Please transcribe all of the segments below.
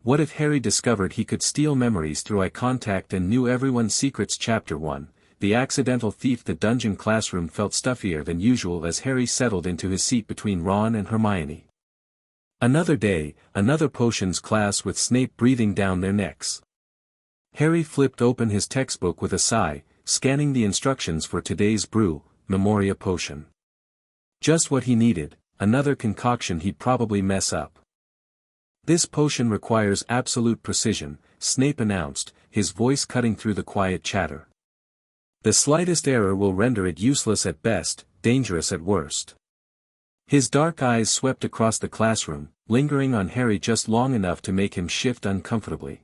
What if Harry discovered he could steal memories through eye contact and knew everyone's secrets? Chapter 1, The Accidental Thief. The dungeon classroom felt stuffier than usual as Harry settled into his seat between Ron and Hermione. Another day, another potions class with Snape breathing down their necks. Harry flipped open his textbook with a sigh, scanning the instructions for today's brew, Memoria potion. Just what he needed, another concoction he'd probably mess up. This potion requires absolute precision, Snape announced, his voice cutting through the quiet chatter. The slightest error will render it useless at best, dangerous at worst. His dark eyes swept across the classroom, lingering on Harry just long enough to make him shift uncomfortably.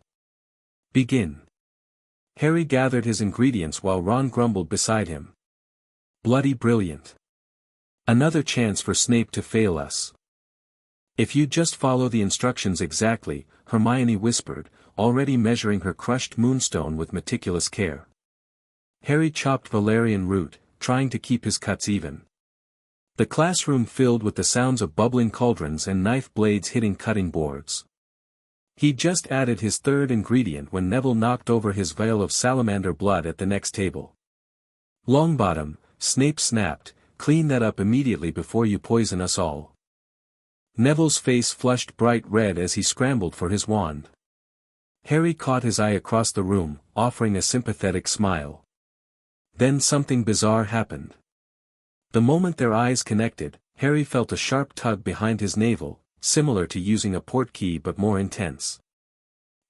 Begin. Harry gathered his ingredients while Ron grumbled beside him. Bloody brilliant. Another chance for Snape to fail us. If you just follow the instructions exactly, Hermione whispered, already measuring her crushed moonstone with meticulous care. Harry chopped valerian root, trying to keep his cuts even. The classroom filled with the sounds of bubbling cauldrons and knife blades hitting cutting boards. He'd just added his third ingredient when Neville knocked over his vial of salamander blood at the next table. Longbottom, Snape snapped, clean that up immediately before you poison us all. Neville's face flushed bright red as he scrambled for his wand. Harry caught his eye across the room, offering a sympathetic smile. Then something bizarre happened. The moment their eyes connected, Harry felt a sharp tug behind his navel, similar to using a portkey but more intense.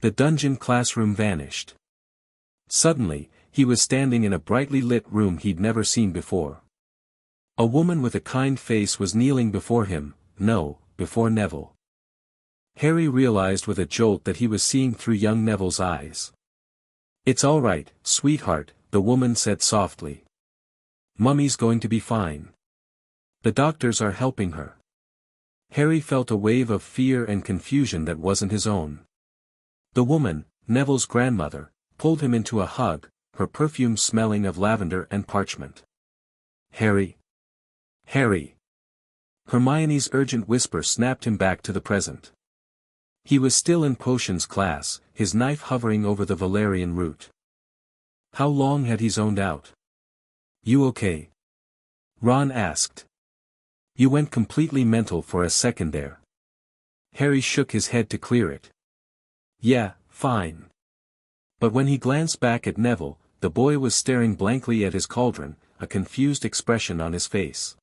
The dungeon classroom vanished. Suddenly, he was standing in a brightly lit room he'd never seen before. A woman with a kind face was kneeling before him, before Neville. Harry realized with a jolt that he was seeing through young Neville's eyes. "It's all right, sweetheart," the woman said softly. "Mummy's going to be fine. The doctors are helping her." Harry felt a wave of fear and confusion that wasn't his own. The woman, Neville's grandmother, pulled him into a hug, her perfume smelling of lavender and parchment. "Harry! Harry!" Hermione's urgent whisper snapped him back to the present. He was still in potions class, his knife hovering over the valerian root. How long had he zoned out? "You okay?" Ron asked. "You went completely mental for a second there." Harry shook his head to clear it. "Yeah, fine." But when he glanced back at Neville, the boy was staring blankly at his cauldron, a confused expression on his face.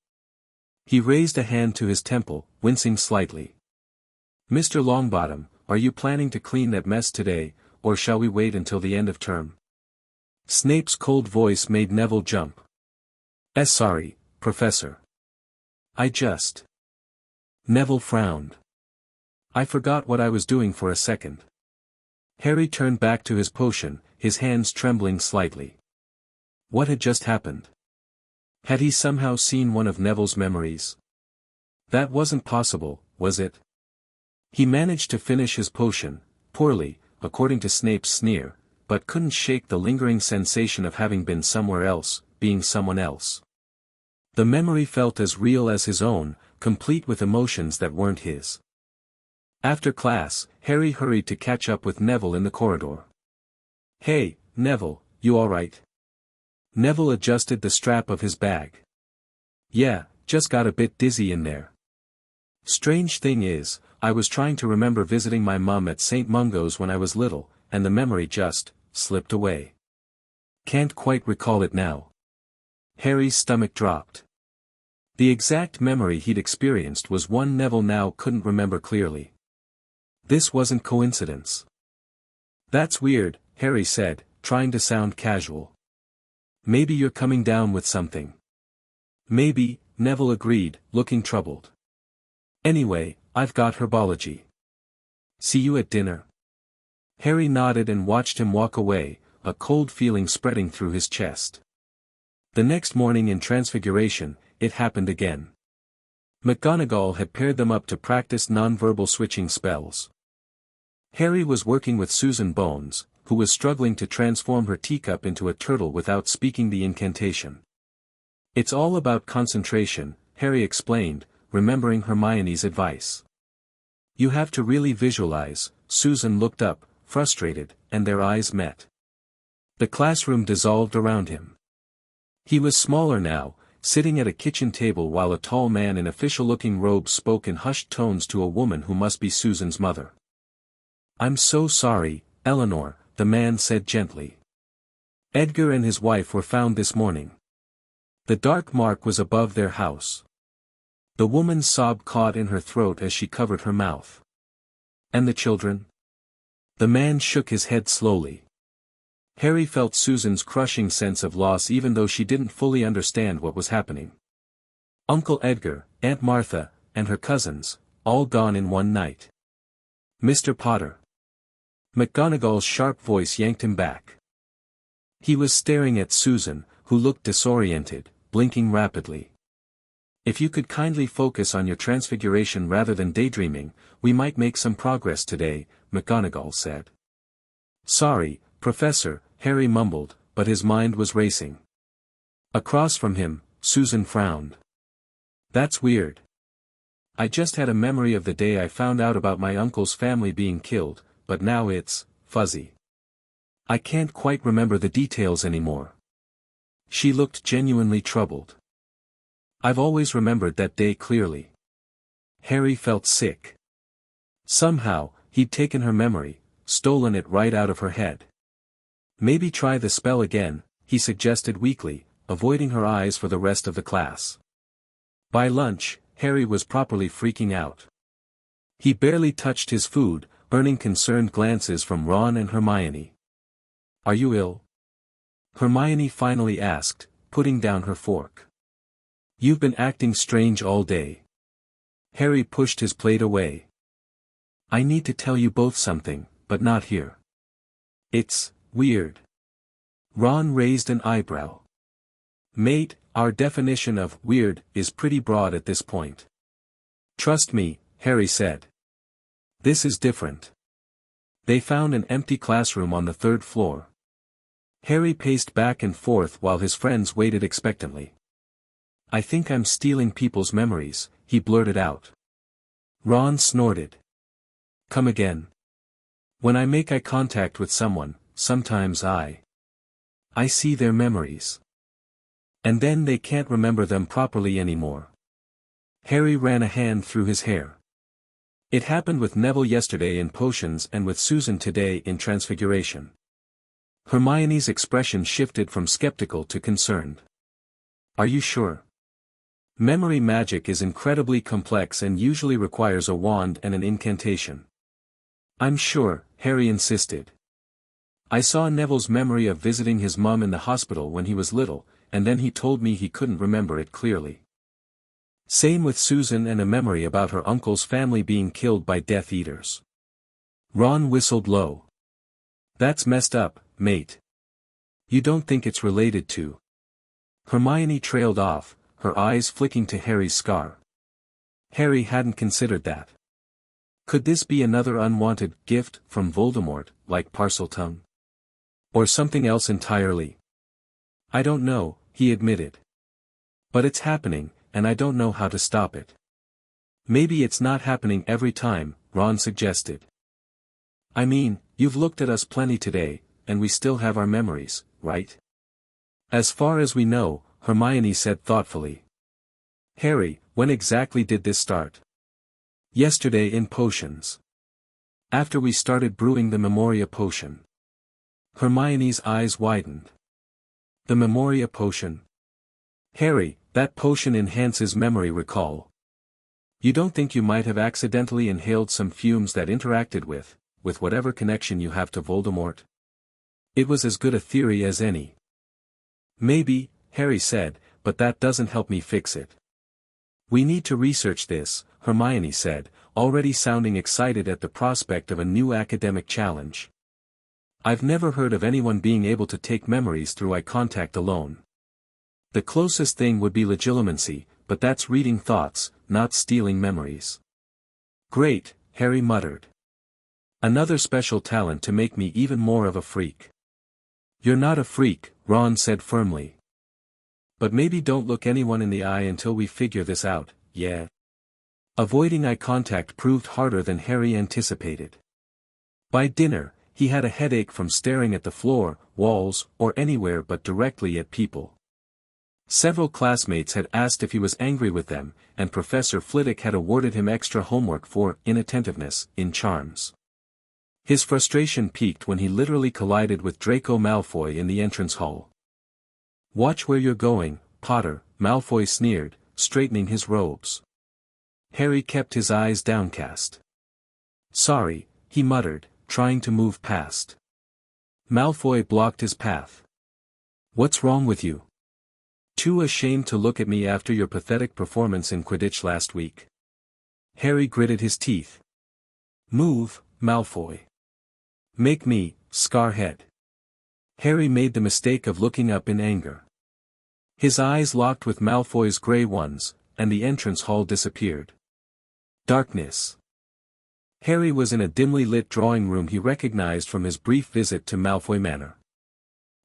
He raised a hand to his temple, wincing slightly. "Mr. Longbottom, are you planning to clean that mess today, or shall we wait until the end of term?" Snape's cold voice made Neville jump. Sorry, Professor. Neville frowned. "I forgot what I was doing for a second." Harry turned back to his potion, his hands trembling slightly. What had just happened? Had he somehow seen one of Neville's memories? That wasn't possible, was it? He managed to finish his potion, poorly, according to Snape's sneer, but couldn't shake the lingering sensation of having been somewhere else, being someone else. The memory felt as real as his own, complete with emotions that weren't his. After class, Harry hurried to catch up with Neville in the corridor. "Hey, Neville, you alright?" Neville adjusted the strap of his bag. "Yeah, just got a bit dizzy in there. Strange thing is, I was trying to remember visiting my mum at St. Mungo's when I was little, and the memory just slipped away. Can't quite recall it now." Harry's stomach dropped. The exact memory he'd experienced was one Neville now couldn't remember clearly. This wasn't coincidence. "That's weird," Harry said, trying to sound casual. "Maybe you're coming down with something." "Maybe," Neville agreed, looking troubled. "Anyway, I've got herbology. See you at dinner." Harry nodded and watched him walk away, a cold feeling spreading through his chest. The next morning in Transfiguration, it happened again. McGonagall had paired them up to practice nonverbal switching spells. Harry was working with Susan Bones, who was struggling to transform her teacup into a turtle without speaking the incantation. "It's all about concentration," Harry explained, remembering Hermione's advice. You have to really visualize. Susan looked up, frustrated, and their eyes met. The classroom dissolved around him. He was smaller now, sitting at a kitchen table while a tall man in official-looking robes spoke in hushed tones to a woman who must be Susan's mother. "I'm so sorry, Eleanor," the man said gently. "Edgar and his wife were found this morning. The dark mark was above their house." The woman's sob caught in her throat as she covered her mouth. "And the children?" The man shook his head slowly. Harry felt Susan's crushing sense of loss even though she didn't fully understand what was happening. Uncle Edgar, Aunt Martha, and her cousins, all gone in one night. "Mr. Potter." McGonagall's sharp voice yanked him back. He was staring at Susan, who looked disoriented, blinking rapidly. "If you could kindly focus on your transfiguration rather than daydreaming, we might make some progress today," McGonagall said. "Sorry, Professor," Harry mumbled, but his mind was racing. Across from him, Susan frowned. "That's weird. I just had a memory of the day I found out about my uncle's family being killed, but now it's fuzzy. I can't quite remember the details anymore." She looked genuinely troubled. "I've always remembered that day clearly." Harry felt sick. Somehow, he'd taken her memory, stolen it right out of her head. "Maybe try the spell again," he suggested weakly, avoiding her eyes for the rest of the class. By lunch, Harry was properly freaking out. He barely touched his food, earning concerned glances from Ron and Hermione. "Are you ill?" Hermione finally asked, putting down her fork. "You've been acting strange all day." Harry pushed his plate away. "I need to tell you both something, but not here. It's weird." Ron raised an eyebrow. "Mate, our definition of weird is pretty broad at this point." "Trust me," Harry said. "This is different." They found an empty classroom on the third floor. Harry paced back and forth while his friends waited expectantly. "I think I'm stealing people's memories," he blurted out. Ron snorted. "Come again." "When I make eye contact with someone, sometimes I see their memories. And then they can't remember them properly anymore." Harry ran a hand through his hair. "It happened with Neville yesterday in potions and with Susan today in transfiguration." Hermione's expression shifted from skeptical to concerned. "Are you sure? Memory magic is incredibly complex and usually requires a wand and an incantation." "I'm sure," Harry insisted. "I saw Neville's memory of visiting his mum in the hospital when he was little, and then he told me he couldn't remember it clearly. Same with Susan and a memory about her uncle's family being killed by Death Eaters." Ron whistled low. "That's messed up, mate. You don't think it's related to?" Hermione trailed off, her eyes flicking to Harry's scar. Harry hadn't considered that. Could this be another unwanted gift from Voldemort, like Parseltongue? Or something else entirely? "I don't know," he admitted. "But it's happening, and I don't know how to stop it." "Maybe it's not happening every time," Ron suggested. "I mean, you've looked at us plenty today, and we still have our memories, right?" "As far as we know," Hermione said thoughtfully. "Harry, when exactly did this start?" "Yesterday in potions. After we started brewing the Memoria potion." Hermione's eyes widened. "The Memoria potion? Harry, that potion enhances memory recall. You don't think you might have accidentally inhaled some fumes that interacted with whatever connection you have to Voldemort?" "It was as good a theory as any." "Maybe," Harry said, "but that doesn't help me fix it." "We need to research this," Hermione said, already sounding excited at the prospect of a new academic challenge. "I've never heard of anyone being able to take memories through eye contact alone. The closest thing would be legilimency, but that's reading thoughts, not stealing memories." "Great," Harry muttered. "Another special talent to make me even more of a freak." "You're not a freak," Ron said firmly. "But maybe don't look anyone in the eye until we figure this out, yeah?" Avoiding eye contact proved harder than Harry anticipated. By dinner, he had a headache from staring at the floor, walls, or anywhere but directly at people. Several classmates had asked if he was angry with them, and Professor Flitwick had awarded him extra homework for inattentiveness in charms. His frustration peaked when he literally collided with Draco Malfoy in the entrance hall. "Watch where you're going, Potter," Malfoy sneered, straightening his robes. Harry kept his eyes downcast. "Sorry," he muttered, trying to move past. Malfoy blocked his path. "What's wrong with you? Too ashamed to look at me after your pathetic performance in Quidditch last week?" Harry gritted his teeth. "Move, Malfoy. Make me, Scarhead." Harry made the mistake of looking up in anger. His eyes locked with Malfoy's grey ones, and the entrance hall disappeared. Darkness. Harry was in a dimly lit drawing room he recognized from his brief visit to Malfoy Manor.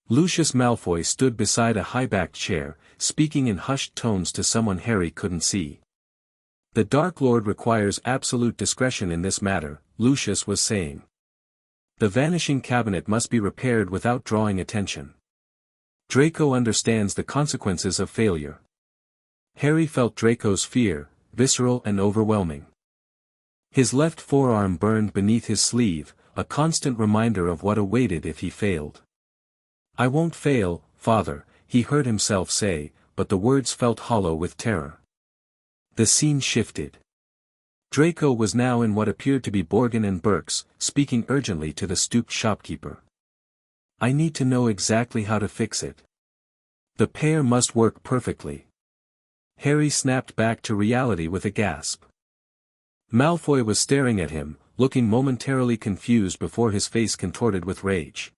Lucius Malfoy stood beside a high-backed chair, speaking in hushed tones to someone Harry couldn't see. "The Dark Lord requires absolute discretion in this matter," Lucius was saying. "The Vanishing Cabinet must be repaired without drawing attention. Draco understands the consequences of failure." Harry felt Draco's fear, visceral and overwhelming. His left forearm burned beneath his sleeve, a constant reminder of what awaited if he failed. "I won't fail, Father," he heard himself say, but the words felt hollow with terror. The scene shifted. Draco was now in what appeared to be Borgin and Burke's, speaking urgently to the stooped shopkeeper. "I need to know exactly how to fix it. The pair must work perfectly." Harry snapped back to reality with a gasp. Malfoy was staring at him, looking momentarily confused before his face contorted with rage.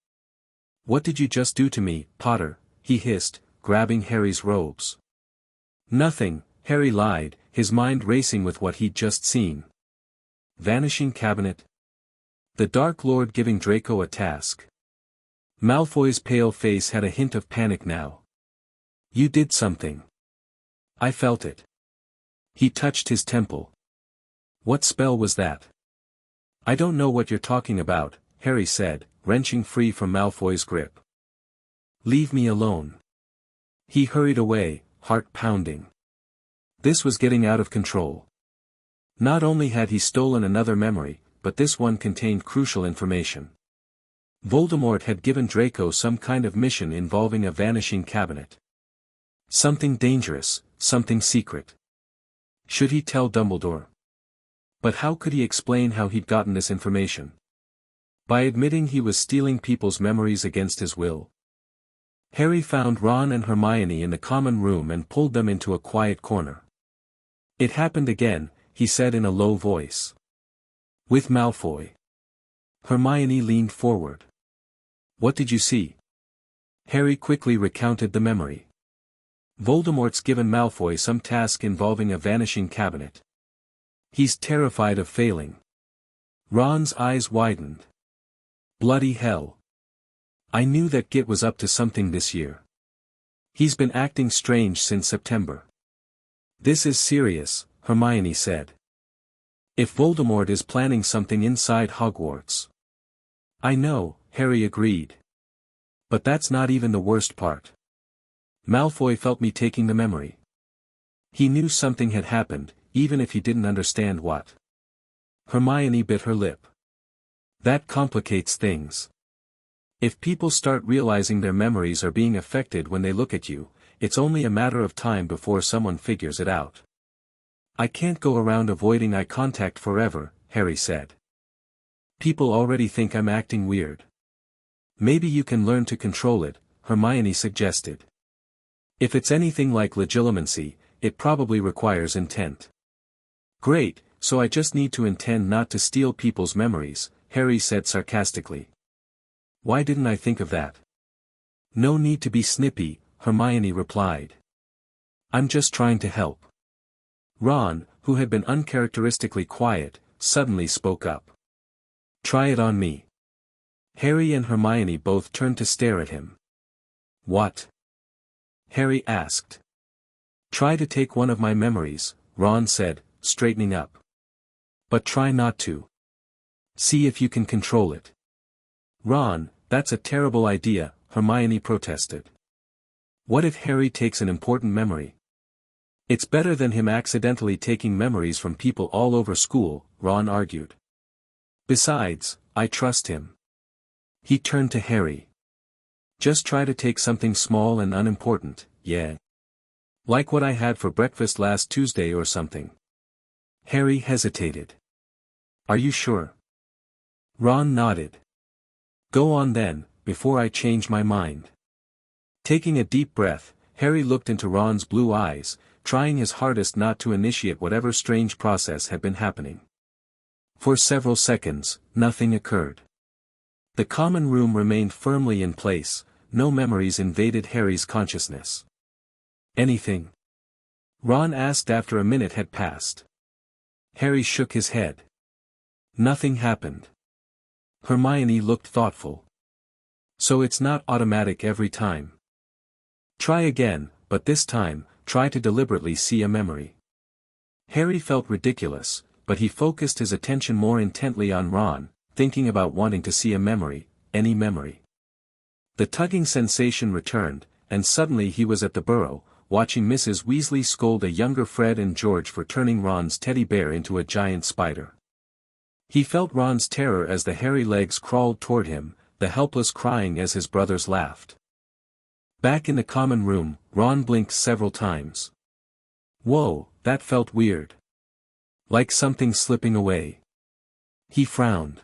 "What did you just do to me, Potter?" he hissed, grabbing Harry's robes. "Nothing," Harry lied, his mind racing with what he'd just seen. Vanishing Cabinet? The Dark Lord giving Draco a task. Malfoy's pale face had a hint of panic now. "You did something. I felt it." He touched his temple. "What spell was that?" "I don't know what you're talking about," Harry said, wrenching free from Malfoy's grip. "Leave me alone." He hurried away, heart pounding. This was getting out of control. Not only had he stolen another memory, but this one contained crucial information. Voldemort had given Draco some kind of mission involving a vanishing cabinet. Something dangerous, something secret. Should he tell Dumbledore? But how could he explain how he'd gotten this information? By admitting he was stealing people's memories against his will. Harry found Ron and Hermione in the common room and pulled them into a quiet corner. "It happened again," he said in a low voice. "With Malfoy." Hermione leaned forward. "What did you see?" Harry quickly recounted the memory. "Voldemort's given Malfoy some task involving a vanishing cabinet. He's terrified of failing." Ron's eyes widened. "Bloody hell. I knew that Git was up to something this year. He's been acting strange since September." "This is serious," Hermione said. "If Voldemort is planning something inside Hogwarts." "I know," Harry agreed. "But that's not even the worst part. Malfoy felt me taking the memory. He knew something had happened, even if he didn't understand what." Hermione bit her lip. "That complicates things. If people start realizing their memories are being affected when they look at you, it's only a matter of time before someone figures it out." "I can't go around avoiding eye contact forever," Harry said. "People already think I'm acting weird." "Maybe you can learn to control it," Hermione suggested. "If it's anything like legilimency, it probably requires intent." "Great, so I just need to intend not to steal people's memories," Harry said sarcastically. "Why didn't I think of that?" "No need to be snippy," Hermione replied. "I'm just trying to help." Ron, who had been uncharacteristically quiet, suddenly spoke up. "Try it on me." Harry and Hermione both turned to stare at him. "What?" Harry asked. "Try to take one of my memories," Ron said, straightening up. But try not to. See if you can control it. Ron, that's a terrible idea, Hermione protested. What if Harry takes an important memory? It's better than him accidentally taking memories from people all over school, Ron argued. Besides, I trust him. He turned to Harry. Just try to take something small and unimportant, yeah. Like what I had for breakfast last Tuesday or something. Harry hesitated. Are you sure? Ron nodded. Go on then, before I change my mind. Taking a deep breath, Harry looked into Ron's blue eyes, trying his hardest not to initiate whatever strange process had been happening. For several seconds, nothing occurred. The common room remained firmly in place, no memories invaded Harry's consciousness. Anything? Ron asked after a minute had passed. Harry shook his head. Nothing happened. Hermione looked thoughtful. So it's not automatic every time. Try again, but this time, try to deliberately see a memory. Harry felt ridiculous, but he focused his attention more intently on Ron, thinking about wanting to see a memory, any memory. The tugging sensation returned, and suddenly he was at the burrow, watching Mrs. Weasley scold a younger Fred and George for turning Ron's teddy bear into a giant spider. He felt Ron's terror as the hairy legs crawled toward him, the helpless crying as his brothers laughed. Back in the common room, Ron blinked several times. Whoa, that felt weird. Like something slipping away. He frowned.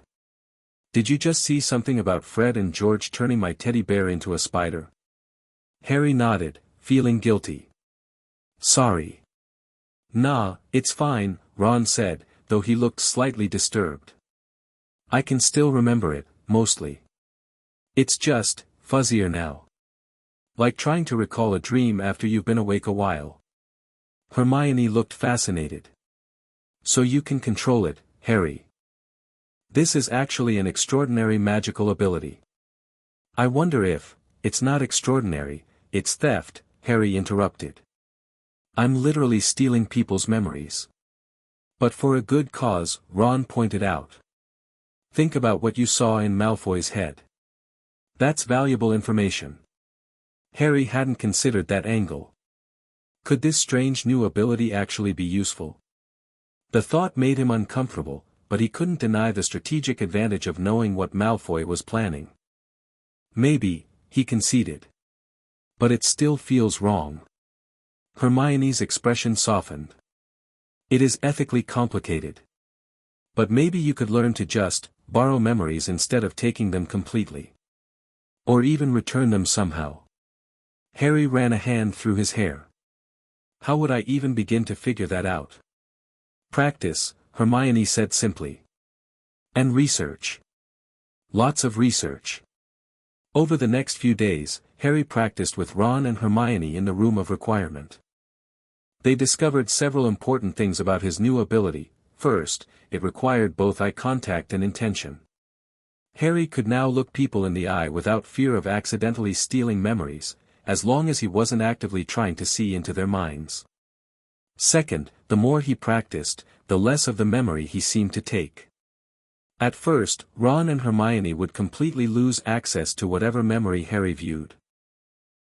Did you just see something about Fred and George turning my teddy bear into a spider? Harry nodded, feeling guilty. Sorry. Nah, it's fine, Ron said, though he looked slightly disturbed. I can still remember it, mostly. It's just, fuzzier now. Like trying to recall a dream after you've been awake a while. Hermione looked fascinated. So you can control it, Harry. This is actually an extraordinary magical ability. I wonder if, it's not extraordinary, it's theft, Harry interrupted. I'm literally stealing people's memories. But for a good cause, Ron pointed out. Think about what you saw in Malfoy's head. That's valuable information. Harry hadn't considered that angle. Could this strange new ability actually be useful? The thought made him uncomfortable, but he couldn't deny the strategic advantage of knowing what Malfoy was planning. Maybe, he conceded. But it still feels wrong. Hermione's expression softened. It is ethically complicated. But maybe you could learn to just, borrow memories instead of taking them completely. Or even return them somehow. Harry ran a hand through his hair. How would I even begin to figure that out? Practice, Hermione said simply. And research. Lots of research. Over the next few days, Harry practiced with Ron and Hermione in the room of requirement. They discovered several important things about his new ability. First, it required both eye contact and intention. Harry could now look people in the eye without fear of accidentally stealing memories, as long as he wasn't actively trying to see into their minds. Second, the more he practiced, the less of the memory he seemed to take. At first, Ron and Hermione would completely lose access to whatever memory Harry viewed.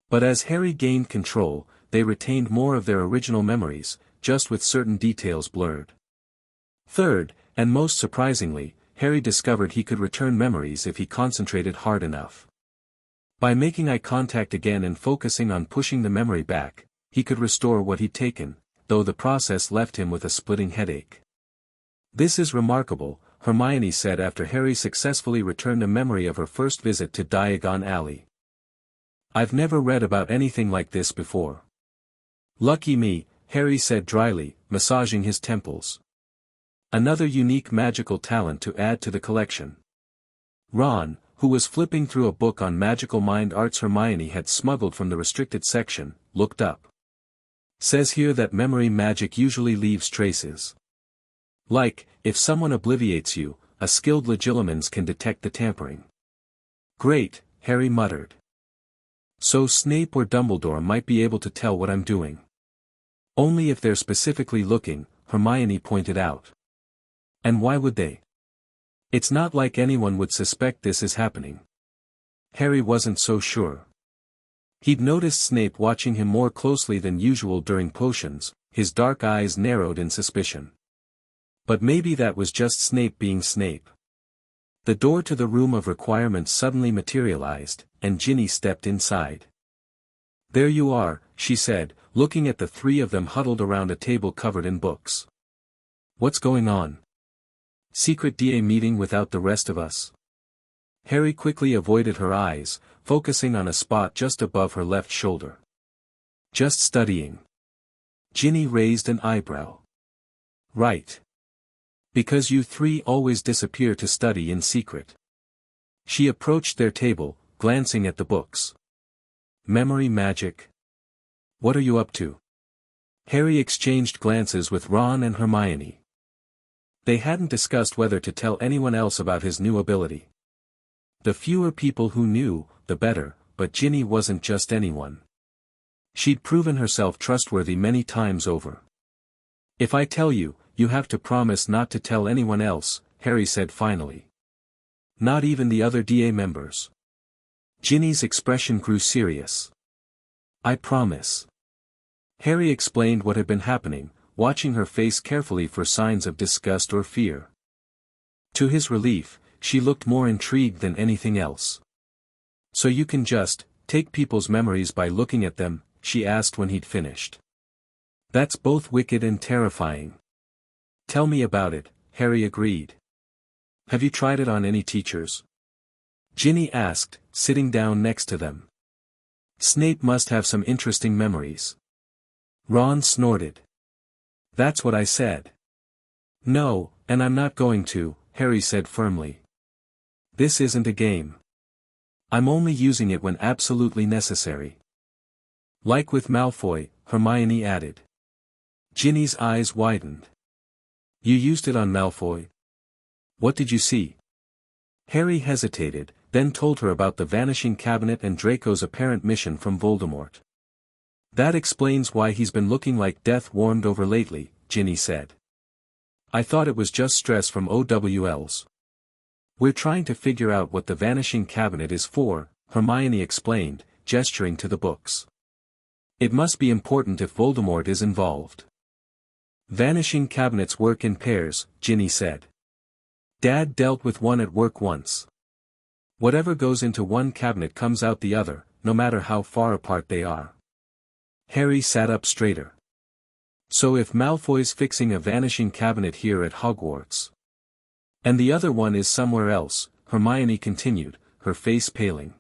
But as Harry gained control, they retained more of their original memories, just with certain details blurred. Third, and most surprisingly, Harry discovered he could return memories if he concentrated hard enough. By making eye contact again and focusing on pushing the memory back, he could restore what he'd taken, though the process left him with a splitting headache. This is remarkable, Hermione said after Harry successfully returned a memory of her first visit to Diagon Alley. I've never read about anything like this before. Lucky me, Harry said dryly, massaging his temples. Another unique magical talent to add to the collection. Ron, who was flipping through a book on magical mind arts Hermione had smuggled from the restricted section, looked up. Says here that memory magic usually leaves traces. Like, if someone obliviates you, a skilled Legilimens can detect the tampering. Great, Harry muttered. So Snape or Dumbledore might be able to tell what I'm doing. Only if they're specifically looking, Hermione pointed out. And why would they? It's not like anyone would suspect this is happening. Harry wasn't so sure. He'd noticed Snape watching him more closely than usual during potions, his dark eyes narrowed in suspicion. But maybe that was just Snape being Snape. The door to the room of requirements suddenly materialized, and Ginny stepped inside. "There you are," she said, looking at the three of them huddled around a table covered in books. "What's going on? Secret DA meeting without the rest of us?" Harry quickly avoided her eyes, focusing on a spot just above her left shoulder. "Just studying." Ginny raised an eyebrow. "Right. Because you three always disappear to study in secret." She approached their table, glancing at the books. "Memory magic? What are you up to?" Harry exchanged glances with Ron and Hermione. They hadn't discussed whether to tell anyone else about his new ability. The fewer people who knew, the better, but Ginny wasn't just anyone. She'd proven herself trustworthy many times over. "If I tell you, you have to promise not to tell anyone else," Harry said finally. "Not even the other DA members?" Ginny's expression grew serious. "I promise." Harry explained what had been happening, watching her face carefully for signs of disgust or fear. To his relief, she looked more intrigued than anything else. "So you can just take people's memories by looking at them?" she asked when he'd finished. "That's both wicked and terrifying." "Tell me about it," Harry agreed. "Have you tried it on any teachers?" Ginny asked, sitting down next to them. "Snape must have some interesting memories." Ron snorted. "That's what I said." "No, and I'm not going to," Harry said firmly. "This isn't a game. I'm only using it when absolutely necessary." "Like with Malfoy," Hermione added. Ginny's eyes widened. "You used it on Malfoy? What did you see?" Harry hesitated, then told her about the Vanishing Cabinet and Draco's apparent mission from Voldemort. "That explains why he's been looking like death warmed over lately," Ginny said. "I thought it was just stress from OWLs. We're trying to figure out what the Vanishing Cabinet is for," Hermione explained, gesturing to the books. "It must be important if Voldemort is involved." "Vanishing Cabinets work in pairs," Ginny said. "Dad dealt with one at work once. Whatever goes into one cabinet comes out the other, no matter how far apart they are." Harry sat up straighter. "So if Malfoy's fixing a Vanishing Cabinet here at Hogwarts, and the other one is somewhere else," Hermione continued, her face paling.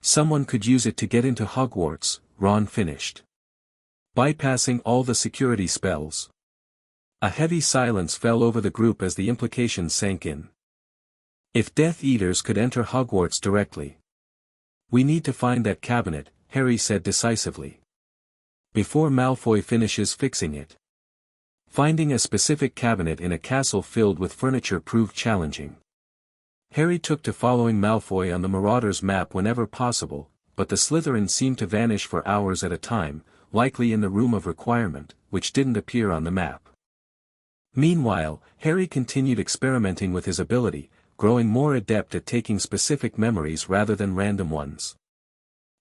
"Someone could use it to get into Hogwarts," Ron finished. "Bypassing all the security spells." A heavy silence fell over the group as the implications sank in. "If Death Eaters could enter Hogwarts directly. We need to find that cabinet," Harry said decisively. "Before Malfoy finishes fixing it." Finding a specific cabinet in a castle filled with furniture proved challenging. Harry took to following Malfoy on the Marauders map whenever possible, but the Slytherin seemed to vanish for hours at a time, likely in the room of requirement, which didn't appear on the map. Meanwhile, Harry continued experimenting with his ability, growing more adept at taking specific memories rather than random ones.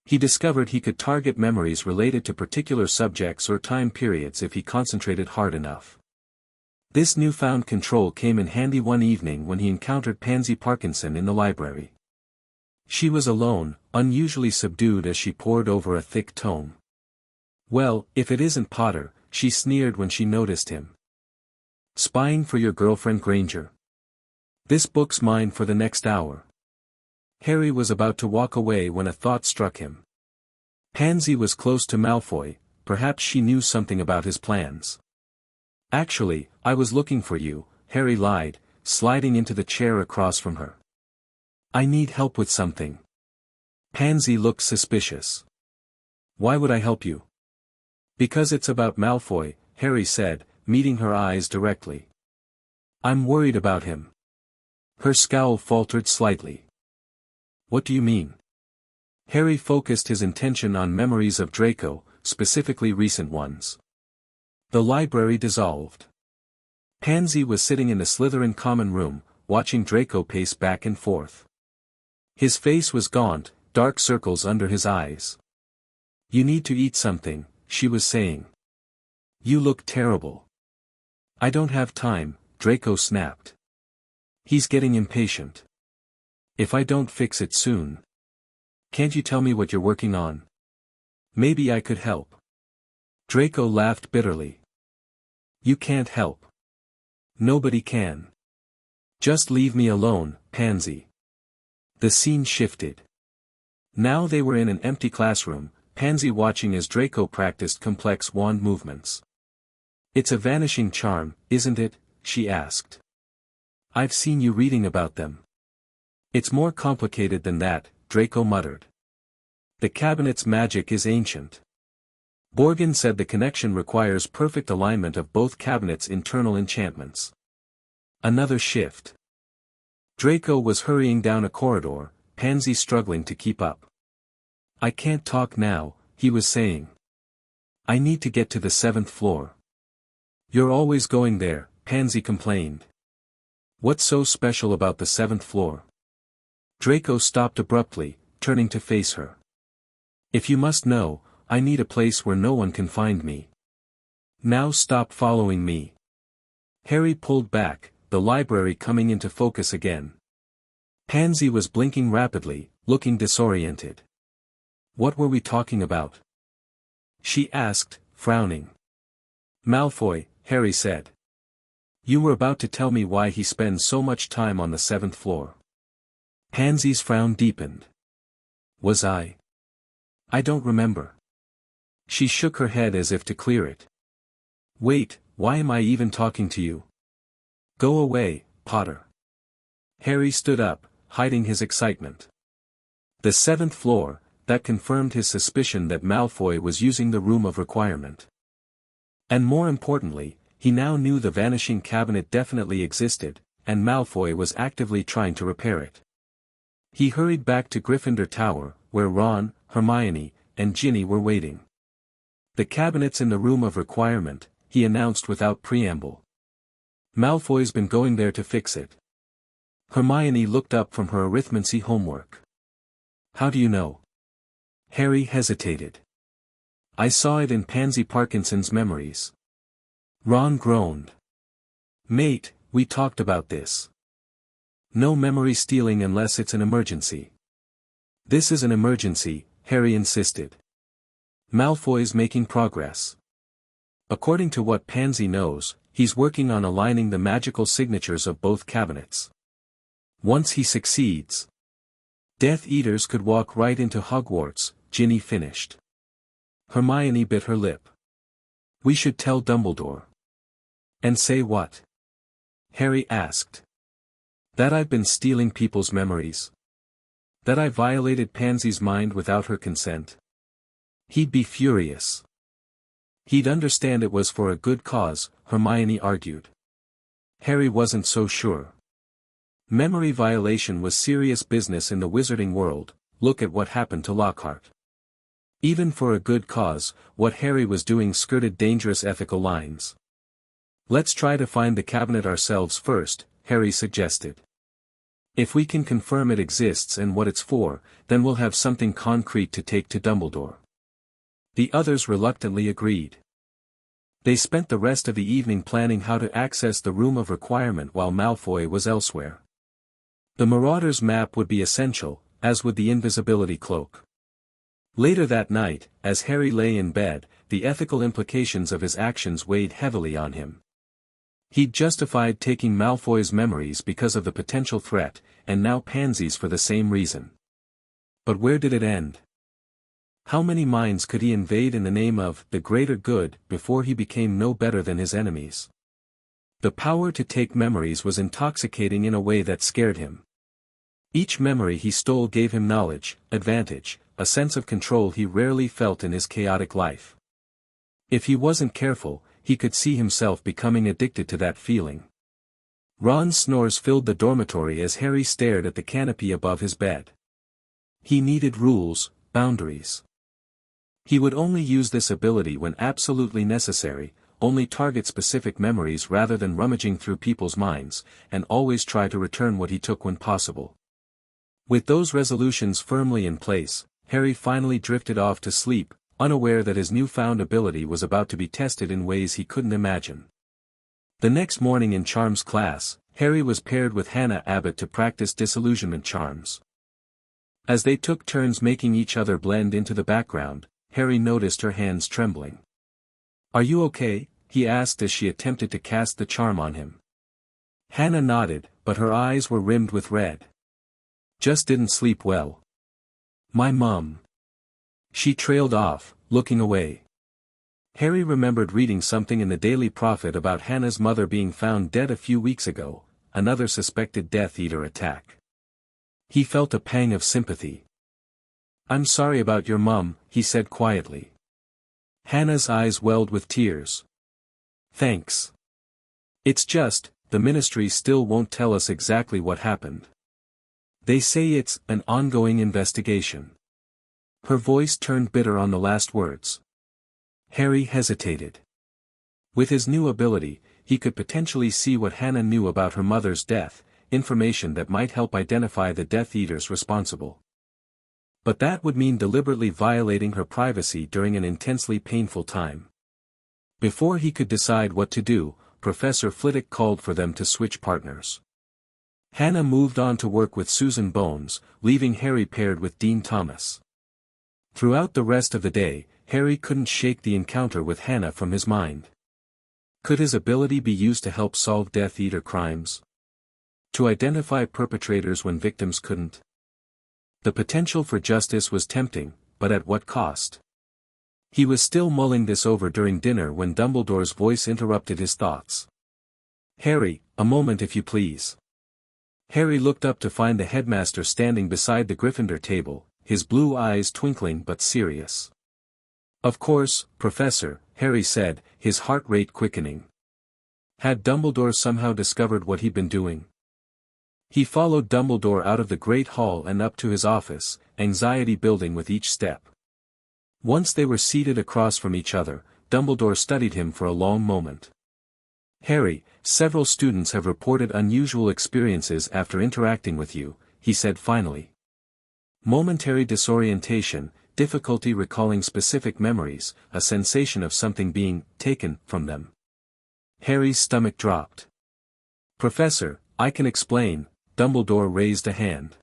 He discovered he could target memories related to particular subjects or time periods if he concentrated hard enough. This newfound control came in handy one evening when he encountered Pansy Parkinson in the library. She was alone, unusually subdued as she pored over a thick tome. "Well, if it isn't Potter," she sneered when she noticed him. "Spying for your girlfriend Granger? This book's mine for the next hour." Harry was about to walk away when a thought struck him. Pansy was close to Malfoy, perhaps she knew something about his plans. "Actually, I was looking for you," Harry lied, sliding into the chair across from her. "I need help with something." Pansy looked suspicious. "Why would I help you?" "Because it's about Malfoy," Harry said, meeting her eyes directly. "I'm worried about him." Her scowl faltered slightly. "What do you mean?" Harry focused his attention on memories of Draco, specifically recent ones. The library dissolved. Pansy was sitting in the Slytherin common room, watching Draco pace back and forth. His face was gaunt, dark circles under his eyes. "You need to eat something," she was saying. "You look terrible." "I don't have time," Draco snapped. He's getting impatient. "If I don't fix it soon. Can't you tell me what you're working on? Maybe I could help." Draco laughed bitterly. "You can't help. Nobody can. Just leave me alone, Pansy." The scene shifted. Now they were in an empty classroom, Pansy watching as Draco practiced complex wand movements. "It's a vanishing charm, isn't it?" she asked. "I've seen you reading about them." "It's more complicated than that," Draco muttered. "The cabinet's magic is ancient. Borgin said the connection requires perfect alignment of both cabinets' internal enchantments." Another shift. Draco was hurrying down a corridor, Pansy struggling to keep up. "I can't talk now," he was saying. "I need to get to the 7th floor." "You're always going there," Pansy complained. "What's so special about the 7th floor?" Draco stopped abruptly, turning to face her. "If you must know, I need a place where no one can find me. Now stop following me." Harry pulled back, the library coming into focus again. Pansy was blinking rapidly, looking disoriented. "What were we talking about?" she asked, frowning. "Malfoy," Harry said. "You were about to tell me why he spends so much time on the 7th floor." Pansy's frown deepened. "Was I? I don't remember." She shook her head as if to clear it. "Wait, why am I even talking to you? Go away, Potter." Harry stood up, hiding his excitement. The 7th floor, that confirmed his suspicion that Malfoy was using the Room of Requirement. And more importantly, he now knew the vanishing cabinet definitely existed, and Malfoy was actively trying to repair it. He hurried back to Gryffindor Tower, where Ron, Hermione, and Ginny were waiting. "The cabinet's in the Room of Requirement," he announced without preamble. "Malfoy's been going there to fix it." Hermione looked up from her arithmancy homework. "How do you know?" Harry hesitated. "I saw it in Pansy Parkinson's memories." Ron groaned. "Mate, we talked about this. No memory stealing unless it's an emergency." "This is an emergency," Harry insisted. "Malfoy's making progress. According to what Pansy knows, he's working on aligning the magical signatures of both cabinets. Once he succeeds, Death Eaters could walk right into Hogwarts," Ginny finished. Hermione bit her lip. "We should tell Dumbledore." "And say what?" Harry asked. "That I've been stealing people's memories. That I violated Pansy's mind without her consent." "He'd be furious." "He'd understand it was for a good cause," Hermione argued. Harry wasn't so sure. Memory violation was serious business in the wizarding world. Look at what happened to Lockhart. Even for a good cause, what Harry was doing skirted dangerous ethical lines. "Let's try to find the cabinet ourselves first," Harry suggested. "If we can confirm it exists and what it's for, then we'll have something concrete to take to Dumbledore." The others reluctantly agreed. They spent the rest of the evening planning how to access the Room of Requirement while Malfoy was elsewhere. The Marauder's map would be essential, as would the invisibility cloak. Later that night, as Harry lay in bed, the ethical implications of his actions weighed heavily on him. He'd justified taking Malfoy's memories because of the potential threat, and now Pansy's for the same reason. But where did it end? How many minds could he invade in the name of the greater good before he became no better than his enemies? The power to take memories was intoxicating in a way that scared him. Each memory he stole gave him knowledge, advantage, a sense of control he rarely felt in his chaotic life. If he wasn't careful, he could see himself becoming addicted to that feeling. Ron's snores filled the dormitory as Harry stared at the canopy above his bed. He needed rules, boundaries. He would only use this ability when absolutely necessary, only target specific memories rather than rummaging through people's minds, and always try to return what he took when possible. With those resolutions firmly in place, Harry finally drifted off to sleep, unaware that his newfound ability was about to be tested in ways he couldn't imagine. The next morning in charms class, Harry was paired with Hannah Abbott to practice disillusionment charms. As they took turns making each other blend into the background, Harry noticed her hands trembling. "Are you okay?" he asked as she attempted to cast the charm on him. Hannah nodded, but her eyes were rimmed with red. "Just didn't sleep well. My mum." She trailed off, looking away. Harry remembered reading something in the Daily Prophet about Hannah's mother being found dead a few weeks ago, another suspected Death Eater attack. He felt a pang of sympathy. "I'm sorry about your mum," he said quietly. Hannah's eyes welled with tears. "Thanks. It's just, the ministry still won't tell us exactly what happened. They say it's an ongoing investigation." Her voice turned bitter on the last words. Harry hesitated. With his new ability, he could potentially see what Hannah knew about her mother's death, information that might help identify the Death Eaters responsible. But that would mean deliberately violating her privacy during an intensely painful time. Before he could decide what to do, Professor Flitwick called for them to switch partners. Hannah moved on to work with Susan Bones, leaving Harry paired with Dean Thomas. Throughout the rest of the day, Harry couldn't shake the encounter with Hannah from his mind. Could his ability be used to help solve Death Eater crimes? To identify perpetrators when victims couldn't? The potential for justice was tempting, but at what cost? He was still mulling this over during dinner when Dumbledore's voice interrupted his thoughts. "Harry, a moment if you please." Harry looked up to find the headmaster standing beside the Gryffindor table, his blue eyes twinkling but serious. "Of course, Professor," Harry said, his heart rate quickening. Had Dumbledore somehow discovered what he'd been doing? He followed Dumbledore out of the Great Hall and up to his office, anxiety building with each step. Once they were seated across from each other, Dumbledore studied him for a long moment. "Harry, several students have reported unusual experiences after interacting with you," he said finally. "Momentary disorientation, difficulty recalling specific memories, a sensation of something being taken from them." Harry's stomach dropped. "Professor, I can explain." Dumbledore raised a hand.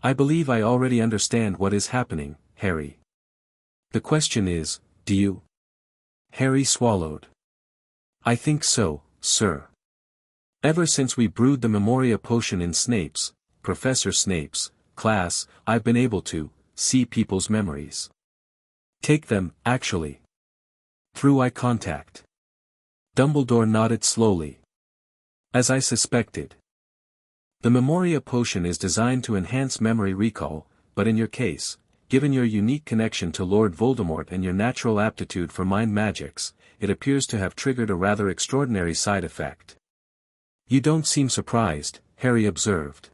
"I believe I already understand what is happening, Harry. The question is, do you?" Harry swallowed. "I think so, sir. Ever since we brewed the Memoria potion in Professor Snape's, class, I've been able to see people's memories. Take them, actually. Through eye contact." Dumbledore nodded slowly. "As I suspected. The Memoria potion is designed to enhance memory recall, but in your case, given your unique connection to Lord Voldemort and your natural aptitude for mind magics, it appears to have triggered a rather extraordinary side effect." "You don't seem surprised," Harry observed.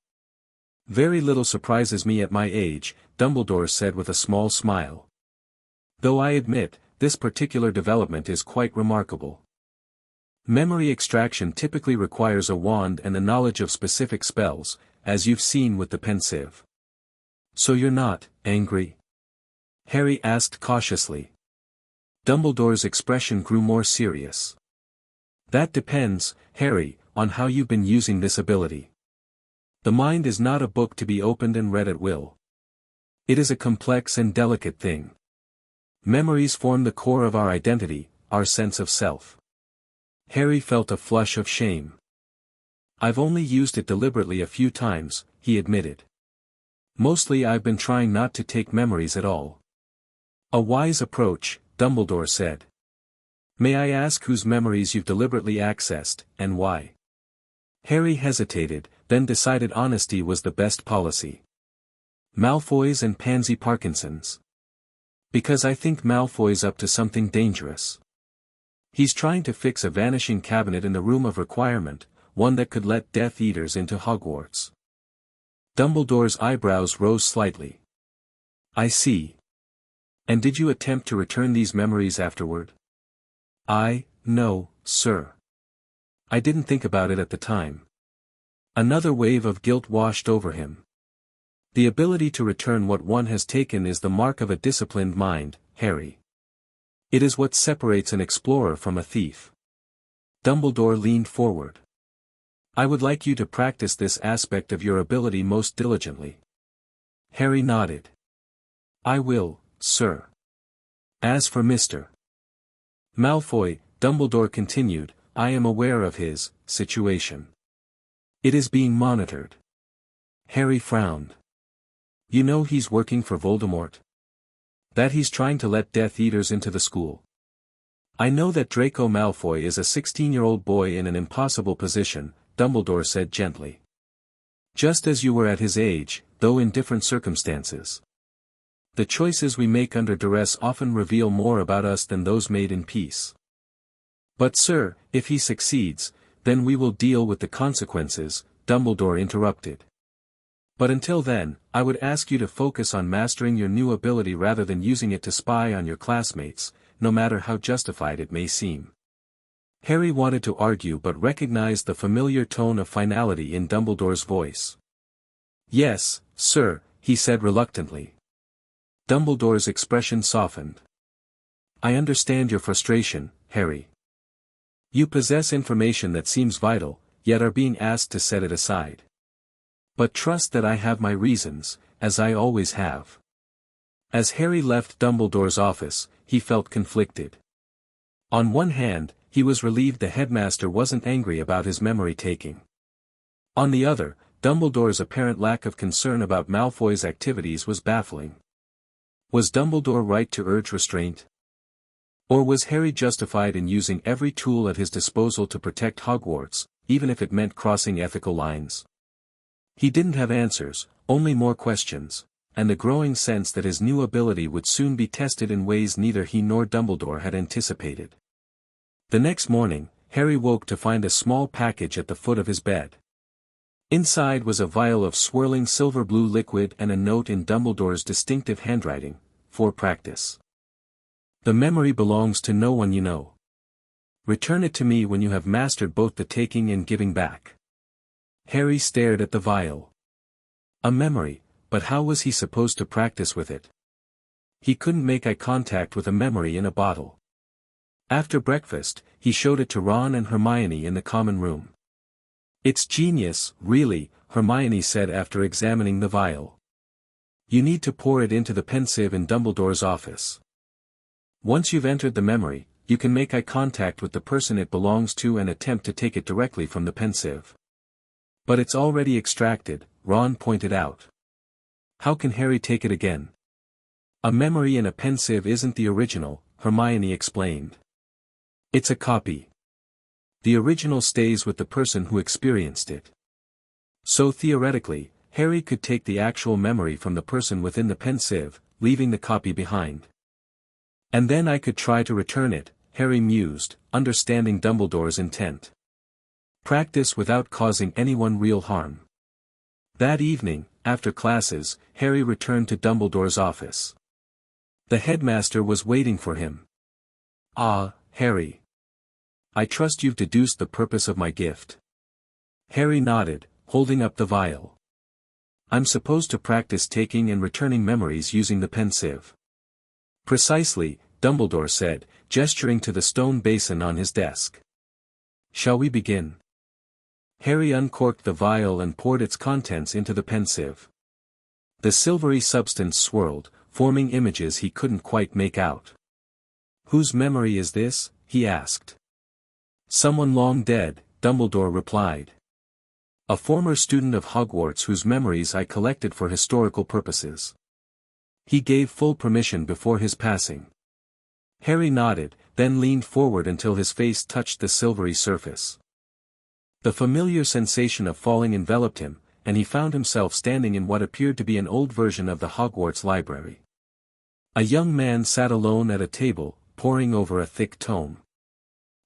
"Very little surprises me at my age," Dumbledore said with a small smile. "Though I admit, this particular development is quite remarkable. Memory extraction typically requires a wand and the knowledge of specific spells, as you've seen with the Pensieve. So you're not angry?" Harry asked cautiously. Dumbledore's expression grew more serious. "That depends, Harry, on how you've been using this ability. The mind is not a book to be opened and read at will. It is a complex and delicate thing. Memories form the core of our identity, our sense of self." Harry felt a flush of shame. "I've only used it deliberately a few times," he admitted. "Mostly I've been trying not to take memories at all." "A wise approach," Dumbledore said. "May I ask whose memories you've deliberately accessed, and why?" Harry hesitated, then decided honesty was the best policy. "Malfoy's and Pansy Parkinson's. Because I think Malfoy's up to something dangerous. He's trying to fix a vanishing cabinet in the Room of Requirement, one that could let Death Eaters into Hogwarts." Dumbledore's eyebrows rose slightly. "I see. And did you attempt to return these memories afterward?" No, sir. I didn't think about it at the time. Another wave of guilt washed over him. The ability to return what one has taken is the mark of a disciplined mind, Harry. It is what separates an explorer from a thief. Dumbledore leaned forward. I would like you to practice this aspect of your ability most diligently. Harry nodded. I will, sir. As for Mr. Malfoy, Dumbledore continued, I am aware of his situation. It is being monitored. Harry frowned. You know he's working for Voldemort? That he's trying to let Death Eaters into the school. I know that Draco Malfoy is a 16-year-old boy in an impossible position, Dumbledore said gently. Just as you were at his age, though in different circumstances. The choices we make under duress often reveal more about us than those made in peace. But sir, if he succeeds, then we will deal with the consequences, Dumbledore interrupted. But until then, I would ask you to focus on mastering your new ability rather than using it to spy on your classmates, no matter how justified it may seem. Harry wanted to argue but recognized the familiar tone of finality in Dumbledore's voice. Yes, sir, he said reluctantly. Dumbledore's expression softened. I understand your frustration, Harry. You possess information that seems vital, yet are being asked to set it aside. But trust that I have my reasons, as I always have. As Harry left Dumbledore's office, he felt conflicted. On one hand, he was relieved the headmaster wasn't angry about his memory taking. On the other, Dumbledore's apparent lack of concern about Malfoy's activities was baffling. Was Dumbledore right to urge restraint? Or was Harry justified in using every tool at his disposal to protect Hogwarts, even if it meant crossing ethical lines? He didn't have answers, only more questions, and the growing sense that his new ability would soon be tested in ways neither he nor Dumbledore had anticipated. The next morning, Harry woke to find a small package at the foot of his bed. Inside was a vial of swirling silver blue liquid and a note in Dumbledore's distinctive handwriting, for practice. The memory belongs to no one you know. Return it to me when you have mastered both the taking and giving back. Harry stared at the vial. A memory, but how was he supposed to practice with it? He couldn't make eye contact with a memory in a bottle. After breakfast, he showed it to Ron and Hermione in the common room. It's genius, really, Hermione said after examining the vial. You need to pour it into the pensieve in Dumbledore's office. Once you've entered the memory, you can make eye contact with the person it belongs to and attempt to take it directly from the pensieve. But it's already extracted, Ron pointed out. How can Harry take it again? A memory in a pensieve isn't the original, Hermione explained. It's a copy. The original stays with the person who experienced it. So theoretically, Harry could take the actual memory from the person within the pensieve, leaving the copy behind. And then I could try to return it, Harry mused, understanding Dumbledore's intent. Practice without causing anyone real harm. That evening, after classes, Harry returned to Dumbledore's office. The headmaster was waiting for him. Ah, Harry. I trust you've deduced the purpose of my gift. Harry nodded, holding up the vial. I'm supposed to practice taking and returning memories using the pensieve. Precisely, Dumbledore said, gesturing to the stone basin on his desk. Shall we begin? Harry uncorked the vial and poured its contents into the pensieve. The silvery substance swirled, forming images he couldn't quite make out. Whose memory is this? He asked. Someone long dead, Dumbledore replied. A former student of Hogwarts whose memories I collected for historical purposes. He gave full permission before his passing. Harry nodded, then leaned forward until his face touched the silvery surface. The familiar sensation of falling enveloped him, and he found himself standing in what appeared to be an old version of the Hogwarts library. A young man sat alone at a table, poring over a thick tome.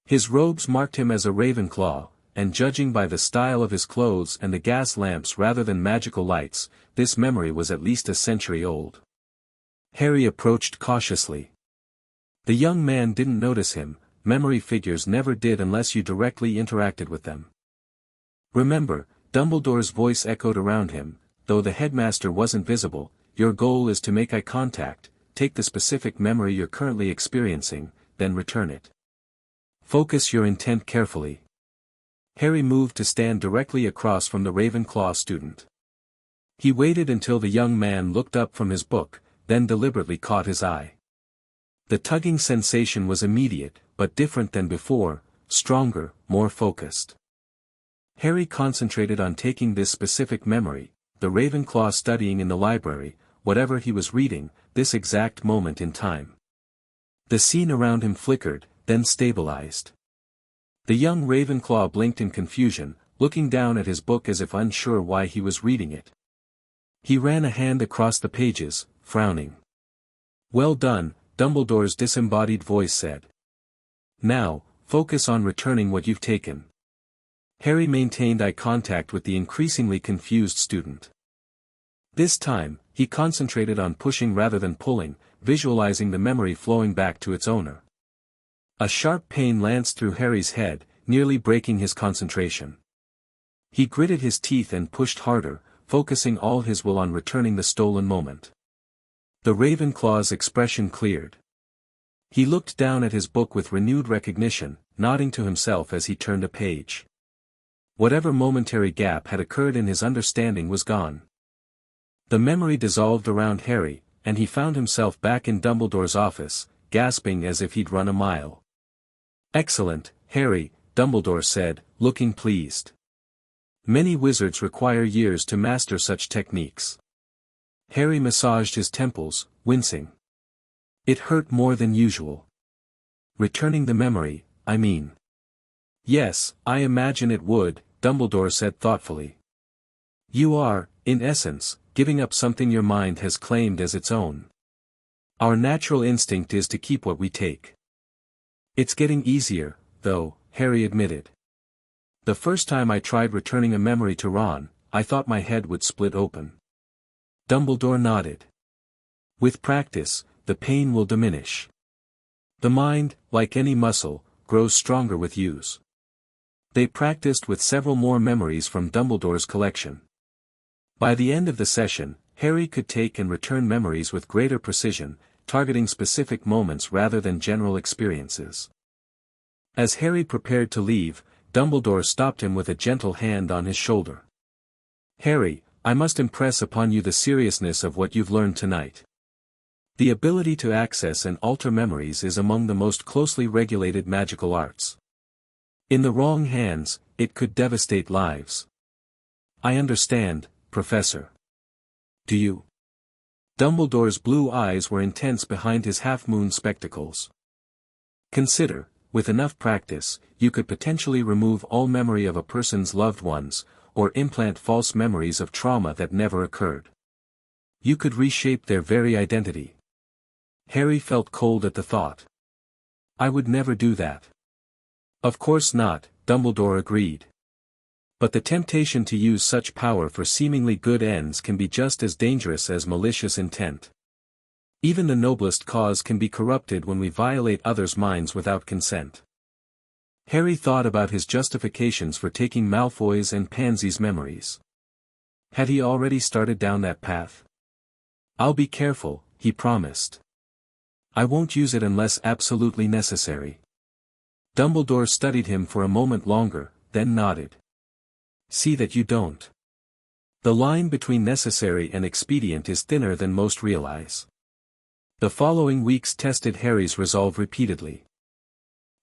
His robes marked him as a Ravenclaw, and judging by the style of his clothes and the gas lamps rather than magical lights, this memory was at least a century old. Harry approached cautiously. The young man didn't notice him, memory figures never did unless you directly interacted with them. Remember, Dumbledore's voice echoed around him, though the headmaster wasn't visible, your goal is to make eye contact, take the specific memory you're currently experiencing, then return it. Focus your intent carefully. Harry moved to stand directly across from the Ravenclaw student. He waited until the young man looked up from his book, then deliberately caught his eye. The tugging sensation was immediate, but different than before, stronger, more focused. Harry concentrated on taking this specific memory, the Ravenclaw studying in the library, whatever he was reading, this exact moment in time. The scene around him flickered, then stabilized. The young Ravenclaw blinked in confusion, looking down at his book as if unsure why he was reading it. He ran a hand across the pages, frowning. "Well done," Dumbledore's disembodied voice said. "Now, focus on returning what you've taken." Harry maintained eye contact with the increasingly confused student. This time, he concentrated on pushing rather than pulling, visualizing the memory flowing back to its owner. A sharp pain lanced through Harry's head, nearly breaking his concentration. He gritted his teeth and pushed harder, focusing all his will on returning the stolen moment. The Ravenclaw's expression cleared. He looked down at his book with renewed recognition, nodding to himself as he turned a page. Whatever momentary gap had occurred in his understanding was gone. The memory dissolved around Harry, and he found himself back in Dumbledore's office, gasping as if he'd run a mile. "Excellent, Harry," Dumbledore said, looking pleased. "Many wizards require years to master such techniques." Harry massaged his temples, wincing. It hurt more than usual. "Returning the memory, I mean." "Yes, I imagine it would," Dumbledore said thoughtfully. "You are, in essence, giving up something your mind has claimed as its own. Our natural instinct is to keep what we take." "It's getting easier, though," Harry admitted. "The first time I tried returning a memory to Ron, I thought my head would split open." Dumbledore nodded. "With practice, the pain will diminish. The mind, like any muscle, grows stronger with use." They practiced with several more memories from Dumbledore's collection. By the end of the session, Harry could take and return memories with greater precision, targeting specific moments rather than general experiences. As Harry prepared to leave, Dumbledore stopped him with a gentle hand on his shoulder. "Harry, I must impress upon you the seriousness of what you've learned tonight. The ability to access and alter memories is among the most closely regulated magical arts. In the wrong hands, it could devastate lives." "I understand, Professor." "Do you?" Dumbledore's blue eyes were intense behind his half-moon spectacles. "Consider, with enough practice, you could potentially remove all memory of a person's loved ones, or implant false memories of trauma that never occurred. You could reshape their very identity." Harry felt cold at the thought. "I would never do that." "Of course not," Dumbledore agreed. "But the temptation to use such power for seemingly good ends can be just as dangerous as malicious intent. Even the noblest cause can be corrupted when we violate others' minds without consent." Harry thought about his justifications for taking Malfoy's and Pansy's memories. Had he already started down that path? "I'll be careful," he promised. "I won't use it unless absolutely necessary." Dumbledore studied him for a moment longer, then nodded. "See that you don't. The line between necessary and expedient is thinner than most realize." The following weeks tested Harry's resolve repeatedly.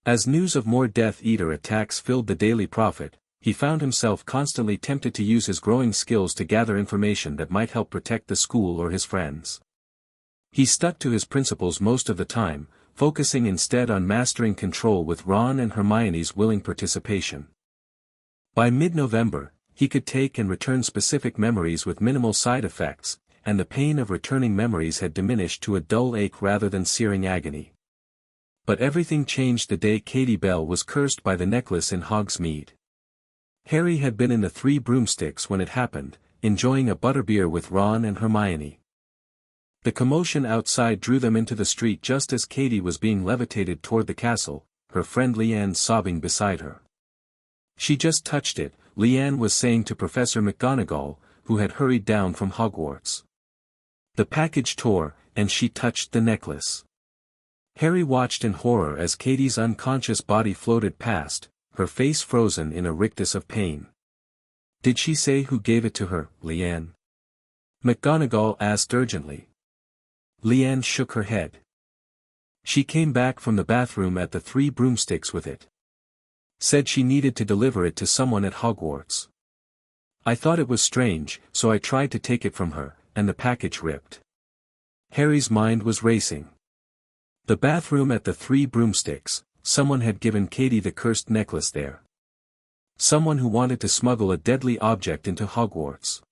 As news of more Death Eater attacks filled the Daily Prophet, he found himself constantly tempted to use his growing skills to gather information that might help protect the school or his friends. He stuck to his principles most of the time, focusing instead on mastering control with Ron and Hermione's willing participation. By mid-November, he could take and return specific memories with minimal side effects, and the pain of returning memories had diminished to a dull ache rather than searing agony. But everything changed the day Katie Bell was cursed by the necklace in Hogsmeade. Harry had been in the Three Broomsticks when it happened, enjoying a butterbeer with Ron and Hermione. The commotion outside drew them into the street just as Katie was being levitated toward the castle, her friend Leanne sobbing beside her. She just touched it, Leanne was saying to Professor McGonagall, who had hurried down from Hogwarts. The package tore, and she touched the necklace. Harry watched in horror as Katie's unconscious body floated past, her face frozen in a rictus of pain. "Did she say who gave it to her, Leanne?" McGonagall asked urgently. Leanne shook her head. "She came back from the bathroom at the Three Broomsticks with it. Said she needed to deliver it to someone at Hogwarts. I thought it was strange, so I tried to take it from her, and the package ripped." Harry's mind was racing. The bathroom at the Three Broomsticks, someone had given Katie the cursed necklace there. Someone who wanted to smuggle a deadly object into Hogwarts.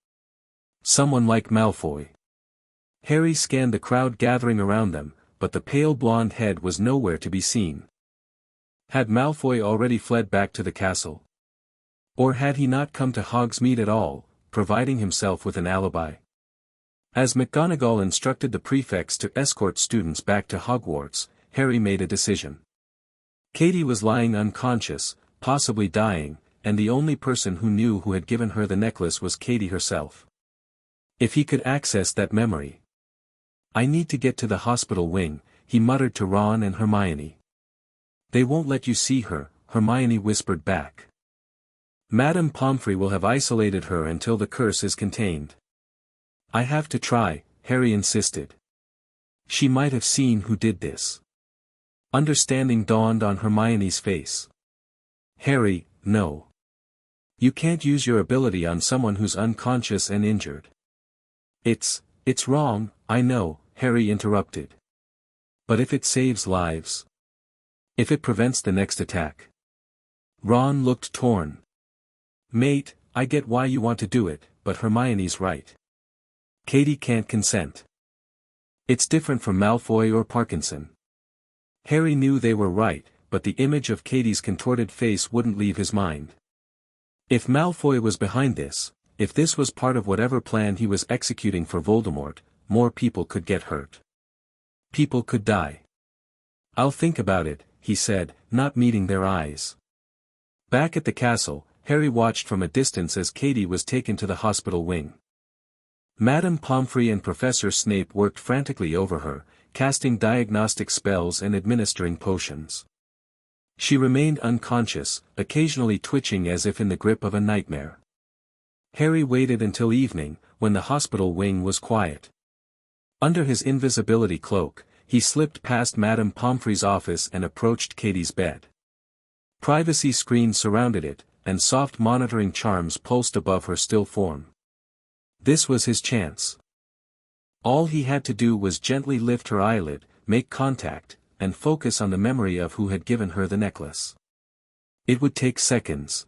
Someone like Malfoy. Harry scanned the crowd gathering around them, but the pale blonde head was nowhere to be seen. Had Malfoy already fled back to the castle? Or had he not come to Hogsmeade at all, providing himself with an alibi? As McGonagall instructed the prefects to escort students back to Hogwarts, Harry made a decision. Katie was lying unconscious, possibly dying, and the only person who knew who had given her the necklace was Katie herself. If he could access that memory. "I need to get to the hospital wing," he muttered to Ron and Hermione. "They won't let you see her," Hermione whispered back. "Madame Pomfrey will have isolated her until the curse is contained." "I have to try," Harry insisted. "She might have seen who did this." Understanding dawned on Hermione's face. "Harry, no. You can't use your ability on someone who's unconscious and injured." It's wrong, I know," Harry interrupted. "But if it saves lives? If it prevents the next attack?" Ron looked torn. "Mate, I get why you want to do it, but Hermione's right. Katie can't consent. It's different from Malfoy or Parkinson." Harry knew they were right, but the image of Katie's contorted face wouldn't leave his mind. If Malfoy was behind this, if this was part of whatever plan he was executing for Voldemort, more people could get hurt. People could die. "I'll think about it," he said, not meeting their eyes. Back at the castle, Harry watched from a distance as Katie was taken to the hospital wing. Madame Pomfrey and Professor Snape worked frantically over her, casting diagnostic spells and administering potions. She remained unconscious, occasionally twitching as if in the grip of a nightmare. Harry waited until evening, when the hospital wing was quiet. Under his invisibility cloak, he slipped past Madame Pomfrey's office and approached Katie's bed. Privacy screens surrounded it, and soft monitoring charms pulsed above her still form. This was his chance. All he had to do was gently lift her eyelid, make contact, and focus on the memory of who had given her the necklace. It would take seconds.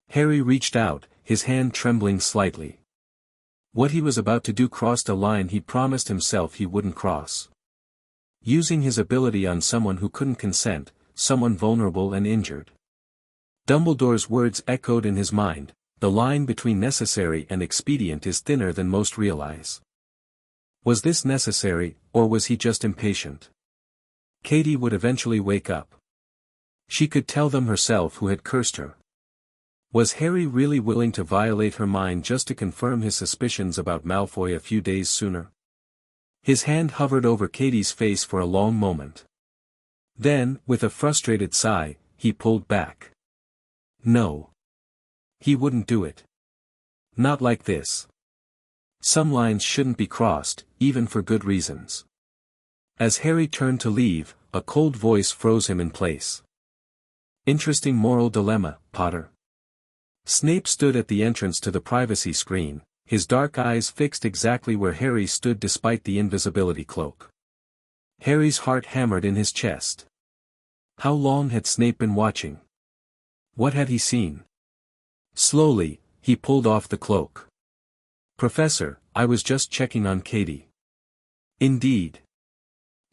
Harry reached out, his hand trembling slightly. What he was about to do crossed a line he promised himself he wouldn't cross. Using his ability on someone who couldn't consent, someone vulnerable and injured. Dumbledore's words echoed in his mind, "The line between necessary and expedient is thinner than most realize." Was this necessary, or was he just impatient? Katie would eventually wake up. She could tell them herself who had cursed her. Was Harry really willing to violate her mind just to confirm his suspicions about Malfoy a few days sooner? His hand hovered over Katie's face for a long moment. Then, with a frustrated sigh, he pulled back. No. He wouldn't do it. Not like this. Some lines shouldn't be crossed, even for good reasons. As Harry turned to leave, a cold voice froze him in place. "Interesting moral dilemma, Potter." Snape stood at the entrance to the privacy screen, his dark eyes fixed exactly where Harry stood despite the invisibility cloak. Harry's heart hammered in his chest. How long had Snape been watching? What had he seen? Slowly, he pulled off the cloak. "Professor, I was just checking on Katie." "Indeed."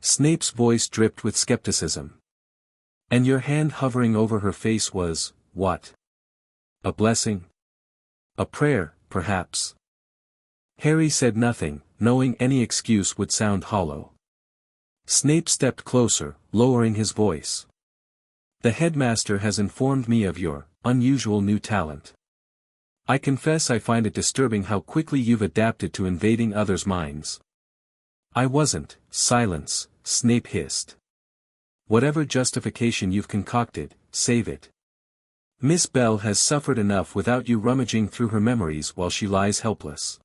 Snape's voice dripped with skepticism. "And your hand hovering over her face was, what? A blessing? A prayer, perhaps?" Harry said nothing, knowing any excuse would sound hollow. Snape stepped closer, lowering his voice. The headmaster has informed me of your unusual new talent. I confess I find it disturbing how quickly you've adapted to invading others' minds. I wasn't. Silence, Snape hissed. Whatever justification you've concocted, save it. Miss Bell has suffered enough without you rummaging through her memories while she lies helpless.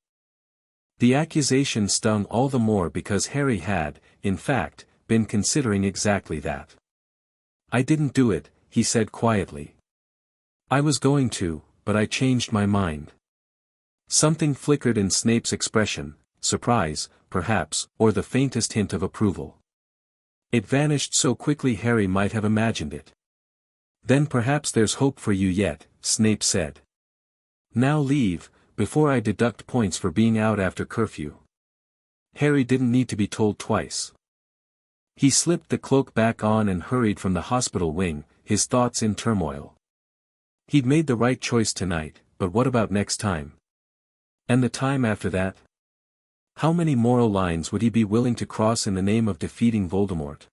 The accusation stung all the more because Harry had, in fact, been considering exactly that. I didn't do it, he said quietly. I was going to, but I changed my mind. Something flickered in Snape's expression, surprise, perhaps, or the faintest hint of approval. It vanished so quickly Harry might have imagined it. Then perhaps there's hope for you yet, Snape said. Now leave, before I deduct points for being out after curfew. Harry didn't need to be told twice. He slipped the cloak back on and hurried from the hospital wing, his thoughts in turmoil. He'd made the right choice tonight, but what about next time? And the time after that? How many moral lines would he be willing to cross in the name of defeating Voldemort?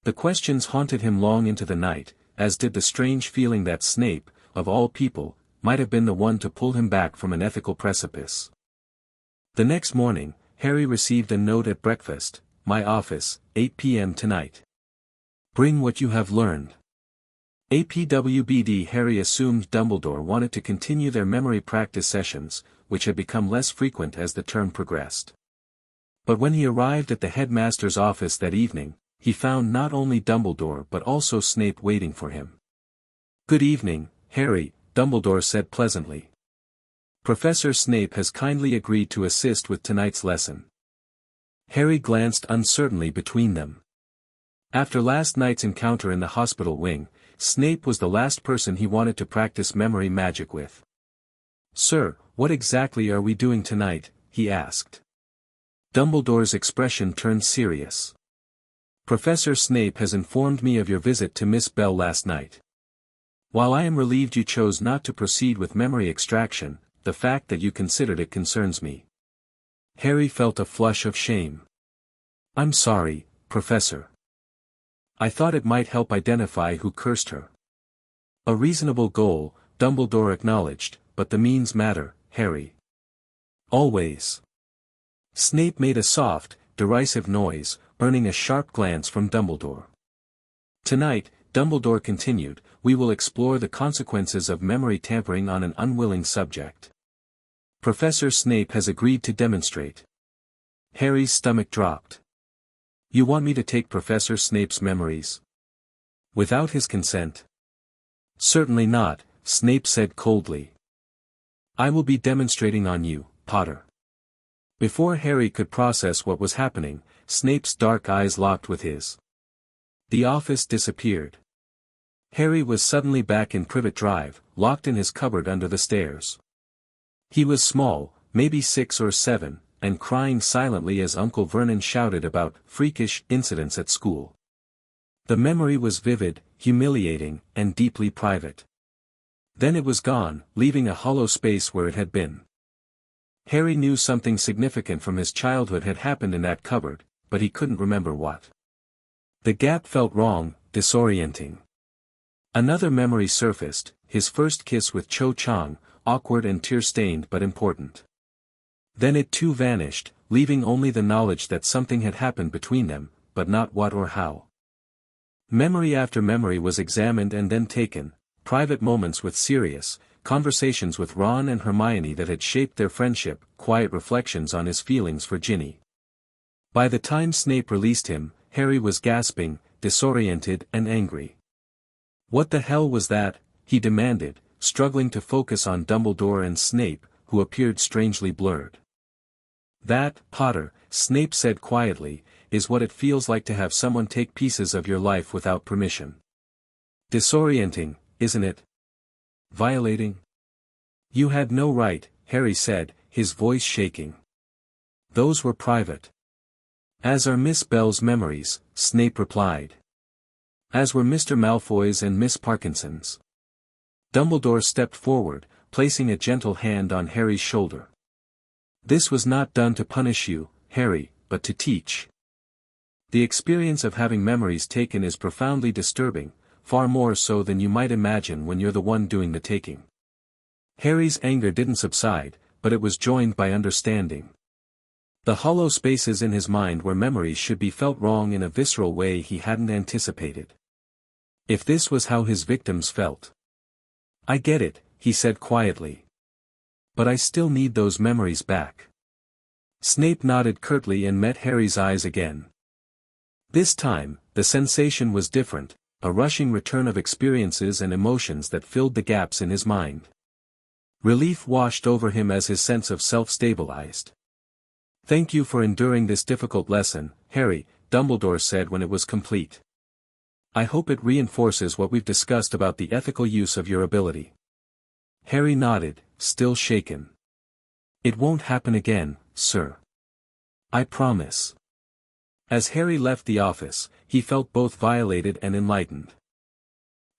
The questions haunted him long into the night, as did the strange feeling that Snape, of all people, might have been the one to pull him back from an ethical precipice. The next morning, Harry received a note at breakfast, my office, 8 p.m. tonight. Bring what you have learned. APWBD. Harry assumed Dumbledore wanted to continue their memory practice sessions, which had become less frequent as the term progressed. But when he arrived at the headmaster's office that evening, he found not only Dumbledore but also Snape waiting for him. Good evening, Harry, Dumbledore said pleasantly. Professor Snape has kindly agreed to assist with tonight's lesson. Harry glanced uncertainly between them. After last night's encounter in the hospital wing, Snape was the last person he wanted to practice memory magic with. Sir, what exactly are we doing tonight? He asked. Dumbledore's expression turned serious. Professor Snape has informed me of your visit to Miss Bell last night. While I am relieved you chose not to proceed with memory extraction, the fact that you considered it concerns me. Harry felt a flush of shame. I'm sorry, Professor. I thought it might help identify who cursed her. A reasonable goal, Dumbledore acknowledged, but the means matter, Harry. Always. Snape made a soft, derisive noise, earning a sharp glance from Dumbledore. Tonight, Dumbledore continued, we will explore the consequences of memory tampering on an unwilling subject. Professor Snape has agreed to demonstrate. Harry's stomach dropped. You want me to take Professor Snape's memories? Without his consent? Certainly not, Snape said coldly. I will be demonstrating on you, Potter. Before Harry could process what was happening, Snape's dark eyes locked with his. The office disappeared. Harry was suddenly back in Privet Drive, locked in his cupboard under the stairs. He was small, maybe 6 or 7, and crying silently as Uncle Vernon shouted about freakish incidents at school. The memory was vivid, humiliating, and deeply private. Then it was gone, leaving a hollow space where it had been. Harry knew something significant from his childhood had happened in that cupboard, but he couldn't remember what. The gap felt wrong, disorienting. Another memory surfaced, his first kiss with Cho Chang, awkward and tear-stained but important. Then it too vanished, leaving only the knowledge that something had happened between them, but not what or how. Memory after memory was examined and then taken, private moments with Sirius, conversations with Ron and Hermione that had shaped their friendship, quiet reflections on his feelings for Ginny. By the time Snape released him, Harry was gasping, disoriented and angry. What the hell was that? He demanded, struggling to focus on Dumbledore and Snape, who appeared strangely blurred. That, Potter, Snape said quietly, is what it feels like to have someone take pieces of your life without permission. Disorienting, isn't it? Violating? You had no right, Harry said, his voice shaking. Those were private. As are Miss Bell's memories, Snape replied. As were Mr. Malfoy's and Miss Parkinson's. Dumbledore stepped forward, placing a gentle hand on Harry's shoulder. This was not done to punish you, Harry, but to teach. The experience of having memories taken is profoundly disturbing, far more so than you might imagine when you're the one doing the taking. Harry's anger didn't subside, but it was joined by understanding. The hollow spaces in his mind where memories should be felt wrong in a visceral way he hadn't anticipated. If this was how his victims felt. "I get it," he said quietly. "But I still need those memories back." Snape nodded curtly and met Harry's eyes again. This time, the sensation was different, a rushing return of experiences and emotions that filled the gaps in his mind. Relief washed over him as his sense of self stabilized. "Thank you for enduring this difficult lesson, Harry," Dumbledore said when it was complete. "I hope it reinforces what we've discussed about the ethical use of your ability." Harry nodded, still shaken. "It won't happen again, sir. I promise." As Harry left the office, he felt both violated and enlightened.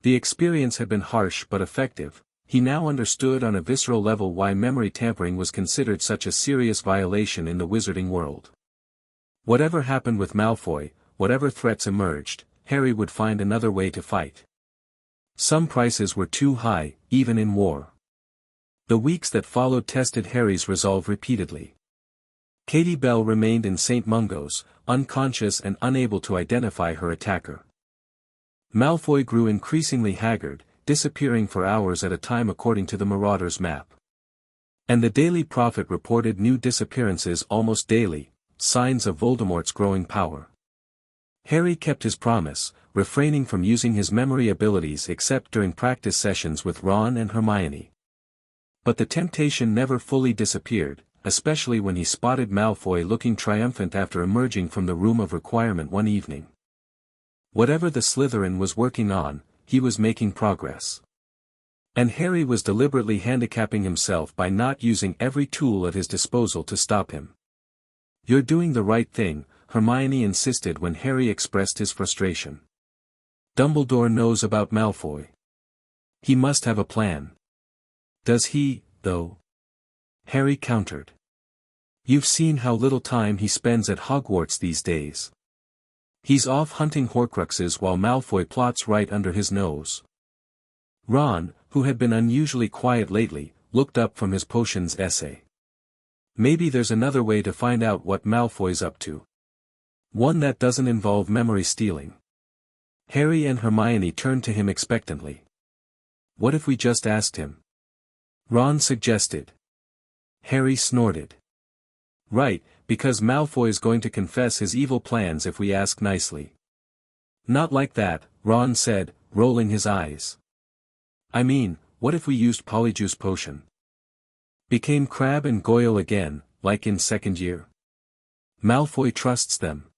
The experience had been harsh but effective. He now understood on a visceral level why memory tampering was considered such a serious violation in the wizarding world. Whatever happened with Malfoy, whatever threats emerged, Harry would find another way to fight. Some prices were too high, even in war. The weeks that followed tested Harry's resolve repeatedly. Katie Bell remained in St. Mungo's, unconscious and unable to identify her attacker. Malfoy grew increasingly haggard, disappearing for hours at a time according to the Marauder's map. And the Daily Prophet reported new disappearances almost daily, signs of Voldemort's growing power. Harry kept his promise, refraining from using his memory abilities except during practice sessions with Ron and Hermione. But the temptation never fully disappeared, especially when he spotted Malfoy looking triumphant after emerging from the Room of Requirement one evening. Whatever the Slytherin was working on, he was making progress. And Harry was deliberately handicapping himself by not using every tool at his disposal to stop him. "You're doing the right thing," Hermione insisted when Harry expressed his frustration. "Dumbledore knows about Malfoy. He must have a plan." "Does he, though?" Harry countered. "You've seen how little time he spends at Hogwarts these days. He's off hunting Horcruxes while Malfoy plots right under his nose." Ron, who had been unusually quiet lately, looked up from his potions essay. "Maybe there's another way to find out what Malfoy's up to. One that doesn't involve memory stealing." Harry and Hermione turned to him expectantly. "What if we just asked him?" Ron suggested. Harry snorted. "Right, because Malfoy's going to confess his evil plans if we ask nicely." "Not like that," Ron said, rolling his eyes. "I mean, what if we used Polyjuice Potion? Became Crabbe and Goyle again, like in second year? Malfoy trusts them."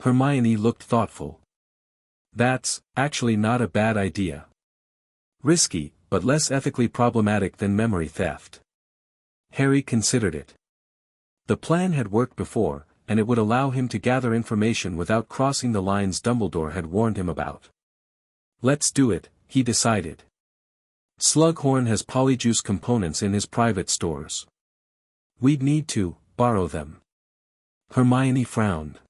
Hermione looked thoughtful. "That's, actually not a bad idea. Risky, but less ethically problematic than memory theft." Harry considered it. The plan had worked before, and it would allow him to gather information without crossing the lines Dumbledore had warned him about. "Let's do it," he decided. "Slughorn has Polyjuice components in his private stores. We'd need to borrow them." Hermione frowned.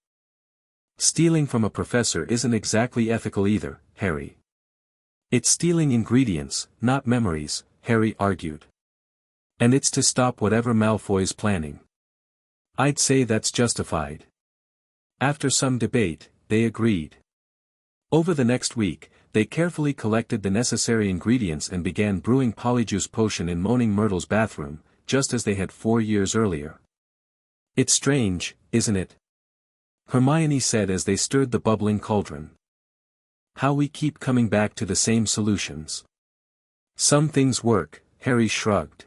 "Stealing from a professor isn't exactly ethical either, Harry." "It's stealing ingredients, not memories," Harry argued. "And it's to stop whatever Malfoy's planning." "I'd say that's justified." After some debate, they agreed. Over the next week, they carefully collected the necessary ingredients and began brewing Polyjuice Potion in Moaning Myrtle's bathroom, just as they had 4 years earlier. "It's strange, isn't it?" Hermione said as they stirred the bubbling cauldron. "How we keep coming back to the same solutions. Some things work," Harry shrugged.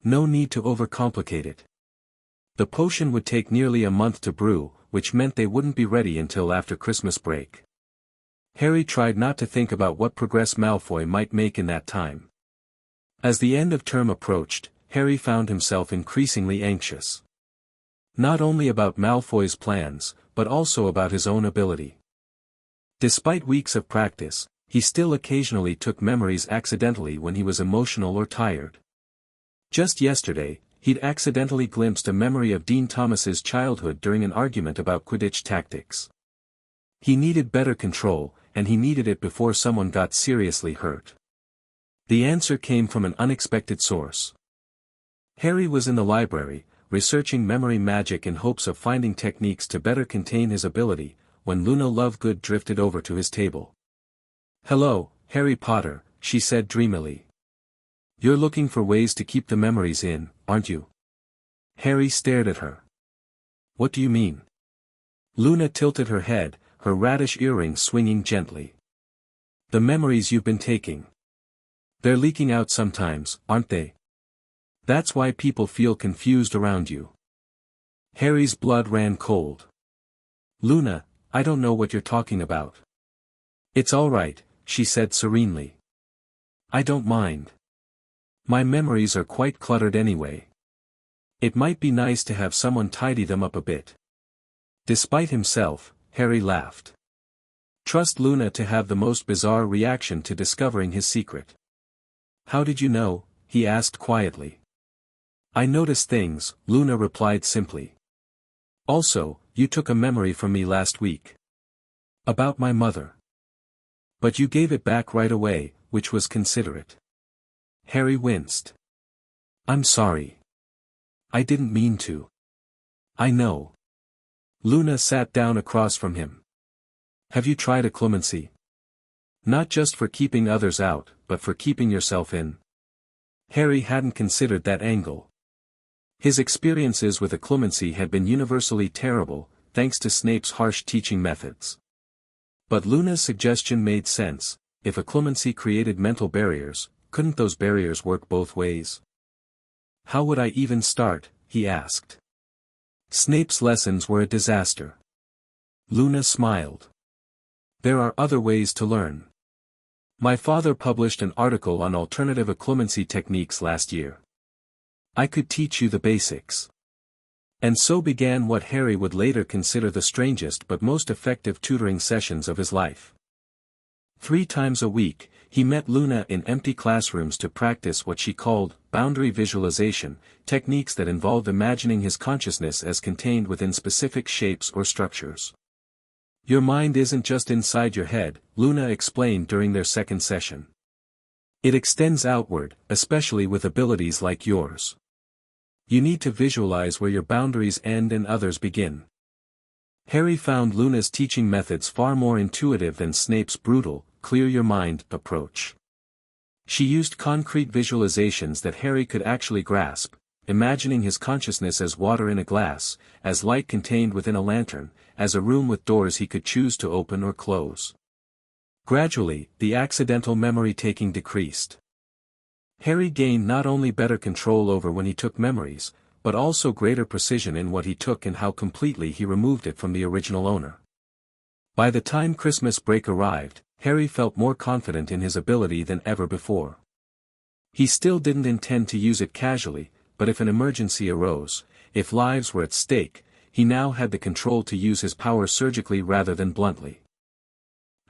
"No need to overcomplicate it." The potion would take nearly a month to brew, which meant they wouldn't be ready until after Christmas break. Harry tried not to think about what progress Malfoy might make in that time. As the end of term approached, Harry found himself increasingly anxious. Not only about Malfoy's plans, but also about his own ability. Despite weeks of practice, he still occasionally took memories accidentally when he was emotional or tired. Just yesterday, he'd accidentally glimpsed a memory of Dean Thomas's childhood during an argument about Quidditch tactics. He needed better control, and he needed it before someone got seriously hurt. The answer came from an unexpected source. Harry was in the library, researching memory magic in hopes of finding techniques to better contain his ability, when Luna Lovegood drifted over to his table. "Hello, Harry Potter," she said dreamily. "You're looking for ways to keep the memories in, aren't you?" Harry stared at her. "What do you mean?" Luna tilted her head, her radish earrings swinging gently. "The memories you've been taking. They're leaking out sometimes, aren't they? That's why people feel confused around you." Harry's blood ran cold. "Luna, I don't know what you're talking about." "It's all right," she said serenely. "I don't mind. My memories are quite cluttered anyway. It might be nice to have someone tidy them up a bit." Despite himself, Harry laughed. Trust Luna to have the most bizarre reaction to discovering his secret. "How did you know?" he asked quietly. "I notice things," Luna replied simply. "Also, you took a memory from me last week. About my mother. But you gave it back right away, which was considerate." Harry winced. "I'm sorry. I didn't mean to." "I know." Luna sat down across from him. "Have you tried a clemency? Not just for keeping others out, but for keeping yourself in?" Harry hadn't considered that angle. His experiences with a clemency had been universally terrible, thanks to Snape's harsh teaching methods. But Luna's suggestion made sense. If a clemency created mental barriers, couldn't those barriers work both ways? "How would I even start?" he asked. "Snape's lessons were a disaster." Luna smiled. "There are other ways to learn. My father published an article on alternative occlumency techniques last year. I could teach you the basics." And so began what Harry would later consider the strangest but most effective tutoring sessions of his life. 3 times a week, he met Luna in empty classrooms to practice what she called boundary visualization, techniques that involved imagining his consciousness as contained within specific shapes or structures. "Your mind isn't just inside your head," Luna explained during their second session. "It extends outward, especially with abilities like yours. You need to visualize where your boundaries end and others begin." Harry found Luna's teaching methods far more intuitive than Snape's brutal, clear-your-mind approach. She used concrete visualizations that Harry could actually grasp, imagining his consciousness as water in a glass, as light contained within a lantern, as a room with doors he could choose to open or close. Gradually, the accidental memory-taking decreased. Harry gained not only better control over when he took memories, but also greater precision in what he took and how completely he removed it from the original owner. By the time Christmas break arrived, Harry felt more confident in his ability than ever before. He still didn't intend to use it casually, but if an emergency arose, if lives were at stake, he now had the control to use his power surgically rather than bluntly.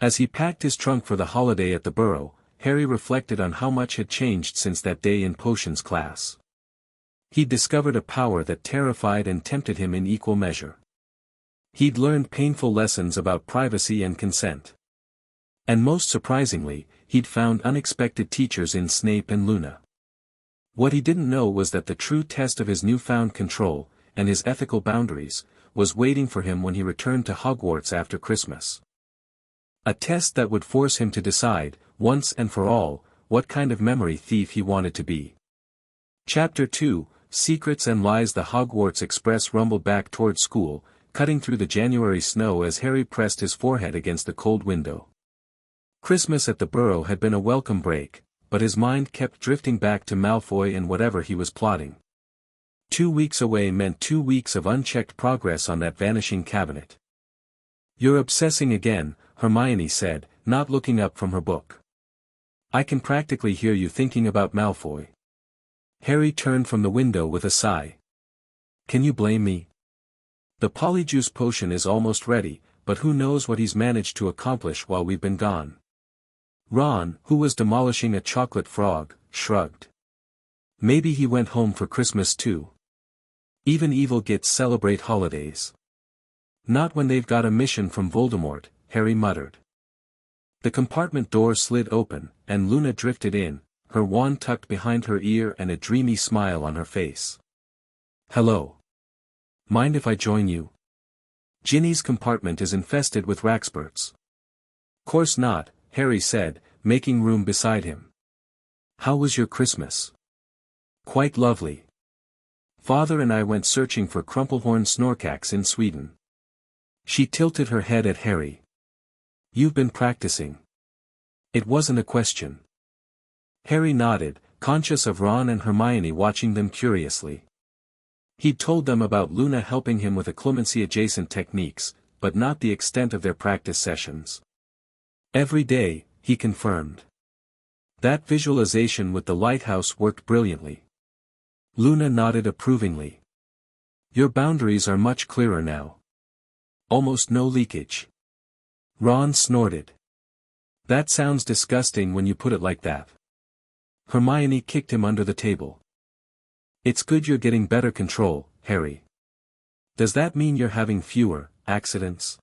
As he packed his trunk for the holiday at the Burrow, Harry reflected on how much had changed since that day in potions class. He'd discovered a power that terrified and tempted him in equal measure. He'd learned painful lessons about privacy and consent. And most surprisingly, he'd found unexpected teachers in Snape and Luna. What he didn't know was that the true test of his newfound control, and his ethical boundaries, was waiting for him when he returned to Hogwarts after Christmas. A test that would force him to decide, once and for all, what kind of memory thief he wanted to be. Chapter 2, Secrets and Lies. The Hogwarts Express rumbled back toward school, cutting through the January snow as Harry pressed his forehead against the cold window. Christmas at the Burrow had been a welcome break, but his mind kept drifting back to Malfoy and whatever he was plotting. 2 weeks away meant 2 weeks of unchecked progress on that vanishing cabinet. "You're obsessing again," Hermione said, not looking up from her book. "I can practically hear you thinking about Malfoy." Harry turned from the window with a sigh. "Can you blame me? The Polyjuice potion is almost ready, but who knows what he's managed to accomplish while we've been gone." Ron, who was demolishing a chocolate frog, shrugged. "Maybe he went home for Christmas too. Even evil gits celebrate holidays." "Not when they've got a mission from Voldemort," Harry muttered. The compartment door slid open, and Luna drifted in, her wand tucked behind her ear and a dreamy smile on her face. "Hello. Mind if I join you? Ginny's compartment is infested with Raxperts." "Course not," Harry said, making room beside him. "How was your Christmas?" "Quite lovely. Father and I went searching for Crumplehorn Snorkax in Sweden." She tilted her head at Harry. "You've been practicing." It wasn't a question. Harry nodded, conscious of Ron and Hermione watching them curiously. He'd told them about Luna helping him with occlumency-adjacent techniques, but not the extent of their practice sessions. "Every day," he confirmed. "That visualization with the lighthouse worked brilliantly." Luna nodded approvingly. "Your boundaries are much clearer now. Almost no leakage." Ron snorted. "That sounds disgusting when you put it like that." Hermione kicked him under the table. "It's good you're getting better control, Harry. Does that mean you're having fewer accidents?"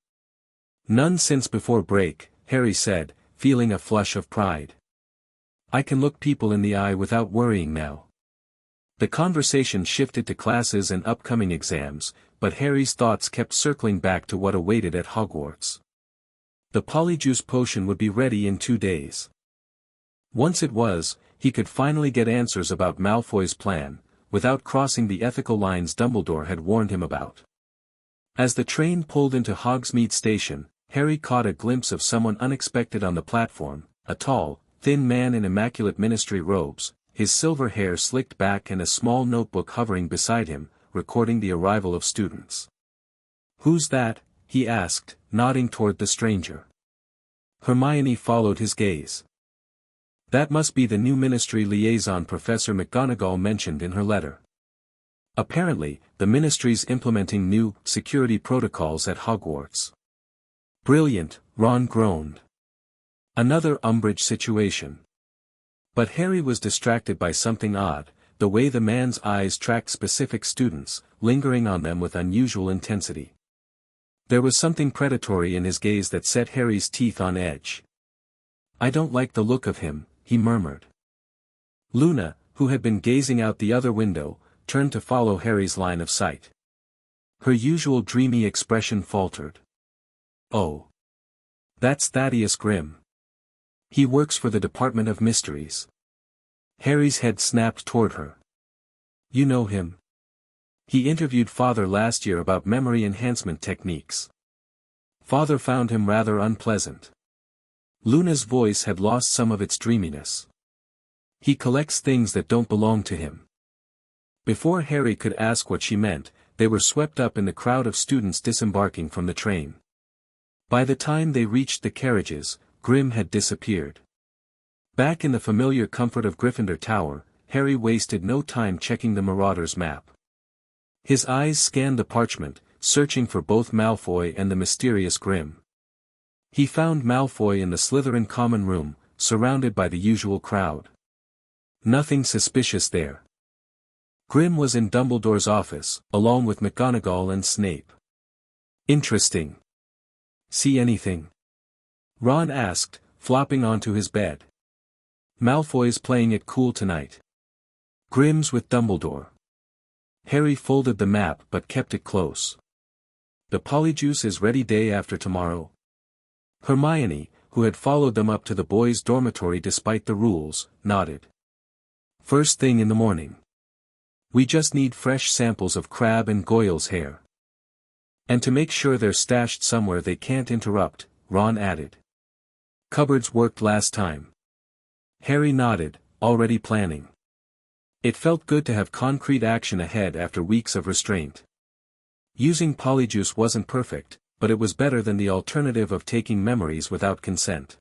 "None since before break," Harry said, feeling a flush of pride. "I can look people in the eye without worrying now." The conversation shifted to classes and upcoming exams, but Harry's thoughts kept circling back to what awaited at Hogwarts. The Polyjuice potion would be ready in 2 days. Once it was, he could finally get answers about Malfoy's plan, without crossing the ethical lines Dumbledore had warned him about. As the train pulled into Hogsmeade Station, Harry caught a glimpse of someone unexpected on the platform, a tall, thin man in immaculate ministry robes, his silver hair slicked back and a small notebook hovering beside him, recording the arrival of students. "Who's that?" he asked, nodding toward the stranger. Hermione followed his gaze. "That must be the new ministry liaison Professor McGonagall mentioned in her letter. Apparently, the ministry's implementing new security protocols at Hogwarts." "Brilliant," Ron groaned. "Another Umbridge situation." But Harry was distracted by something odd, the way the man's eyes tracked specific students, lingering on them with unusual intensity. There was something predatory in his gaze that set Harry's teeth on edge. "I don't like the look of him," he murmured. Luna, who had been gazing out the other window, turned to follow Harry's line of sight. Her usual dreamy expression faltered. "Oh. That's Thaddeus Grimm. He works for the Department of Mysteries." Harry's head snapped toward her. "You know him? He interviewed Father last year about memory enhancement techniques. Father found him rather unpleasant." Luna's voice had lost some of its dreaminess. "He collects things that don't belong to him." Before Harry could ask what she meant, they were swept up in the crowd of students disembarking from the train. By the time they reached the carriages, Grimm had disappeared. Back in the familiar comfort of Gryffindor Tower, Harry wasted no time checking the Marauder's map. His eyes scanned the parchment, searching for both Malfoy and the mysterious Grimm. He found Malfoy in the Slytherin common room, surrounded by the usual crowd. Nothing suspicious there. Grimm was in Dumbledore's office, along with McGonagall and Snape. "Interesting. See anything?" Ron asked, flopping onto his bed. "Malfoy's playing it cool tonight. Grimm's with Dumbledore." Harry folded the map but kept it close. "The Polyjuice is ready day after tomorrow." Hermione, who had followed them up to the boys' dormitory despite the rules, nodded. "First thing in the morning. We just need fresh samples of Crabbe and Goyle's hair. And to make sure they're stashed somewhere they can't interrupt," Ron added. "Cupboards worked last time." Harry nodded, already planning. It felt good to have concrete action ahead after weeks of restraint. Using Polyjuice wasn't perfect, but it was better than the alternative of taking memories without consent.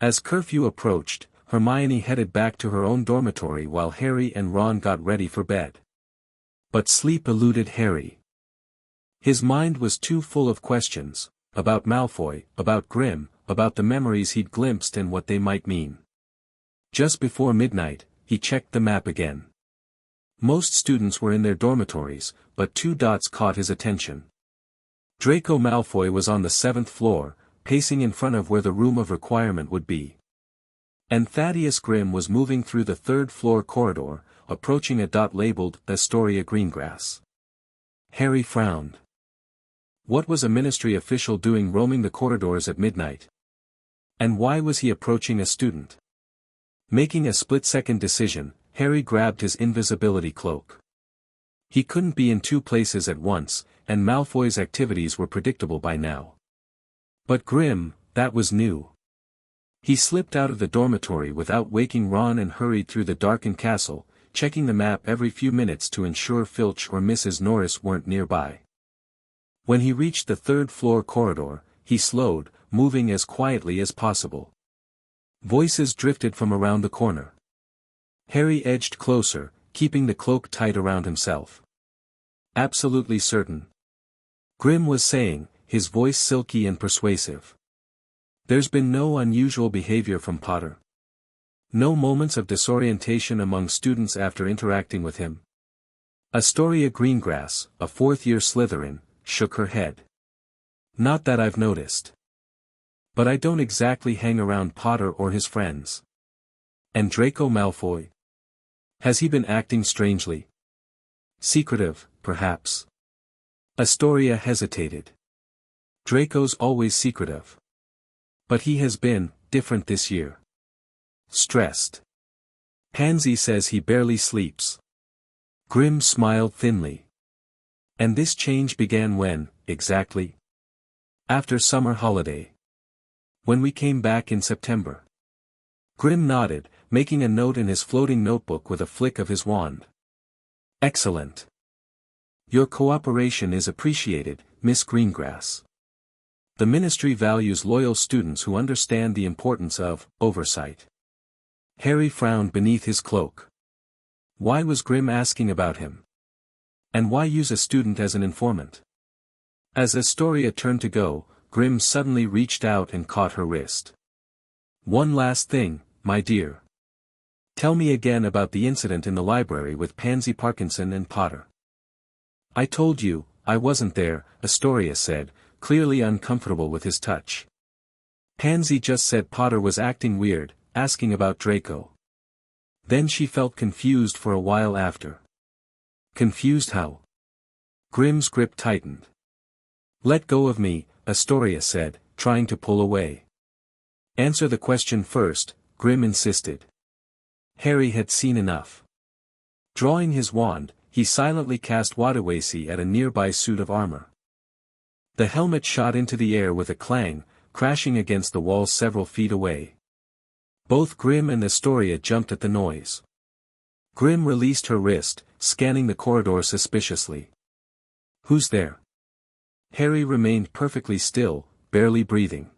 As curfew approached, Hermione headed back to her own dormitory while Harry and Ron got ready for bed. But sleep eluded Harry. His mind was too full of questions, about Malfoy, about Grimm, about the memories he'd glimpsed and what they might mean. Just before midnight, he checked the map again. Most students were in their dormitories, but 2 dots caught his attention. Draco Malfoy was on the 7th floor, pacing in front of where the room of requirement would be. And Thaddeus Grimm was moving through the third-floor corridor, approaching a dot labeled Astoria Greengrass. Harry frowned. What was a ministry official doing roaming the corridors at midnight? And why was he approaching a student? Making a split-second decision, Harry grabbed his invisibility cloak. He couldn't be in two places at once, and Malfoy's activities were predictable by now. But Grimm, that was new. He slipped out of the dormitory without waking Ron and hurried through the darkened castle, checking the map every few minutes to ensure Filch or Mrs. Norris weren't nearby. When he reached the third-floor corridor, he slowed, moving as quietly as possible. Voices drifted from around the corner. Harry edged closer, keeping the cloak tight around himself. Absolutely certain. Grimm was saying, his voice silky and persuasive. There's been no unusual behavior from Potter. No moments of disorientation among students after interacting with him. Astoria Greengrass, a fourth-year Slytherin, shook her head. Not that I've noticed. But I don't exactly hang around Potter or his friends. And Draco Malfoy? Has he been acting strangely? Secretive, perhaps. Astoria hesitated. Draco's always secretive. But he has been different this year. Stressed. Pansy says he barely sleeps. Grimm smiled thinly. And this change began when, exactly? After summer holiday. When we came back in September. Grimm nodded, making a note in his floating notebook with a flick of his wand. Excellent. Your cooperation is appreciated, Miss Greengrass. The ministry values loyal students who understand the importance of oversight. Harry frowned beneath his cloak. Why was Grimm asking about him? And why use a student as an informant? As Astoria turned to go, Grimm suddenly reached out and caught her wrist. One last thing, my dear. Tell me again about the incident in the library with Pansy Parkinson and Potter. I told you, I wasn't there, Astoria said, clearly uncomfortable with his touch. Pansy just said Potter was acting weird, asking about Draco. Then she felt confused for a while after. Confused how? Grimm's grip tightened. Let go of me, Astoria said, trying to pull away. Answer the question first, Grimm insisted. Harry had seen enough. Drawing his wand, he silently cast Wadawasi at a nearby suit of armor. The helmet shot into the air with a clang, crashing against the wall several feet away. Both Grimm and Astoria jumped at the noise. Grimm released her wrist, scanning the corridor suspiciously. Who's there? Harry remained perfectly still, barely breathing.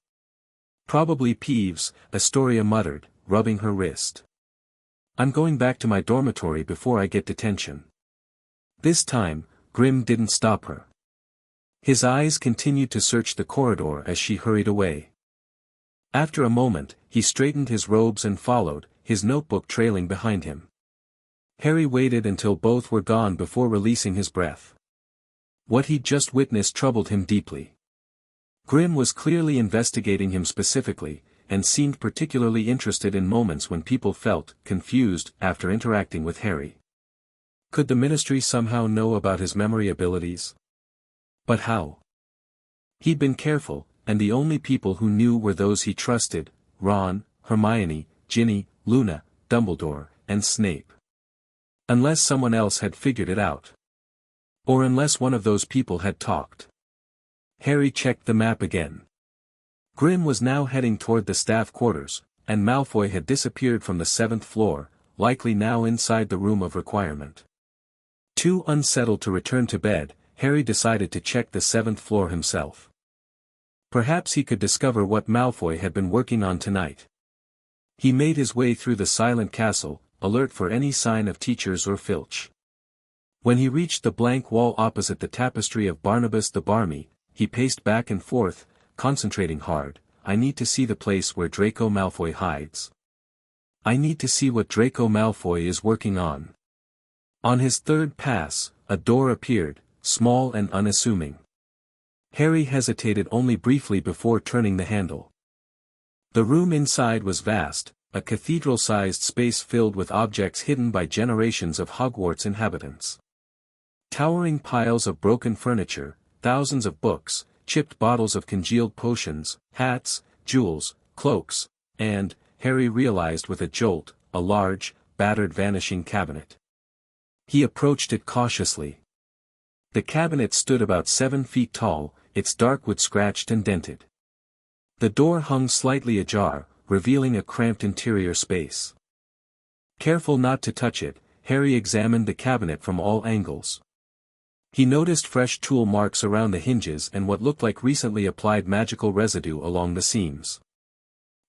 Probably Peeves, Astoria muttered, rubbing her wrist. I'm going back to my dormitory before I get detention. This time, Grimm didn't stop her. His eyes continued to search the corridor as she hurried away. After a moment, he straightened his robes and followed, his notebook trailing behind him. Harry waited until both were gone before releasing his breath. What he'd just witnessed troubled him deeply. Grimm was clearly investigating him specifically, and seemed particularly interested in moments when people felt confused after interacting with Harry. Could the ministry somehow know about his memory abilities? But how? He'd been careful, and the only people who knew were those he trusted, Ron, Hermione, Ginny, Luna, Dumbledore, and Snape. Unless someone else had figured it out. Or unless one of those people had talked. Harry checked the map again. Grimm was now heading toward the staff quarters, and Malfoy had disappeared from the 7th floor, likely now inside the room of requirement. Too unsettled to return to bed, Harry decided to check the 7th floor himself. Perhaps he could discover what Malfoy had been working on tonight. He made his way through the silent castle, alert for any sign of teachers or Filch. When he reached the blank wall opposite the tapestry of Barnabas the Barmy, he paced back and forth, concentrating hard. I need to see the place where Draco Malfoy hides. I need to see what Draco Malfoy is working on. On his third pass, a door appeared, small and unassuming. Harry hesitated only briefly before turning the handle. The room inside was vast, a cathedral-sized space filled with objects hidden by generations of Hogwarts inhabitants. Towering piles of broken furniture, thousands of books, chipped bottles of congealed potions, hats, jewels, cloaks, and, Harry realized with a jolt, a large, battered vanishing cabinet. He approached it cautiously. The cabinet stood about 7 feet tall, its dark wood scratched and dented. The door hung slightly ajar, revealing a cramped interior space. Careful not to touch it, Harry examined the cabinet from all angles. He noticed fresh tool marks around the hinges and what looked like recently applied magical residue along the seams.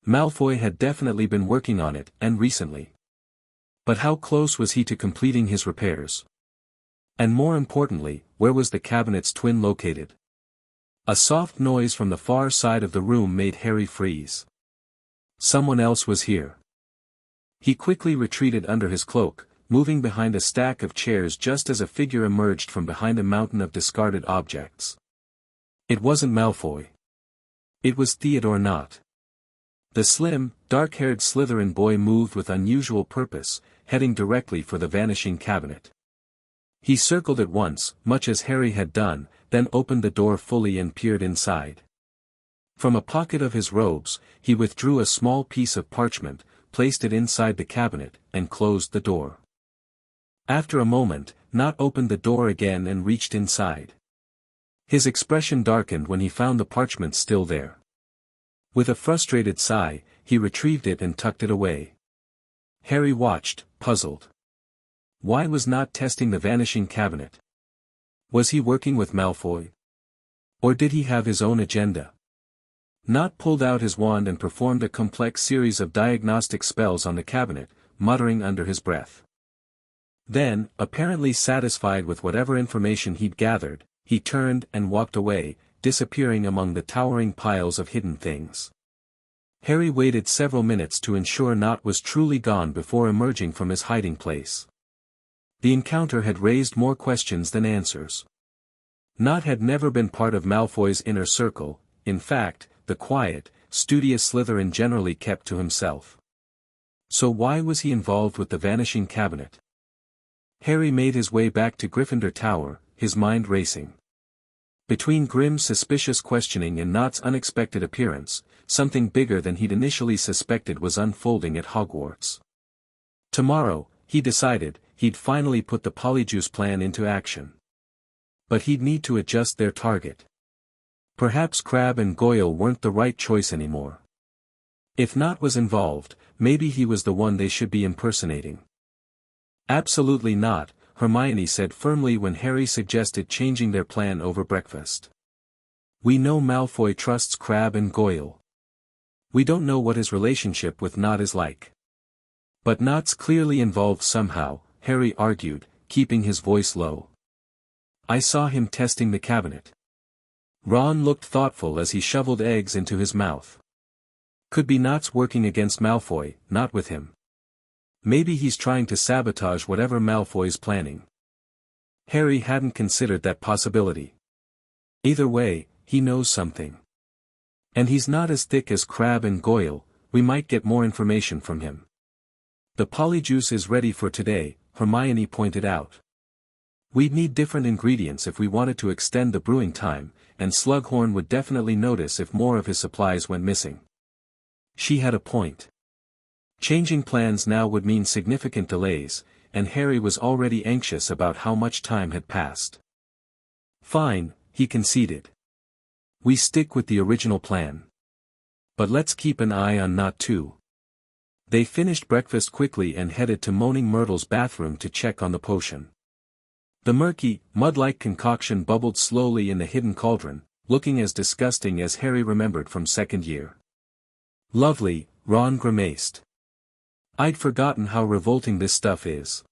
Malfoy had definitely been working on it, and recently. But how close was he to completing his repairs? And more importantly, where was the cabinet's twin located? A soft noise from the far side of the room made Harry freeze. Someone else was here. He quickly retreated under his cloak, moving behind a stack of chairs just as a figure emerged from behind a mountain of discarded objects. It wasn't Malfoy. It was Theodore Nott. The slim, dark-haired Slytherin boy moved with unusual purpose, heading directly for the vanishing cabinet. He circled it once, much as Harry had done, then opened the door fully and peered inside. From a pocket of his robes, he withdrew a small piece of parchment, placed it inside the cabinet, and closed the door. After a moment, Nott opened the door again and reached inside. His expression darkened when he found the parchment still there. With a frustrated sigh, he retrieved it and tucked it away. Harry watched, puzzled. Why was Nott testing the vanishing cabinet? Was he working with Malfoy? Or did he have his own agenda? Nott pulled out his wand and performed a complex series of diagnostic spells on the cabinet, muttering under his breath. Then, apparently satisfied with whatever information he'd gathered, he turned and walked away, disappearing among the towering piles of hidden things. Harry waited several minutes to ensure Nott was truly gone before emerging from his hiding place. The encounter had raised more questions than answers. Nott had never been part of Malfoy's inner circle. In fact, the quiet, studious Slytherin generally kept to himself. So why was he involved with the vanishing cabinet? Harry made his way back to Gryffindor Tower, his mind racing. Between Grimm's suspicious questioning and Nott's unexpected appearance, something bigger than he'd initially suspected was unfolding at Hogwarts. Tomorrow, he decided, he'd finally put the Polyjuice plan into action. But he'd need to adjust their target. Perhaps Crabbe and Goyle weren't the right choice anymore. If Nott was involved, maybe he was the one they should be impersonating. Absolutely not, Hermione said firmly when Harry suggested changing their plan over breakfast. We know Malfoy trusts Crabbe and Goyle. We don't know what his relationship with Nott is like. But Nott's clearly involved somehow, Harry argued, keeping his voice low. I saw him testing the cabinet. Ron looked thoughtful as he shoveled eggs into his mouth. Could be Nott's working against Malfoy, not with him. Maybe he's trying to sabotage whatever Malfoy's planning. Harry hadn't considered that possibility. Either way, he knows something. And he's not as thick as Crabbe and Goyle, we might get more information from him. The Polyjuice is ready for today, Hermione pointed out. We'd need different ingredients if we wanted to extend the brewing time, and Slughorn would definitely notice if more of his supplies went missing. She had a point. Changing plans now would mean significant delays, and Harry was already anxious about how much time had passed. Fine, he conceded. We stick with the original plan. But let's keep an eye on Nott too. They finished breakfast quickly and headed to Moaning Myrtle's bathroom to check on the potion. The murky, mud-like concoction bubbled slowly in the hidden cauldron, looking as disgusting as Harry remembered from second year. Lovely, Ron grimaced. I'd forgotten how revolting this stuff is.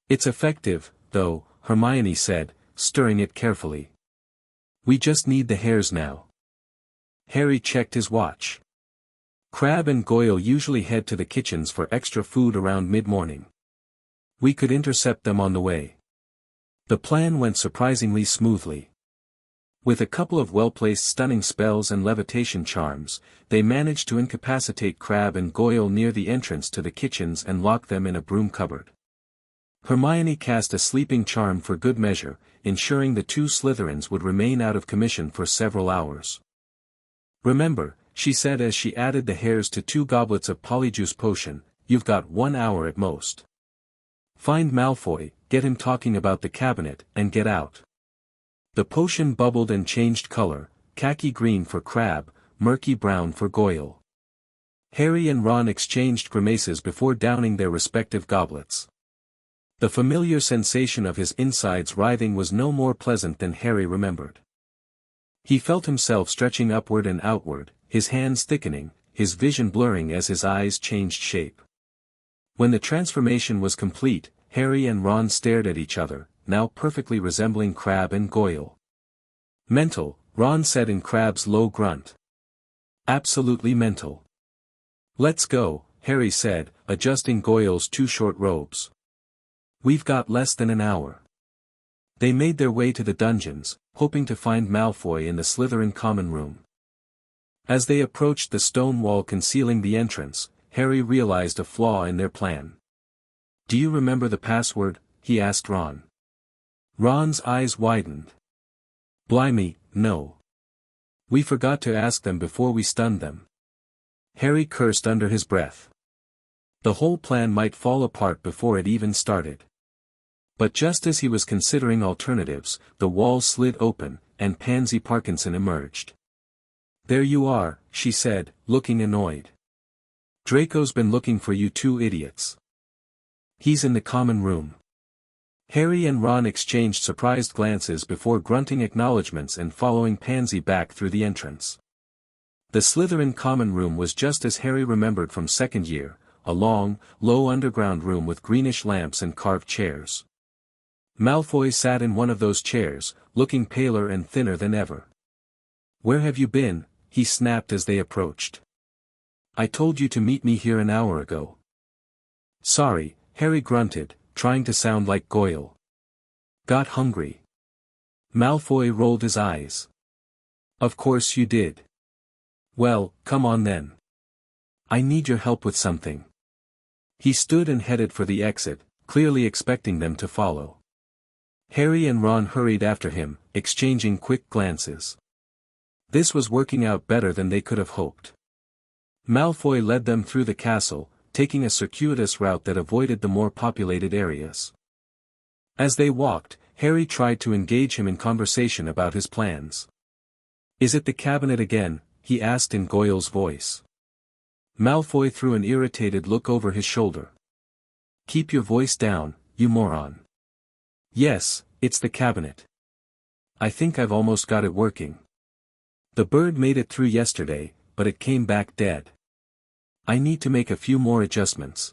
It's effective, though, Hermione said, stirring it carefully. We just need the hairs now. Harry checked his watch. Crabbe and Goyle usually head to the kitchens for extra food around mid-morning. We could intercept them on the way. The plan went surprisingly smoothly. With a couple of well-placed stunning spells and levitation charms, they managed to incapacitate Crabbe and Goyle near the entrance to the kitchens and lock them in a broom cupboard. Hermione cast a sleeping charm for good measure, ensuring the two Slytherins would remain out of commission for several hours. "Remember," she said as she added the hairs to 2 goblets of Polyjuice potion, "you've got 1 hour at most. Find Malfoy, get him talking about the cabinet, and get out." The potion bubbled and changed color, khaki green for Crabbe, murky brown for Goyle. Harry and Ron exchanged grimaces before downing their respective goblets. The familiar sensation of his insides writhing was no more pleasant than Harry remembered. He felt himself stretching upward and outward, his hands thickening, his vision blurring as his eyes changed shape. When the transformation was complete, Harry and Ron stared at each other, now perfectly resembling Crabbe and Goyle. "Mental," Ron said in Crabbe's low grunt. "Absolutely mental." "Let's go," Harry said, adjusting Goyle's 2 short robes. "We've got less than an hour." They made their way to the dungeons, hoping to find Malfoy in the Slytherin common room. As they approached the stone wall concealing the entrance, Harry realized a flaw in their plan. "Do you remember the password?" he asked Ron. Ron's eyes widened. "Blimey, no. We forgot to ask them before we stunned them." Harry cursed under his breath. The whole plan might fall apart before it even started. But just as he was considering alternatives, the wall slid open, and Pansy Parkinson emerged. "There you are," she said, looking annoyed. "Draco's been looking for you 2 idiots. He's in the common room." Harry and Ron exchanged surprised glances before grunting acknowledgments and following Pansy back through the entrance. The Slytherin common room was just as Harry remembered from second year, a long, low underground room with greenish lamps and carved chairs. Malfoy sat in one of those chairs, looking paler and thinner than ever. "Where have you been?" he snapped as they approached. "I told you to meet me here an hour ago." "Sorry," Harry grunted, trying to sound like Goyle. "Got hungry." Malfoy rolled his eyes. "Of course you did. Well, come on then. I need your help with something." He stood and headed for the exit, clearly expecting them to follow. Harry and Ron hurried after him, exchanging quick glances. This was working out better than they could have hoped. Malfoy led them through the castle, taking a circuitous route that avoided the more populated areas. As they walked, Harry tried to engage him in conversation about his plans. "Is it the cabinet again?" he asked in Goyle's voice. Malfoy threw an irritated look over his shoulder. "Keep your voice down, you moron." "Yes, it's the cabinet. I think I've almost got it working. The bird made it through yesterday, but it came back dead. I need to make a few more adjustments."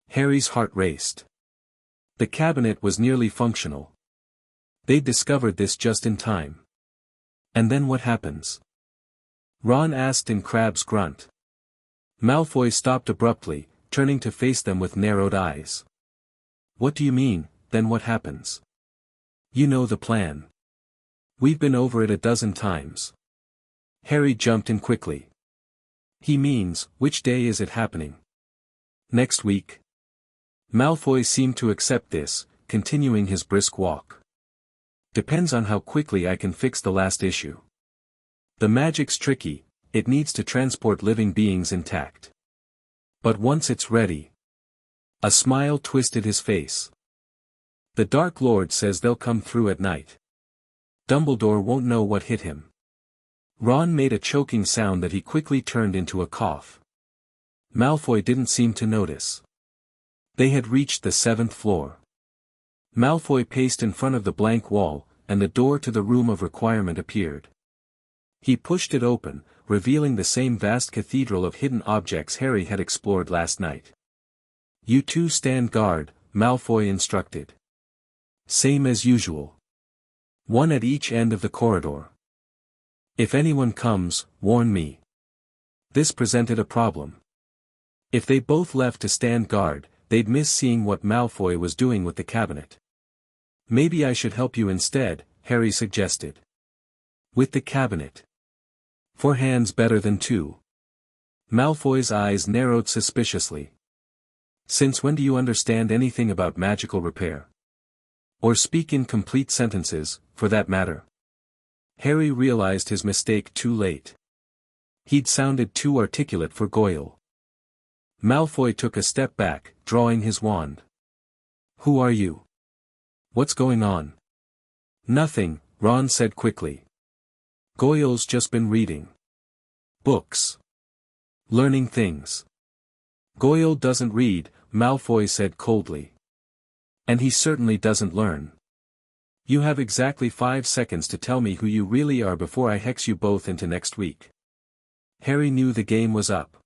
Harry's heart raced. The cabinet was nearly functional. They'd discovered this just in time. And then what happens? Ron asked in Crabbe's grunt. Malfoy stopped abruptly, turning to face them with narrowed eyes. "What do you mean, then what happens?" "You know the plan. We've been over it a dozen times." Harry jumped in quickly. "He means, which day is it happening?" "Next week." Malfoy seemed to accept this, continuing his brisk walk. "Depends on how quickly I can fix the last issue. The magic's tricky, it needs to transport living beings intact. But once it's ready..." A smile twisted his face. "The Dark Lord says they'll come through at night. Dumbledore won't know what hit him." Ron made a choking sound that he quickly turned into a cough. Malfoy didn't seem to notice. They had reached the 7th floor. Malfoy paced in front of the blank wall, and the door to the room of requirement appeared. He pushed it open, revealing the same vast cathedral of hidden objects Harry had explored last night. "You two stand guard," Malfoy instructed. "Same as usual. One at each end of the corridor. If anyone comes, warn me." This presented a problem. If they both left to stand guard, they'd miss seeing what Malfoy was doing with the cabinet. "Maybe I should help you instead," Harry suggested. With the cabinet. 4 hands better than 2. Malfoy's eyes narrowed suspiciously. Since when do you understand anything about magical repair? Or speak in complete sentences, for that matter? Harry realized his mistake too late. He'd sounded too articulate for Goyle. Malfoy took a step back, drawing his wand. Who are you? What's going on? Nothing, Ron said quickly. Goyle's just been reading books. Learning things. Goyle doesn't read, Malfoy said coldly. And he certainly doesn't learn. You have exactly 5 seconds to tell me who you really are before I hex you both into next week. Harry knew the game was up.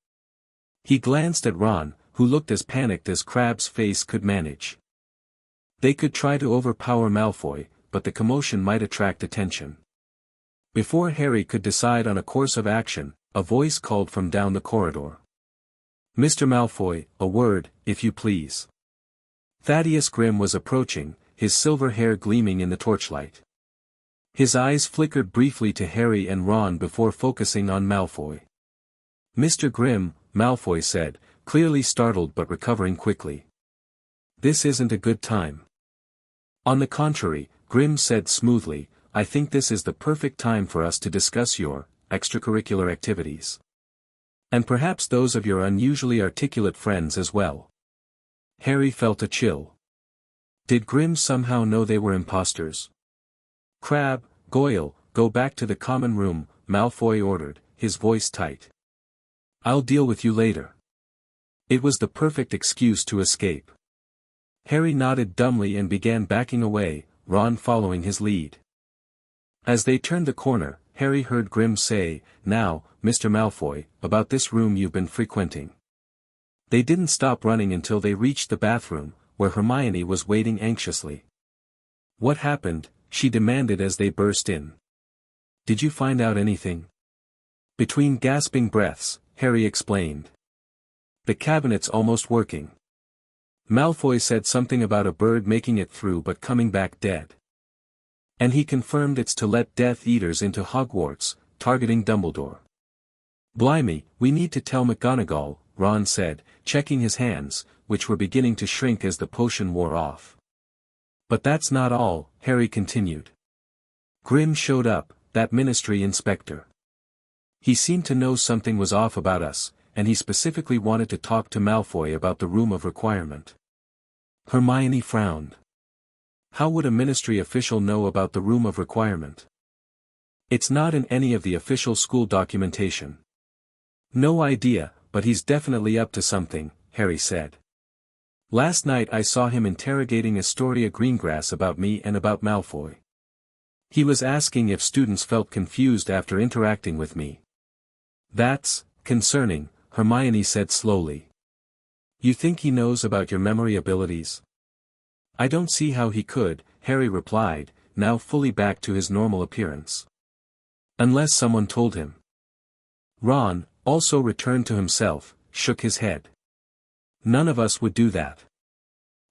He glanced at Ron, who looked as panicked as Crabbe's face could manage. They could try to overpower Malfoy, but the commotion might attract attention. Before Harry could decide on a course of action, a voice called from down the corridor. Mr. Malfoy, a word, if you please. Thaddeus Grimm was approaching, his silver hair gleaming in the torchlight. His eyes flickered briefly to Harry and Ron before focusing on Malfoy. Mr. Grimm, Malfoy said, clearly startled but recovering quickly. This isn't a good time. On the contrary, Grimm said smoothly, I think this is the perfect time for us to discuss your extracurricular activities. And perhaps those of your unusually articulate friends as well. Harry felt a chill. Did Grimm somehow know they were imposters? Crabbe, Goyle, go back to the common room, Malfoy ordered, his voice tight. I'll deal with you later. It was the perfect excuse to escape. Harry nodded dumbly and began backing away, Ron following his lead. As they turned the corner, Harry heard Grimm say, Now, Mr. Malfoy, about this room you've been frequenting. They didn't stop running until they reached the bathroom, where Hermione was waiting anxiously. What happened? She demanded as they burst in. Did you find out anything? Between gasping breaths, Harry explained. The cabinet's almost working. Malfoy said something about a bird making it through but coming back dead. And he confirmed it's to let Death Eaters into Hogwarts, targeting Dumbledore. Blimey, we need to tell McGonagall, Ron said, checking his hands, which were beginning to shrink as the potion wore off. But that's not all, Harry continued. Grimm showed up, that ministry inspector. He seemed to know something was off about us, and he specifically wanted to talk to Malfoy about the Room of Requirement. Hermione frowned. How would a ministry official know about the Room of Requirement? It's not in any of the official school documentation. No idea, but he's definitely up to something, Harry said. Last night I saw him interrogating Astoria Greengrass about me and about Malfoy. He was asking if students felt confused after interacting with me. That's concerning, Hermione said slowly. You think he knows about your memory abilities? I don't see how he could, Harry replied, now fully back to his normal appearance. Unless someone told him. Ron, also returned to himself, shook his head. None of us would do that.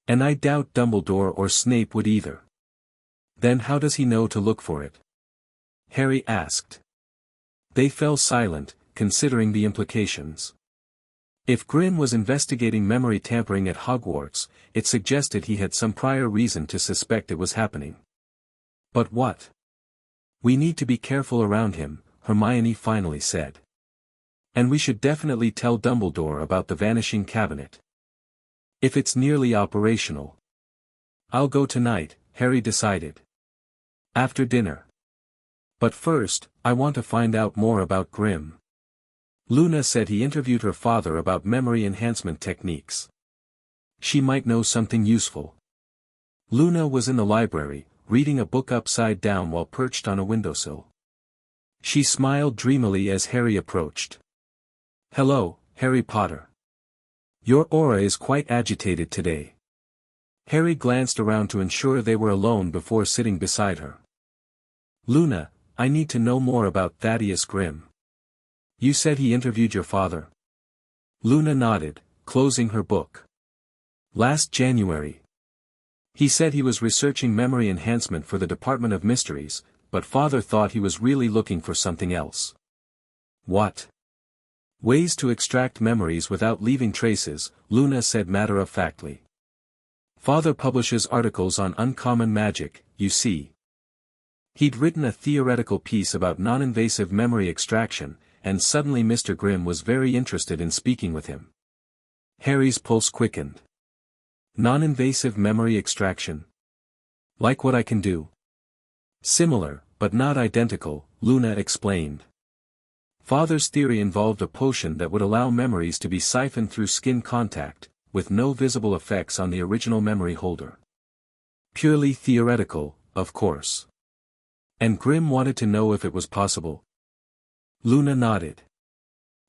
And I doubt Dumbledore or Snape would either. Then how does he know to look for it? Harry asked. They fell silent, considering the implications. If Grimm was investigating memory tampering at Hogwarts, it suggested he had some prior reason to suspect it was happening. But what? We need to be careful around him, Hermione finally said. And we should definitely tell Dumbledore about the vanishing cabinet. If it's nearly operational. I'll go tonight, Harry decided. After dinner. But first, I want to find out more about Grimm. Luna said he interviewed her father about memory enhancement techniques. She might know something useful. Luna was in the library, reading a book upside down while perched on a windowsill. She smiled dreamily as Harry approached. Hello, Harry Potter. Your aura is quite agitated today. Harry glanced around to ensure they were alone before sitting beside her. Luna, I need to know more about Thaddeus Grimm. You said he interviewed your father? Luna nodded, closing her book. Last January. He said he was researching memory enhancement for the Department of Mysteries, but father thought he was really looking for something else. What? Ways to extract memories without leaving traces, Luna said matter-of-factly. Father publishes articles on uncommon magic, you see. He'd written a theoretical piece about non-invasive memory extraction, and suddenly Mr. Grimm was very interested in speaking with him. Harry's pulse quickened. Non-invasive memory extraction? Like what I can do? Similar, but not identical, Luna explained. Father's theory involved a potion that would allow memories to be siphoned through skin contact, with no visible effects on the original memory holder. Purely theoretical, of course. And Grimm wanted to know if it was possible. Luna nodded.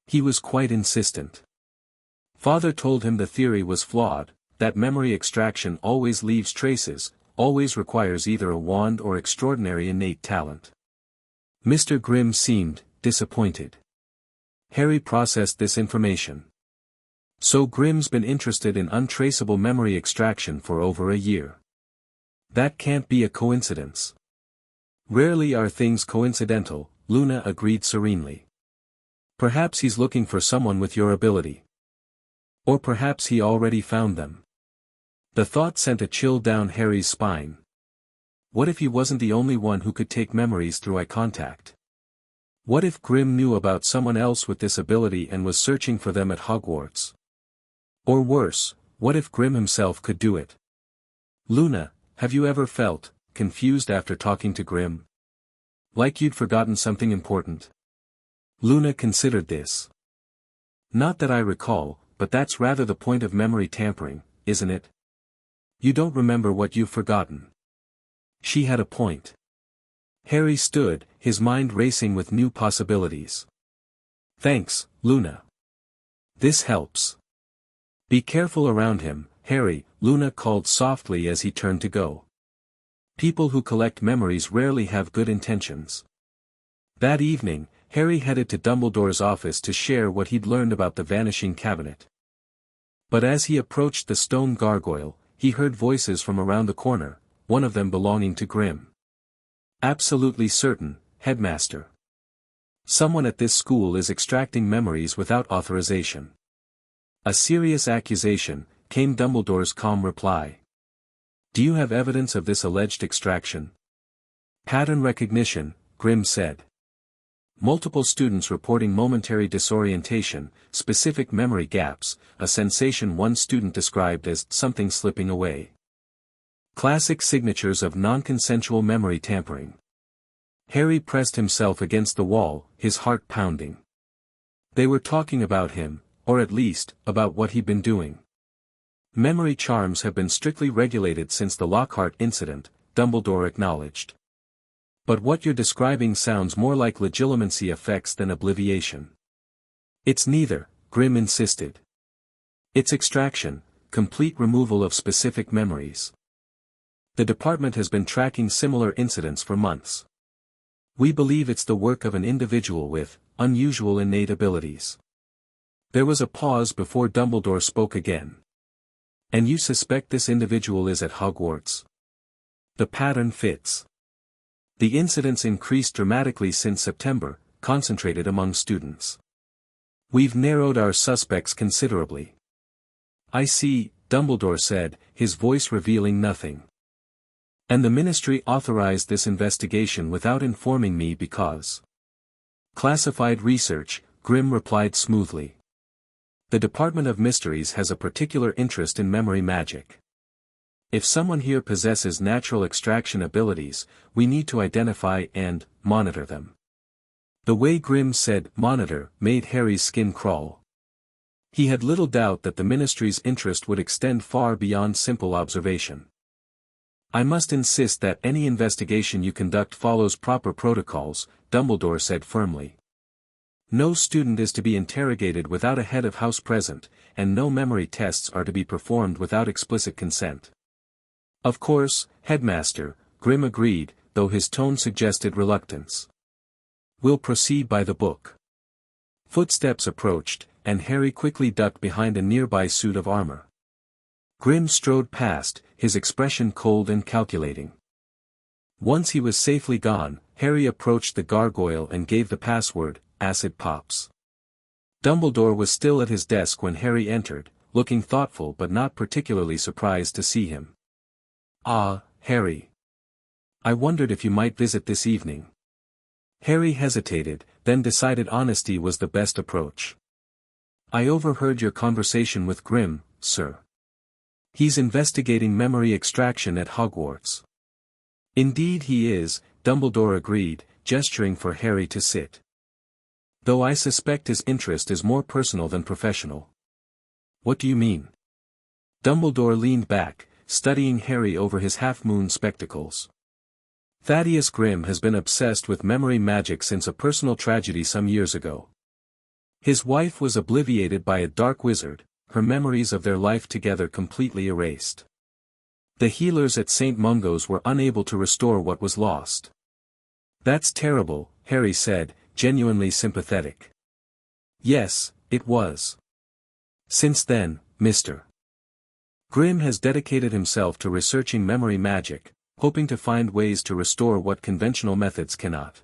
He was quite insistent. Father told him the theory was flawed, that memory extraction always leaves traces, always requires either a wand or extraordinary innate talent. Mr. Grimm seemed disappointed. Harry processed this information. So Grimm's been interested in untraceable memory extraction for over a year. That can't be a coincidence. Rarely are things coincidental, Luna agreed serenely. Perhaps he's looking for someone with your ability. Or perhaps he already found them. The thought sent a chill down Harry's spine. What if he wasn't the only one who could take memories through eye contact? What if Grimm knew about someone else with this ability and was searching for them at Hogwarts? Or worse, what if Grimm himself could do it? Luna, have you ever felt confused after talking to Grimm? Like you'd forgotten something important? Luna considered this. Not that I recall, but that's rather the point of memory tampering, isn't it? You don't remember what you've forgotten. She had a point. Harry stood, his mind racing with new possibilities. Thanks, Luna. This helps. Be careful around him, Harry, Luna called softly as he turned to go. People who collect memories rarely have good intentions. That evening, Harry headed to Dumbledore's office to share what he'd learned about the Vanishing Cabinet. But as he approached the stone gargoyle, he heard voices from around the corner, one of them belonging to Grimm. Absolutely certain, Headmaster. Someone at this school is extracting memories without authorization. A serious accusation, came Dumbledore's calm reply. Do you have evidence of this alleged extraction? Pattern recognition, Grimm said. Multiple students reporting momentary disorientation, specific memory gaps, a sensation one student described as something slipping away. Classic signatures of non-consensual memory tampering. Harry pressed himself against the wall, his heart pounding. They were talking about him, or at least, about what he'd been doing. Memory charms have been strictly regulated since the Lockhart incident, Dumbledore acknowledged. But what you're describing sounds more like legilimency effects than obliviation. It's neither, Grimm insisted. It's extraction, complete removal of specific memories. The department has been tracking similar incidents for months. We believe it's the work of an individual with unusual innate abilities. There was a pause before Dumbledore spoke again. And you suspect this individual is at Hogwarts? The pattern fits. The incidents increased dramatically since September, concentrated among students. We've narrowed our suspects considerably. I see, Dumbledore said, his voice revealing nothing. And the Ministry authorized this investigation without informing me because. Classified research, Grimm replied smoothly. The Department of Mysteries has a particular interest in memory magic. If someone here possesses natural extraction abilities, we need to identify and monitor them. The way Grimm said monitor made Harry's skin crawl. He had little doubt that the Ministry's interest would extend far beyond simple observation. I must insist that any investigation you conduct follows proper protocols, Dumbledore said firmly. No student is to be interrogated without a head of house present, and no memory tests are to be performed without explicit consent. Of course, Headmaster, Grimm agreed, though his tone suggested reluctance. We'll proceed by the book. Footsteps approached, and Harry quickly ducked behind a nearby suit of armor. Grimm strode past, his expression cold and calculating. Once he was safely gone, Harry approached the gargoyle and gave the password, Acid Pops. Dumbledore was still at his desk when Harry entered, looking thoughtful but not particularly surprised to see him. "Ah, Harry. I wondered if you might visit this evening." Harry hesitated, then decided honesty was the best approach. "I overheard your conversation with Grim, sir. He's investigating memory extraction at Hogwarts." "Indeed he is," Dumbledore agreed, gesturing for Harry to sit. "Though I suspect his interest is more personal than professional." "What do you mean?" Dumbledore leaned back, studying Harry over his half-moon spectacles. "Thaddeus Grimm has been obsessed with memory magic since a personal tragedy some years ago. His wife was obliterated by a dark wizard, her memories of their life together completely erased. The healers at St. Mungo's were unable to restore what was lost." "That's terrible," Harry said, genuinely sympathetic. "Yes, it was. Since then, Mr. Grimm has dedicated himself to researching memory magic, hoping to find ways to restore what conventional methods cannot.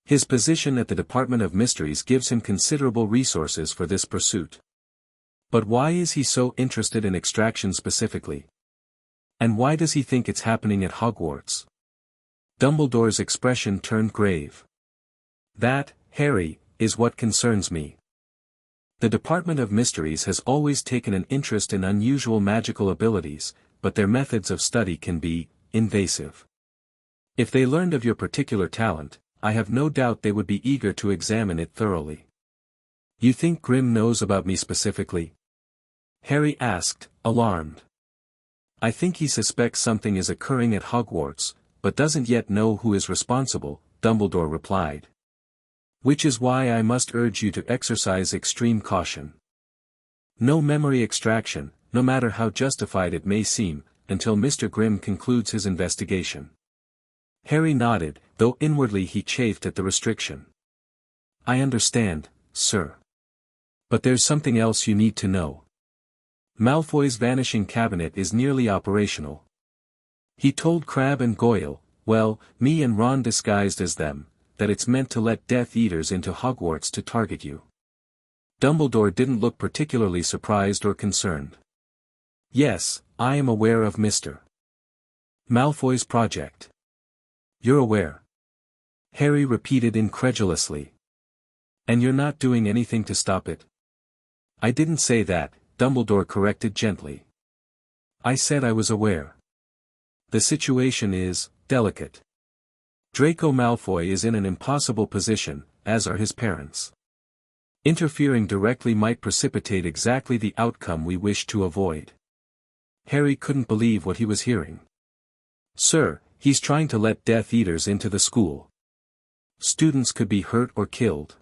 His position at the Department of Mysteries gives him considerable resources for this pursuit. But why is he so interested in extraction specifically? And why does he think it's happening at Hogwarts?" Dumbledore's expression turned grave. "That, Harry, is what concerns me. The Department of Mysteries has always taken an interest in unusual magical abilities, but their methods of study can be invasive. If they learned of your particular talent, I have no doubt they would be eager to examine it thoroughly." "You think Grimm knows about me specifically?" Harry asked, alarmed. "I think he suspects something is occurring at Hogwarts, but doesn't yet know who is responsible," Dumbledore replied. "Which is why I must urge you to exercise extreme caution. No memory extraction, no matter how justified it may seem, until Mr. Grimm concludes his investigation." Harry nodded, though inwardly he chafed at the restriction. "I understand, sir. But there's something else you need to know. Malfoy's vanishing cabinet is nearly operational. He told Crabbe and Goyle, well, me and Ron disguised as them, that it's meant to let Death Eaters into Hogwarts to target you." Dumbledore didn't look particularly surprised or concerned. "Yes, I am aware of Mr. Malfoy's project." "You're aware?" Harry repeated incredulously. "And you're not doing anything to stop it?" "I didn't say that," Dumbledore corrected gently. "I said I was aware. The situation is delicate. Draco Malfoy is in an impossible position, as are his parents. Interfering directly might precipitate exactly the outcome we wish to avoid." Harry couldn't believe what he was hearing. "Sir, he's trying to let Death Eaters into the school. Students could be hurt or killed.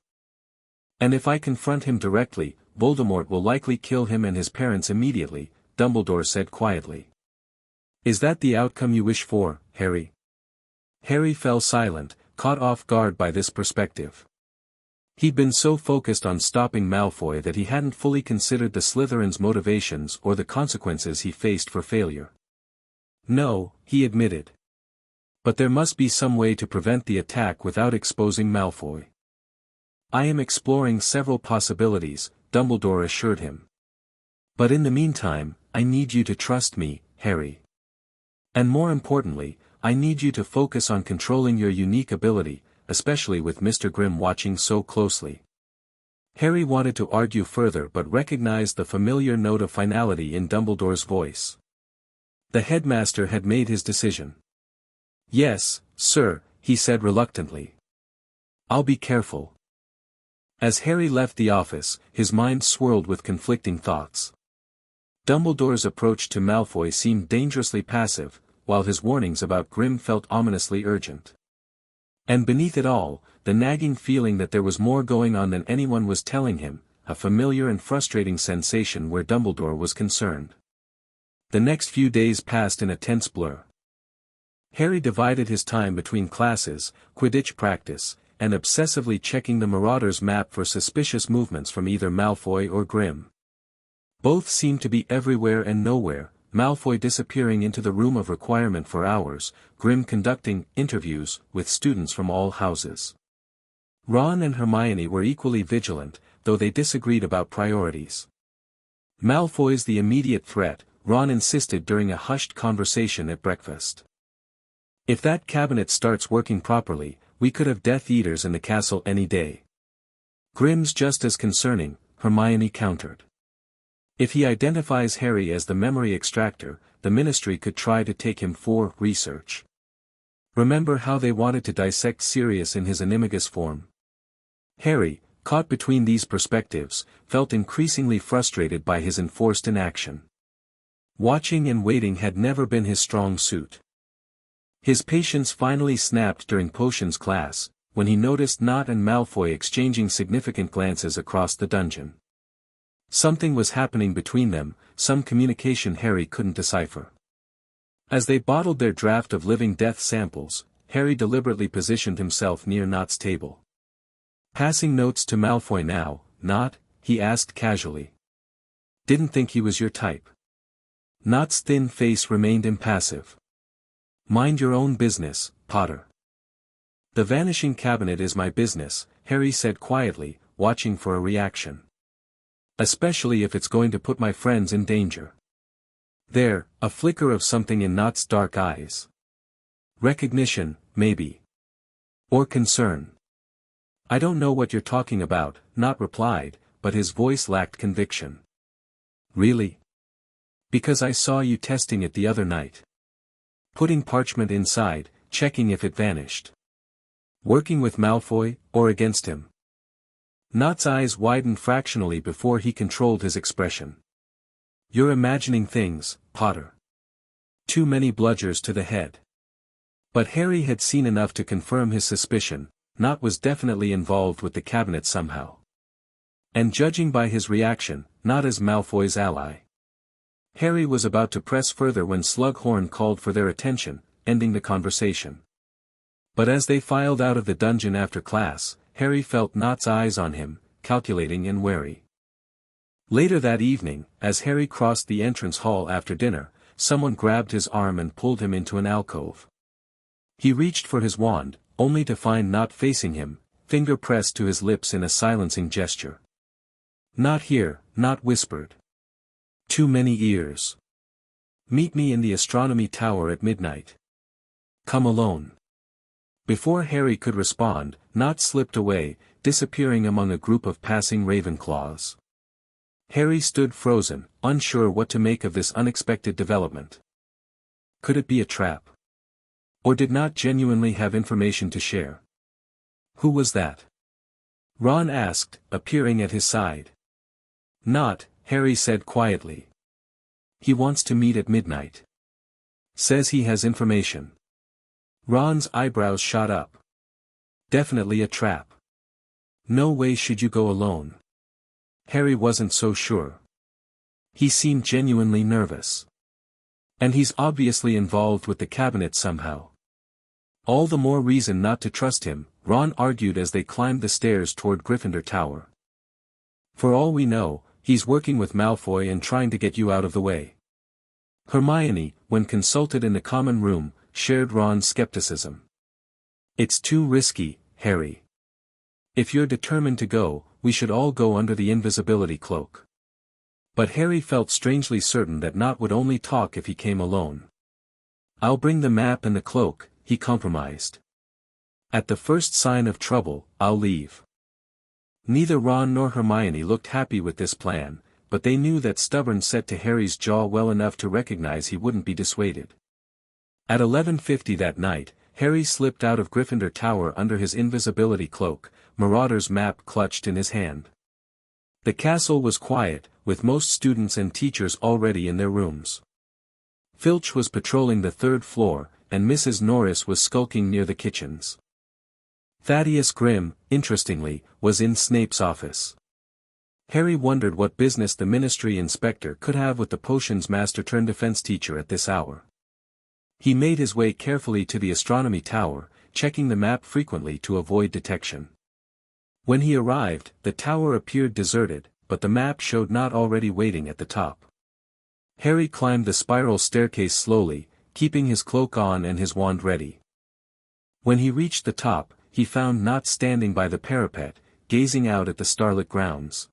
And if I confront him directly, Voldemort will likely kill him and his parents immediately," Dumbledore said quietly. "Is that the outcome you wish for, Harry?" Harry fell silent, caught off guard by this perspective. He'd been so focused on stopping Malfoy that he hadn't fully considered the Slytherin's motivations or the consequences he faced for failure. "No," he admitted. "But there must be some way to prevent the attack without exposing Malfoy." "I am exploring several possibilities," Dumbledore assured him. "But in the meantime, I need you to trust me, Harry. And more importantly, I need you to focus on controlling your unique ability, especially with Mr. Grimm watching so closely." Harry wanted to argue further but recognized the familiar note of finality in Dumbledore's voice. The headmaster had made his decision. "Yes, sir," he said reluctantly. "I'll be careful." As Harry left the office, his mind swirled with conflicting thoughts. Dumbledore's approach to Malfoy seemed dangerously passive, while his warnings about Grimm felt ominously urgent. And beneath it all, the nagging feeling that there was more going on than anyone was telling him, a familiar and frustrating sensation where Dumbledore was concerned. The next few days passed in a tense blur. Harry divided his time between classes, Quidditch practice, and obsessively checking the Marauders map for suspicious movements from either Malfoy or Grimm. Both seemed to be everywhere and nowhere, Malfoy disappearing into the room of requirement for hours, Grim conducting interviews with students from all houses. Ron and Hermione were equally vigilant, though they disagreed about priorities. Malfoy's the immediate threat, Ron insisted during a hushed conversation at breakfast. If that cabinet starts working properly, we could have Death Eaters in the castle any day. Grim's just as concerning, Hermione countered. If he identifies Harry as the memory extractor, the Ministry could try to take him for research. Remember how they wanted to dissect Sirius in his animagus form? Harry, caught between these perspectives, felt increasingly frustrated by his enforced inaction. Watching and waiting had never been his strong suit. His patience finally snapped during potions class, when he noticed Nott and Malfoy exchanging significant glances across the dungeon. Something was happening between them, some communication Harry couldn't decipher. As they bottled their draft of living death samples, Harry deliberately positioned himself near Nott's table. Passing notes to Malfoy now, Nott? He asked casually. Didn't think he was your type. Nott's thin face remained impassive. Mind your own business, Potter. The vanishing cabinet is my business, Harry said quietly, watching for a reaction. Especially if it's going to put my friends in danger. There, a flicker of something in Nott's dark eyes. Recognition, maybe. Or concern. I don't know what you're talking about, Nott replied, but his voice lacked conviction. Really? Because I saw you testing it the other night. Putting parchment inside, checking if it vanished. Working with Malfoy, or against him? Nott's eyes widened fractionally before he controlled his expression. You're imagining things, Potter. Too many bludgers to the head. But Harry had seen enough to confirm his suspicion. Nott was definitely involved with the cabinet somehow. And judging by his reaction, not as Malfoy's ally. Harry was about to press further when Slughorn called for their attention, ending the conversation. But as they filed out of the dungeon after class, Harry felt Nott's eyes on him, calculating and wary. Later that evening, as Harry crossed the entrance hall after dinner, someone grabbed his arm and pulled him into an alcove. He reached for his wand, only to find Nott facing him, finger pressed to his lips in a silencing gesture. Not here, Nott whispered. Too many ears. Meet me in the astronomy tower at midnight. Come alone. Before Harry could respond, Nott slipped away, disappearing among a group of passing Ravenclaws. Harry stood frozen, unsure what to make of this unexpected development. Could it be a trap? Or did Nott genuinely have information to share? Who was that? Ron asked, appearing at his side. Nott, Harry said quietly. He wants to meet at midnight. Says he has information. Ron's eyebrows shot up. Definitely a trap. No way should you go alone. Harry wasn't so sure. He seemed genuinely nervous. And he's obviously involved with the cabinet somehow. All the more reason not to trust him, Ron argued as they climbed the stairs toward Gryffindor Tower. For all we know, he's working with Malfoy and trying to get you out of the way. Hermione, when consulted in the common room, shared Ron's skepticism. It's too risky, Harry. If you're determined to go, we should all go under the invisibility cloak. But Harry felt strangely certain that Nott would only talk if he came alone. I'll bring the map and the cloak, he compromised. At the first sign of trouble, I'll leave. Neither Ron nor Hermione looked happy with this plan, but they knew that stubborn set to Harry's jaw well enough to recognize he wouldn't be dissuaded. At 11:50 that night, Harry slipped out of Gryffindor Tower under his invisibility cloak, Marauder's map clutched in his hand. The castle was quiet, with most students and teachers already in their rooms. Filch was patrolling the third floor, and Mrs. Norris was skulking near the kitchens. Thaddeus Grimm, interestingly, was in Snape's office. Harry wondered what business the Ministry inspector could have with the potions master-turned-defense teacher at this hour. He made his way carefully to the astronomy tower, checking the map frequently to avoid detection. When he arrived, the tower appeared deserted, but the map showed Nott already waiting at the top. Harry climbed the spiral staircase slowly, keeping his cloak on and his wand ready. When he reached the top, he found Nott standing by the parapet, gazing out at the starlit grounds.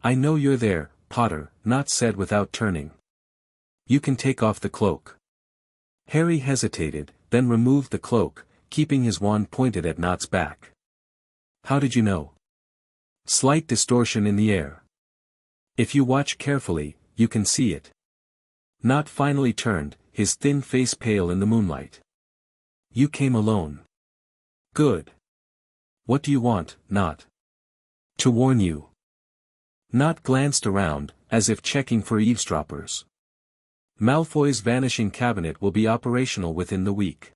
"I know you're there, Potter," Nott said without turning. "You can take off the cloak." Harry hesitated, then removed the cloak, keeping his wand pointed at Nott's back. "How did you know?" "Slight distortion in the air. If you watch carefully, you can see it." Nott finally turned, his thin face pale in the moonlight. "You came alone. Good. What do you want, Nott?" "To warn you." Nott glanced around, as if checking for eavesdroppers. "Malfoy's vanishing cabinet will be operational within the week.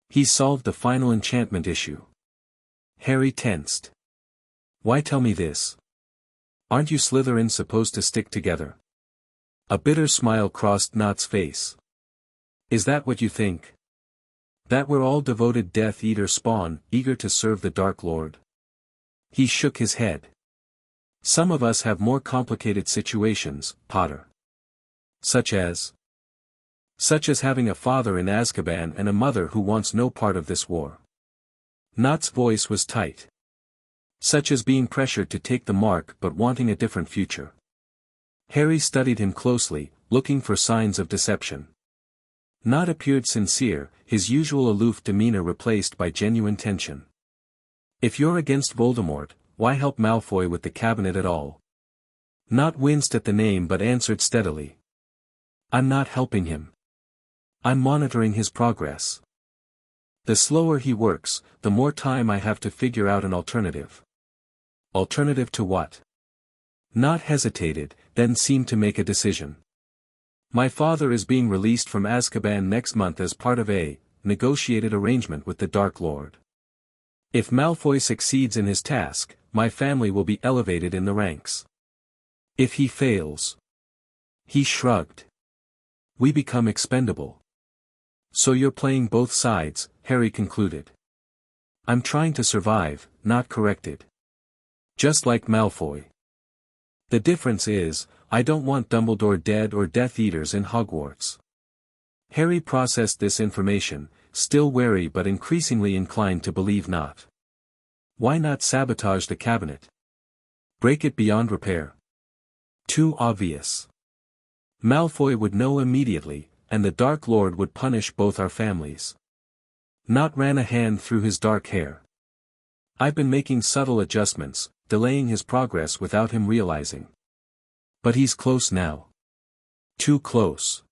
He's solved the final enchantment issue." Harry tensed. "Why tell me this? Aren't you Slytherins supposed to stick together?" A bitter smile crossed Nott's face. "Is that what you think? That we're all devoted Death Eater spawn, eager to serve the Dark Lord?" He shook his head. "Some of us have more complicated situations, Potter. Such as having a father in Azkaban and a mother who wants no part of this war." Nott's voice was tight. "Such as being pressured to take the mark but wanting a different future." Harry studied him closely, looking for signs of deception. Nott appeared sincere, his usual aloof demeanor replaced by genuine tension. "If you're against Voldemort, why help Malfoy with the cabinet at all?" Nott winced at the name but answered steadily. "I'm not helping him. I'm monitoring his progress. The slower he works, the more time I have to figure out an alternative." "Alternative to what?" Nott hesitated, then seemed to make a decision. "My father is being released from Azkaban next month as part of a negotiated arrangement with the Dark Lord. If Malfoy succeeds in his task, my family will be elevated in the ranks. If he fails..." He shrugged. "We become expendable." "So you're playing both sides," Harry concluded. "I'm trying to survive," Nott corrected. "Just like Malfoy. The difference is, I don't want Dumbledore dead or Death Eaters in Hogwarts." Harry processed this information, still wary but increasingly inclined to believe Nott. Why not sabotage the cabinet? Break it beyond repair? Too obvious. Malfoy would know immediately, and the Dark Lord would punish both our families. Nott ran a hand through his dark hair. "I've been making subtle adjustments, delaying his progress without him realizing. But he's close now. Too close.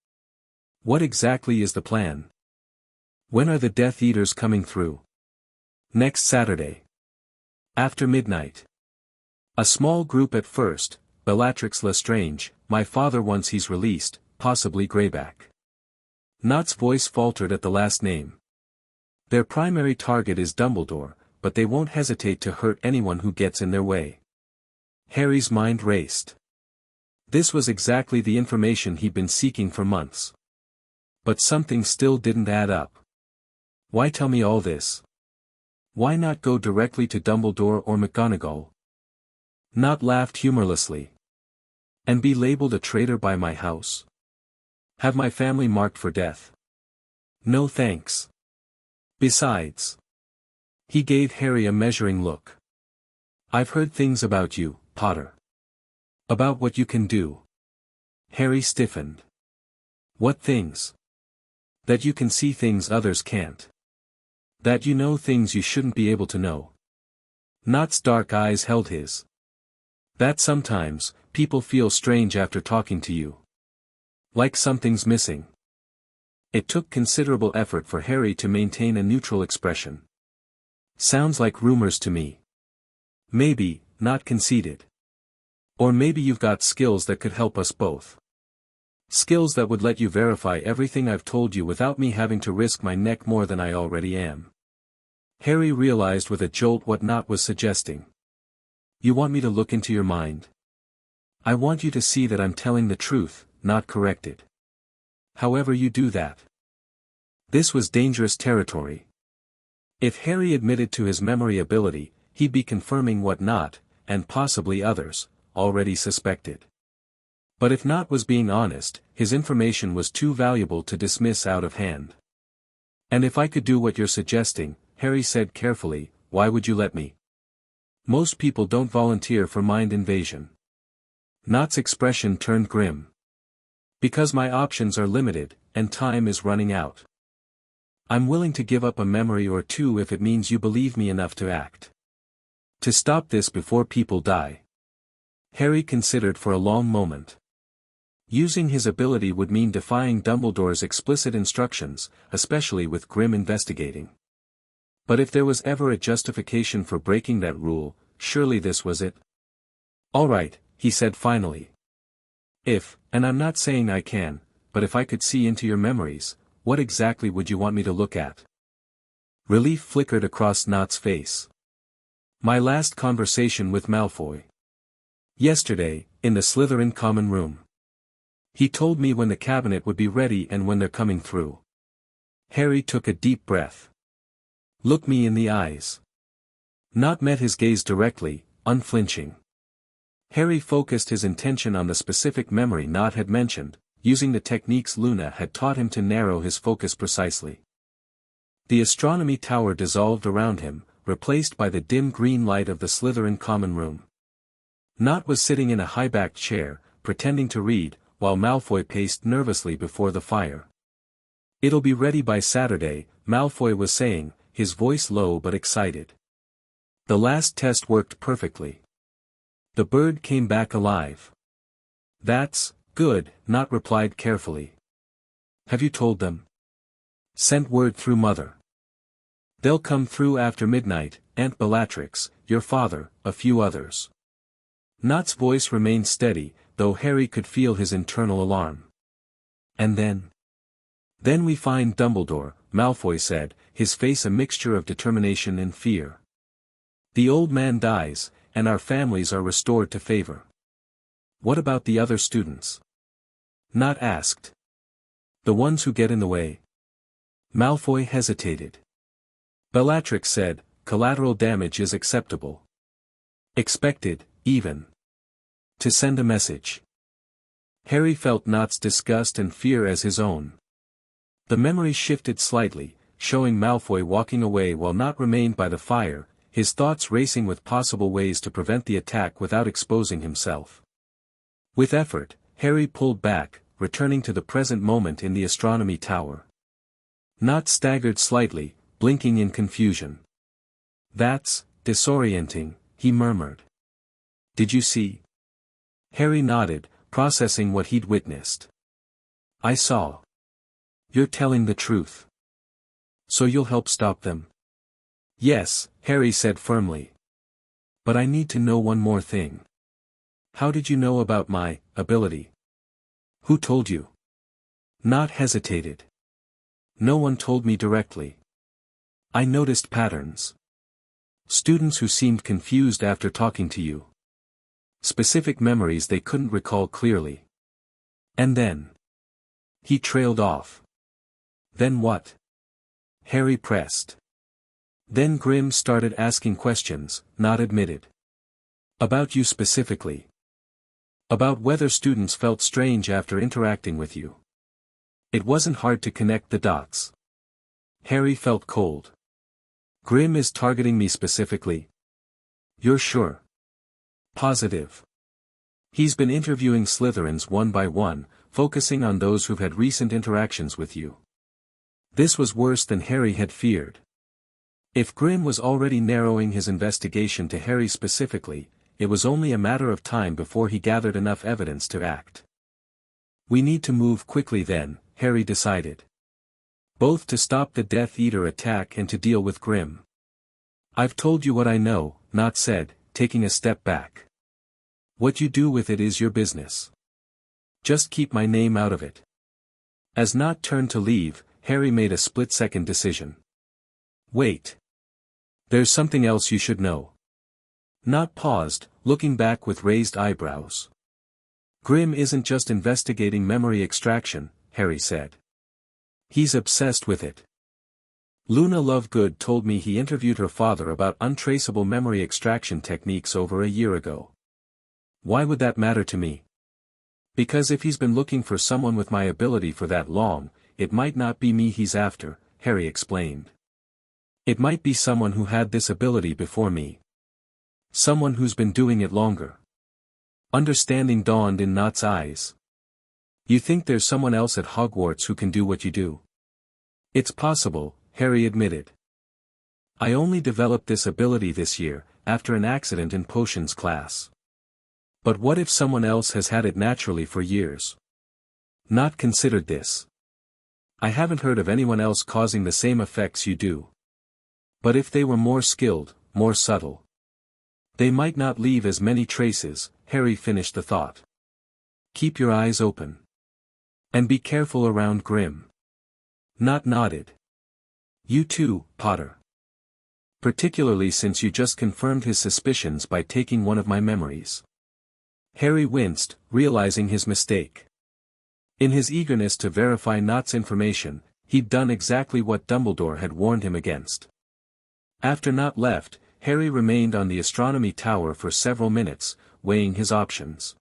What exactly is the plan? When are the Death Eaters coming through?" "Next Saturday. After midnight. A small group at first, Bellatrix Lestrange, my father once he's released, possibly Greyback." Nott's voice faltered at the last name. "Their primary target is Dumbledore, but they won't hesitate to hurt anyone who gets in their way." Harry's mind raced. This was exactly the information he'd been seeking for months. But something still didn't add up. Why tell me all this? Why not go directly to Dumbledore or McGonagall? Nott laughed humorlessly. "And be labeled a traitor by my house? Have my family marked for death? No thanks. Besides..." He gave Harry a measuring look. "I've heard things about you, Potter. About what you can do." Harry stiffened. "What things?" "That you can see things others can't. That you know things you shouldn't be able to know." Nott's dark eyes held his. "That sometimes, people feel strange after talking to you. Like something's missing." It took considerable effort for Harry to maintain a neutral expression. "Sounds like rumors to me." "Maybe," Nott conceded. "Or maybe you've got skills that could help us both. Skills that would let you verify everything I've told you without me having to risk my neck more than I already am." Harry realized with a jolt what Nott was suggesting. "You want me to look into your mind?" "I want you to see that I'm telling the truth," Nott corrected. "However you do that." This was dangerous territory. If Harry admitted to his memory ability, he'd be confirming what Nott, and possibly others, already suspected. But if Nott was being honest, his information was too valuable to dismiss out of hand. And if I could do what you're suggesting, Harry said carefully, why would you let me? Most people don't volunteer for mind invasion. Nott's expression turned grim. Because my options are limited, and time is running out. I'm willing to give up a memory or two if it means you believe me enough to act. To stop this before people die. Harry considered for a long moment. Using his ability would mean defying Dumbledore's explicit instructions, especially with Grim investigating. But if there was ever a justification for breaking that rule, surely this was it. All right, he said finally. And I'm not saying I can, but if I could see into your memories, what exactly would you want me to look at? Relief flickered across Nott's face. My last conversation with Malfoy. Yesterday, in the Slytherin common room. He told me when the cabinet would be ready and when they're coming through. Harry took a deep breath. Look me in the eyes. Nott met his gaze directly, unflinching. Harry focused his intention on the specific memory Nott had mentioned, using the techniques Luna had taught him to narrow his focus precisely. The astronomy tower dissolved around him, replaced by the dim green light of the Slytherin common room. Nott was sitting in a high-backed chair, pretending to read, while Malfoy paced nervously before the fire. It'll be ready by Saturday, Malfoy was saying, his voice low but excited. The last test worked perfectly. The bird came back alive. That's good, Nott replied carefully. Have you told them? Sent word through Mother. They'll come through after midnight, Aunt Bellatrix, your father, a few others. Nott's voice remained steady, though Harry could feel his internal alarm. And then? Then we find Dumbledore, Malfoy said, his face a mixture of determination and fear. The old man dies, and our families are restored to favor. What about the other students? Nott asked. The ones who get in the way? Malfoy hesitated. Bellatrix said, collateral damage is acceptable. Expected, even. To send a message. Harry felt Nott's disgust and fear as his own. The memory shifted slightly, showing Malfoy walking away while Nott remained by the fire, his thoughts racing with possible ways to prevent the attack without exposing himself. With effort, Harry pulled back, returning to the present moment in the astronomy tower. Nott staggered slightly, blinking in confusion. That's disorienting, he murmured. Did you see? Harry nodded, processing what he'd witnessed. I saw. You're telling the truth. So you'll help stop them? Yes, Harry said firmly. But I need to know one more thing. How did you know about my ability? Who told you? Nott hesitated. No one told me directly. I noticed patterns. Students who seemed confused after talking to you. Specific memories they couldn't recall clearly. And then. He trailed off. Then what? Harry pressed. Then Grim started asking questions, Nott admitted. About you specifically. About whether students felt strange after interacting with you. It wasn't hard to connect the dots. Harry felt cold. Grim is targeting me specifically. You're sure? Positive. He's been interviewing Slytherins one by one, focusing on those who've had recent interactions with you. This was worse than Harry had feared. If Grim was already narrowing his investigation to Harry specifically, it was only a matter of time before he gathered enough evidence to act. We need to move quickly then, Harry decided. Both to stop the Death Eater attack and to deal with Grim. I've told you what I know, Nott said, taking a step back. What you do with it is your business. Just keep my name out of it. As Nott turned to leave, Harry made a split-second decision. Wait. There's something else you should know. Nott paused, looking back with raised eyebrows. Grim isn't just investigating memory extraction, Harry said. He's obsessed with it. Luna Lovegood told me he interviewed her father about untraceable memory extraction techniques over a year ago. Why would that matter to me? Because if he's been looking for someone with my ability for that long, it might not be me he's after, Harry explained. It might be someone who had this ability before me. Someone who's been doing it longer. Understanding dawned in Nott's eyes. You think there's someone else at Hogwarts who can do what you do? It's possible, Harry admitted. I only developed this ability this year, after an accident in potions class. But what if someone else has had it naturally for years? Not considered this. I haven't heard of anyone else causing the same effects you do. But if they were more skilled, more subtle, they might not leave as many traces, Harry finished the thought. Keep your eyes open. And be careful around Grim. Nott nodded. You too, Potter. Particularly since you just confirmed his suspicions by taking one of my memories. Harry winced, realizing his mistake. In his eagerness to verify Nott's information, he'd done exactly what Dumbledore had warned him against. After Nott left, Harry remained on the astronomy tower for several minutes, weighing his options.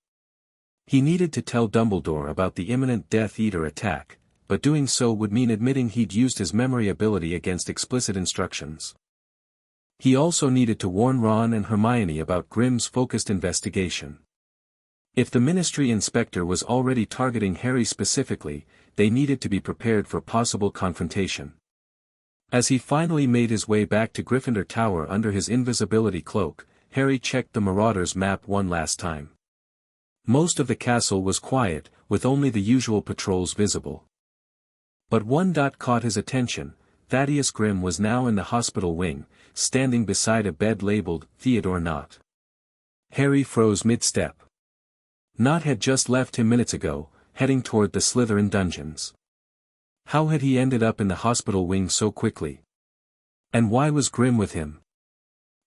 He needed to tell Dumbledore about the imminent Death Eater attack, but doing so would mean admitting he'd used his memory ability against explicit instructions. He also needed to warn Ron and Hermione about Grim's focused investigation. If the Ministry Inspector was already targeting Harry specifically, they needed to be prepared for possible confrontation. As he finally made his way back to Gryffindor Tower under his invisibility cloak, Harry checked the Marauders' map one last time. Most of the castle was quiet, with only the usual patrols visible. But one dot caught his attention. Thaddeus Grimm was now in the hospital wing, standing beside a bed labeled Theodore Nott. Harry froze mid-step. Nott had just left him minutes ago, heading toward the Slytherin dungeons. How had he ended up in the hospital wing so quickly? And why was Grimm with him?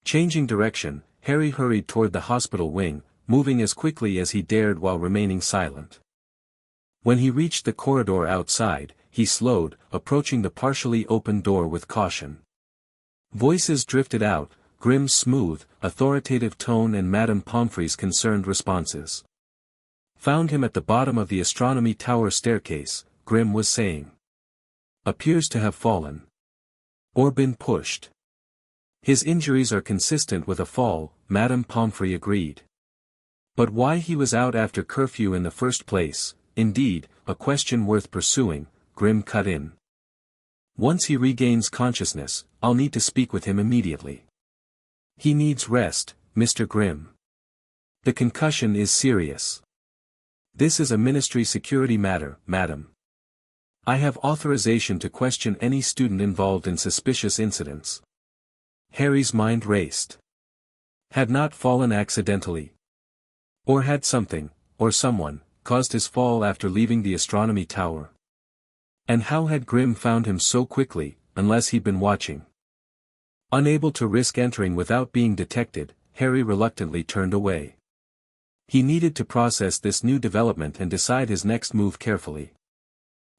Changing direction, Harry hurried toward the hospital wing, moving as quickly as he dared while remaining silent. When he reached the corridor outside, he slowed, approaching the partially open door with caution. Voices drifted out, Grimm's smooth, authoritative tone and Madame Pomfrey's concerned responses. Found him at the bottom of the astronomy tower staircase, Grimm was saying. Appears to have fallen. Or been pushed. His injuries are consistent with a fall, Madame Pomfrey agreed. But why he was out after curfew in the first place, indeed, a question worth pursuing, Grimm cut in. Once he regains consciousness, I'll need to speak with him immediately. He needs rest, Mr. Grimm. The concussion is serious. This is a ministry security matter, madam. I have authorization to question any student involved in suspicious incidents. Harry's mind raced. Had Nott fallen accidentally? Or had something, or someone, caused his fall after leaving the astronomy tower? And how had Grimm found him so quickly, unless he'd been watching? Unable to risk entering without being detected, Harry reluctantly turned away. He needed to process this new development and decide his next move carefully.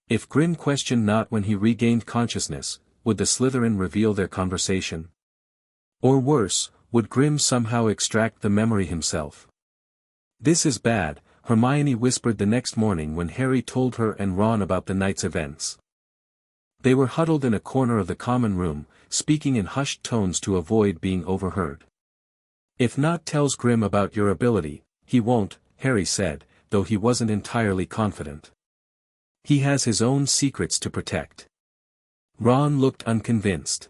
If Grimm questioned Nott when he regained consciousness, would the Slytherin reveal their conversation? Or worse, would Grimm somehow extract the memory himself? This is bad, Hermione whispered the next morning when Harry told her and Ron about the night's events. They were huddled in a corner of the common room, speaking in hushed tones to avoid being overheard. If Nott tells Grimm about your ability, he won't, Harry said, though he wasn't entirely confident. He has his own secrets to protect. Ron looked unconvinced.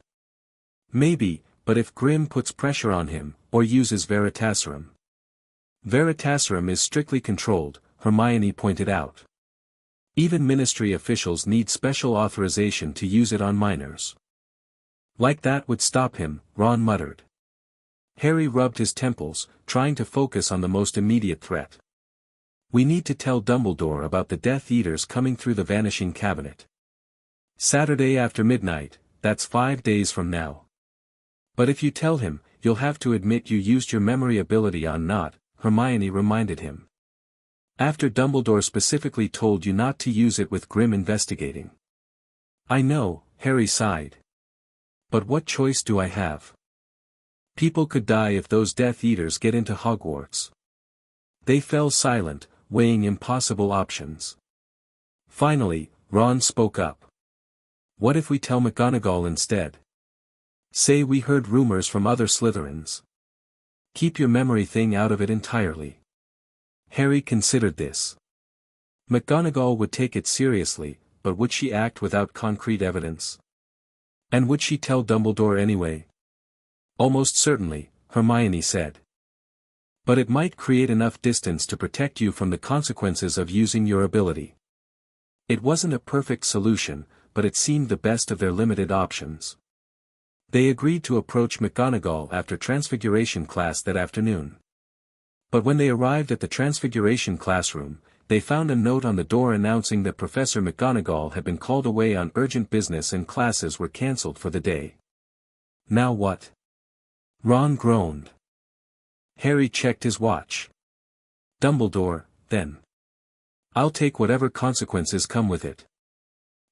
Maybe, but if Grimm puts pressure on him, or uses Veritaserum. Veritaserum is strictly controlled, Hermione pointed out. Even ministry officials need special authorization to use it on minors. Like that would stop him, Ron muttered. Harry rubbed his temples, trying to focus on the most immediate threat. We need to tell Dumbledore about the Death Eaters coming through the Vanishing Cabinet. Saturday after midnight, that's 5 days from now. But if you tell him, you'll have to admit you used your memory ability on Nott, Hermione reminded him. After Dumbledore specifically told you not to use it with Grimm investigating. I know, Harry sighed. But what choice do I have? People could die if those Death Eaters get into Hogwarts. They fell silent, weighing impossible options. Finally, Ron spoke up. What if we tell McGonagall instead? Say we heard rumors from other Slytherins. Keep your memory thing out of it entirely. Harry considered this. McGonagall would take it seriously, but would she act without concrete evidence? And would she tell Dumbledore anyway? Almost certainly, Hermione said. But it might create enough distance to protect you from the consequences of using your ability. It wasn't a perfect solution, but it seemed the best of their limited options. They agreed to approach McGonagall after Transfiguration class that afternoon. But when they arrived at the Transfiguration classroom, they found a note on the door announcing that Professor McGonagall had been called away on urgent business and classes were cancelled for the day. Now what? Ron groaned. Harry checked his watch. Dumbledore, then. I'll take whatever consequences come with it.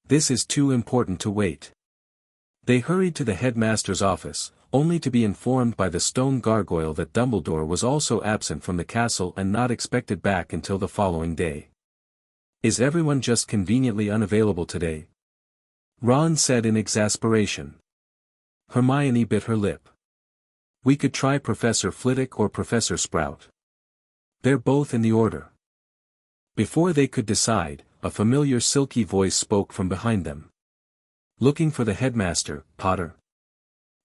This is too important to wait. They hurried to the headmaster's office, only to be informed by the stone gargoyle that Dumbledore was also absent from the castle and not expected back until the following day. Is everyone just conveniently unavailable today? Ron said in exasperation. Hermione bit her lip. We could try Professor Flitwick or Professor Sprout. They're both in the order. Before they could decide, a familiar silky voice spoke from behind them. Looking for the headmaster, Potter?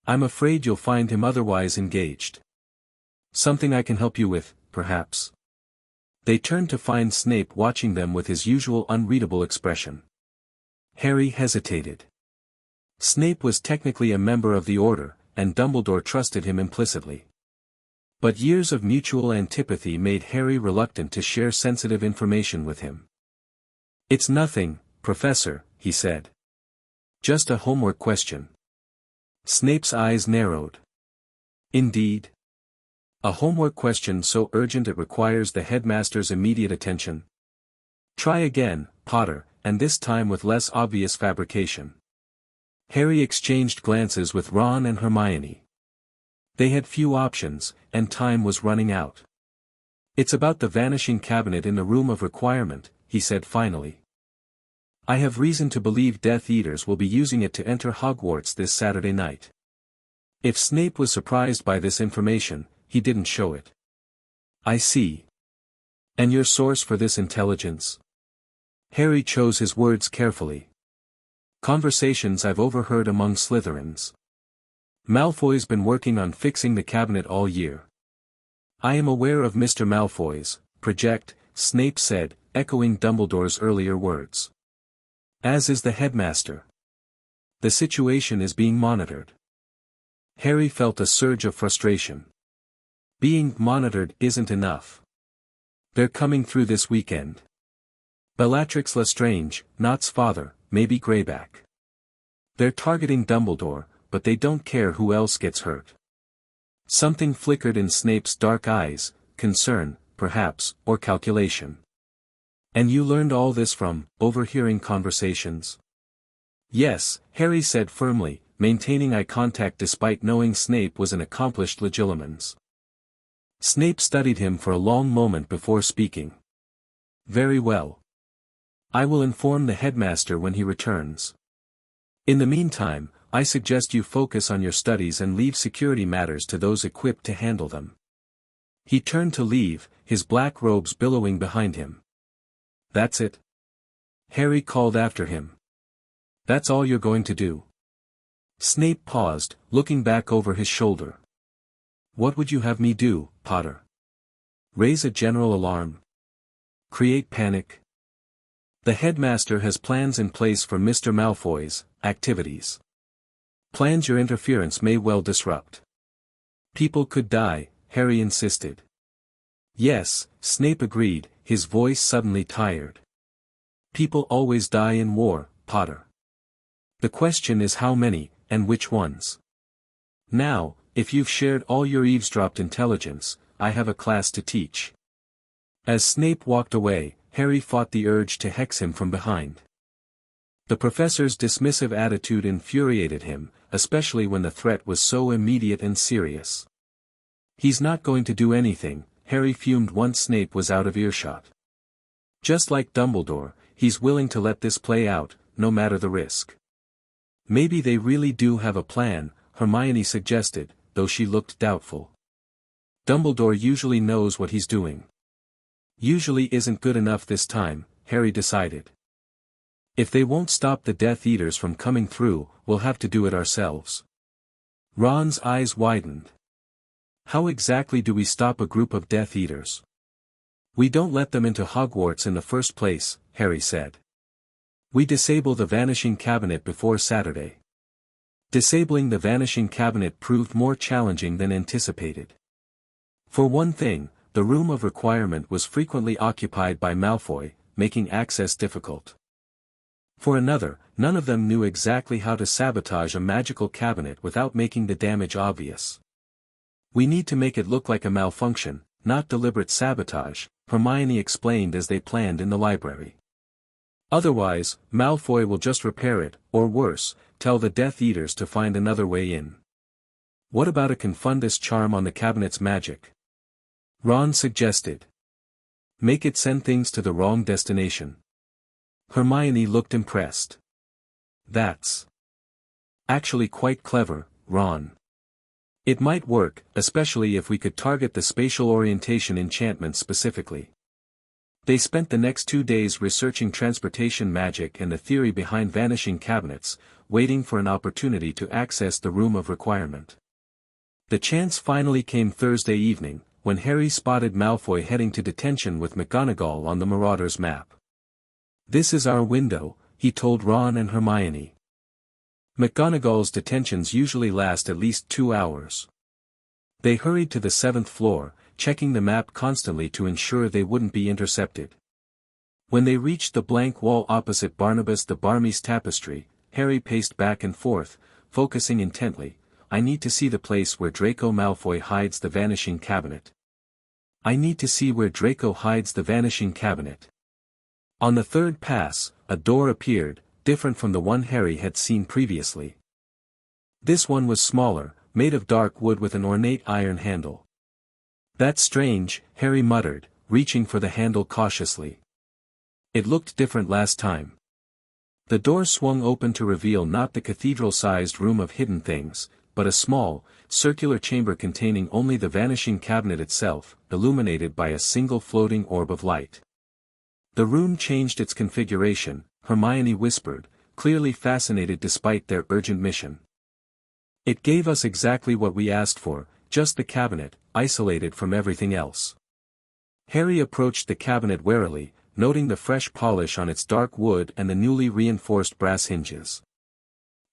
I'm afraid you'll find him otherwise engaged. Something I can help you with, perhaps. They turned to find Snape watching them with his usual unreadable expression. Harry hesitated. Snape was technically a member of the Order, and Dumbledore trusted him implicitly. But years of mutual antipathy made Harry reluctant to share sensitive information with him. It's nothing, Professor, he said. Just a homework question. Snape's eyes narrowed. Indeed. A homework question so urgent it requires the headmaster's immediate attention. Try again, Potter, and this time with less obvious fabrication. Harry exchanged glances with Ron and Hermione. They had few options, and time was running out. It's about the vanishing cabinet in the room of requirement, he said finally. I have reason to believe Death Eaters will be using it to enter Hogwarts this Saturday night. If Snape was surprised by this information, he didn't show it. I see. And your source for this intelligence? Harry chose his words carefully. Conversations I've overheard among Slytherins. Malfoy's been working on fixing the cabinet all year. I am aware of Mr. Malfoy's project, Snape said, echoing Dumbledore's earlier words. As is the headmaster. The situation is being monitored. Harry felt a surge of frustration. Being monitored isn't enough. They're coming through this weekend. Bellatrix Lestrange, Nott's father, maybe Greyback. They're targeting Dumbledore, but they don't care who else gets hurt. Something flickered in Snape's dark eyes, concern, perhaps, or calculation. And you learned all this from overhearing conversations? Yes, Harry said firmly, maintaining eye contact despite knowing Snape was an accomplished legilimens. Snape studied him for a long moment before speaking. Very well. I will inform the headmaster when he returns. In the meantime, I suggest you focus on your studies and leave security matters to those equipped to handle them. He turned to leave, his black robes billowing behind him. That's it? Harry called after him. That's all you're going to do? Snape paused, looking back over his shoulder. What would you have me do, Potter? Raise a general alarm? Create panic? The headmaster has plans in place for Mr. Malfoy's activities. Plans your interference may well disrupt. People could die, Harry insisted. Yes, Snape agreed, his voice suddenly tired. People always die in war, Potter. The question is how many, and which ones. Now, if you've shared all your eavesdropped intelligence, I have a class to teach. As Snape walked away, Harry fought the urge to hex him from behind. The professor's dismissive attitude infuriated him, especially when the threat was so immediate and serious. He's not going to do anything, Harry fumed once Snape was out of earshot. Just like Dumbledore, he's willing to let this play out, no matter the risk. Maybe they really do have a plan, Hermione suggested, though she looked doubtful. Dumbledore usually knows what he's doing. Usually isn't good enough this time, Harry decided. If they won't stop the Death Eaters from coming through, we'll have to do it ourselves. Ron's eyes widened. How exactly do we stop a group of Death Eaters? We don't let them into Hogwarts in the first place, Harry said. We disable the Vanishing Cabinet before Saturday. Disabling the Vanishing Cabinet proved more challenging than anticipated. For one thing, the Room of Requirement was frequently occupied by Malfoy, making access difficult. For another, none of them knew exactly how to sabotage a magical cabinet without making the damage obvious. We need to make it look like a malfunction, not deliberate sabotage, Hermione explained as they planned in the library. Otherwise, Malfoy will just repair it, or worse, tell the Death Eaters to find another way in. What about a Confundus charm on the cabinet's magic? Ron suggested. Make it send things to the wrong destination. Hermione looked impressed. That's actually quite clever, Ron. It might work, especially if we could target the spatial orientation enchantment specifically. They spent the next 2 days researching transportation magic and the theory behind vanishing cabinets, waiting for an opportunity to access the Room of Requirement. The chance finally came Thursday evening, when Harry spotted Malfoy heading to detention with McGonagall on the Marauders map. This is our window, he told Ron and Hermione. McGonagall's detentions usually last at least 2 hours. They hurried to the 7th floor, checking the map constantly to ensure they wouldn't be intercepted. When they reached the blank wall opposite Barnabas the Barmy's tapestry, Harry paced back and forth, focusing intently. I need to see the place where Draco Malfoy hides the Vanishing Cabinet. I need to see where Draco hides the Vanishing Cabinet. On the third pass, a door appeared, different from the one Harry had seen previously. This one was smaller, made of dark wood with an ornate iron handle. That's strange, Harry muttered, reaching for the handle cautiously. It looked different last time. The door swung open to reveal not the cathedral-sized room of hidden things, but a small, circular chamber containing only the Vanishing Cabinet itself, illuminated by a single floating orb of light. The room changed its configuration, Hermione whispered, clearly fascinated despite their urgent mission. It gave us exactly what we asked for, just the cabinet, isolated from everything else. Harry approached the cabinet warily, noting the fresh polish on its dark wood and the newly reinforced brass hinges.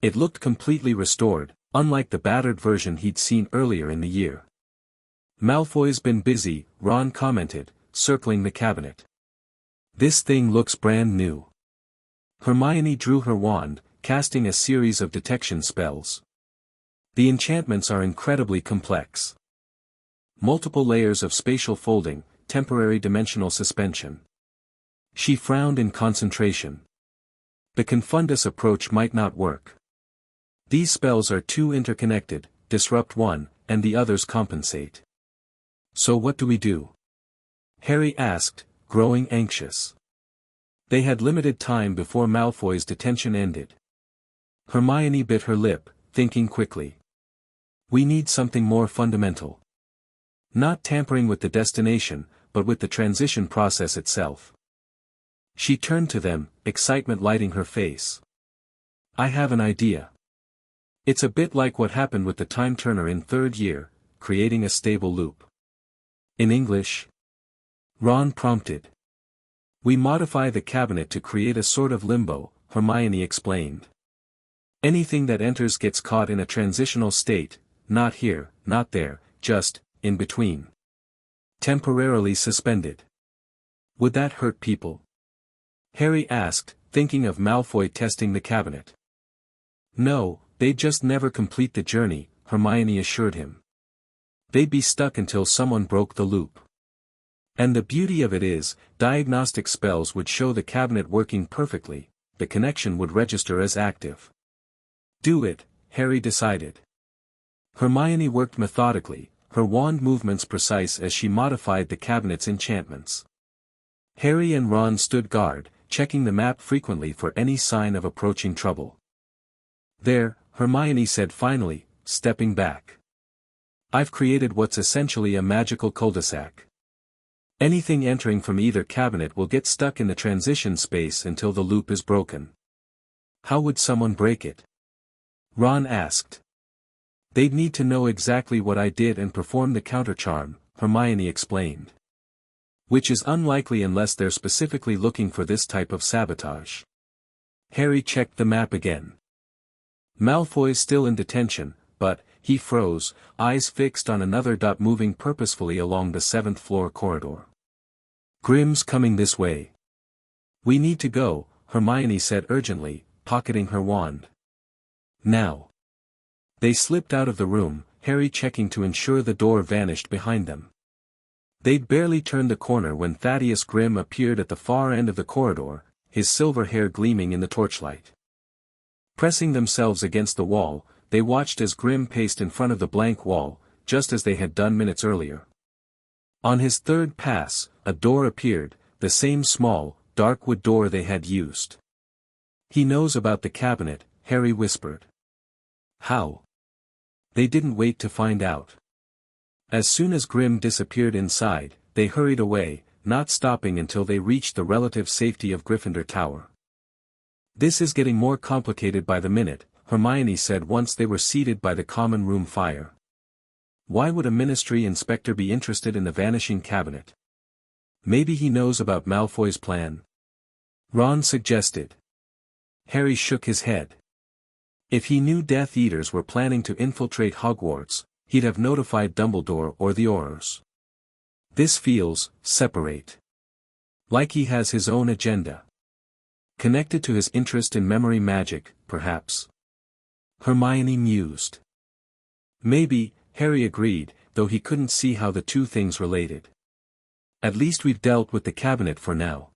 It looked completely restored, unlike the battered version he'd seen earlier in the year. Malfoy's been busy, Ron commented, circling the cabinet. This thing looks brand new. Hermione drew her wand, casting a series of detection spells. The enchantments are incredibly complex. Multiple layers of spatial folding, temporary dimensional suspension. She frowned in concentration. The Confundus approach might not work. These spells are too interconnected, disrupt one, and the others compensate. So what do we do? Harry asked, growing anxious. They had limited time before Malfoy's detention ended. Hermione bit her lip, thinking quickly. We need something more fundamental. Not tampering with the destination, but with the transition process itself. She turned to them, excitement lighting her face. I have an idea. It's a bit like what happened with the time turner in 3rd year, creating a stable loop. In English? Ron prompted. We modify the cabinet to create a sort of limbo, Hermione explained. Anything that enters gets caught in a transitional state, not here, not there, just, in between. Temporarily suspended. Would that hurt people? Harry asked, thinking of Malfoy testing the cabinet. No, they'd just never complete the journey, Hermione assured him. They'd be stuck until someone broke the loop. And the beauty of it is, diagnostic spells would show the cabinet working perfectly, the connection would register as active. Do it, Harry decided. Hermione worked methodically, her wand movements precise as she modified the cabinet's enchantments. Harry and Ron stood guard, checking the map frequently for any sign of approaching trouble. "There," Hermione said finally, stepping back. "I've created what's essentially a magical cul-de-sac. Anything entering from either cabinet will get stuck in the transition space until the loop is broken." "How would someone break it?" Ron asked. "They'd need to know exactly what I did and perform the counter-charm," Hermione explained. "Which is unlikely unless they're specifically looking for this type of sabotage." Harry checked the map again. Malfoy's still in detention, but he froze, eyes fixed on another dot moving purposefully along the 7th floor corridor. "Grim's coming this way. We need to go," Hermione said urgently, pocketing her wand. "Now." They slipped out of the room, Harry checking to ensure the door vanished behind them. They'd barely turned the corner when Thaddeus Grimm appeared at the far end of the corridor, his silver hair gleaming in the torchlight. Pressing themselves against the wall, they watched as Grimm paced in front of the blank wall, just as they had done minutes earlier. On his third pass, a door appeared, the same small, dark wood door they had used. "He knows about the cabinet," Harry whispered. "How?" They didn't wait to find out. As soon as Grimm disappeared inside, they hurried away, not stopping until they reached the relative safety of Gryffindor Tower. "This is getting more complicated by the minute," Hermione said once they were seated by the common room fire. "Why would a ministry inspector be interested in the vanishing cabinet? Maybe he knows about Malfoy's plan?" Ron suggested. Harry shook his head. If he knew Death Eaters were planning to infiltrate Hogwarts, he'd have notified Dumbledore or the Aurors. This feels separate. Like he has his own agenda. Connected to his interest in memory magic, perhaps. Hermione mused. Maybe, Harry agreed, though he couldn't see how the two things related. At least we've dealt with the cabinet for now.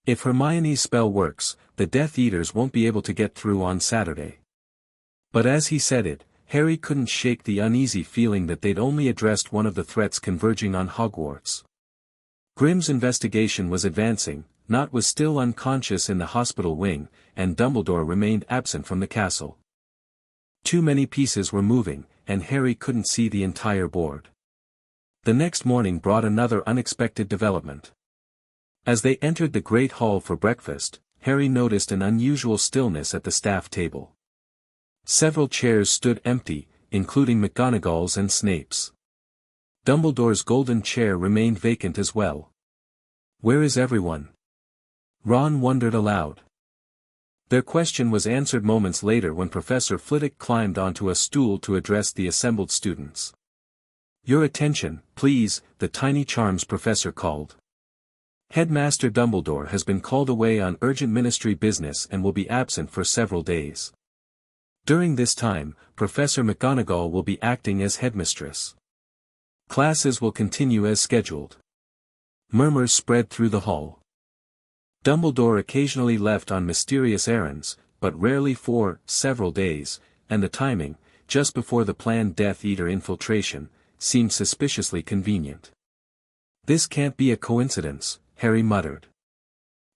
If Hermione's spell works, the Death Eaters won't be able to get through on Saturday. But as he said it, Harry couldn't shake the uneasy feeling that they'd only addressed one of the threats converging on Hogwarts. Grimm's investigation was advancing, Nott was still unconscious in the hospital wing, and Dumbledore remained absent from the castle. Too many pieces were moving, and Harry couldn't see the entire board. The next morning brought another unexpected development. As they entered the Great Hall for breakfast, Harry noticed an unusual stillness at the staff table. Several chairs stood empty, including McGonagall's and Snape's. Dumbledore's golden chair remained vacant as well. "Where is everyone?" Ron wondered aloud. Their question was answered moments later when Professor Flitwick climbed onto a stool to address the assembled students. "Your attention, please," the tiny charms professor called. "Headmaster Dumbledore has been called away on urgent ministry business and will be absent for several days. During this time, Professor McGonagall will be acting as headmistress. Classes will continue as scheduled." Murmurs spread through the hall. Dumbledore occasionally left on mysterious errands, but rarely for several days, and the timing, just before the planned Death Eater infiltration, seemed suspiciously convenient. "This can't be a coincidence," Harry muttered.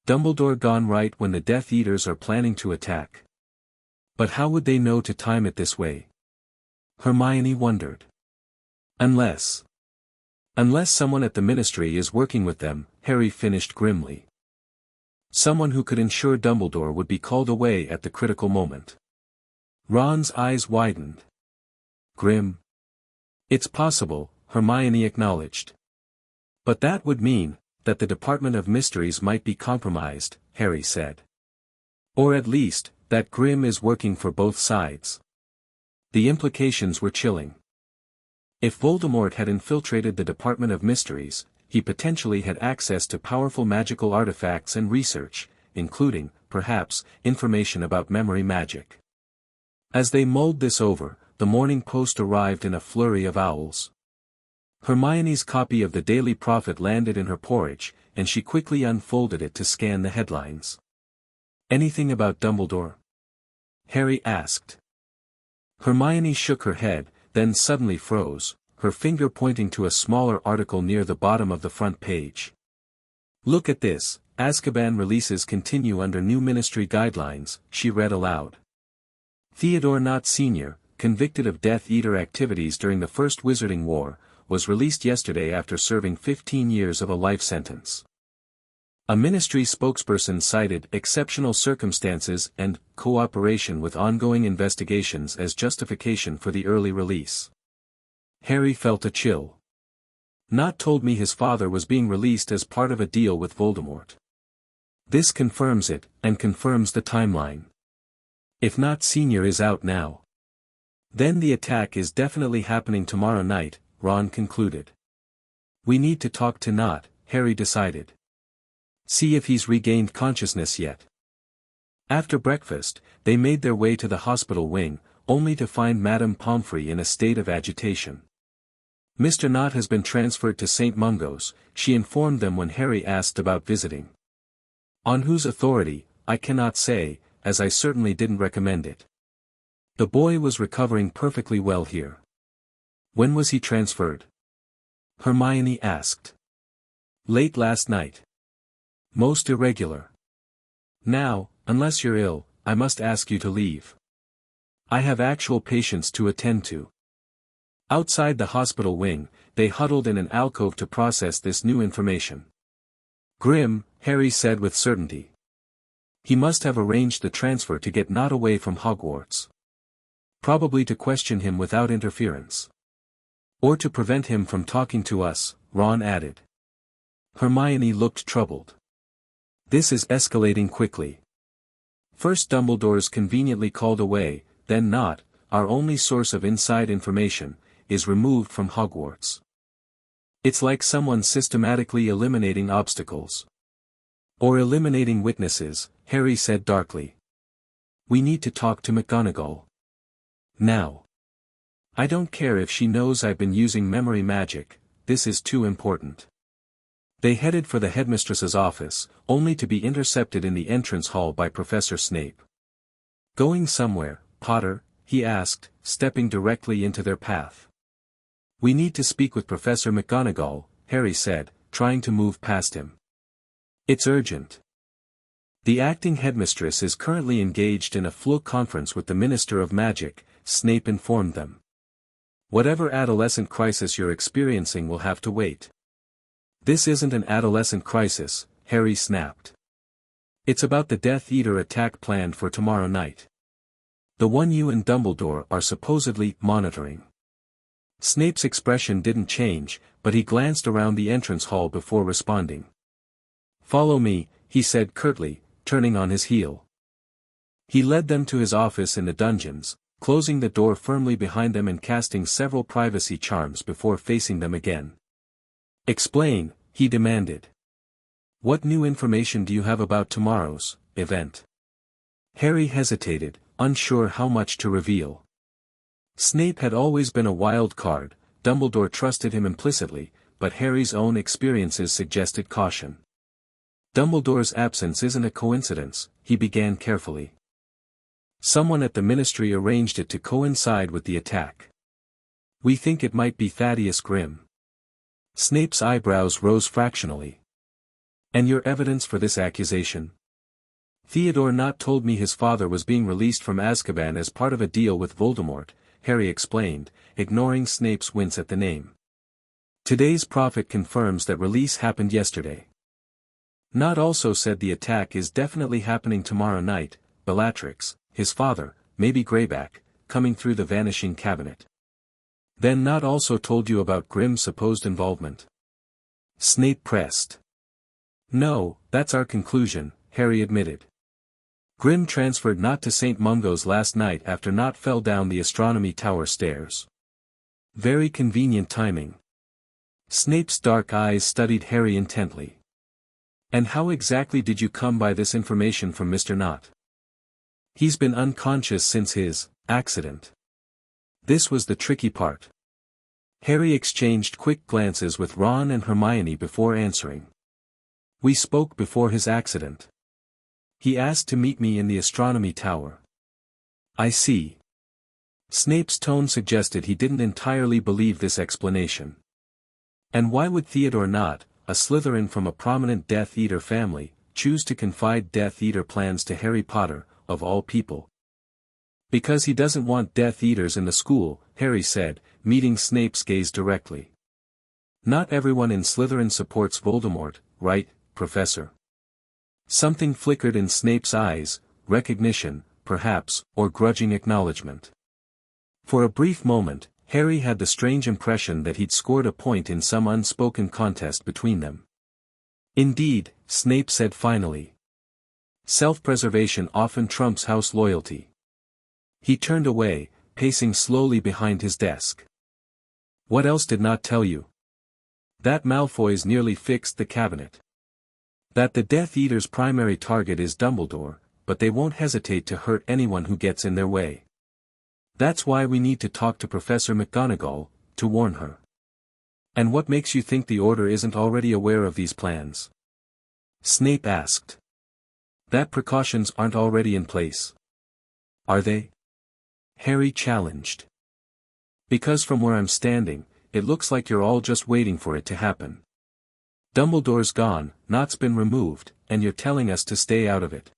"Dumbledore gone right when the Death Eaters are planning to attack. But how would they know to time it this way?" Hermione wondered. Unless someone at the Ministry is working with them," Harry finished grimly. "Someone who could ensure Dumbledore would be called away at the critical moment." Ron's eyes widened. "Grim? It's possible," Hermione acknowledged. "But that would mean that the Department of Mysteries might be compromised," Harry said. "Or at least, that Grim is working for both sides." The implications were chilling. If Voldemort had infiltrated the Department of Mysteries, he potentially had access to powerful magical artifacts and research, including, perhaps, information about memory magic. As they mulled this over, the Morning Post arrived in a flurry of owls. Hermione's copy of the Daily Prophet landed in her porridge, and she quickly unfolded it to scan the headlines. "Anything about Dumbledore?" Harry asked. Hermione shook her head, then suddenly froze, her finger pointing to a smaller article near the bottom of the front page. Look at this, Azkaban releases continue under new ministry guidelines, she read aloud. Theodore Nott Sr., convicted of Death Eater activities during the First Wizarding War, was released yesterday after serving 15 years of a life sentence. A ministry spokesperson cited exceptional circumstances and cooperation with ongoing investigations as justification for the early release. Harry felt a chill. Nott told me his father was being released as part of a deal with Voldemort. This confirms it, and confirms the timeline. If Nott Sr. is out now, then the attack is definitely happening tomorrow night, Ron concluded. We need to talk to Nott, Harry decided. See if he's regained consciousness yet. After breakfast, they made their way to the hospital wing, only to find Madame Pomfrey in a state of agitation. Mr. Nott has been transferred to St. Mungo's, she informed them when Harry asked about visiting. On whose authority, I cannot say, as I certainly didn't recommend it. The boy was recovering perfectly well here. When was he transferred? Hermione asked. Late last night. Most irregular. Now, unless you're ill, I must ask you to leave. I have actual patients to attend to. Outside the hospital wing, they huddled in an alcove to process this new information. Grim, Harry said with certainty. He must have arranged the transfer to get Nott away from Hogwarts. Probably to question him without interference. Or to prevent him from talking to us, Ron added. Hermione looked troubled. This is escalating quickly. First Dumbledore's conveniently called away, then Nott, our only source of inside information, is removed from Hogwarts. It's like someone systematically eliminating obstacles. Or eliminating witnesses, Harry said darkly. We need to talk to McGonagall. Now. I don't care if she knows I've been using memory magic, this is too important. They headed for the headmistress's office, only to be intercepted in the entrance hall by Professor Snape. Going somewhere, Potter? He asked, stepping directly into their path. We need to speak with Professor McGonagall, Harry said, trying to move past him. It's urgent. The acting headmistress is currently engaged in a full conference with the Minister of Magic, Snape informed them. Whatever adolescent crisis you're experiencing will have to wait. This isn't an adolescent crisis, Harry snapped. It's about the Death Eater attack planned for tomorrow night. The one you and Dumbledore are supposedly monitoring. Snape's expression didn't change, but he glanced around the entrance hall before responding. Follow me, he said curtly, turning on his heel. He led them to his office in the dungeons, closing the door firmly behind them and casting several privacy charms before facing them again. Explain, he demanded. What new information do you have about tomorrow's event? Harry hesitated, unsure how much to reveal. Snape had always been a wild card, Dumbledore trusted him implicitly, but Harry's own experiences suggested caution. Dumbledore's absence isn't a coincidence, he began carefully. Someone at the Ministry arranged it to coincide with the attack. We think it might be Thaddeus Grimm. Snape's eyebrows rose fractionally. And your evidence for this accusation? Theodore Nott told me his father was being released from Azkaban as part of a deal with Voldemort, Harry explained, ignoring Snape's wince at the name. Today's prophet confirms that release happened yesterday. Nott also said the attack is definitely happening tomorrow night, Bellatrix, his father, maybe Greyback, coming through the vanishing cabinet. Then Nott also told you about Grimm's supposed involvement. Snape pressed. No, that's our conclusion, Harry admitted. Grimm transferred Nott to St. Mungo's last night after Nott fell down the astronomy tower stairs. Very convenient timing. Snape's dark eyes studied Harry intently. And how exactly did you come by this information from Mr. Nott? He's been unconscious since his accident. This was the tricky part. Harry exchanged quick glances with Ron and Hermione before answering. We spoke before his accident. He asked to meet me in the astronomy tower. I see. Snape's tone suggested he didn't entirely believe this explanation. And why would Theodore Nott, a Slytherin from a prominent Death Eater family, choose to confide Death Eater plans to Harry Potter, of all people? Because he doesn't want Death Eaters in the school, Harry said, meeting Snape's gaze directly. Not everyone in Slytherin supports Voldemort, right, Professor? Something flickered in Snape's eyes, recognition, perhaps, or grudging acknowledgement. For a brief moment, Harry had the strange impression that he'd scored a point in some unspoken contest between them. Indeed, Snape said finally. Self-preservation often trumps house loyalty. He turned away, pacing slowly behind his desk. What else did not tell you? That Malfoy's nearly fixed the cabinet. That the Death Eater's primary target is Dumbledore, but they won't hesitate to hurt anyone who gets in their way. That's why we need to talk to Professor McGonagall, to warn her. And what makes you think the Order isn't already aware of these plans? Snape asked. That precautions aren't already in place. Are they? Harry challenged. Because from where I'm standing, it looks like you're all just waiting for it to happen. Dumbledore's gone, Nought's been removed, and you're telling us to stay out of it.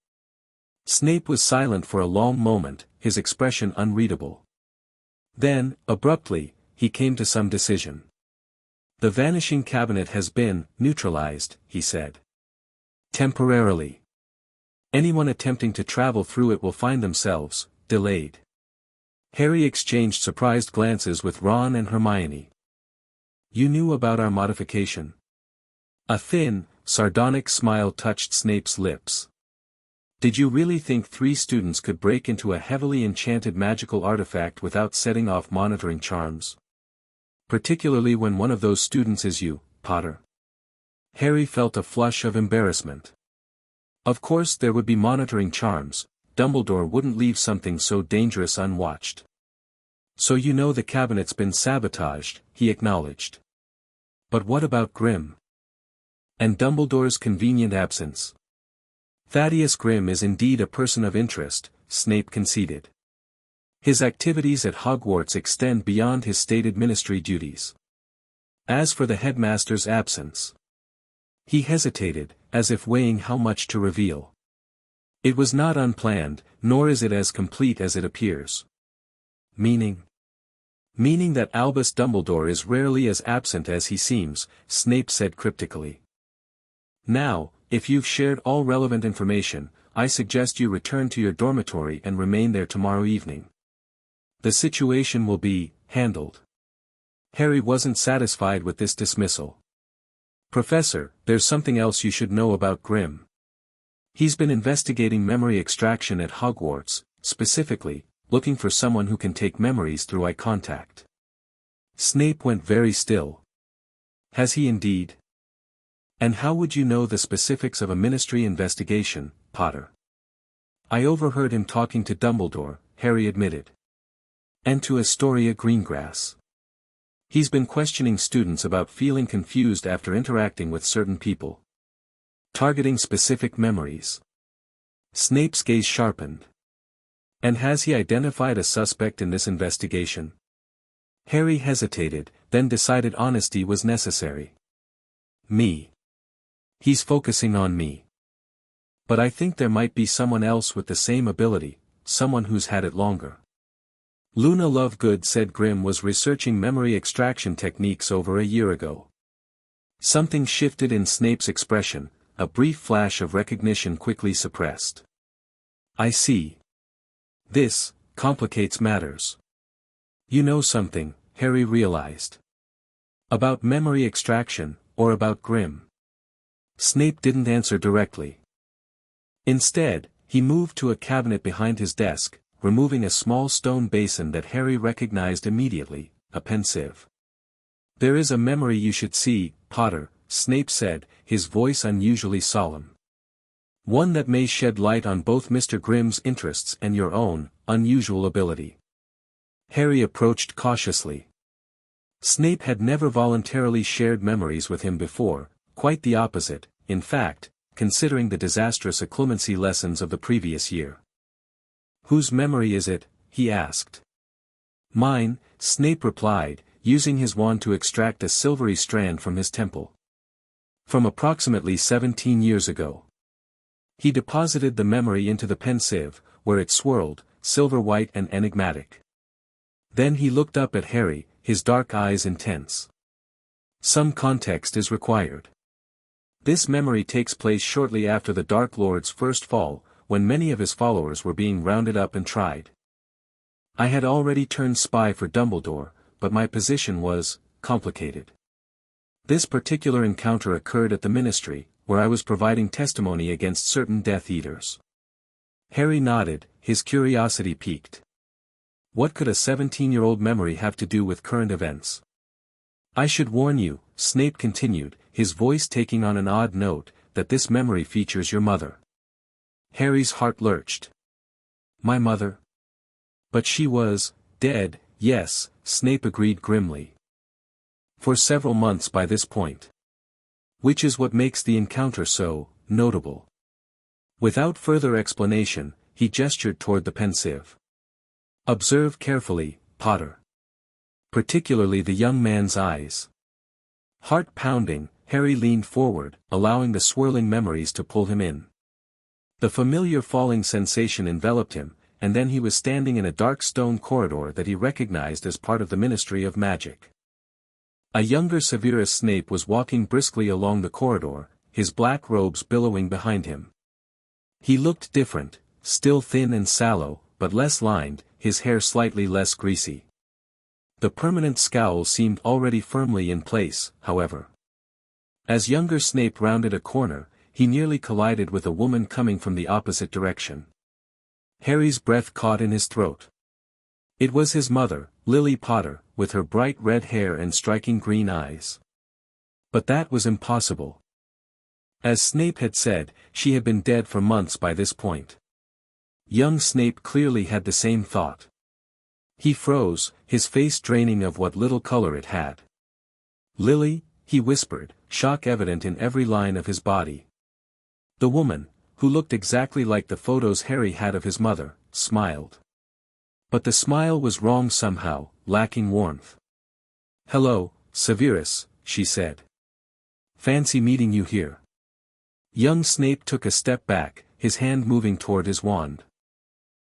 Snape was silent for a long moment, his expression unreadable. Then, abruptly, he came to some decision. The Vanishing Cabinet has been neutralized, he said. Temporarily. Anyone attempting to travel through it will find themselves delayed. Harry exchanged surprised glances with Ron and Hermione. You knew about our modification? A thin, sardonic smile touched Snape's lips. Did you really think 3 students could break into a heavily enchanted magical artifact without setting off monitoring charms? Particularly when one of those students is you, Potter. Harry felt a flush of embarrassment. Of course there would be monitoring charms, Dumbledore wouldn't leave something so dangerous unwatched. So you know the cabinet's been sabotaged, he acknowledged. But what about Grim? And Dumbledore's convenient absence? Thaddeus Grimm is indeed a person of interest, Snape conceded. His activities at Hogwarts extend beyond his stated ministry duties. As for the headmaster's absence. He hesitated, as if weighing how much to reveal. It was not unplanned, nor is it as complete as it appears. Meaning? Meaning that Albus Dumbledore is rarely as absent as he seems, Snape said cryptically. Now, if you've shared all relevant information, I suggest you return to your dormitory and remain there tomorrow evening. The situation will be handled. Harry wasn't satisfied with this dismissal. Professor, there's something else you should know about Grim. He's been investigating memory extraction at Hogwarts, specifically, looking for someone who can take memories through eye contact. Snape went very still. Has he indeed? And how would you know the specifics of a ministry investigation, Potter? I overheard him talking to Dumbledore, Harry admitted. And to Astoria Greengrass. He's been questioning students about feeling confused after interacting with certain people. Targeting specific memories. Snape's gaze sharpened. And has he identified a suspect in this investigation? Harry hesitated, then decided honesty was necessary. Me. He's focusing on me. But I think there might be someone else with the same ability, someone who's had it longer. Luna Lovegood said Grim was researching memory extraction techniques over a year ago. Something shifted in Snape's expression, a brief flash of recognition quickly suppressed. I see. This complicates matters. You know something, Harry realized. About memory extraction, or about Grim. Snape didn't answer directly. Instead, he moved to a cabinet behind his desk, removing a small stone basin that Harry recognized immediately, a pensieve. There is a memory you should see, Potter, Snape said, his voice unusually solemn. One that may shed light on both Mr. Grimm's interests and your own, unusual ability. Harry approached cautiously. Snape had never voluntarily shared memories with him before, quite the opposite, in fact, considering the disastrous occlumency lessons of the previous year. Whose memory is it? He asked. Mine, Snape replied, using his wand to extract a silvery strand from his temple. From approximately 17 years ago. He deposited the memory into the pensieve, where it swirled, silver-white and enigmatic. Then he looked up at Harry, his dark eyes intense. Some context is required. This memory takes place shortly after the Dark Lord's first fall, when many of his followers were being rounded up and tried. I had already turned spy for Dumbledore, but my position was complicated. This particular encounter occurred at the Ministry, where I was providing testimony against certain Death Eaters. Harry nodded, his curiosity piqued. What could a 17-year-old memory have to do with current events? I should warn you, Snape continued, his voice taking on an odd note, that this memory features your mother. Harry's heart lurched. My mother? But she was dead, yes, Snape agreed grimly. For several months by this point. Which is what makes the encounter so notable. Without further explanation, he gestured toward the pensieve. Observe carefully, Potter. Particularly the young man's eyes. Heart pounding, Harry leaned forward, allowing the swirling memories to pull him in. The familiar falling sensation enveloped him, and then he was standing in a dark stone corridor that he recognized as part of the Ministry of Magic. A younger Severus Snape was walking briskly along the corridor, his black robes billowing behind him. He looked different, still thin and sallow, but less lined, his hair slightly less greasy. The permanent scowl seemed already firmly in place, however. As younger Snape rounded a corner, he nearly collided with a woman coming from the opposite direction. Harry's breath caught in his throat. It was his mother, Lily Potter, with her bright red hair and striking green eyes. But that was impossible. As Snape had said, she had been dead for months by this point. Young Snape clearly had the same thought. He froze, his face draining of what little color it had. Lily, he whispered, shock evident in every line of his body. The woman, who looked exactly like the photos Harry had of his mother, smiled. But the smile was wrong somehow, lacking warmth. Hello, Severus, she said. Fancy meeting you here. Young Snape took a step back, his hand moving toward his wand.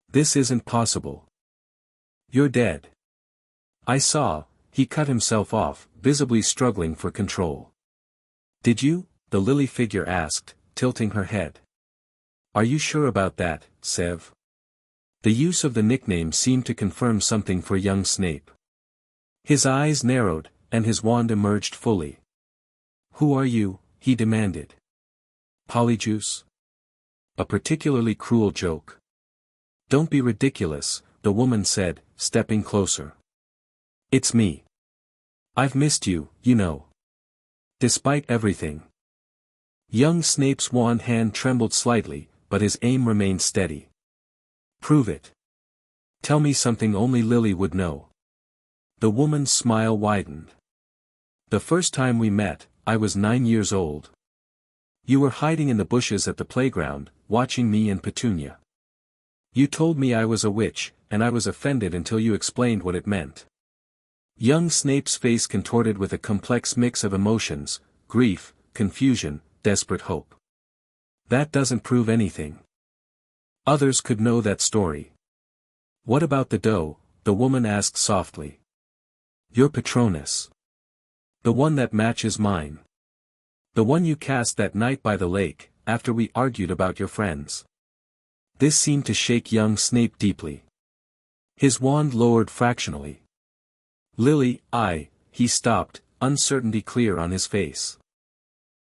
This isn't possible. You're dead. I saw, he cut himself off, visibly struggling for control. Did you? The Lily figure asked, tilting her head. Are you sure about that, Sev? The use of the nickname seemed to confirm something for young Snape. His eyes narrowed, and his wand emerged fully. Who are you? He demanded. Polyjuice? A particularly cruel joke. Don't be ridiculous, the woman said, stepping closer. It's me. I've missed you, you know. Despite everything. Young Snape's wand hand trembled slightly, but his aim remained steady. Prove it. Tell me something only Lily would know. The woman's smile widened. The first time we met, I was 9 years old. You were hiding in the bushes at the playground, watching me and Petunia. You told me I was a witch, and I was offended until you explained what it meant. Young Snape's face contorted with a complex mix of emotions, grief, confusion, desperate hope. That doesn't prove anything. Others could know that story. What about the doe? The woman asked softly. Your Patronus. The one that matches mine. The one you cast that night by the lake, after we argued about your friends. This seemed to shake young Snape deeply. His wand lowered fractionally. Lily, he stopped, uncertainty clear on his face.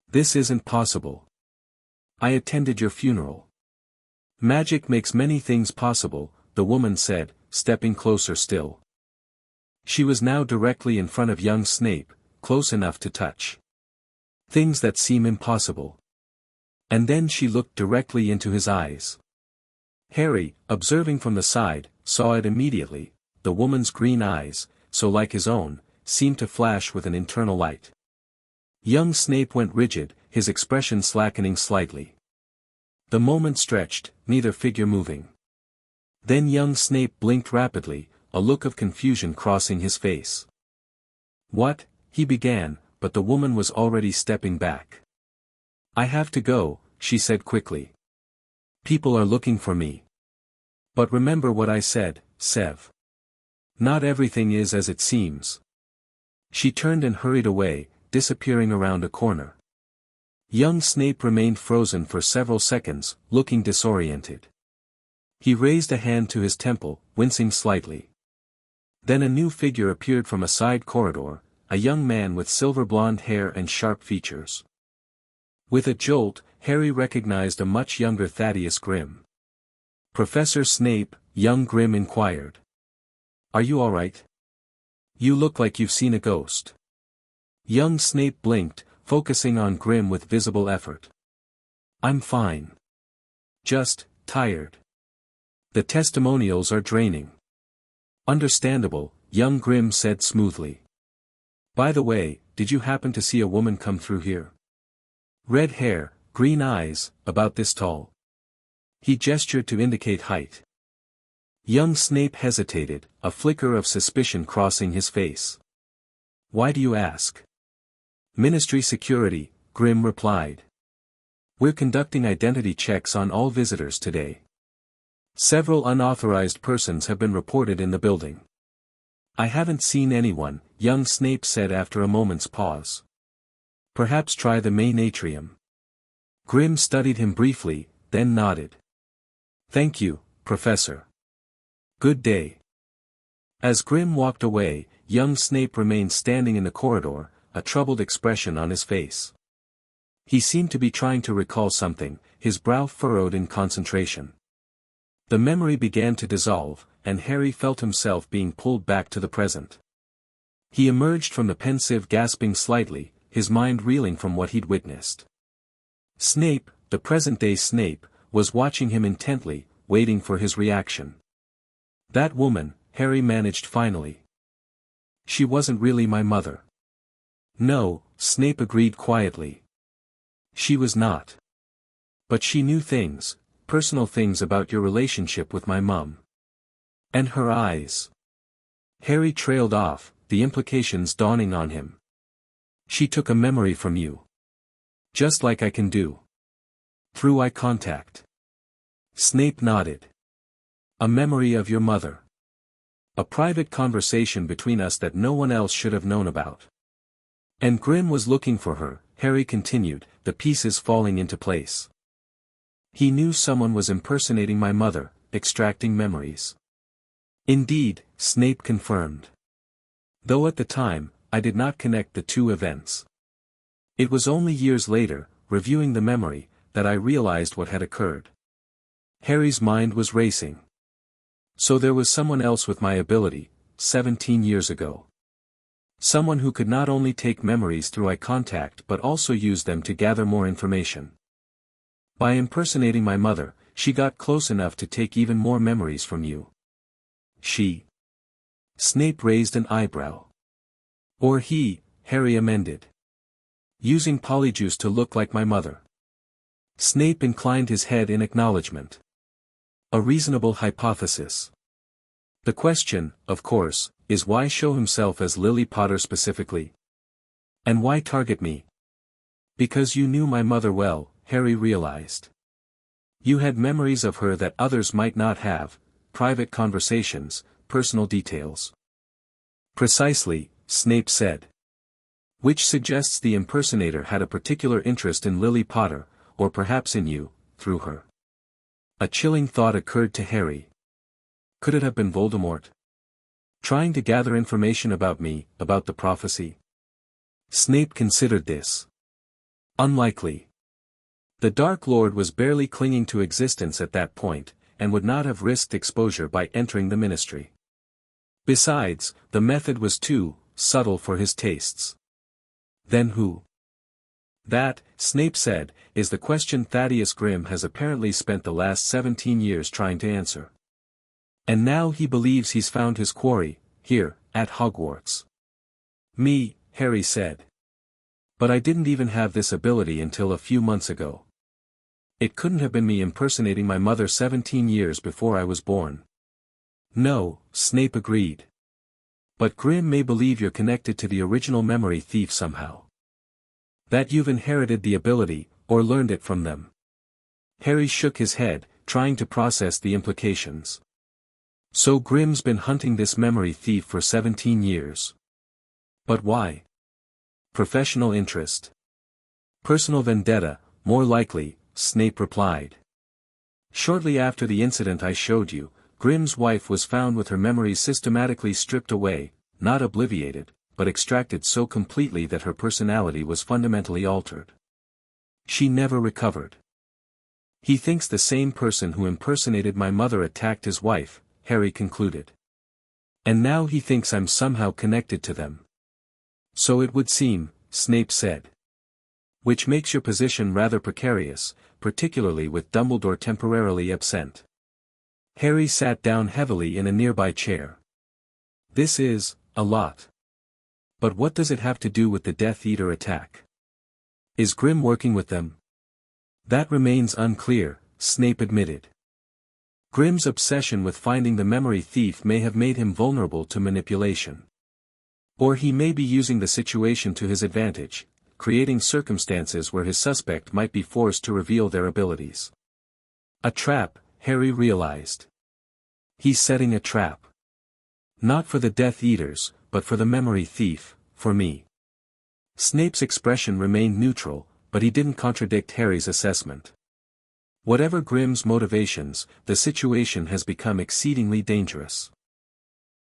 This isn't possible. I attended your funeral. Magic makes many things possible, the woman said, stepping closer still. She was now directly in front of young Snape, close enough to touch. Things that seem impossible. And then she looked directly into his eyes. Harry, observing from the side, saw it immediately. The woman's green eyes, so like his own, seemed to flash with an internal light. Young Snape went rigid, his expression slackening slightly. The moment stretched, neither figure moving. Then young Snape blinked rapidly, a look of confusion crossing his face. What? He began, but the woman was already stepping back. I have to go, she said quickly. People are looking for me. But remember what I said, Sev. Not everything is as it seems. She turned and hurried away, disappearing around a corner. Young Snape remained frozen for several seconds, looking disoriented. He raised a hand to his temple, wincing slightly. Then a new figure appeared from a side corridor, a young man with silver blonde hair and sharp features. With a jolt, Harry recognized a much younger Thaddeus Grimm. Professor Snape, young Grimm inquired. Are you all right? You look like you've seen a ghost. Young Snape blinked, focusing on Grimm with visible effort. I'm fine. Just, tired. The testimonials are draining. Understandable, young Grimm said smoothly. By the way, did you happen to see a woman come through here? Red hair, green eyes, about this tall. He gestured to indicate height. Young Snape hesitated, a flicker of suspicion crossing his face. Why do you ask? Ministry security, Grimm replied. We're conducting identity checks on all visitors today. Several unauthorized persons have been reported in the building. I haven't seen anyone, young Snape said after a moment's pause. Perhaps try the main atrium. Grimm studied him briefly, then nodded. Thank you, Professor. Good day. As Grimm walked away, young Snape remained standing in the corridor, a troubled expression on his face. He seemed to be trying to recall something, his brow furrowed in concentration. The memory began to dissolve, and Harry felt himself being pulled back to the present. He emerged from the pensive gasping slightly, his mind reeling from what he'd witnessed. Snape, the present-day Snape, was watching him intently, waiting for his reaction. That woman, Harry managed finally. She wasn't really my mother. No, Snape agreed quietly. She was not. But she knew things, personal things about your relationship with my mum. And her eyes. Harry trailed off, the implications dawning on him. She took a memory from you. Just like I can do. Through eye contact. Snape nodded. A memory of your mother. A private conversation between us that no one else should have known about. And Grimm was looking for her, Harry continued, the pieces falling into place. He knew someone was impersonating my mother, extracting memories. Indeed, Snape confirmed. Though at the time, I did not connect the two events. It was only years later, reviewing the memory, that I realized what had occurred. Harry's mind was racing. So there was someone else with my ability, 17 years ago. Someone who could not only take memories through eye contact but also use them to gather more information. By impersonating my mother, she got close enough to take even more memories from you. She. Snape raised an eyebrow. Or he, Harry amended. Using Polyjuice to look like my mother. Snape inclined his head in acknowledgement. A reasonable hypothesis. The question, of course, is why show himself as Lily Potter specifically? And why target me? Because you knew my mother well, Harry realized. You had memories of her that others might not have, private conversations, personal details. Precisely, Snape said. Which suggests the impersonator had a particular interest in Lily Potter, or perhaps in you, through her. A chilling thought occurred to Harry. Could it have been Voldemort? Trying to gather information about me, about the prophecy? Snape considered this. Unlikely. The Dark Lord was barely clinging to existence at that point, and would not have risked exposure by entering the Ministry. Besides, the method was too subtle for his tastes. Then who? That, Snape said, is the question Thaddeus Grimm has apparently spent the last 17 years trying to answer. And now he believes he's found his quarry, here, at Hogwarts. Me, Harry said. But I didn't even have this ability until a few months ago. It couldn't have been me impersonating my mother 17 years before I was born. No, Snape agreed. But Grimm may believe you're connected to the original memory thief somehow. That you've inherited the ability, Or learned it from them? Harry shook his head, trying to process the implications. So Grimm's been hunting this memory thief for 17 years. But why? Professional interest. Personal vendetta, more likely, Snape replied. Shortly after the incident I showed you, Grimm's wife was found with her memories systematically stripped away, not obliterated, but extracted so completely that her personality was fundamentally altered. She never recovered. He thinks the same person who impersonated my mother attacked his wife, Harry concluded. And now he thinks I'm somehow connected to them. So it would seem, Snape said. Which makes your position rather precarious, particularly with Dumbledore temporarily absent. Harry sat down heavily in a nearby chair. This is, a lot. But what does it have to do with the Death Eater attack? Is Grimm working with them? That remains unclear, Snape admitted. Grimm's obsession with finding the memory thief may have made him vulnerable to manipulation. Or he may be using the situation to his advantage, creating circumstances where his suspect might be forced to reveal their abilities. A trap, Harry realized. He's setting a trap. Not for the Death Eaters, but for the memory thief, for me. Snape's expression remained neutral, but he didn't contradict Harry's assessment. Whatever Grimm's motivations, the situation has become exceedingly dangerous.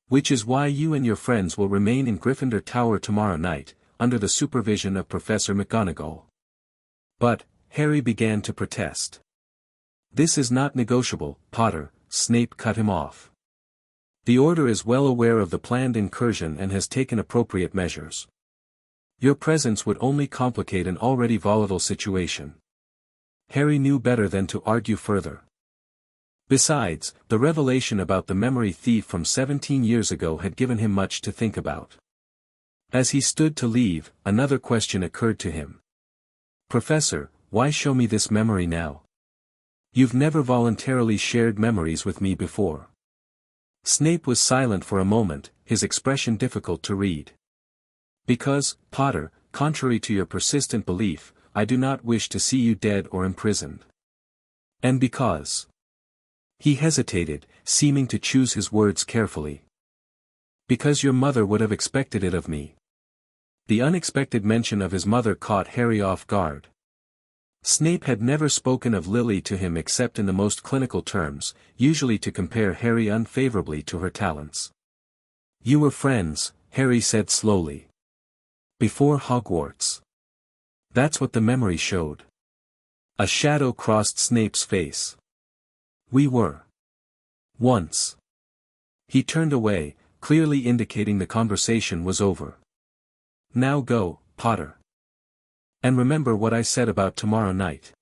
Which is why you and your friends will remain in Gryffindor Tower tomorrow night, under the supervision of Professor McGonagall. But, Harry began to protest. This is not negotiable, Potter, Snape cut him off. The Order is well aware of the planned incursion and has taken appropriate measures. Your presence would only complicate an already volatile situation. Harry knew better than to argue further. Besides, the revelation about the memory thief from 17 years ago had given him much to think about. As he stood to leave, another question occurred to him. Professor, why show me this memory now? You've never voluntarily shared memories with me before. Snape was silent for a moment, his expression difficult to read. Because, Potter, contrary to your persistent belief, I do not wish to see you dead or imprisoned. And because. He hesitated, seeming to choose his words carefully. Because your mother would have expected it of me. The unexpected mention of his mother caught Harry off guard. Snape had never spoken of Lily to him except in the most clinical terms, usually to compare Harry unfavorably to her talents. You were friends, Harry said slowly. Before Hogwarts. That's what the memory showed. A shadow crossed Snape's face. We were. Once. He turned away, clearly indicating the conversation was over. Now go, Potter. And remember what I said about tomorrow night.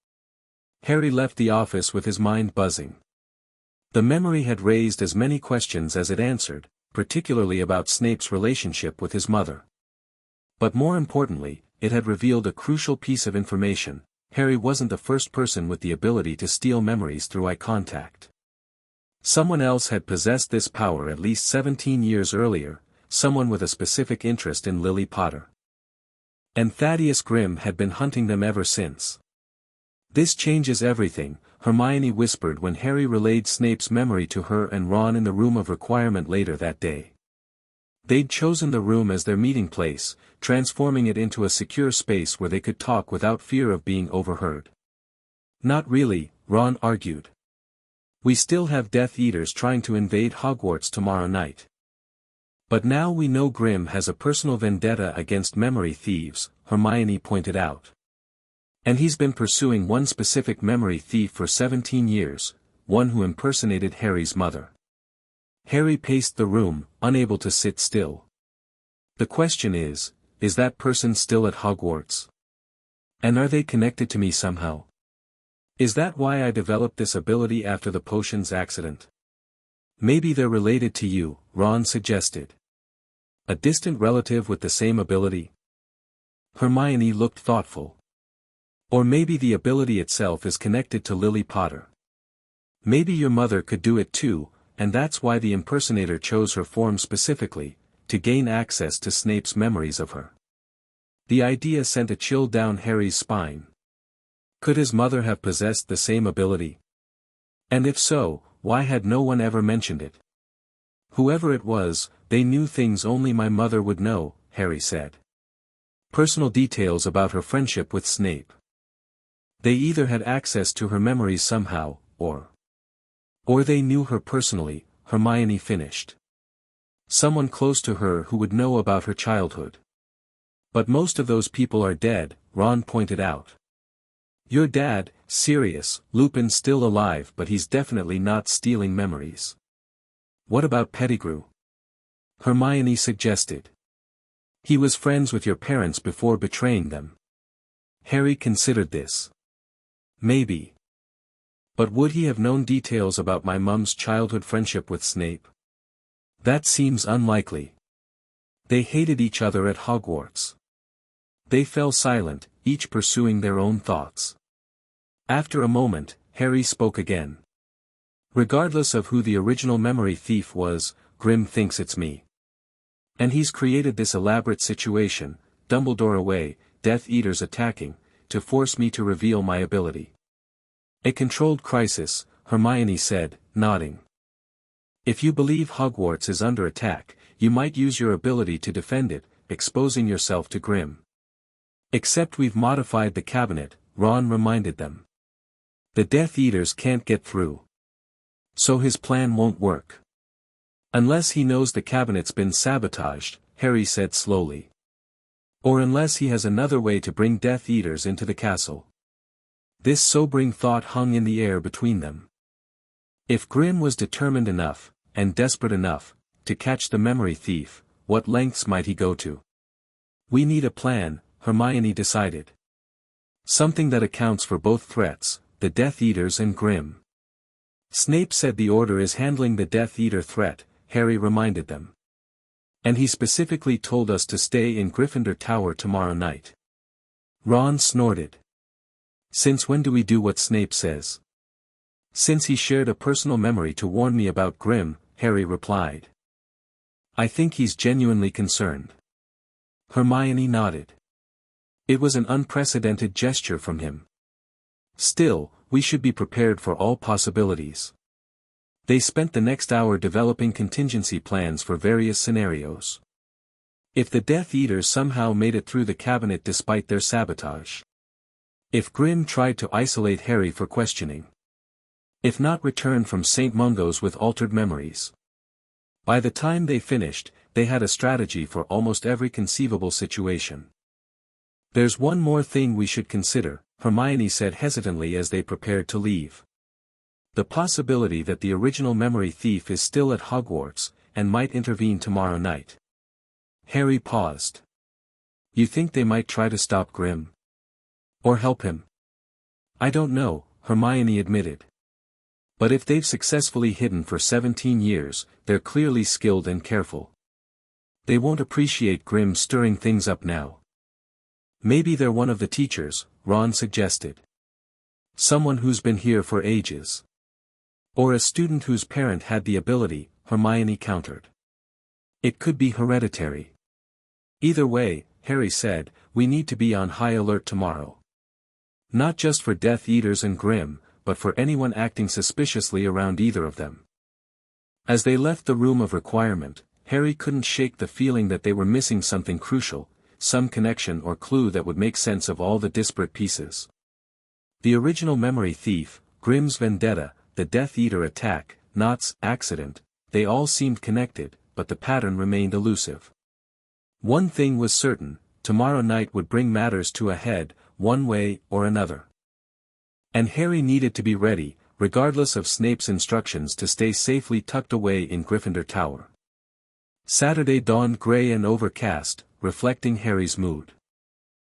Harry left the office with his mind buzzing. The memory had raised as many questions as it answered, particularly about Snape's relationship with his mother. But more importantly, it had revealed a crucial piece of information. Harry wasn't the first person with the ability to steal memories through eye contact. Someone else had possessed this power at least 17 years earlier, someone with a specific interest in Lily Potter. And Thaddeus Grimm had been hunting them ever since. This changes everything, Hermione whispered when Harry relayed Snape's memory to her and Ron in the room of requirement later that day. They'd chosen the room as their meeting place, transforming it into a secure space where they could talk without fear of being overheard. Not really, Ron argued. We still have Death Eaters trying to invade Hogwarts tomorrow night. But now we know Grimm has a personal vendetta against memory thieves, Hermione pointed out. And he's been pursuing one specific memory thief for 17 years, one who impersonated Harry's mother. Harry paced the room, unable to sit still. The question is that person still at Hogwarts? And are they connected to me somehow? Is that why I developed this ability after the potions accident? Maybe they're related to you, Ron suggested. A distant relative with the same ability? Hermione looked thoughtful. Or maybe the ability itself is connected to Lily Potter. Maybe your mother could do it too, and that's why the impersonator chose her form specifically, to gain access to Snape's memories of her. The idea sent a chill down Harry's spine. Could his mother have possessed the same ability? And if so, why had no one ever mentioned it? Whoever it was, they knew things only my mother would know, Harry said. Personal details about her friendship with Snape. They either had access to her memories somehow, or they knew her personally, Hermione finished. Someone close to her who would know about her childhood. But most of those people are dead, Ron pointed out. Your dad, Sirius, Lupin's still alive, but he's definitely not stealing memories. What about Pettigrew? Hermione suggested. He was friends with your parents before betraying them. Harry considered this. Maybe. But would he have known details about my mum's childhood friendship with Snape? That seems unlikely. They hated each other at Hogwarts. They fell silent, each pursuing their own thoughts. After a moment, Harry spoke again. Regardless of who the original memory thief was, Grim thinks it's me. And he's created this elaborate situation, Dumbledore away, Death Eaters attacking, to force me to reveal my ability. A controlled crisis, Hermione said, nodding. If you believe Hogwarts is under attack, you might use your ability to defend it, exposing yourself to Grim. Except we've modified the cabinet, Ron reminded them. The Death Eaters can't get through. So his plan won't work. Unless he knows the cabinet's been sabotaged, Harry said slowly. Or unless he has another way to bring Death Eaters into the castle. This sobering thought hung in the air between them. If Grim was determined enough, and desperate enough, to catch the memory thief, what lengths might he go to? We need a plan, Hermione decided. Something that accounts for both threats, the Death Eaters and Grim. Snape said the Order is handling the Death Eater threat, Harry reminded them. And he specifically told us to stay in Gryffindor Tower tomorrow night. Ron snorted. Since when do we do what Snape says? Since he shared a personal memory to warn me about Grim, Harry replied. I think he's genuinely concerned. Hermione nodded. It was an unprecedented gesture from him. Still, we should be prepared for all possibilities. They spent the next hour developing contingency plans for various scenarios. If the Death Eaters somehow made it through the cabinet despite their sabotage. If Grim tried to isolate Harry for questioning. If not returned from St. Mungo's with altered memories. By the time they finished, they had a strategy for almost every conceivable situation. There's one more thing we should consider, Hermione said hesitantly as they prepared to leave. The possibility that the original memory thief is still at Hogwarts, and might intervene tomorrow night. Harry paused. You think they might try to stop Grim? Or help him? I don't know, Hermione admitted. But if they've successfully hidden for 17 years, they're clearly skilled and careful. They won't appreciate Grim stirring things up now. Maybe they're one of the teachers, Ron suggested. Someone who's been here for ages. Or a student whose parent had the ability, Hermione countered. It could be hereditary. Either way, Harry said, we need to be on high alert tomorrow. Not just for Death Eaters and Grim, but for anyone acting suspiciously around either of them. As they left the room of requirement, Harry couldn't shake the feeling that they were missing something crucial, some connection or clue that would make sense of all the disparate pieces. The original memory thief, Grim's vendetta, the Death Eater attack, Knott's accident, they all seemed connected, but the pattern remained elusive. One thing was certain, tomorrow night would bring matters to a head, one way or another. And Harry needed to be ready, regardless of Snape's instructions to stay safely tucked away in Gryffindor Tower. Saturday dawned gray and overcast, reflecting Harry's mood.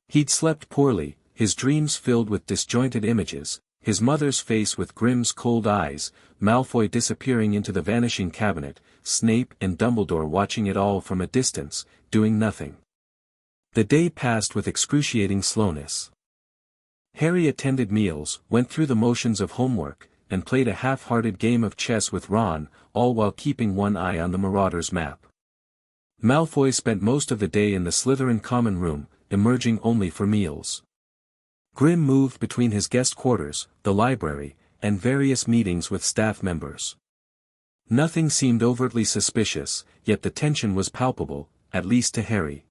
He'd slept poorly, his dreams filled with disjointed images, his mother's face with Grim's cold eyes, Malfoy disappearing into the vanishing cabinet, Snape and Dumbledore watching it all from a distance, doing nothing. The day passed with excruciating slowness. Harry attended meals, went through the motions of homework, and played a half-hearted game of chess with Ron, all while keeping one eye on the Marauders map. Malfoy spent most of the day in the Slytherin common room, emerging only for meals. Grim moved between his guest quarters, the library, and various meetings with staff members. Nothing seemed overtly suspicious, yet the tension was palpable, at least to Harry.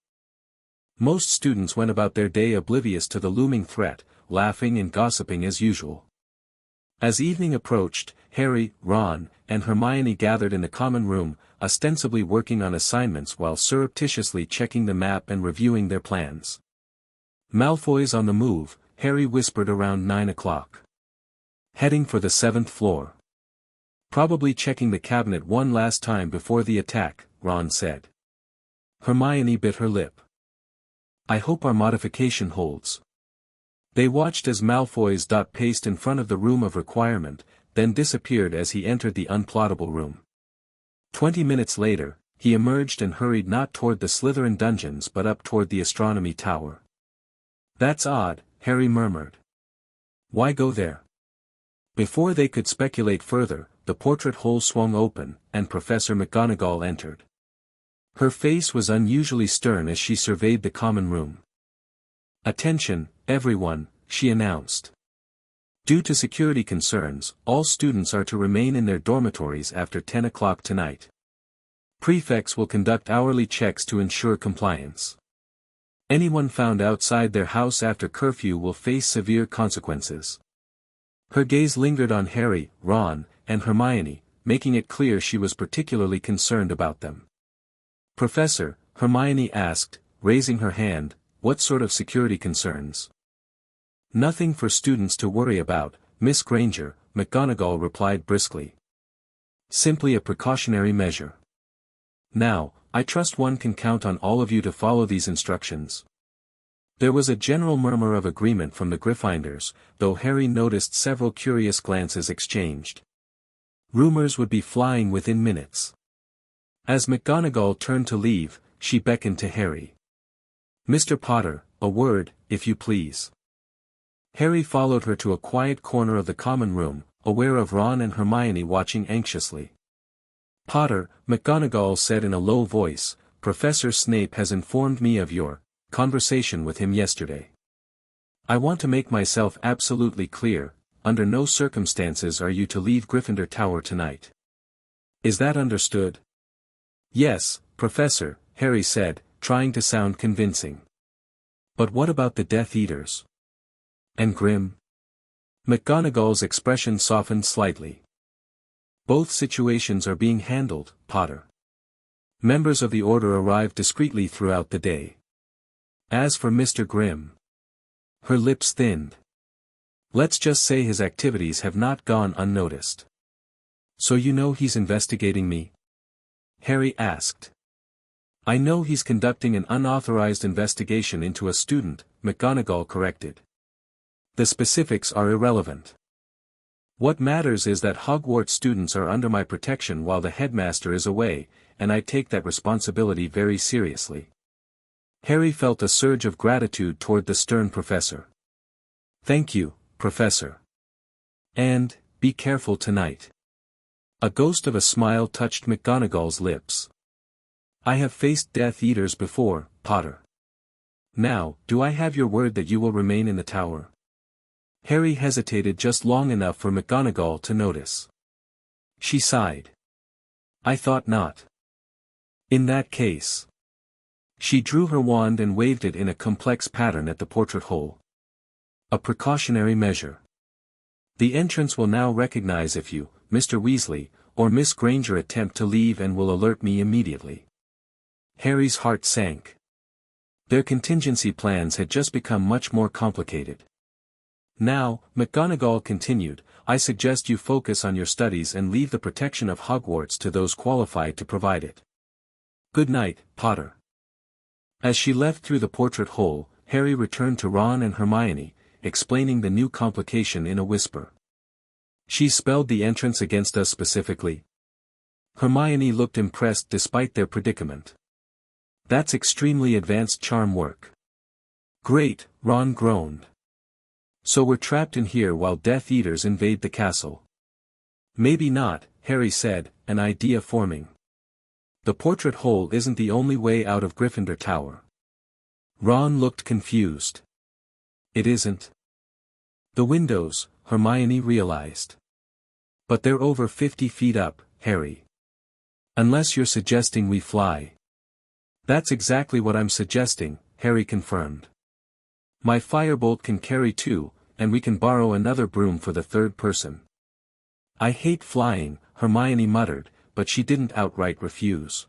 Most students went about their day oblivious to the looming threat, laughing and gossiping as usual. As evening approached, Harry, Ron, and Hermione gathered in the common room, ostensibly working on assignments while surreptitiously checking the map and reviewing their plans. Malfoy's on the move, Harry whispered around 9 o'clock. Heading for the 7th floor. Probably checking the cabinet one last time before the attack, Ron said. Hermione bit her lip. I hope our modification holds. They watched as Malfoy's dot paced in front of the room of requirement, then disappeared as he entered the unplottable room. 20 minutes later, he emerged and hurried not toward the Slytherin dungeons but up toward the astronomy tower. That's odd, Harry murmured. Why go there? Before they could speculate further, the portrait hole swung open, and Professor McGonagall entered. Her face was unusually stern as she surveyed the common room. Attention, everyone, she announced. Due to security concerns, all students are to remain in their dormitories after 10 o'clock tonight. Prefects will conduct hourly checks to ensure compliance. Anyone found outside their house after curfew will face severe consequences. Her gaze lingered on Harry, Ron, and Hermione, making it clear she was particularly concerned about them. Professor, Hermione asked, raising her hand, what sort of security concerns? Nothing for students to worry about, Miss Granger, McGonagall replied briskly. Simply a precautionary measure. Now, I trust one can count on all of you to follow these instructions. There was a general murmur of agreement from the Gryffindors, though Harry noticed several curious glances exchanged. Rumors would be flying within minutes. As McGonagall turned to leave, she beckoned to Harry. Mr. Potter, a word, if you please. Harry followed her to a quiet corner of the common room, aware of Ron and Hermione watching anxiously. Potter, McGonagall said in a low voice, Professor Snape has informed me of your conversation with him yesterday. I want to make myself absolutely clear, under no circumstances are you to leave Gryffindor Tower tonight. Is that understood? Yes, Professor, Harry said, trying to sound convincing. But what about the Death Eaters? And Grim? McGonagall's expression softened slightly. Both situations are being handled, Potter. Members of the Order arrived discreetly throughout the day. As for Mr. Grim. Her lips thinned. Let's just say his activities have not gone unnoticed. So you know he's investigating me? Harry asked. I know he's conducting an unauthorized investigation into a student, McGonagall corrected. The specifics are irrelevant. What matters is that Hogwarts students are under my protection while the headmaster is away, and I take that responsibility very seriously. Harry felt a surge of gratitude toward the stern professor. Thank you, Professor. And, be careful tonight. A ghost of a smile touched McGonagall's lips. I have faced Death Eaters before, Potter. Now, do I have your word that you will remain in the tower? Harry hesitated just long enough for McGonagall to notice. She sighed. I thought not. In that case. She drew her wand and waved it in a complex pattern at the portrait hole. A precautionary measure. The entrance will now recognize if you, Mr. Weasley, or Miss Granger attempt to leave and will alert me immediately. Harry's heart sank. Their contingency plans had just become much more complicated. Now, McGonagall continued, I suggest you focus on your studies and leave the protection of Hogwarts to those qualified to provide it. Good night, Potter. As she left through the portrait hole, Harry returned to Ron and Hermione, explaining the new complication in a whisper. She spelled the entrance against us specifically. Hermione looked impressed despite their predicament. That's extremely advanced charm work. Great, Ron groaned. So we're trapped in here while Death Eaters invade the castle. Maybe not, Harry said, an idea forming. The portrait hole isn't the only way out of Gryffindor Tower. Ron looked confused. It isn't. The windows, Hermione realized. But they're over 50 feet up, Harry. Unless you're suggesting we fly. That's exactly what I'm suggesting, Harry confirmed. My firebolt can carry 2, and we can borrow another broom for the third person. I hate flying, Hermione muttered, but she didn't outright refuse.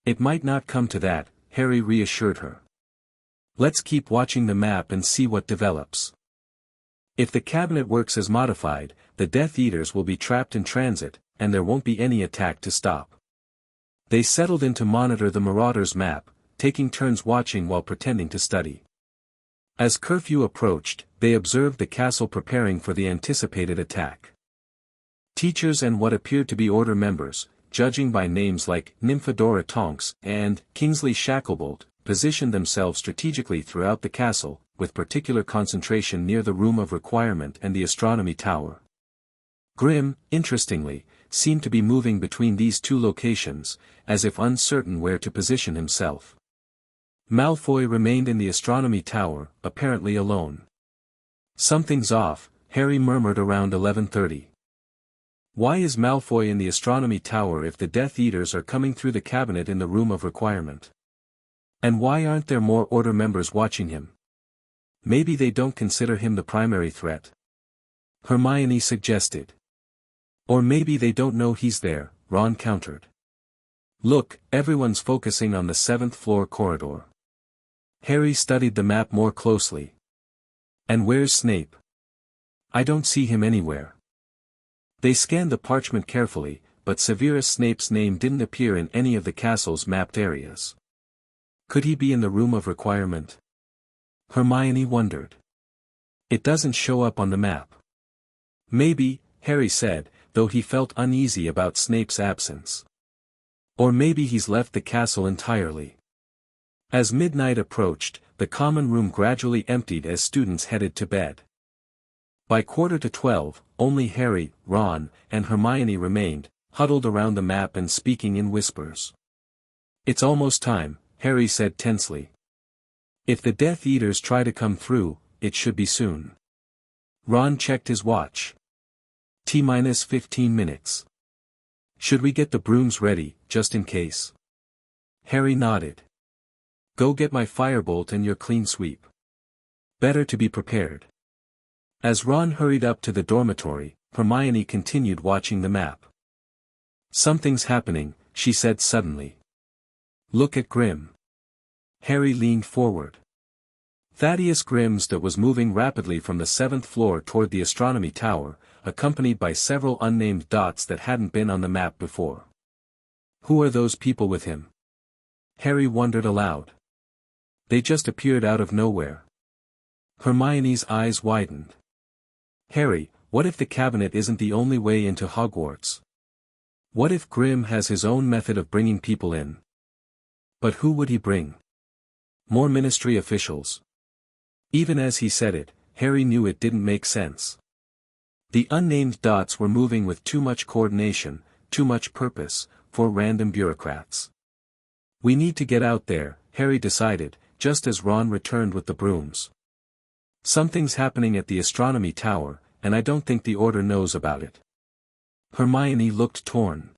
It might not come to that, Harry reassured her. Let's keep watching the map and see what develops. If the cabinet works as modified, the Death Eaters will be trapped in transit, and there won't be any attack to stop. They settled in to monitor the Marauders' map, taking turns watching while pretending to study. As curfew approached, they observed the castle preparing for the anticipated attack. Teachers and what appeared to be Order members, judging by names like Nymphadora Tonks and Kingsley Shacklebolt, positioned themselves strategically throughout the castle, with particular concentration near the Room of Requirement and the Astronomy Tower. Grim, interestingly, seemed to be moving between these two locations, as if uncertain where to position himself. Malfoy remained in the Astronomy Tower, apparently alone. Something's off, Harry murmured around 11:30. Why is Malfoy in the Astronomy Tower if the Death Eaters are coming through the cabinet in the Room of Requirement? And why aren't there more Order members watching him? Maybe they don't consider him the primary threat. Hermione suggested. Or maybe they don't know he's there, Ron countered. Look, everyone's focusing on the 7th floor corridor. Harry studied the map more closely. And where's Snape? I don't see him anywhere. They scanned the parchment carefully, but Severus Snape's name didn't appear in any of the castle's mapped areas. Could he be in the Room of Requirement? Hermione wondered. It doesn't show up on the map. Maybe, Harry said, though he felt uneasy about Snape's absence. Or maybe he's left the castle entirely. As midnight approached, the common room gradually emptied as students headed to bed. By 11:45, only Harry, Ron, and Hermione remained, huddled around the map and speaking in whispers. It's almost time, Harry said tensely. If the Death Eaters try to come through, it should be soon. Ron checked his watch. T-minus 15 minutes. Should we get the brooms ready, just in case? Harry nodded. Go get my firebolt and your clean sweep. Better to be prepared. As Ron hurried up to the dormitory, Hermione continued watching the map. Something's happening, she said suddenly. Look at Grim. Harry leaned forward. Thaddeus Grimsda was moving rapidly from the 7th floor toward the Astronomy Tower, accompanied by several unnamed dots that hadn't been on the map before. Who are those people with him? Harry wondered aloud. They just appeared out of nowhere. Hermione's eyes widened. Harry, what if the cabinet isn't the only way into Hogwarts? What if Grim has his own method of bringing people in? But who would he bring? More Ministry officials. Even as he said it, Harry knew it didn't make sense. The unnamed dots were moving with too much coordination, too much purpose, for random bureaucrats. We need to get out there, Harry decided, just as Ron returned with the brooms. Something's happening at the Astronomy Tower, and I don't think the Order knows about it. Hermione looked torn.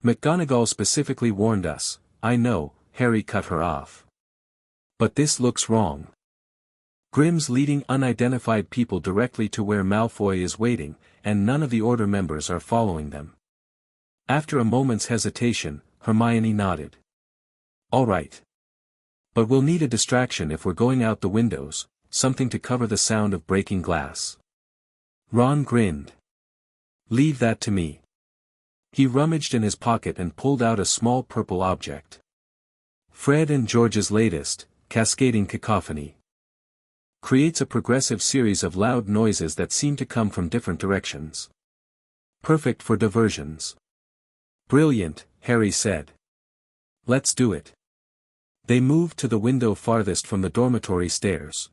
McGonagall specifically warned us. I know, Harry cut her off. But this looks wrong. Grim's leading unidentified people directly to where Malfoy is waiting, and none of the Order members are following them. After a moment's hesitation, Hermione nodded. All right. But we'll need a distraction if we're going out the windows, something to cover the sound of breaking glass. Ron grinned. Leave that to me. He rummaged in his pocket and pulled out a small purple object. Fred and George's latest, Cascading Cacophony. Creates a progressive series of loud noises that seem to come from different directions. Perfect for diversions. Brilliant, Harry said. Let's do it. They moved to the window farthest from the dormitory stairs.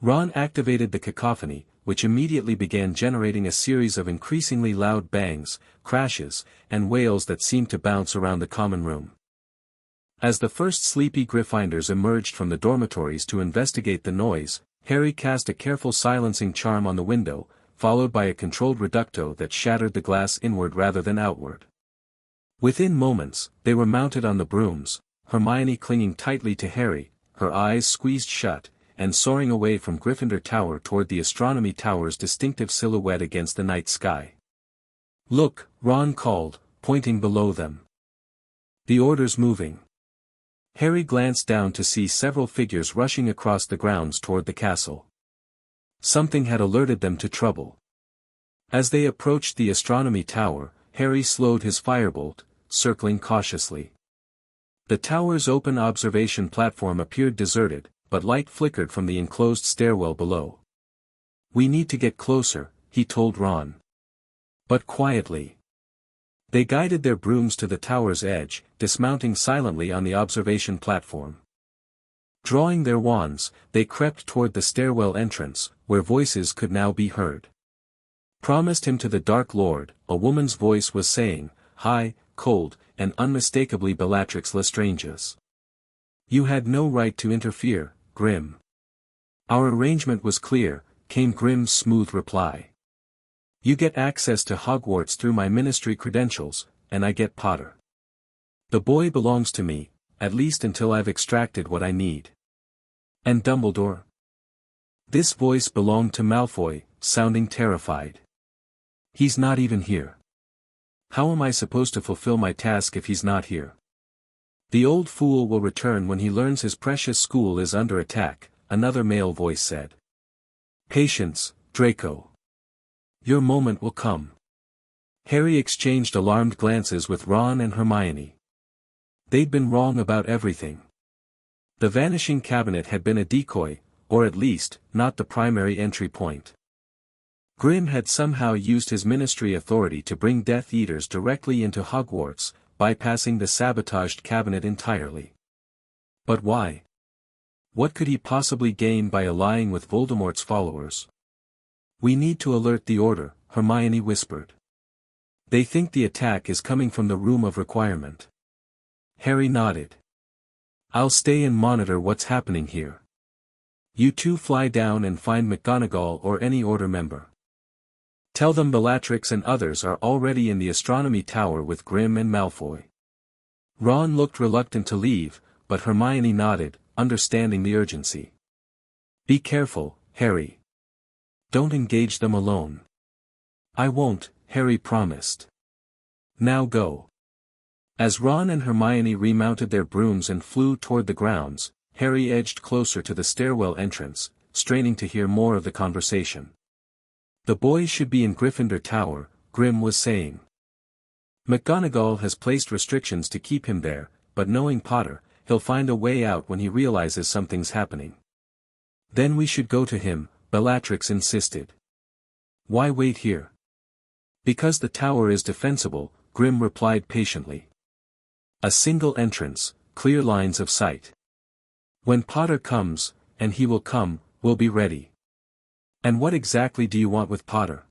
Ron activated the cacophony, which immediately began generating a series of increasingly loud bangs, crashes, and wails that seemed to bounce around the common room. As the first sleepy Gryffindors emerged from the dormitories to investigate the noise, Harry cast a careful silencing charm on the window, followed by a controlled reducto that shattered the glass inward rather than outward. Within moments, they were mounted on the brooms, Hermione clinging tightly to Harry, her eyes squeezed shut, and soaring away from Gryffindor Tower toward the Astronomy Tower's distinctive silhouette against the night sky. "Look," Ron called, pointing below them. "The Order's moving." Harry glanced down to see several figures rushing across the grounds toward the castle. Something had alerted them to trouble. As they approached the Astronomy Tower, Harry slowed his firebolt, circling cautiously. The tower's open observation platform appeared deserted, but light flickered from the enclosed stairwell below. "We need to get closer," he told Ron. "But quietly." They guided their brooms to the tower's edge, dismounting silently on the observation platform. Drawing their wands, they crept toward the stairwell entrance, where voices could now be heard. "Promised him to the Dark Lord," a woman's voice was saying, high, cold, and unmistakably Bellatrix Lestrange's. "You had no right to interfere, Grim." "Our arrangement was clear," came Grim's smooth reply. "You get access to Hogwarts through my ministry credentials, and I get Potter. The boy belongs to me, at least until I've extracted what I need." "And Dumbledore?" This voice belonged to Malfoy, sounding terrified. "He's not even here. How am I supposed to fulfill my task if he's not here?" "The old fool will return when he learns his precious school is under attack," another male voice said. "Patience, Draco. Your moment will come." Harry exchanged alarmed glances with Ron and Hermione. They'd been wrong about everything. The vanishing cabinet had been a decoy, or at least, not the primary entry point. Grim had somehow used his ministry authority to bring Death Eaters directly into Hogwarts, bypassing the sabotaged cabinet entirely. But why? What could he possibly gain by allying with Voldemort's followers? "We need to alert the Order," Hermione whispered. "They think the attack is coming from the Room of Requirement." Harry nodded. "I'll stay and monitor what's happening here. You two fly down and find McGonagall or any Order member. Tell them Bellatrix and others are already in the Astronomy Tower with Grim and Malfoy." Ron looked reluctant to leave, but Hermione nodded, understanding the urgency. "Be careful, Harry. Don't engage them alone." "I won't," Harry promised. "Now go." As Ron and Hermione remounted their brooms and flew toward the grounds, Harry edged closer to the stairwell entrance, straining to hear more of the conversation. "The boy should be in Gryffindor Tower," Grim was saying. "McGonagall has placed restrictions to keep him there, but knowing Potter, he'll find a way out when he realizes something's happening." "Then we should go to him," Bellatrix insisted. "Why wait here?" "Because the tower is defensible," Grim replied patiently. "A single entrance, clear lines of sight. When Potter comes, and he will come, we'll be ready." "And what exactly do you want with Potter?"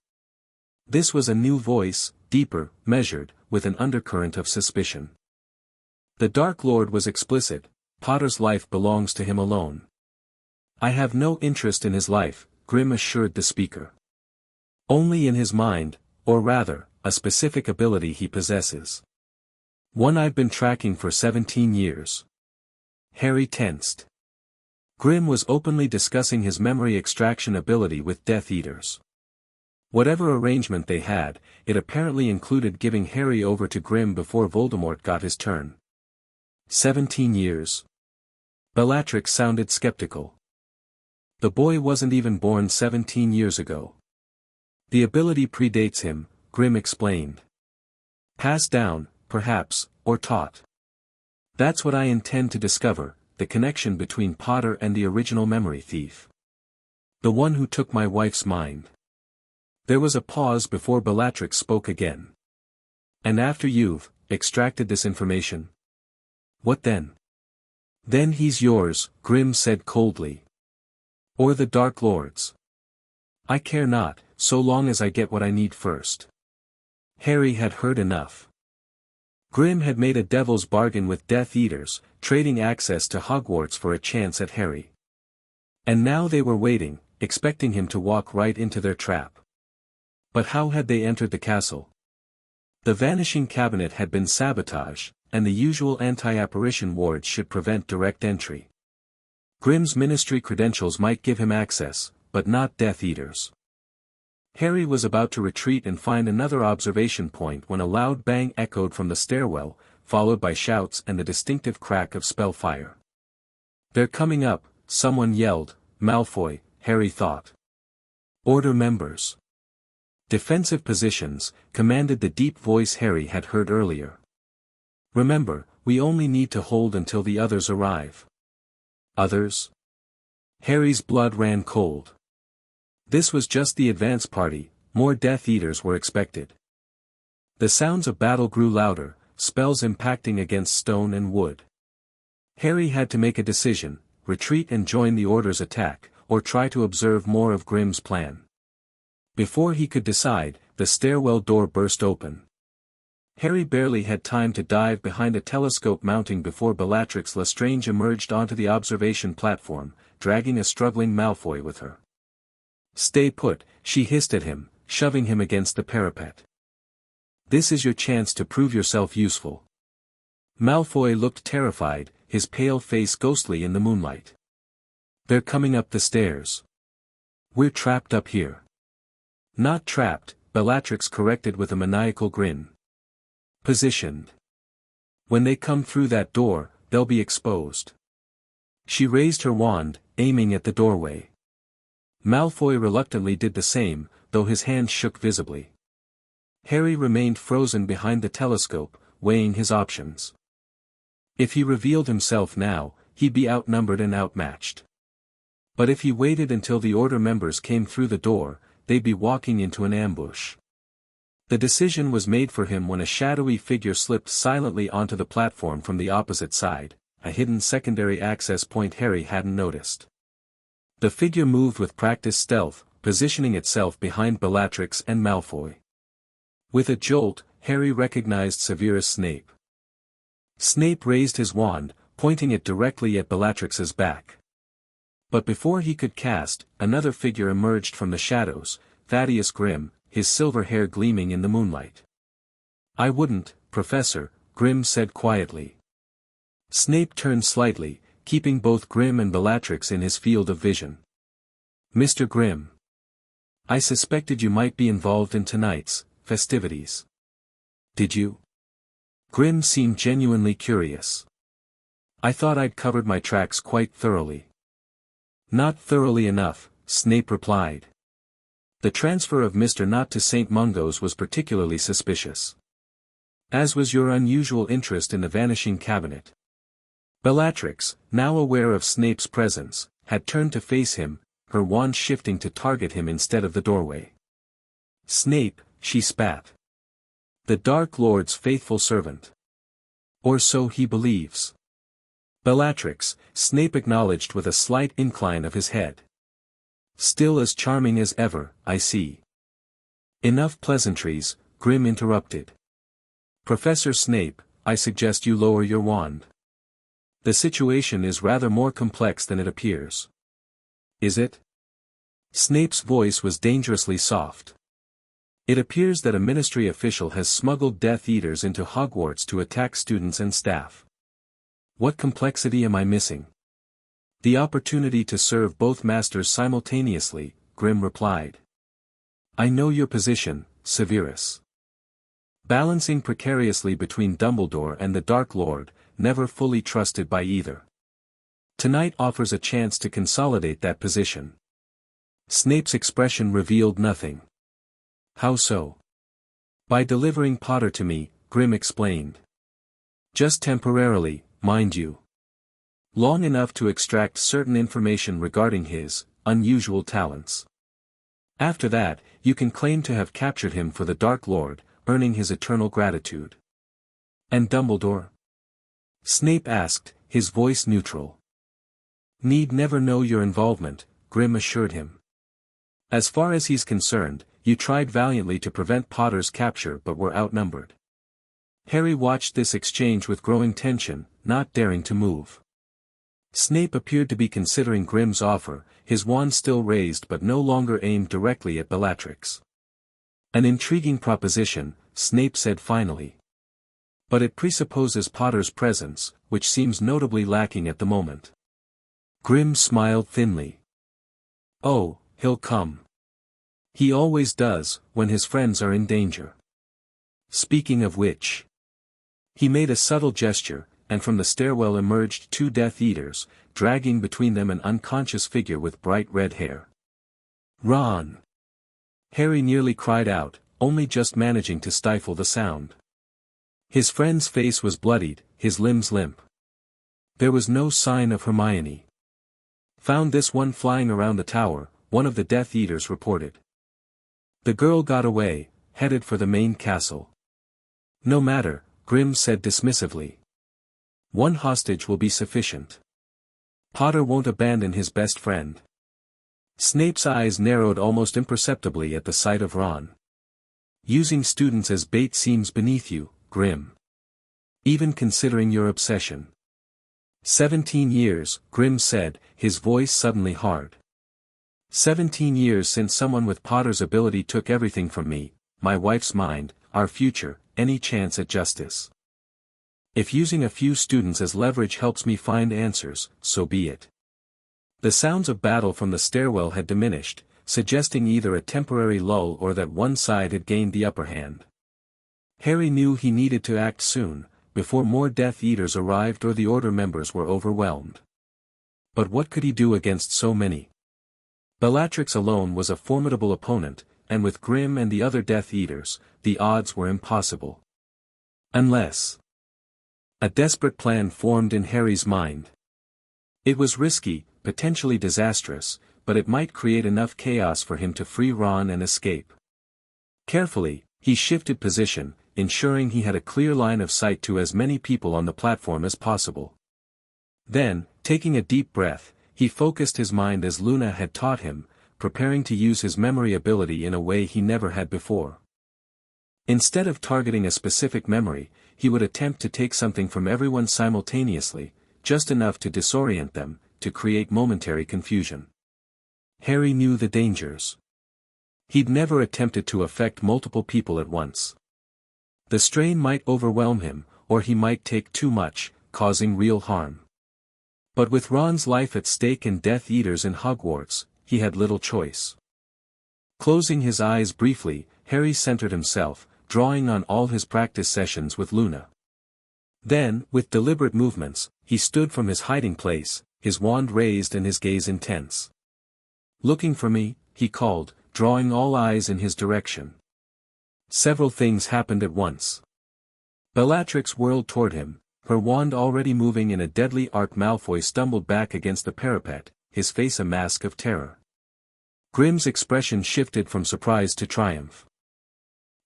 This was a new voice, deeper, measured, with an undercurrent of suspicion. The Dark Lord was explicit, Potter's life belongs to him alone. "I have no interest in his life," Grim assured the speaker. "Only in his mind, or rather, a specific ability he possesses. One I've been tracking for 17 years. Harry tensed. Grim was openly discussing his memory extraction ability with Death Eaters. Whatever arrangement they had, it apparently included giving Harry over to Grim before Voldemort got his turn. 17 years. Bellatrix sounded skeptical. "The boy wasn't even born 17 years ago. The ability predates him," Grim explained. "Passed down, perhaps, or taught. That's what I intend to discover, the connection between Potter and the original memory thief. The one who took my wife's mind." There was a pause before Bellatrix spoke again. "And after you've extracted this information? What then?" "Then he's yours," Grim said coldly. "Or the Dark Lord's. I care not, so long as I get what I need first." Harry had heard enough. Grim had made a devil's bargain with Death Eaters, trading access to Hogwarts for a chance at Harry. And now they were waiting, expecting him to walk right into their trap. But how had they entered the castle? The vanishing cabinet had been sabotaged, and the usual anti-apparition wards should prevent direct entry. Grimm's ministry credentials might give him access, but not Death Eater's. Harry was about to retreat and find another observation point when a loud bang echoed from the stairwell, followed by shouts and the distinctive crack of spell fire. "They're coming up," someone yelled. Malfoy, Harry thought. "Order members. Defensive positions," commanded the deep voice Harry had heard earlier. "Remember, we only need to hold until the others arrive." Others? Harry's blood ran cold. This was just the advance party, more Death Eaters were expected. The sounds of battle grew louder, spells impacting against stone and wood. Harry had to make a decision: retreat and join the Order's attack, or try to observe more of Grimm's plan. Before he could decide, the stairwell door burst open. Harry barely had time to dive behind a telescope mounting before Bellatrix Lestrange emerged onto the observation platform, dragging a struggling Malfoy with her. "Stay put," she hissed at him, shoving him against the parapet. "This is your chance to prove yourself useful." Malfoy looked terrified, his pale face ghostly in the moonlight. "They're coming up the stairs. We're trapped up here." "Not trapped," Bellatrix corrected with a maniacal grin. "Positioned. When they come through that door, they'll be exposed." She raised her wand, aiming at the doorway. Malfoy reluctantly did the same, though his hand shook visibly. Harry remained frozen behind the telescope, weighing his options. If he revealed himself now, he'd be outnumbered and outmatched. But if he waited until the Order members came through the door, they'd be walking into an ambush. The decision was made for him when a shadowy figure slipped silently onto the platform from the opposite side, a hidden secondary access point Harry hadn't noticed. The figure moved with practiced stealth, positioning itself behind Bellatrix and Malfoy. With a jolt, Harry recognized Severus Snape. Snape raised his wand, pointing it directly at Bellatrix's back. But before he could cast, another figure emerged from the shadows, Thaddeus Grimm, his silver hair gleaming in the moonlight. "I wouldn't, Professor," Grimm said quietly. Snape turned slightly, keeping both Grimm and Bellatrix in his field of vision. "Mr. Grimm. I suspected you might be involved in tonight's festivities." "Did you?" Grimm seemed genuinely curious. "I thought I'd covered my tracks quite thoroughly." "Not thoroughly enough," Snape replied. "The transfer of Mr. Nott to St. Mungo's was particularly suspicious. As was your unusual interest in the vanishing cabinet." Bellatrix, now aware of Snape's presence, had turned to face him, her wand shifting to target him instead of the doorway. "Snape," she spat. "The Dark Lord's faithful servant. Or so he believes." "Bellatrix," Snape acknowledged with a slight incline of his head. "Still as charming as ever, I see." "Enough pleasantries," Grimm interrupted. "Professor Snape, I suggest you lower your wand. The situation is rather more complex than it appears." "Is it?" Snape's voice was dangerously soft. "It appears that a ministry official has smuggled Death Eaters into Hogwarts to attack students and staff." "What complexity am I missing?" "The opportunity to serve both masters simultaneously," Grimm replied. "I know your position, Severus. Balancing precariously between Dumbledore and the Dark Lord, never fully trusted by either. Tonight offers a chance to consolidate that position." Snape's expression revealed nothing. "How so?" "By delivering Potter to me," Grimm explained. "Just temporarily, mind you. Long enough to extract certain information regarding his unusual talents. After that, you can claim to have captured him for the Dark Lord, earning his eternal gratitude." "And Dumbledore?" Snape asked, his voice neutral. "Need never know your involvement," Grimm assured him. "As far as he's concerned, you tried valiantly to prevent Potter's capture but were outnumbered." Harry watched this exchange with growing tension, not daring to move. Snape appeared to be considering Grim's offer, his wand still raised but no longer aimed directly at Bellatrix. An intriguing proposition, Snape said finally. But it presupposes Potter's presence, which seems notably lacking at the moment. Grim smiled thinly. Oh, he'll come. He always does, when his friends are in danger. Speaking of which. He made a subtle gesture, and from the stairwell emerged two Death Eaters, dragging between them an unconscious figure with bright red hair. Ron! Harry nearly cried out, only just managing to stifle the sound. His friend's face was bloodied, his limbs limp. There was no sign of Hermione. Found this one flying around the tower, one of the Death Eaters reported. The girl got away, headed for the main castle. No matter, Grim said dismissively. One hostage will be sufficient. Potter won't abandon his best friend. Snape's eyes narrowed almost imperceptibly at the sight of Ron. Using students as bait seems beneath you, Grim. Even considering your obsession. 17 years, Grim said, his voice suddenly hard. 17 years since someone with Potter's ability took everything from me, my wife's mind, our future, any chance at justice. If using a few students as leverage helps me find answers, so be it. The sounds of battle from the stairwell had diminished, suggesting either a temporary lull or that one side had gained the upper hand. Harry knew he needed to act soon, before more Death Eaters arrived or the Order members were overwhelmed. But what could he do against so many? Bellatrix alone was a formidable opponent, and with Grim and the other Death Eaters, the odds were impossible. Unless... A desperate plan formed in Harry's mind. It was risky, potentially disastrous, but it might create enough chaos for him to free Ron and escape. Carefully, he shifted position, ensuring he had a clear line of sight to as many people on the platform as possible. Then, taking a deep breath, he focused his mind as Luna had taught him, preparing to use his memory ability in a way he never had before. Instead of targeting a specific memory, he would attempt to take something from everyone simultaneously, just enough to disorient them, to create momentary confusion. Harry knew the dangers. He'd never attempted to affect multiple people at once. The strain might overwhelm him, or he might take too much, causing real harm. But with Ron's life at stake and Death Eaters in Hogwarts, he had little choice. Closing his eyes briefly, Harry centered himself, drawing on all his practice sessions with Luna. Then, with deliberate movements, he stood from his hiding place, his wand raised and his gaze intense. Looking for me, he called, drawing all eyes in his direction. Several things happened at once. Bellatrix whirled toward him, her wand already moving in a deadly arc. Malfoy stumbled back against the parapet, his face a mask of terror. Grim's expression shifted from surprise to triumph.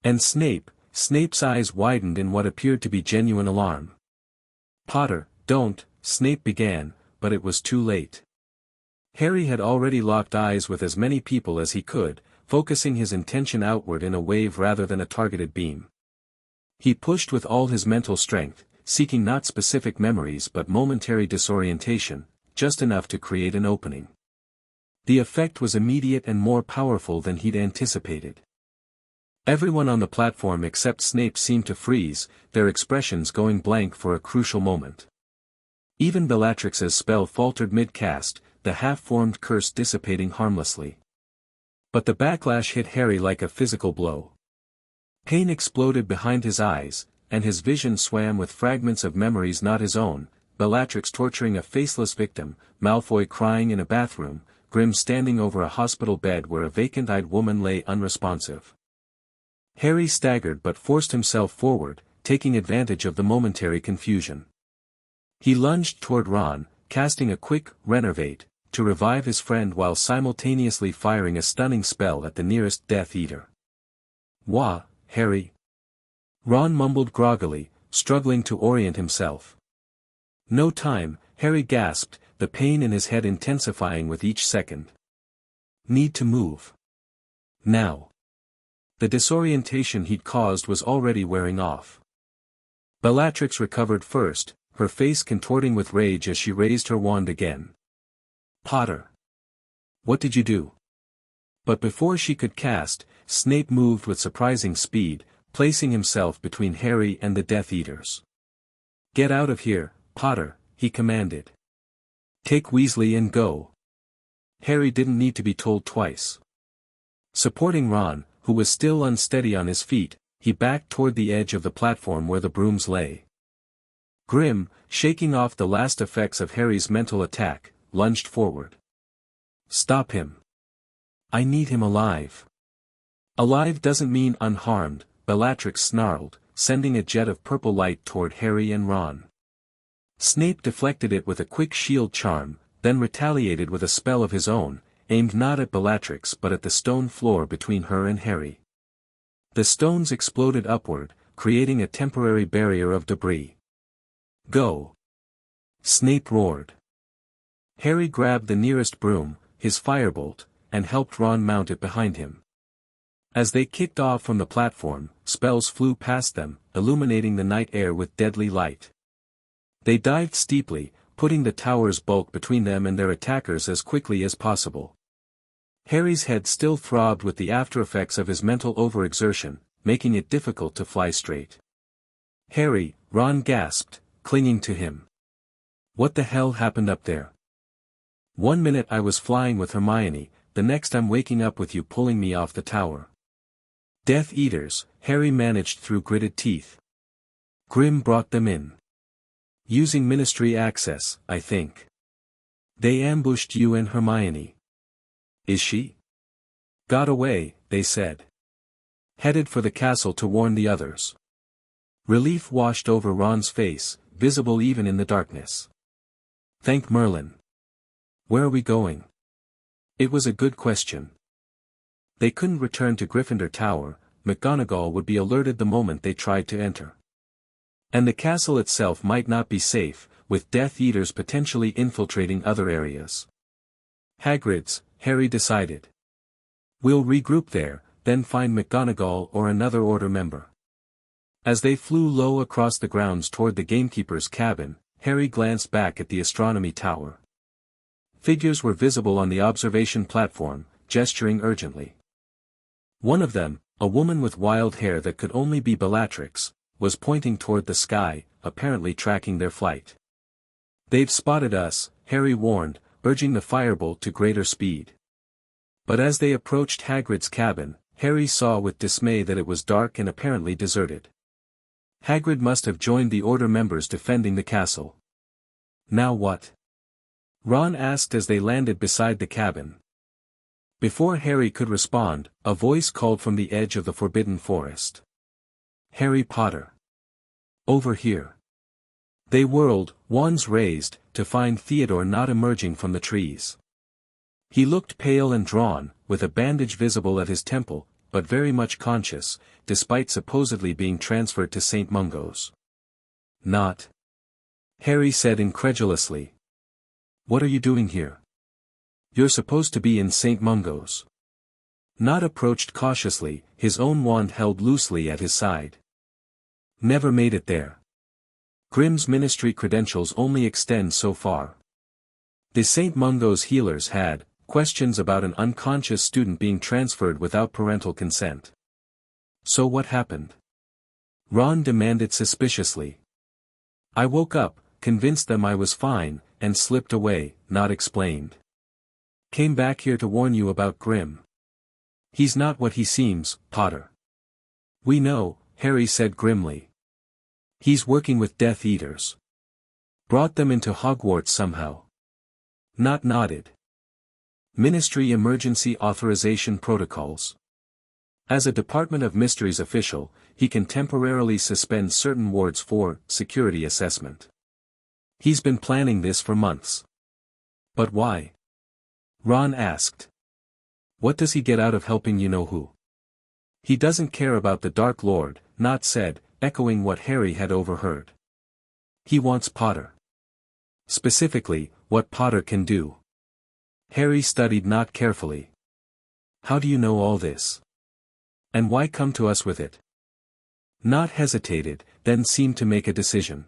And Snape's eyes widened in what appeared to be genuine alarm. Potter, don't, Snape began, but it was too late. Harry had already locked eyes with as many people as he could, focusing his intention outward in a wave rather than a targeted beam. He pushed with all his mental strength, seeking not specific memories but momentary disorientation, just enough to create an opening. The effect was immediate and more powerful than he'd anticipated. Everyone on the platform except Snape seemed to freeze, their expressions going blank for a crucial moment. Even Bellatrix's spell faltered mid-cast, the half-formed curse dissipating harmlessly. But the backlash hit Harry like a physical blow. Pain exploded behind his eyes, and his vision swam with fragments of memories not his own, Bellatrix torturing a faceless victim, Malfoy crying in a bathroom, Grim standing over a hospital bed where a vacant-eyed woman lay unresponsive. Harry staggered but forced himself forward, taking advantage of the momentary confusion. He lunged toward Ron, casting a quick Renervate, to revive his friend while simultaneously firing a stunning spell at the nearest Death Eater. "Wah, Harry." Ron mumbled groggily, struggling to orient himself. "No time," Harry gasped, the pain in his head intensifying with each second. "Need to move. Now." The disorientation he'd caused was already wearing off. Bellatrix recovered first, her face contorting with rage as she raised her wand again. "Potter! What did you do?" But before she could cast, Snape moved with surprising speed, placing himself between Harry and the Death Eaters. "Get out of here, Potter," he commanded. "Take Weasley and go." Harry didn't need to be told twice. Supporting Ron, who was still unsteady on his feet, he backed toward the edge of the platform where the brooms lay. Grim, shaking off the last effects of Harry's mental attack, lunged forward. "Stop him. I need him alive." "Alive doesn't mean unharmed," Bellatrix snarled, sending a jet of purple light toward Harry and Ron. Snape deflected it with a quick shield charm, then retaliated with a spell of his own, aimed not at Bellatrix but at the stone floor between her and Harry. The stones exploded upward, creating a temporary barrier of debris. "Go!" Snape roared. Harry grabbed the nearest broom, his firebolt, and helped Ron mount it behind him. As they kicked off from the platform, spells flew past them, illuminating the night air with deadly light. They dived steeply, putting the tower's bulk between them and their attackers as quickly as possible. Harry's head still throbbed with the aftereffects of his mental overexertion, making it difficult to fly straight. "Harry," Ron gasped, clinging to him. "What the hell happened up there? One minute I was flying with Hermione, the next I'm waking up with you pulling me off the tower." "Death Eaters," Harry managed through gritted teeth. "Grim brought them in. Using Ministry access, I think. They ambushed you and Hermione." "Is she?" "Got away," they said. "Headed for the castle to warn the others." Relief washed over Ron's face, visible even in the darkness. "Thank Merlin. Where are we going?" It was a good question. They couldn't return to Gryffindor Tower, McGonagall would be alerted the moment they tried to enter. And the castle itself might not be safe, with Death Eaters potentially infiltrating other areas. Hagrid's, Harry decided. "We'll regroup there, then find McGonagall or another Order member." As they flew low across the grounds toward the gamekeeper's cabin, Harry glanced back at the astronomy tower. Figures were visible on the observation platform, gesturing urgently. One of them, a woman with wild hair that could only be Bellatrix, was pointing toward the sky, apparently tracking their flight. "They've spotted us," Harry warned, urging the firebolt to greater speed. But as they approached Hagrid's cabin, Harry saw with dismay that it was dark and apparently deserted. Hagrid must have joined the Order members defending the castle. "Now what?" Ron asked as they landed beside the cabin. Before Harry could respond, a voice called from the edge of the Forbidden Forest. "Harry Potter. Over here." They whirled, wands raised, to find Theodore not emerging from the trees. He looked pale and drawn, with a bandage visible at his temple, but very much conscious, despite supposedly being transferred to St. Mungo's. "Not," Harry said incredulously. "What are you doing here? You're supposed to be in St. Mungo's." Nott approached cautiously, his own wand held loosely at his side. "Never made it there. Grimm's ministry credentials only extend so far. The St. Mungo's healers had questions about an unconscious student being transferred without parental consent." "So what happened?" Ron demanded suspiciously. "I woke up, convinced them I was fine, and slipped away," Nott explained. "Came back here to warn you about Grimm. He's not what he seems, Potter." "We know," Harry said grimly. "He's working with Death Eaters. Brought them into Hogwarts somehow." Nott nodded. "Ministry Emergency Authorization Protocols. As a Department of Mysteries official, he can temporarily suspend certain wards for security assessment. He's been planning this for months." "But why?" Ron asked. "What does he get out of helping you-know-who?" "He doesn't care about the Dark Lord," Nott said, echoing what Harry had overheard. "He wants Potter. Specifically, what Potter can do." Harry studied Nott carefully. "How do you know all this? And why come to us with it?" Nott hesitated, then seemed to make a decision.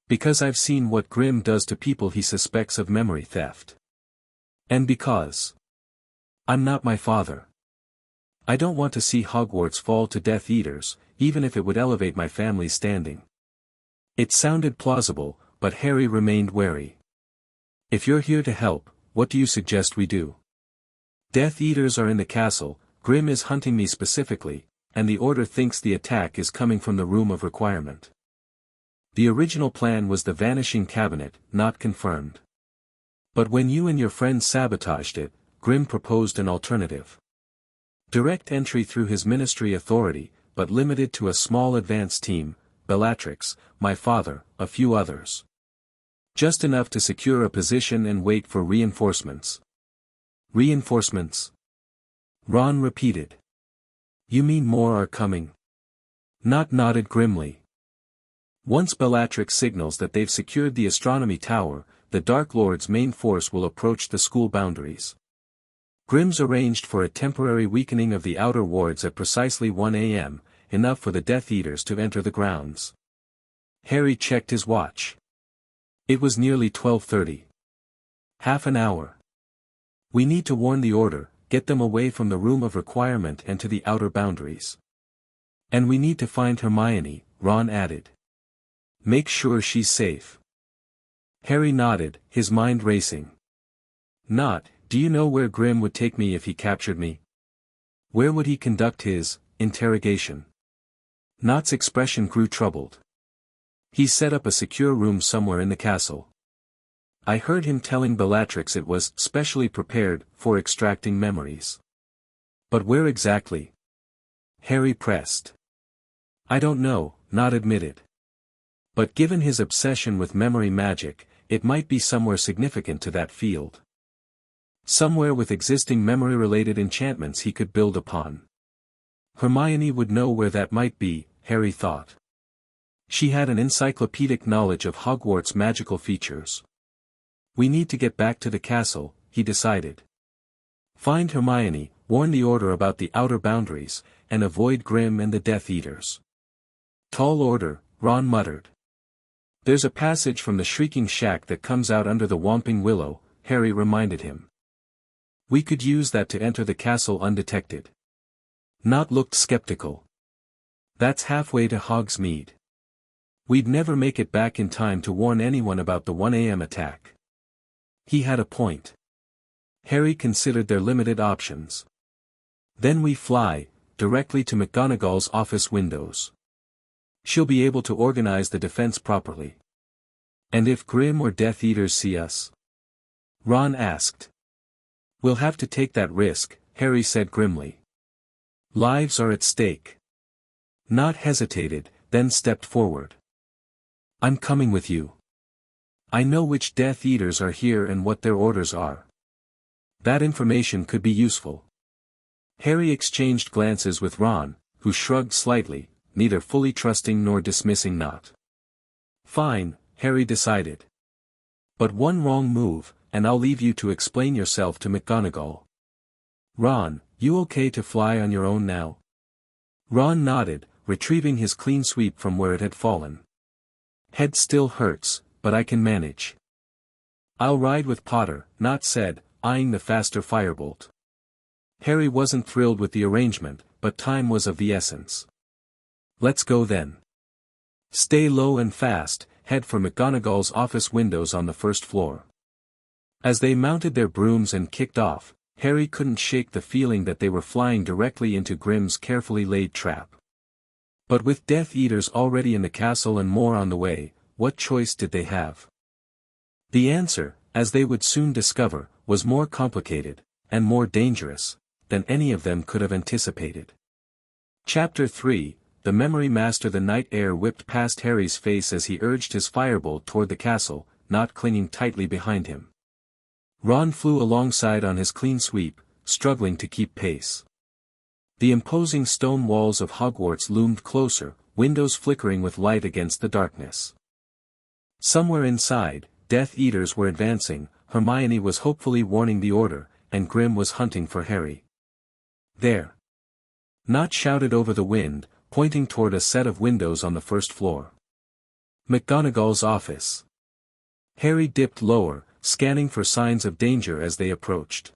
Because I've seen what Grim does to people he suspects of memory theft. And because I'm not my father. I don't want to see Hogwarts fall to Death Eaters, even if it would elevate my family's standing. It sounded plausible, but Harry remained wary. If you're here to help, what do you suggest we do? Death Eaters are in the castle, Grim is hunting me specifically, and the Order thinks the attack is coming from the Room of Requirement. The original plan was the Vanishing Cabinet, not confirmed. But when you and your friends sabotaged it, Grim proposed an alternative. Direct entry through his ministry authority, but limited to a small advance team, Bellatrix, my father, a few others. Just enough to secure a position and wait for reinforcements. Reinforcements? Ron repeated. You mean more are coming? Nott nodded grimly. Once Bellatrix signals that they've secured the astronomy tower, the Dark Lord's main force will approach the school boundaries. Grim's arranged for a temporary weakening of the outer wards at precisely 1 a.m., enough for the Death Eaters to enter the grounds. Harry checked his watch. It was nearly 12:30. Half an hour. We need to warn the Order, get them away from the Room of Requirement and to the outer boundaries. And we need to find Hermione, Ron added. Make sure she's safe. Harry nodded, his mind racing. Nott, do you know where Grim would take me if he captured me? Where would he conduct his interrogation? Nott's expression grew troubled. He set up a secure room somewhere in the castle. I heard him telling Bellatrix it was specially prepared for extracting memories. But where exactly? Harry pressed. I don't know, Nott admitted. But given his obsession with memory magic, it might be somewhere significant to that field. Somewhere with existing memory-related enchantments he could build upon. Hermione would know where that might be, Harry thought. She had an encyclopedic knowledge of Hogwarts' magical features. We need to get back to the castle, he decided. Find Hermione, warn the Order about the outer boundaries, and avoid Grim and the Death Eaters. Tall order, Ron muttered. There's a passage from the Shrieking Shack that comes out under the Whomping Willow, Harry reminded him. We could use that to enter the castle undetected. Nott looked skeptical. That's halfway to Hogsmeade. We'd never make it back in time to warn anyone about the 1 a.m. attack. He had a point. Harry considered their limited options. Then we fly, directly to McGonagall's office windows. She'll be able to organize the defense properly. And if Grim or Death Eaters see us? Ron asked. We'll have to take that risk, Harry said grimly. Lives are at stake. Nott hesitated, then stepped forward. I'm coming with you. I know which Death Eaters are here and what their orders are. That information could be useful. Harry exchanged glances with Ron, who shrugged slightly, neither fully trusting nor dismissing Nott. Fine, Harry decided. But one wrong move, and I'll leave you to explain yourself to McGonagall. Ron, you okay to fly on your own now? Ron nodded, retrieving his clean sweep from where it had fallen. Head still hurts, but I can manage. I'll ride with Potter, Nott said, eyeing the faster firebolt. Harry wasn't thrilled with the arrangement, but time was of the essence. Let's go then. Stay low and fast, head for McGonagall's office windows on the first floor. As they mounted their brooms and kicked off, Harry couldn't shake the feeling that they were flying directly into Grim's carefully laid trap. But with Death Eaters already in the castle and more on the way, what choice did they have? The answer, as they would soon discover, was more complicated, and more dangerous, than any of them could have anticipated. Chapter 3, The Memory Master. The night air whipped past Harry's face as he urged his firebolt toward the castle, Nott clinging tightly behind him. Ron flew alongside on his clean sweep, struggling to keep pace. The imposing stone walls of Hogwarts loomed closer, windows flickering with light against the darkness. Somewhere inside, Death Eaters were advancing, Hermione was hopefully warning the Order, and Grim was hunting for Harry. There! Nott shouted over the wind, pointing toward a set of windows on the first floor. McGonagall's office. Harry dipped lower, scanning for signs of danger as they approached.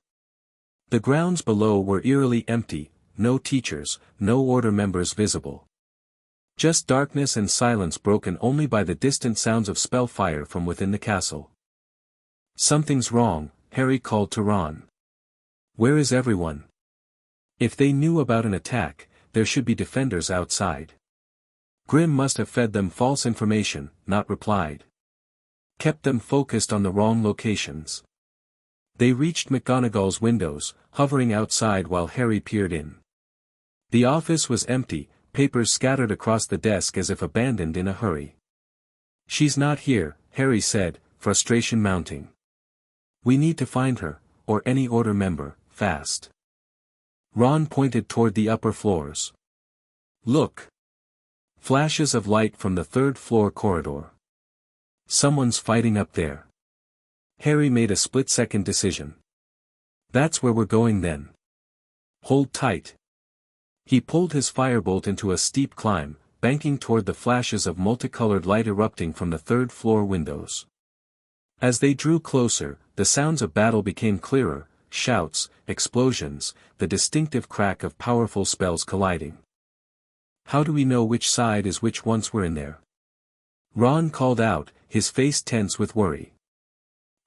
The grounds below were eerily empty, no teachers, no order members visible. Just darkness and silence broken only by the distant sounds of spellfire from within the castle. "Something's wrong," Harry called to Ron. "Where is everyone?" If they knew about an attack, there should be defenders outside. Grim must have fed them false information, not replied. Kept them focused on the wrong locations. They reached McGonagall's windows, hovering outside while Harry peered in. The office was empty, papers scattered across the desk as if abandoned in a hurry. "She's not here," Harry said, frustration mounting. "We need to find her, or any order member, fast." Ron pointed toward the upper floors. "Look." Flashes of light from the third-floor corridor. "Someone's fighting up there." Harry made a split-second decision. "That's where we're going then. Hold tight." He pulled his firebolt into a steep climb, banking toward the flashes of multicolored light erupting from the third-floor windows. As they drew closer, the sounds of battle became clearer, shouts, explosions, the distinctive crack of powerful spells colliding. "How do we know which side is which once we're in there?" Ron called out, his face tense with worry.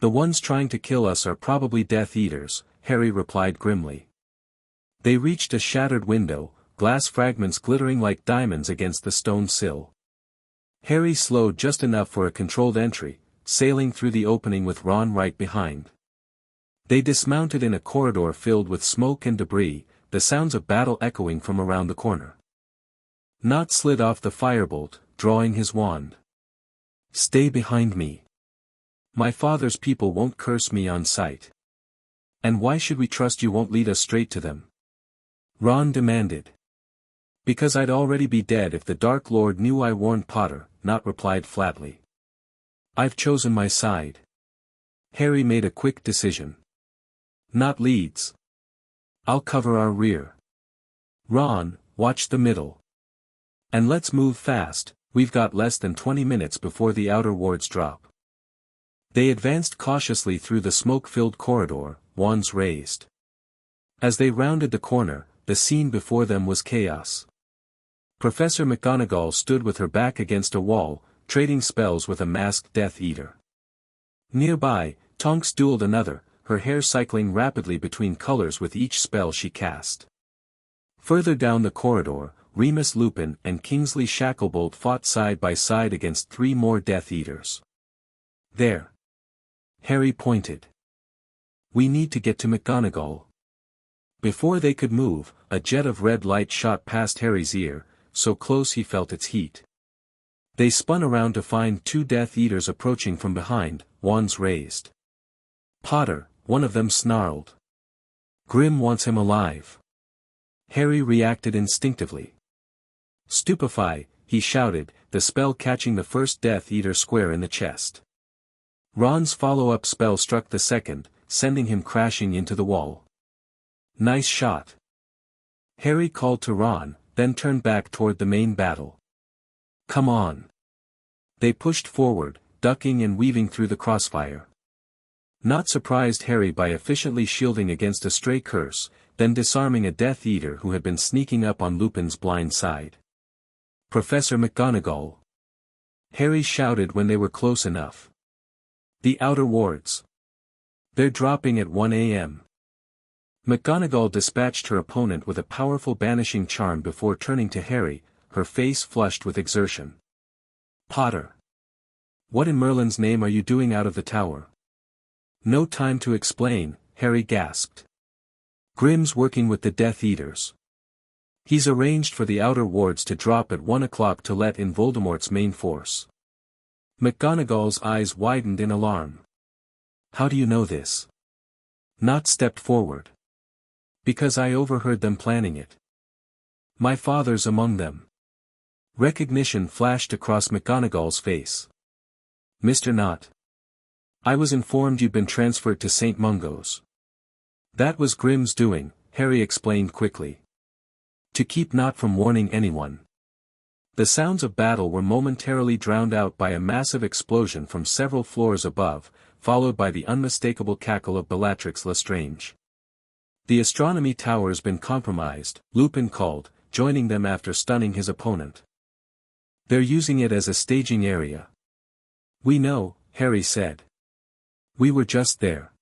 "The ones trying to kill us are probably Death Eaters," Harry replied grimly. They reached a shattered window, glass fragments glittering like diamonds against the stone sill. Harry slowed just enough for a controlled entry, sailing through the opening with Ron right behind. They dismounted in a corridor filled with smoke and debris, the sounds of battle echoing from around the corner. Nott slid off the firebolt, drawing his wand. "Stay behind me. My father's people won't curse me on sight." "And why should we trust you won't lead us straight to them?" Ron demanded. "Because I'd already be dead if the Dark Lord knew I warned Potter," Nott replied flatly. "I've chosen my side." Harry made a quick decision. "Nott leads. I'll cover our rear. Ron, watch the middle. And let's move fast, we've got less than 20 minutes before the outer wards drop." They advanced cautiously through the smoke-filled corridor, wands raised. As they rounded the corner, the scene before them was chaos. Professor McGonagall stood with her back against a wall, trading spells with a masked Death Eater. Nearby, Tonks dueled another, her hair cycling rapidly between colors with each spell she cast. Further down the corridor, Remus Lupin and Kingsley Shacklebolt fought side by side against 3 more Death Eaters. "There." Harry pointed. "We need to get to McGonagall." Before they could move, a jet of red light shot past Harry's ear, so close he felt its heat. They spun around to find 2 Death Eaters approaching from behind, wands raised. "Potter," one of them snarled. "Grim wants him alive." Harry reacted instinctively. "Stupefy," he shouted, the spell catching the first Death Eater square in the chest. Ron's follow-up spell struck the second, sending him crashing into the wall. "Nice shot." Harry called to Ron, then turned back toward the main battle. "Come on." They pushed forward, ducking and weaving through the crossfire. Nott surprised Harry by efficiently shielding against a stray curse, then disarming a Death Eater who had been sneaking up on Lupin's blind side. "Professor McGonagall!" Harry shouted when they were close enough. "The outer wards. They're dropping at 1 a.m. McGonagall dispatched her opponent with a powerful banishing charm before turning to Harry, her face flushed with exertion. "Potter! What in Merlin's name are you doing out of the tower?" "No time to explain," Harry gasped. "Grim's working with the Death Eaters. He's arranged for the outer wards to drop at 1 o'clock to let in Voldemort's main force." McGonagall's eyes widened in alarm. "How do you know this?" Nott stepped forward. "Because I overheard them planning it. My father's among them." Recognition flashed across McGonagall's face. "Mr. Nott. I was informed you'd been transferred to St. Mungo's." "That was Grim's doing," Harry explained quickly. "To keep Nott from warning anyone." The sounds of battle were momentarily drowned out by a massive explosion from several floors above, followed by the unmistakable cackle of Bellatrix Lestrange. The astronomy tower's been compromised, Lupin called, joining them after stunning his opponent. They're using it as a staging area. We know, Harry said. We were just there.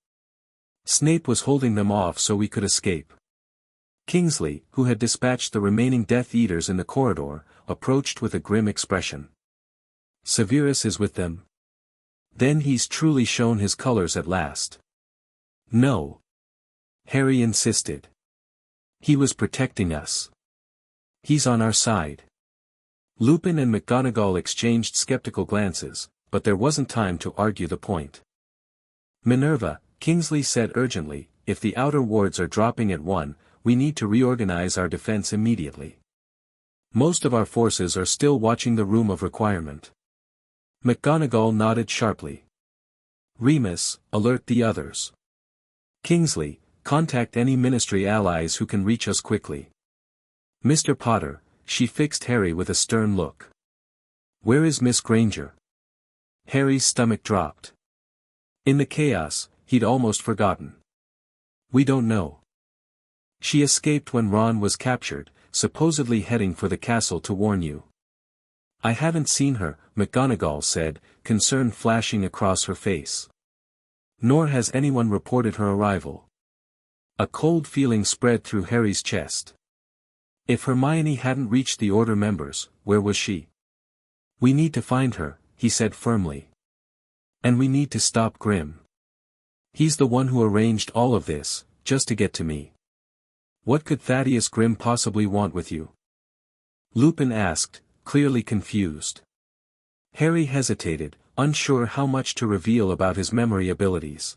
Snape was holding them off so we could escape. Kingsley, who had dispatched the remaining Death Eaters in the corridor, approached with a grim expression. Severus is with them? Then he's truly shown his colors at last. No. Harry insisted. He was protecting us. He's on our side. Lupin and McGonagall exchanged skeptical glances, but there wasn't time to argue the point. Minerva, Kingsley said urgently, if the outer wards are dropping at 1, we need to reorganize our defense immediately. Most of our forces are still watching the Room of Requirement. McGonagall nodded sharply. Remus, alert the others. Kingsley, contact any Ministry allies who can reach us quickly. Mr. Potter, she fixed Harry with a stern look. Where is Miss Granger? Harry's stomach dropped. In the chaos, he'd almost forgotten. We don't know. She escaped when Ron was captured, supposedly heading for the castle to warn you. I haven't seen her, McGonagall said, concern flashing across her face. Nor has anyone reported her arrival. A cold feeling spread through Harry's chest. If Hermione hadn't reached the Order members, where was she? We need to find her, he said firmly. And we need to stop Grim. He's the one who arranged all of this, just to get to me. What could Thaddeus Grim possibly want with you? Lupin asked, clearly confused. Harry hesitated, unsure how much to reveal about his memory abilities.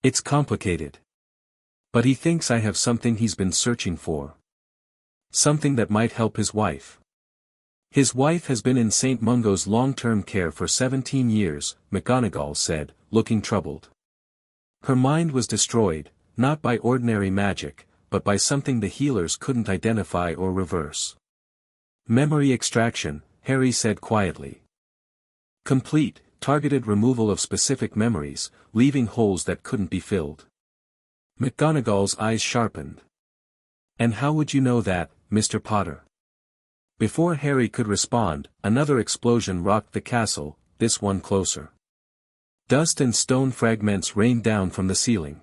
It's complicated. But he thinks I have something he's been searching for. Something that might help his wife. His wife has been in St. Mungo's long-term care for 17 years, McGonagall said, looking troubled. Her mind was destroyed, not by ordinary magic, but by something the healers couldn't identify or reverse. Memory extraction, Harry said quietly. Complete, targeted removal of specific memories, leaving holes that couldn't be filled. McGonagall's eyes sharpened. And how would you know that, Mr. Potter? Before Harry could respond, another explosion rocked the castle, this one closer. Dust and stone fragments rained down from the ceiling.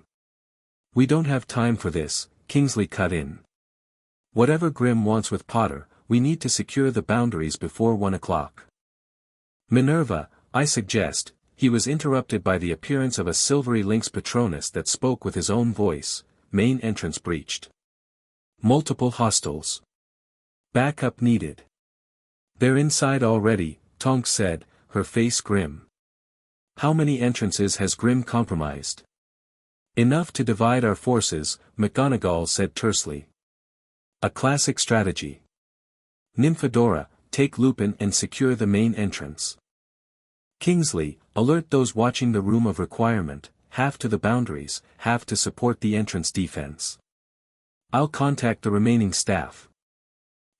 We don't have time for this, Kingsley cut in. Whatever Grim wants with Potter, we need to secure the boundaries before 1 o'clock. Minerva, I suggest. He was interrupted by the appearance of a silvery lynx Patronus that spoke with his own voice. Main entrance breached. Multiple hostiles. Backup needed. They're inside already, Tonks said, her face grim. How many entrances has Grim compromised? Enough to divide our forces, McGonagall said tersely. A classic strategy. Nymphadora, take Lupin and secure the main entrance. Kingsley, alert those watching the Room of Requirement, half to the boundaries, half to support the entrance defense. I'll contact the remaining staff.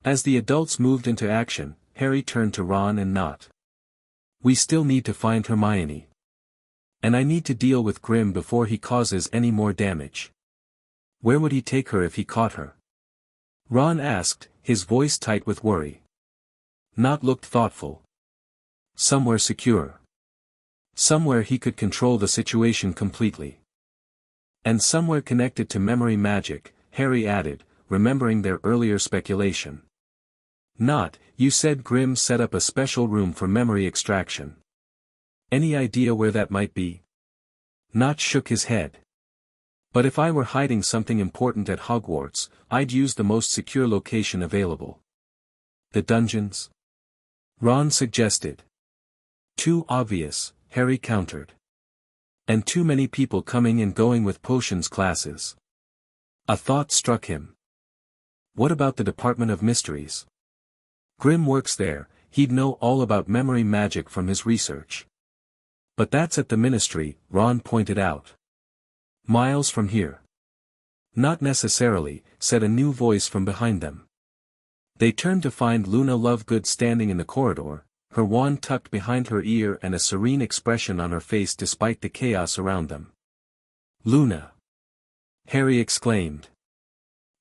As the adults moved into action, Harry turned to Ron and Nott. We still need to find Hermione. And I need to deal with Grim before he causes any more damage. Where would he take her if he caught her? Ron asked, his voice tight with worry. Nott looked thoughtful. Somewhere secure. Somewhere he could control the situation completely. And somewhere connected to memory magic, Harry added, remembering their earlier speculation. Nott, you said Grim set up a special room for memory extraction. Any idea where that might be? Nott shook his head. But if I were hiding something important at Hogwarts, I'd use the most secure location available. The dungeons? Ron suggested. Too obvious, Harry countered. And too many people coming and going with potions classes. A thought struck him. What about the Department of Mysteries? Grim works there, he'd know all about memory magic from his research. But that's at the Ministry, Ron pointed out. Miles from here. Not necessarily, said a new voice from behind them. They turned to find Luna Lovegood standing in the corridor, her wand tucked behind her ear and a serene expression on her face despite the chaos around them. "Luna!" Harry exclaimed.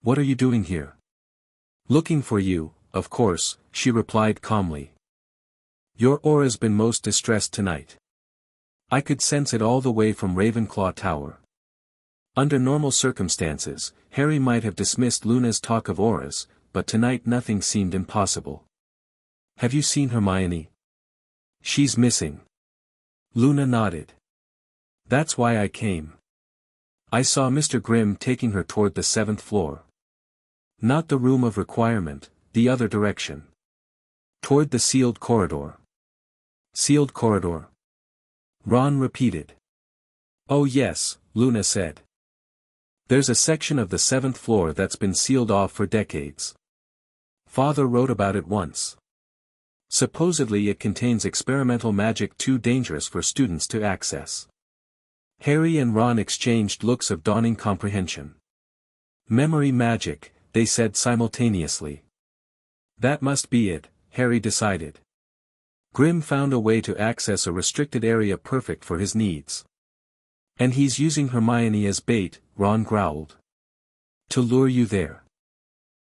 "What are you doing here?" "Looking for you, of course," she replied calmly. "Your aura's been most distressed tonight. I could sense it all the way from Ravenclaw Tower." Under normal circumstances, Harry might have dismissed Luna's talk of auras, but tonight nothing seemed impossible. "Have you seen Hermione?" "She's missing." Luna nodded. "That's why I came. I saw Mr. Grimm taking her toward the 7th floor. Not the room of requirement, the other direction. Toward the sealed corridor." "Sealed corridor?" Ron repeated. "Oh yes," Luna said. "There's a section of the 7th floor that's been sealed off for decades. Father wrote about it once. Supposedly it contains experimental magic too dangerous for students to access." Harry and Ron exchanged looks of dawning comprehension. "Memory magic," they said simultaneously. That must be it, Harry decided. Grimm found a way to access a restricted area perfect for his needs. "And he's using Hermione as bait," Ron growled. "To lure you there."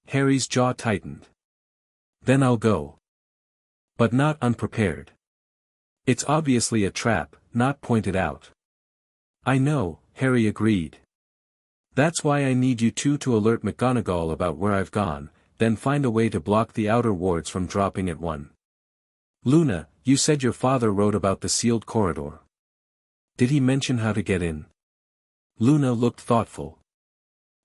Harry's jaw tightened. "Then I'll go." "But not unprepared. It's obviously a trap, not pointed out." "I know," Harry agreed. "That's why I need you two to alert McGonagall about where I've gone, then find a way to block the outer wards from dropping at one." "Luna, you said your father wrote about the sealed corridor. Did he mention how to get in?" Luna looked thoughtful.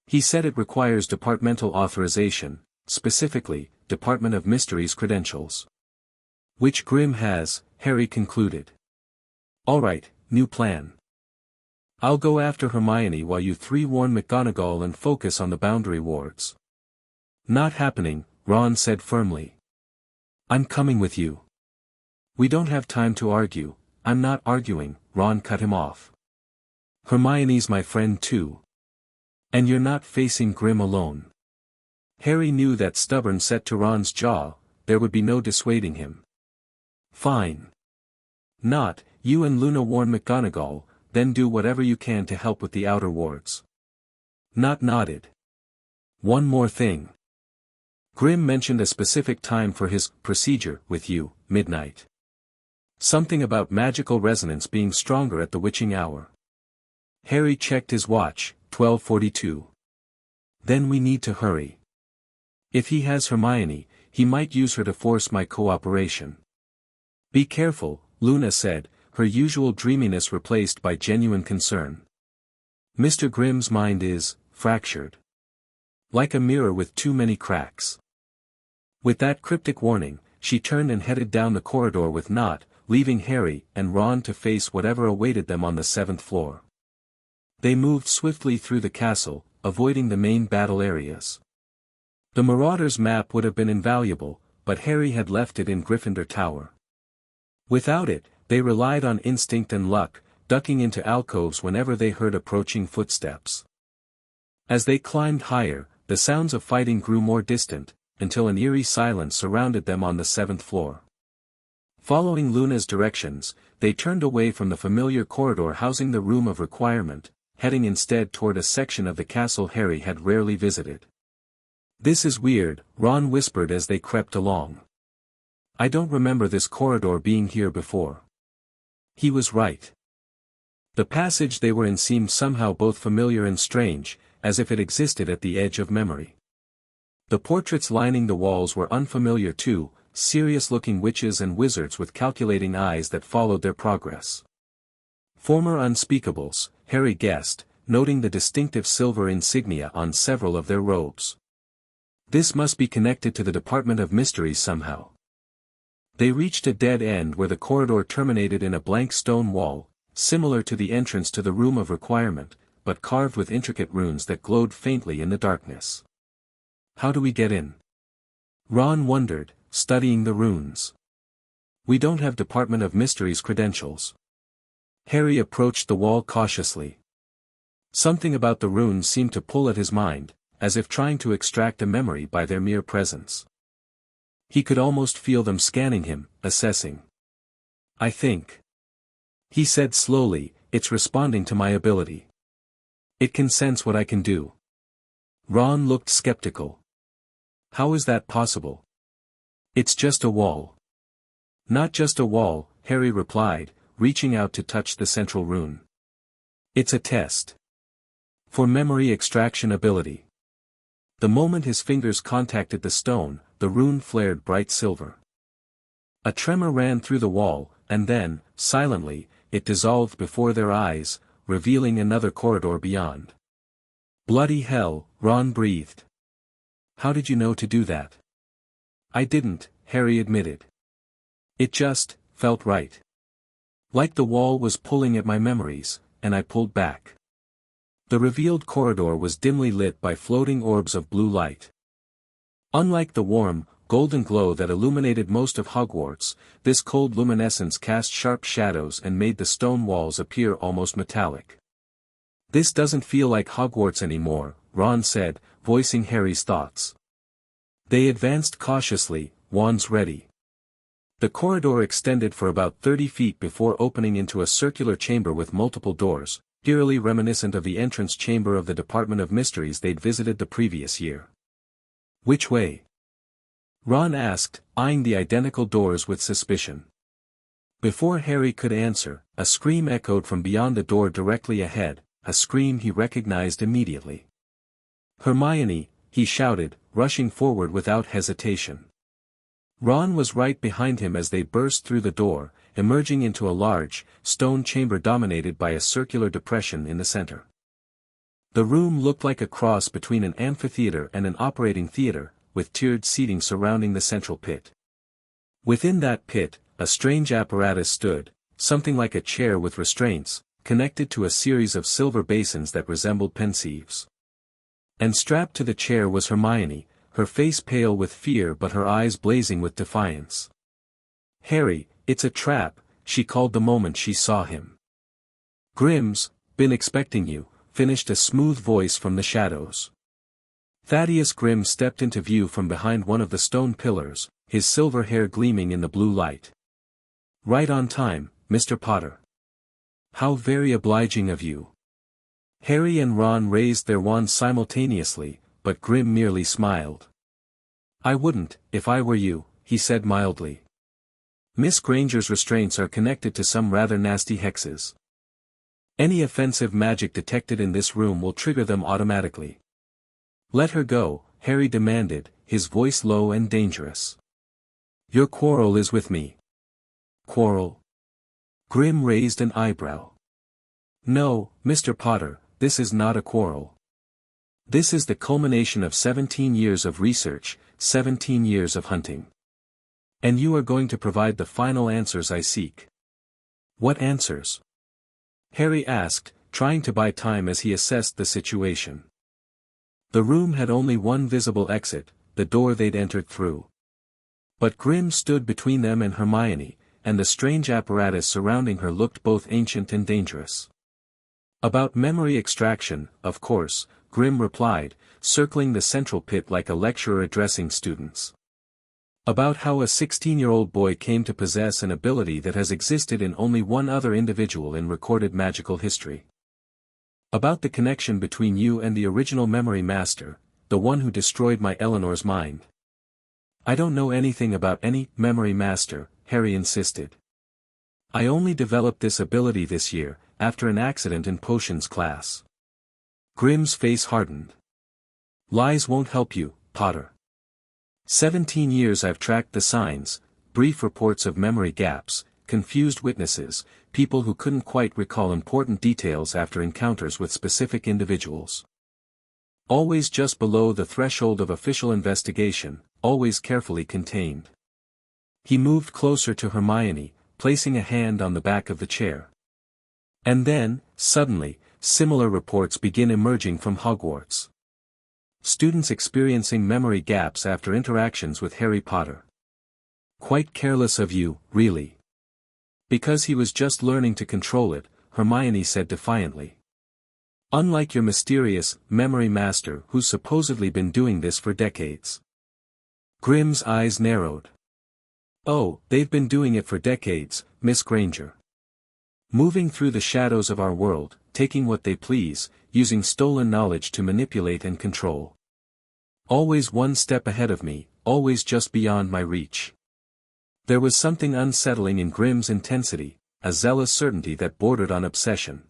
"He said it requires departmental authorization, specifically, Department of Mysteries credentials. Which Grimm has," Harry concluded. "All right, new plan. I'll go after Hermione while you three warn McGonagall and focus on the boundary wards." "Not happening," Ron said firmly. "I'm coming with you." "We don't have time to argue." "I'm not arguing," Ron cut him off. "Hermione's my friend too. And you're not facing Grimm alone." Harry knew that stubborn set to Ron's jaw, there would be no dissuading him. "Fine. Not, you and Luna warn McGonagall, then do whatever you can to help with the outer wards." Not nodded. "One more thing. Grimm mentioned a specific time for his procedure with you, midnight. Something about magical resonance being stronger at the witching hour." Harry checked his watch, 12:42. "Then we need to hurry. If he has Hermione, he might use her to force my cooperation." "Be careful," Luna said, her usual dreaminess replaced by genuine concern. "Mr. Grimm's mind is fractured. Like a mirror with too many cracks." With that cryptic warning, she turned and headed down the corridor with Nott, leaving Harry and Ron to face whatever awaited them on the 7th floor. They moved swiftly through the castle, avoiding the main battle areas. The Marauder's map would have been invaluable, but Harry had left it in Gryffindor Tower. Without it, they relied on instinct and luck, ducking into alcoves whenever they heard approaching footsteps. As they climbed higher, the sounds of fighting grew more distant, until an eerie silence surrounded them on the 7th floor. Following Luna's directions, they turned away from the familiar corridor housing the Room of Requirement, heading instead toward a section of the castle Harry had rarely visited. "This is weird," Ron whispered as they crept along. "I don't remember this corridor being here before." He was right. The passage they were in seemed somehow both familiar and strange, as if it existed at the edge of memory. The portraits lining the walls were unfamiliar too, serious-looking witches and wizards with calculating eyes that followed their progress. Former unspeakables, Harry guessed, noting the distinctive silver insignia on several of their robes. This must be connected to the Department of Mysteries somehow. They reached a dead end where the corridor terminated in a blank stone wall, similar to the entrance to the Room of Requirement, but carved with intricate runes that glowed faintly in the darkness. "How do we get in?" Ron wondered, studying the runes. "We don't have Department of Mysteries credentials." Harry approached the wall cautiously. Something about the runes seemed to pull at his mind, as if trying to extract a memory by their mere presence. He could almost feel them scanning him, assessing. I think, he said slowly, it's responding to my ability. It can sense what I can do. Ron looked skeptical. How is that possible? It's just a wall. Not just a wall, Harry replied, reaching out to touch the central rune. It's a test. For memory extraction ability. The moment his fingers contacted the stone, the rune flared bright silver. A tremor ran through the wall, and then, silently, it dissolved before their eyes, revealing another corridor beyond. Bloody hell, Ron breathed. How did you know to do that? I didn't, Harry admitted. It just felt right. Like the wall was pulling at my memories, and I pulled back. The revealed corridor was dimly lit by floating orbs of blue light. Unlike the warm, golden glow that illuminated most of Hogwarts, this cold luminescence cast sharp shadows and made the stone walls appear almost metallic. This doesn't feel like Hogwarts anymore, Ron said, voicing Harry's thoughts. They advanced cautiously, wands ready. The corridor extended for about 30 feet before opening into a circular chamber with multiple doors, eerily reminiscent of the entrance chamber of the Department of Mysteries they'd visited the previous year. Which way? Ron asked, eyeing the identical doors with suspicion. Before Harry could answer, a scream echoed from beyond the door directly ahead, a scream he recognized immediately. Hermione, he shouted, rushing forward without hesitation. Ron was right behind him as they burst through the door, emerging into a large, stone chamber dominated by a circular depression in the center. The room looked like a cross between an amphitheater and an operating theater, with tiered seating surrounding the central pit. Within that pit, a strange apparatus stood, something like a chair with restraints, connected to a series of silver basins that resembled pensieves. And strapped to the chair was Hermione, her face pale with fear but her eyes blazing with defiance. Harry, it's a trap, she called the moment she saw him. Grimm's, been expecting you, finished a smooth voice from the shadows. Thaddeus Grimm stepped into view from behind one of the stone pillars, his silver hair gleaming in the blue light. Right on time, Mr. Potter. How very obliging of you. Harry and Ron raised their wands simultaneously, but Grimm merely smiled. I wouldn't, if I were you, he said mildly. Miss Granger's restraints are connected to some rather nasty hexes. Any offensive magic detected in this room will trigger them automatically. Let her go, Harry demanded, his voice low and dangerous. Your quarrel is with me. Quarrel? Grimm raised an eyebrow. No, Mr. Potter, this is not a quarrel. This is the culmination of 17 years of research, 17 years of hunting. And you are going to provide the final answers I seek. What answers? Harry asked, trying to buy time as he assessed the situation. The room had only one visible exit, the door they'd entered through. But Grimm stood between them and Hermione, and the strange apparatus surrounding her looked both ancient and dangerous. About memory extraction, of course, Grimm replied, circling the central pit like a lecturer addressing students. About how a 16-year-old boy came to possess an ability that has existed in only one other individual in recorded magical history. About the connection between you and the original Memory Master, the one who destroyed my Eleanor's mind. I don't know anything about any Memory Master, Harry insisted. I only developed this ability this year, after an accident in potions class. Grimm's face hardened. Lies won't help you, Potter. 17 years I've tracked the signs, brief reports of memory gaps, confused witnesses, people who couldn't quite recall important details after encounters with specific individuals. Always just below the threshold of official investigation, always carefully contained. He moved closer to Hermione, placing a hand on the back of the chair. And then, suddenly, similar reports begin emerging from Hogwarts. Students experiencing memory gaps after interactions with Harry Potter. Quite careless of you, really. Because he was just learning to control it, Hermione said defiantly. Unlike your mysterious Memory Master who's supposedly been doing this for decades. Grimm's eyes narrowed. Oh, they've been doing it for decades, Miss Granger. Moving through the shadows of our world, taking what they please, using stolen knowledge to manipulate and control. Always one step ahead of me, always just beyond my reach. There was something unsettling in Grimm's intensity, a zealous certainty that bordered on obsession.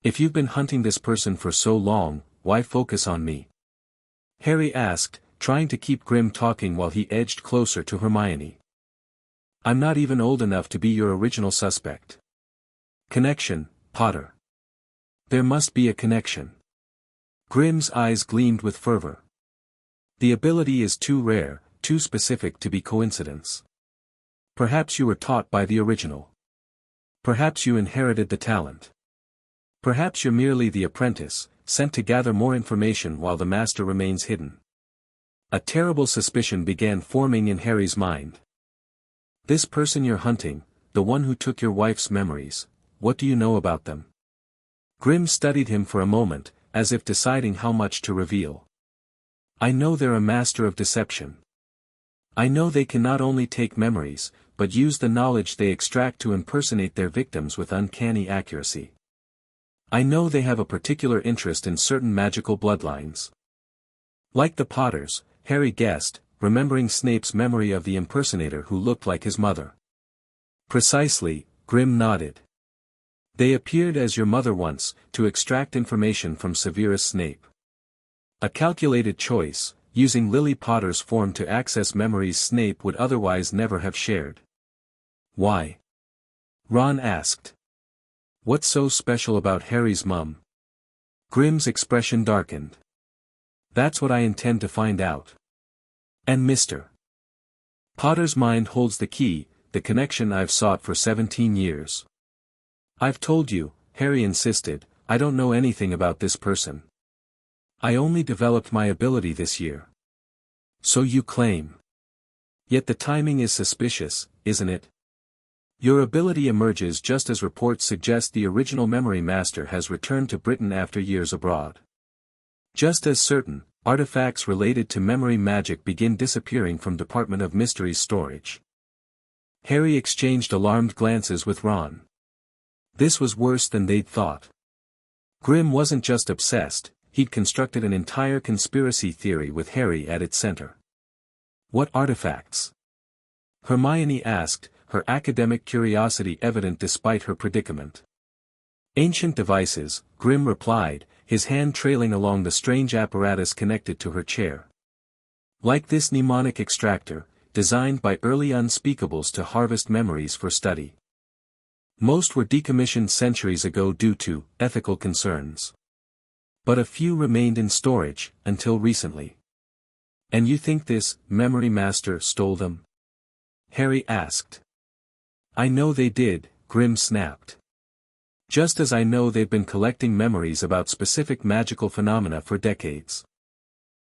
If you've been hunting this person for so long, why focus on me? Harry asked, trying to keep Grimm talking while he edged closer to Hermione. I'm not even old enough to be your original suspect. Connection, Potter. There must be a connection. Grimm's eyes gleamed with fervor. The ability is too rare, too specific to be coincidence. Perhaps you were taught by the original. Perhaps you inherited the talent. Perhaps you're merely the apprentice, sent to gather more information while the master remains hidden. A terrible suspicion began forming in Harry's mind. This person you're hunting, the one who took your wife's memories, what do you know about them? Grimm studied him for a moment, as if deciding how much to reveal. I know they're a master of deception. I know they can not only take memories, but use the knowledge they extract to impersonate their victims with uncanny accuracy. I know they have a particular interest in certain magical bloodlines. Like the Potters, Harry guessed, remembering Snape's memory of the impersonator who looked like his mother. Precisely, Grimm nodded. They appeared as your mother once, to extract information from Severus Snape. A calculated choice, using Lily Potter's form to access memories Snape would otherwise never have shared. Why? Ron asked. What's so special about Harry's mum? Grimm's expression darkened. That's what I intend to find out. And Mr. Potter's mind holds the key, the connection I've sought for 17 years. I've told you, Harry insisted, I don't know anything about this person. I only developed my ability this year. So you claim. Yet the timing is suspicious, isn't it? Your ability emerges just as reports suggest the original memory master has returned to Britain after years abroad. Just as certain, artifacts related to memory magic begin disappearing from Department of Mysteries storage. Harry exchanged alarmed glances with Ron. This was worse than they'd thought. Grimm wasn't just obsessed, he'd constructed an entire conspiracy theory with Harry at its center. What artifacts? Hermione asked, her academic curiosity evident despite her predicament. Ancient devices, Grimm replied, his hand trailing along the strange apparatus connected to her chair. Like this mnemonic extractor, designed by early unspeakables to harvest memories for study. Most were decommissioned centuries ago due to ethical concerns. But a few remained in storage, until recently. And you think this memory master stole them? Harry asked. I know they did, Grimm snapped. Just as I know they've been collecting memories about specific magical phenomena for decades.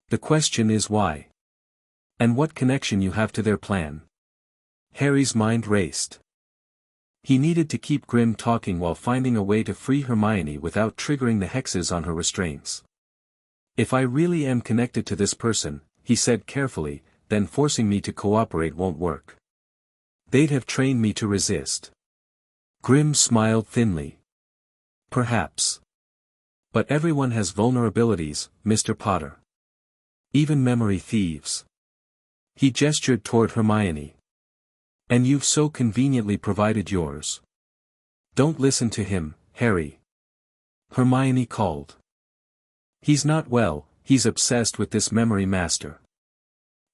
The question is why? And what connection you have to their plan? Harry's mind raced. He needed to keep Grimm talking while finding a way to free Hermione without triggering the hexes on her restraints. If I really am connected to this person, he said carefully, then forcing me to cooperate won't work. They'd have trained me to resist. Grimm smiled thinly. Perhaps. But everyone has vulnerabilities, Mr. Potter. Even memory thieves. He gestured toward Hermione. And you've so conveniently provided yours. Don't listen to him, Harry. Hermione called. He's not well, he's obsessed with this memory master.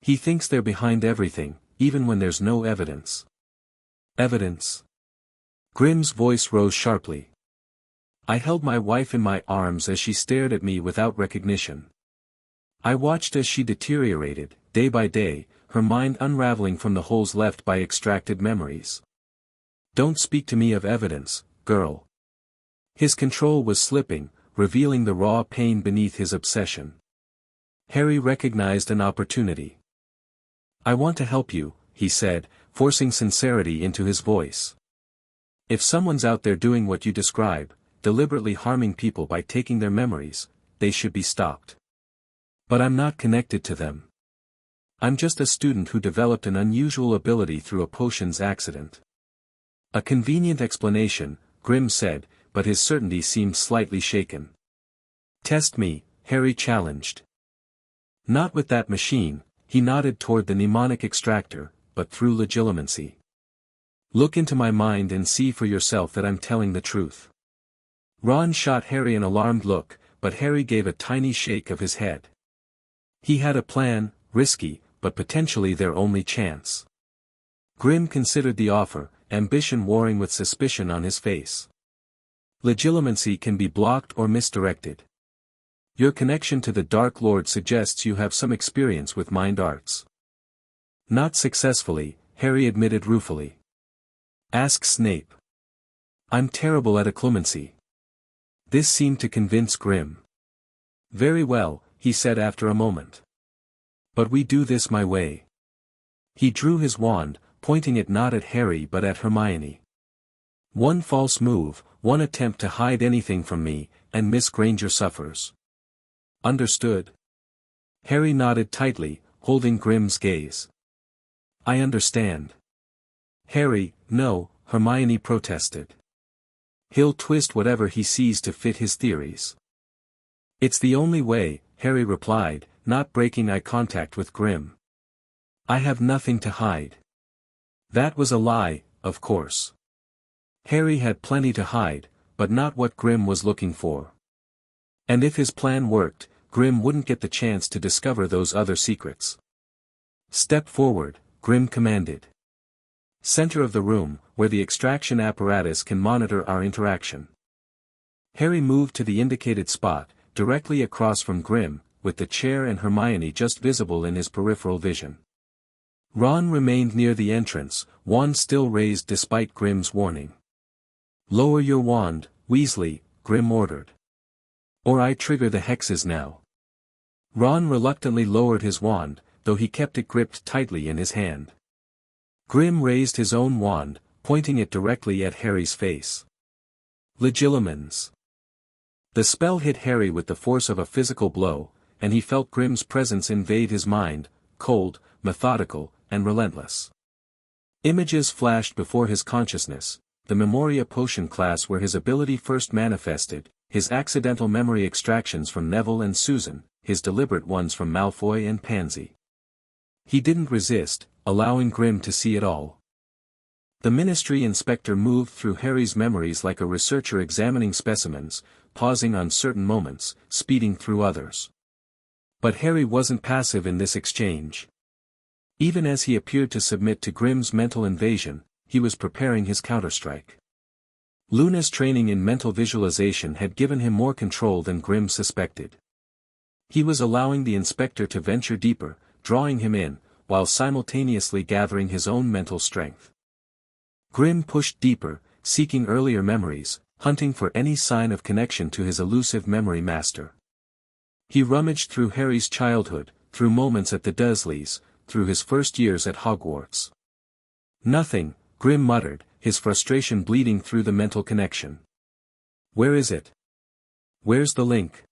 He thinks they're behind everything, even when there's no evidence. Evidence? Grimm's voice rose sharply. I held my wife in my arms as she stared at me without recognition. I watched as she deteriorated, day by day, her mind unraveling from the holes left by extracted memories. Don't speak to me of evidence, girl. His control was slipping, revealing the raw pain beneath his obsession. Harry recognized an opportunity. I want to help you, he said, forcing sincerity into his voice. If someone's out there doing what you describe, deliberately harming people by taking their memories, they should be stopped. But I'm not connected to them. I'm just a student who developed an unusual ability through a potions accident. A convenient explanation, Grimm said, but his certainty seemed slightly shaken. Test me, Harry challenged. Not with that machine, he nodded toward the mnemonic extractor, but through legilimency. Look into my mind and see for yourself that I'm telling the truth. Ron shot Harry an alarmed look, but Harry gave a tiny shake of his head. He had a plan, risky, but potentially their only chance. Grimm considered the offer, ambition warring with suspicion on his face. Legilimency can be blocked or misdirected. Your connection to the Dark Lord suggests you have some experience with mind arts. Not successfully, Harry admitted ruefully. Ask Snape. I'm terrible at occlumency. This seemed to convince Grimm. Very well, he said after a moment. But we do this my way. He drew his wand, pointing it not at Harry but at Hermione. One false move, one attempt to hide anything from me, and Miss Granger suffers. Understood? Harry nodded tightly, holding Grimm's gaze. I understand. Harry, no, Hermione protested. He'll twist whatever he sees to fit his theories. It's the only way, Harry replied, not breaking eye contact with Grimm. I have nothing to hide. That was a lie, of course. Harry had plenty to hide, but not what Grimm was looking for. And if his plan worked, Grimm wouldn't get the chance to discover those other secrets. Step forward, Grimm commanded. Center of the room, where the extraction apparatus can monitor our interaction. Harry moved to the indicated spot, directly across from Grimm, with the chair and Hermione just visible in his peripheral vision. Ron remained near the entrance, wand still raised despite Grimm's warning. Lower your wand, Weasley, Grimm ordered. Or I trigger the hexes now. Ron reluctantly lowered his wand, though he kept it gripped tightly in his hand. Grimm raised his own wand, pointing it directly at Harry's face. Legilimens. The spell hit Harry with the force of a physical blow, and he felt Grimm's presence invade his mind, cold, methodical, and relentless. Images flashed before his consciousness, the Memoria potion class where his ability first manifested, his accidental memory extractions from Neville and Susan, his deliberate ones from Malfoy and Pansy. He didn't resist, allowing Grimm to see it all. The Ministry inspector moved through Harry's memories like a researcher examining specimens, pausing on certain moments, speeding through others. But Harry wasn't passive in this exchange. Even as he appeared to submit to Grimm's mental invasion, he was preparing his counterstrike. Luna's training in mental visualization had given him more control than Grimm suspected. He was allowing the inspector to venture deeper, drawing him in, while simultaneously gathering his own mental strength. Grimm pushed deeper, seeking earlier memories, hunting for any sign of connection to his elusive memory master. He rummaged through Harry's childhood, through moments at the Dursleys, through his first years at Hogwarts. Nothing, Grimm muttered, his frustration bleeding through the mental connection. Where is it? Where's the link?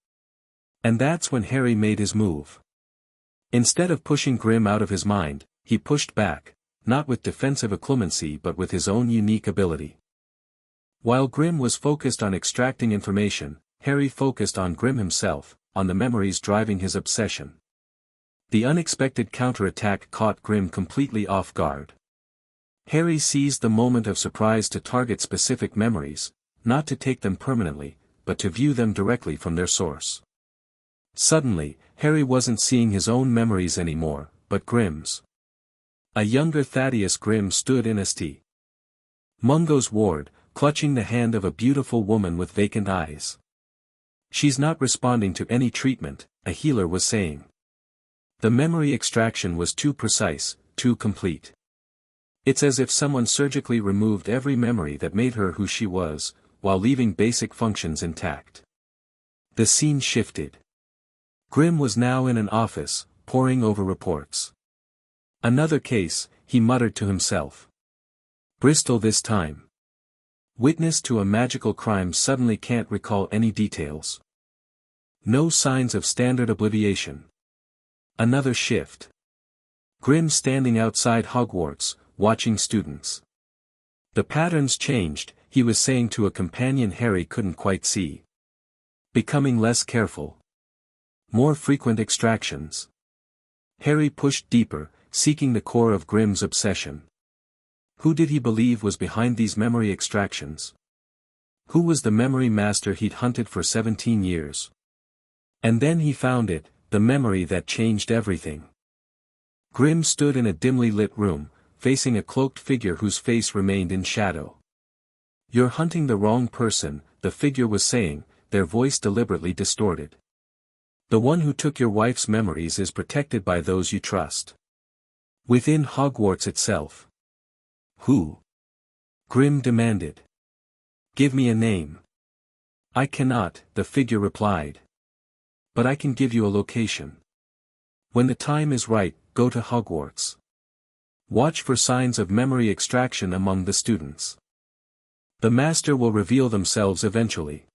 And that's when Harry made his move. Instead of pushing Grimm out of his mind, he pushed back, not with defensive occlumency but with his own unique ability. While Grimm was focused on extracting information, Harry focused on Grimm himself, on the memories driving his obsession. The unexpected counterattack caught Grimm completely off guard. Harry seized the moment of surprise to target specific memories, not to take them permanently, but to view them directly from their source. Suddenly, Harry wasn't seeing his own memories anymore, but Grimm's. A younger Thaddeus Grimm stood in St. Mungo's ward, clutching the hand of a beautiful woman with vacant eyes. She's not responding to any treatment, a healer was saying. The memory extraction was too precise, too complete. It's as if someone surgically removed every memory that made her who she was, while leaving basic functions intact. The scene shifted. Grimm was now in an office, poring over reports. Another case, he muttered to himself. Bristol this time. Witness to a magical crime suddenly can't recall any details. No signs of standard obliviation. Another shift. Grim standing outside Hogwarts, watching students. The patterns changed, he was saying to a companion Harry couldn't quite see. Becoming less careful. More frequent extractions. Harry pushed deeper, seeking the core of Grim's obsession. Who did he believe was behind these memory extractions? Who was the memory master he'd hunted for 17 years? And then he found it, the memory that changed everything. Grim stood in a dimly lit room, facing a cloaked figure whose face remained in shadow. "You're hunting the wrong person," the figure was saying, their voice deliberately distorted. "The one who took your wife's memories is protected by those you trust. Within Hogwarts itself." "Who?" Grim demanded. "Give me a name." "I cannot," the figure replied. "But I can give you a location. When the time is right, go to Hogwarts. Watch for signs of memory extraction among the students. The master will reveal themselves eventually."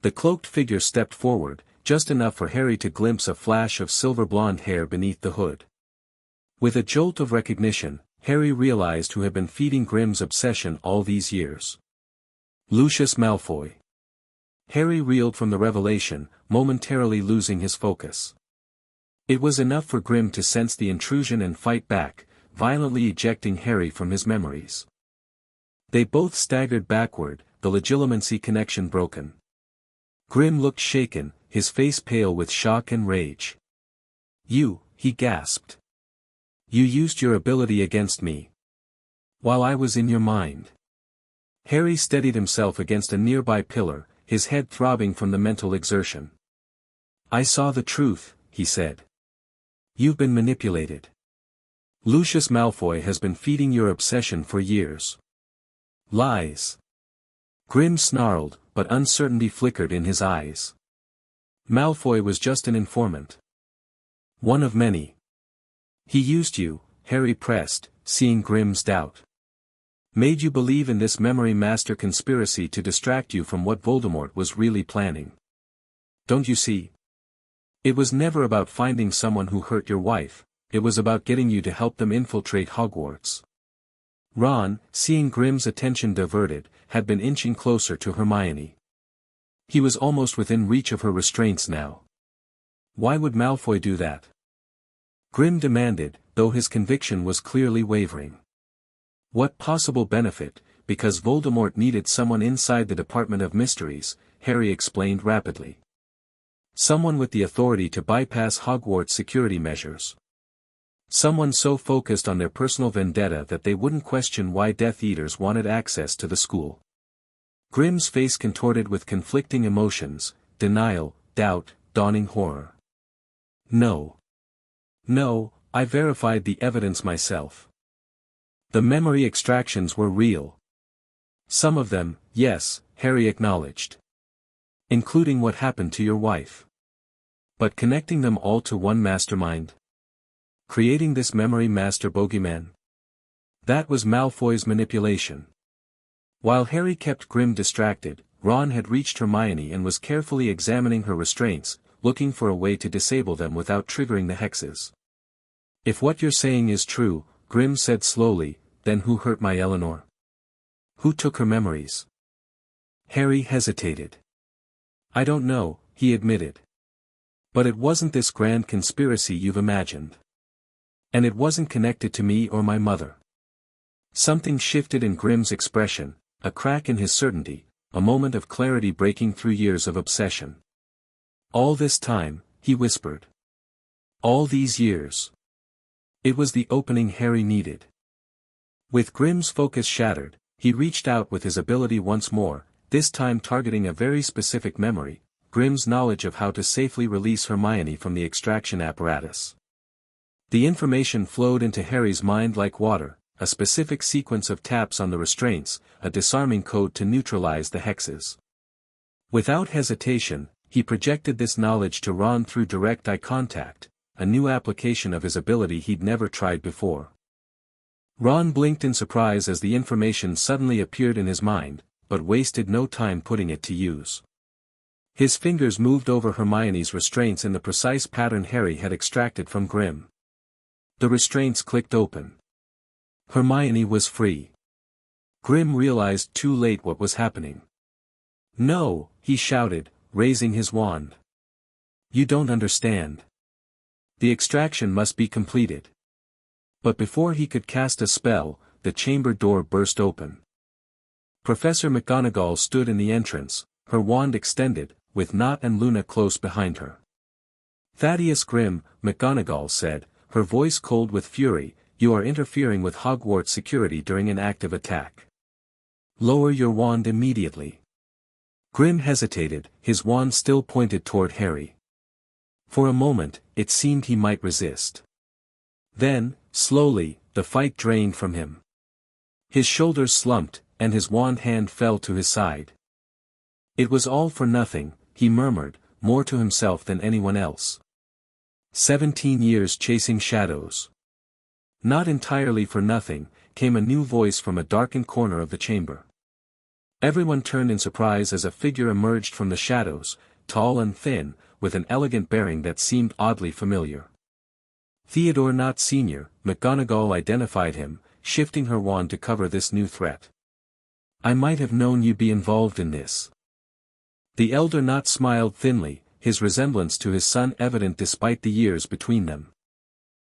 The cloaked figure stepped forward, just enough for Harry to glimpse a flash of silver blonde hair beneath the hood. With a jolt of recognition, Harry realized who had been feeding Grim's obsession all these years. Lucius Malfoy. Harry reeled from the revelation, momentarily losing his focus. It was enough for Grim to sense the intrusion and fight back, violently ejecting Harry from his memories. They both staggered backward, the legitimacy connection broken. Grim looked shaken, his face pale with shock and rage. "You," he gasped. "You used your ability against me. While I was in your mind." Harry steadied himself against a nearby pillar, his head throbbing from the mental exertion. "I saw the truth," he said. "You've been manipulated. Lucius Malfoy has been feeding your obsession for years." "Lies." Grim snarled, but uncertainty flickered in his eyes. "Malfoy was just an informant. One of many. He used you," Harry pressed, seeing Grim's doubt. "Made you believe in this memory master conspiracy to distract you from what Voldemort was really planning. Don't you see? It was never about finding someone who hurt your wife, it was about getting you to help them infiltrate Hogwarts." Ron, seeing Grim's attention diverted, had been inching closer to Hermione. He was almost within reach of her restraints now. Why would Malfoy do that? Grim demanded, though his conviction was clearly wavering. What possible benefit? Because Voldemort needed someone inside the Department of Mysteries, Harry explained rapidly. Someone with the authority to bypass Hogwarts security measures. Someone so focused on their personal vendetta that they wouldn't question why Death Eaters wanted access to the school. Grim's face contorted with conflicting emotions, denial, doubt, dawning horror. "No. No, I verified the evidence myself. The memory extractions were real. Some of them, yes," Harry acknowledged. "Including what happened to your wife. But connecting them all to one mastermind? Creating this memory master bogeyman? That was Malfoy's manipulation." While Harry kept Grim distracted, Ron had reached Hermione and was carefully examining her restraints, looking for a way to disable them without triggering the hexes. "If what you're saying is true," Grim said slowly, "then who hurt my Eleanor? Who took her memories?" Harry hesitated. "I don't know," he admitted. "But it wasn't this grand conspiracy you've imagined. And it wasn't connected to me or my mother." Something shifted in Grim's expression, a crack in his certainty, a moment of clarity breaking through years of obsession. "All this time," he whispered. "All these years." It was the opening Harry needed. With Grim's focus shattered, he reached out with his ability once more, this time targeting a very specific memory, Grim's knowledge of how to safely release Hermione from the extraction apparatus. The information flowed into Harry's mind like water, a specific sequence of taps on the restraints, a disarming code to neutralize the hexes. Without hesitation, he projected this knowledge to Ron through direct eye contact, a new application of his ability he'd never tried before. Ron blinked in surprise as the information suddenly appeared in his mind, but wasted no time putting it to use. His fingers moved over Hermione's restraints in the precise pattern Harry had extracted from Grim. The restraints clicked open. Hermione was free. Grimm realized too late what was happening. "No," he shouted, raising his wand. "You don't understand. The extraction must be completed." But before he could cast a spell, the chamber door burst open. Professor McGonagall stood in the entrance, her wand extended, with Nott and Luna close behind her. "Thaddeus Grimm," McGonagall said, her voice cold with fury, "you are interfering with Hogwarts security during an active attack. Lower your wand immediately." Grimm hesitated, his wand still pointed toward Harry. For a moment, it seemed he might resist. Then, slowly, the fight drained from him. His shoulders slumped, and his wand hand fell to his side. "It was all for nothing," he murmured, more to himself than anyone else. 17 years chasing shadows. Not entirely for nothing, came a new voice from a darkened corner of the chamber. Everyone turned in surprise as a figure emerged from the shadows, tall and thin, with an elegant bearing that seemed oddly familiar. Theodore Nott Sr., McGonagall identified him, shifting her wand to cover this new threat. "I might have known you'd be involved in this." The elder Nott smiled thinly, his resemblance to his son evident despite the years between them.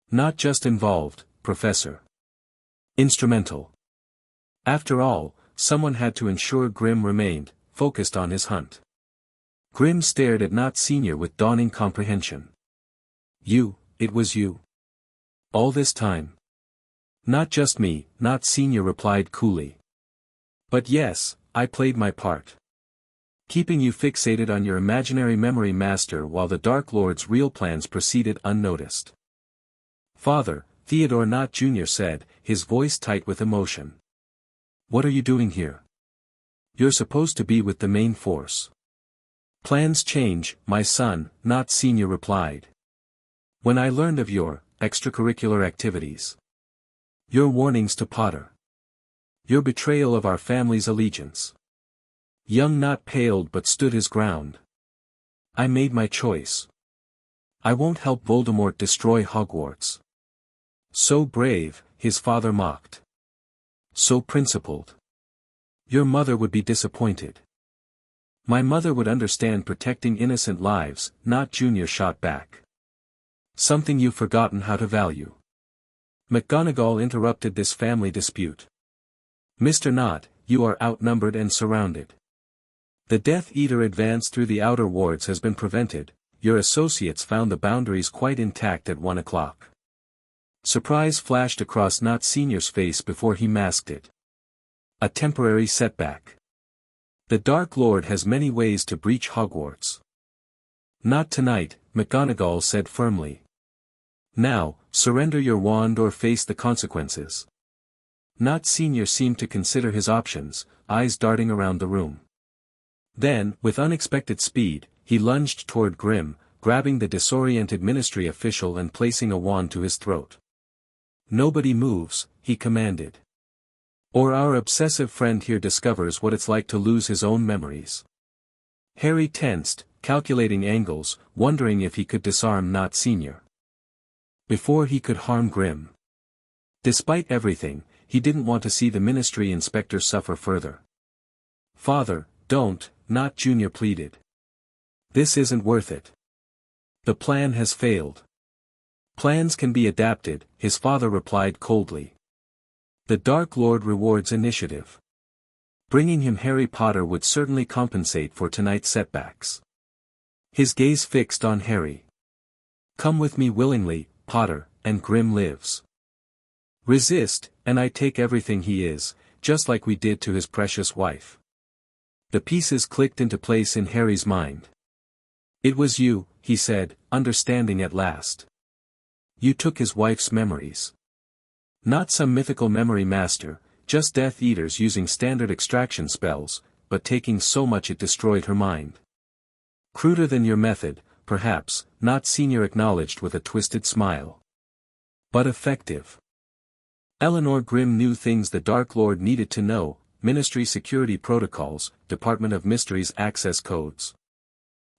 "Not just involved, Professor. Instrumental." After all, someone had to ensure Grimm remained focused on his hunt. Grimm stared at Nott Sr. with dawning comprehension. It was you. All this time?" "Not just me," Nott Sr. replied coolly. "But yes, I played my part. Keeping you fixated on your imaginary memory master while the Dark Lord's real plans proceeded unnoticed." "Father," Theodore Nott Jr. said, his voice tight with emotion. "What are you doing here? You're supposed to be with the main force." "Plans change, my son," Nott Sr. replied. "When I learned of your extracurricular activities. Your warnings to Potter. Your betrayal of our family's allegiance." Young Nott paled but stood his ground. "I made my choice. I won't help Voldemort destroy Hogwarts." "So brave," his father mocked. "So principled. Your mother would be disappointed." "My mother would understand protecting innocent lives," Nott Jr. shot back. "Something you've forgotten how to value." McGonagall interrupted this family dispute. "Mr. Nott, you are outnumbered and surrounded. The Death Eater advance through the outer wards has been prevented, your associates found the boundaries quite intact at 1 o'clock. Surprise flashed across Nott Sr.'s face before he masked it. "A temporary setback. The Dark Lord has many ways to breach Hogwarts." "Not tonight," McGonagall said firmly. "Now, surrender your wand or face the consequences." Nott Sr. seemed to consider his options, eyes darting around the room. Then, with unexpected speed, he lunged toward Grimm, grabbing the disoriented ministry official and placing a wand to his throat. "Nobody moves," he commanded. "Or our obsessive friend here discovers what it's like to lose his own memories." Harry tensed, calculating angles, wondering if he could disarm Nott Sr. before he could harm Grimm. Despite everything, he didn't want to see the ministry inspector suffer further. "Father, don't," Nott Jr. pleaded. "This isn't worth it. The plan has failed." "Plans can be adapted," his father replied coldly. "The Dark Lord rewards initiative. Bringing him Harry Potter would certainly compensate for tonight's setbacks." His gaze fixed on Harry. "Come with me willingly, Potter, and Grimm lives. Resist, and I take everything he is, just like we did to his precious wife." The pieces clicked into place in Harry's mind. "It was you," he said, understanding at last. "You took his wife's memories. Not some mythical memory master, just Death Eaters using standard extraction spells, but taking so much it destroyed her mind. Cruder than your method, perhaps," Nott Sr. acknowledged with a twisted smile. "But effective. Eleanor Grimm knew things the Dark Lord needed to know, Ministry security protocols, Department of Mysteries access codes.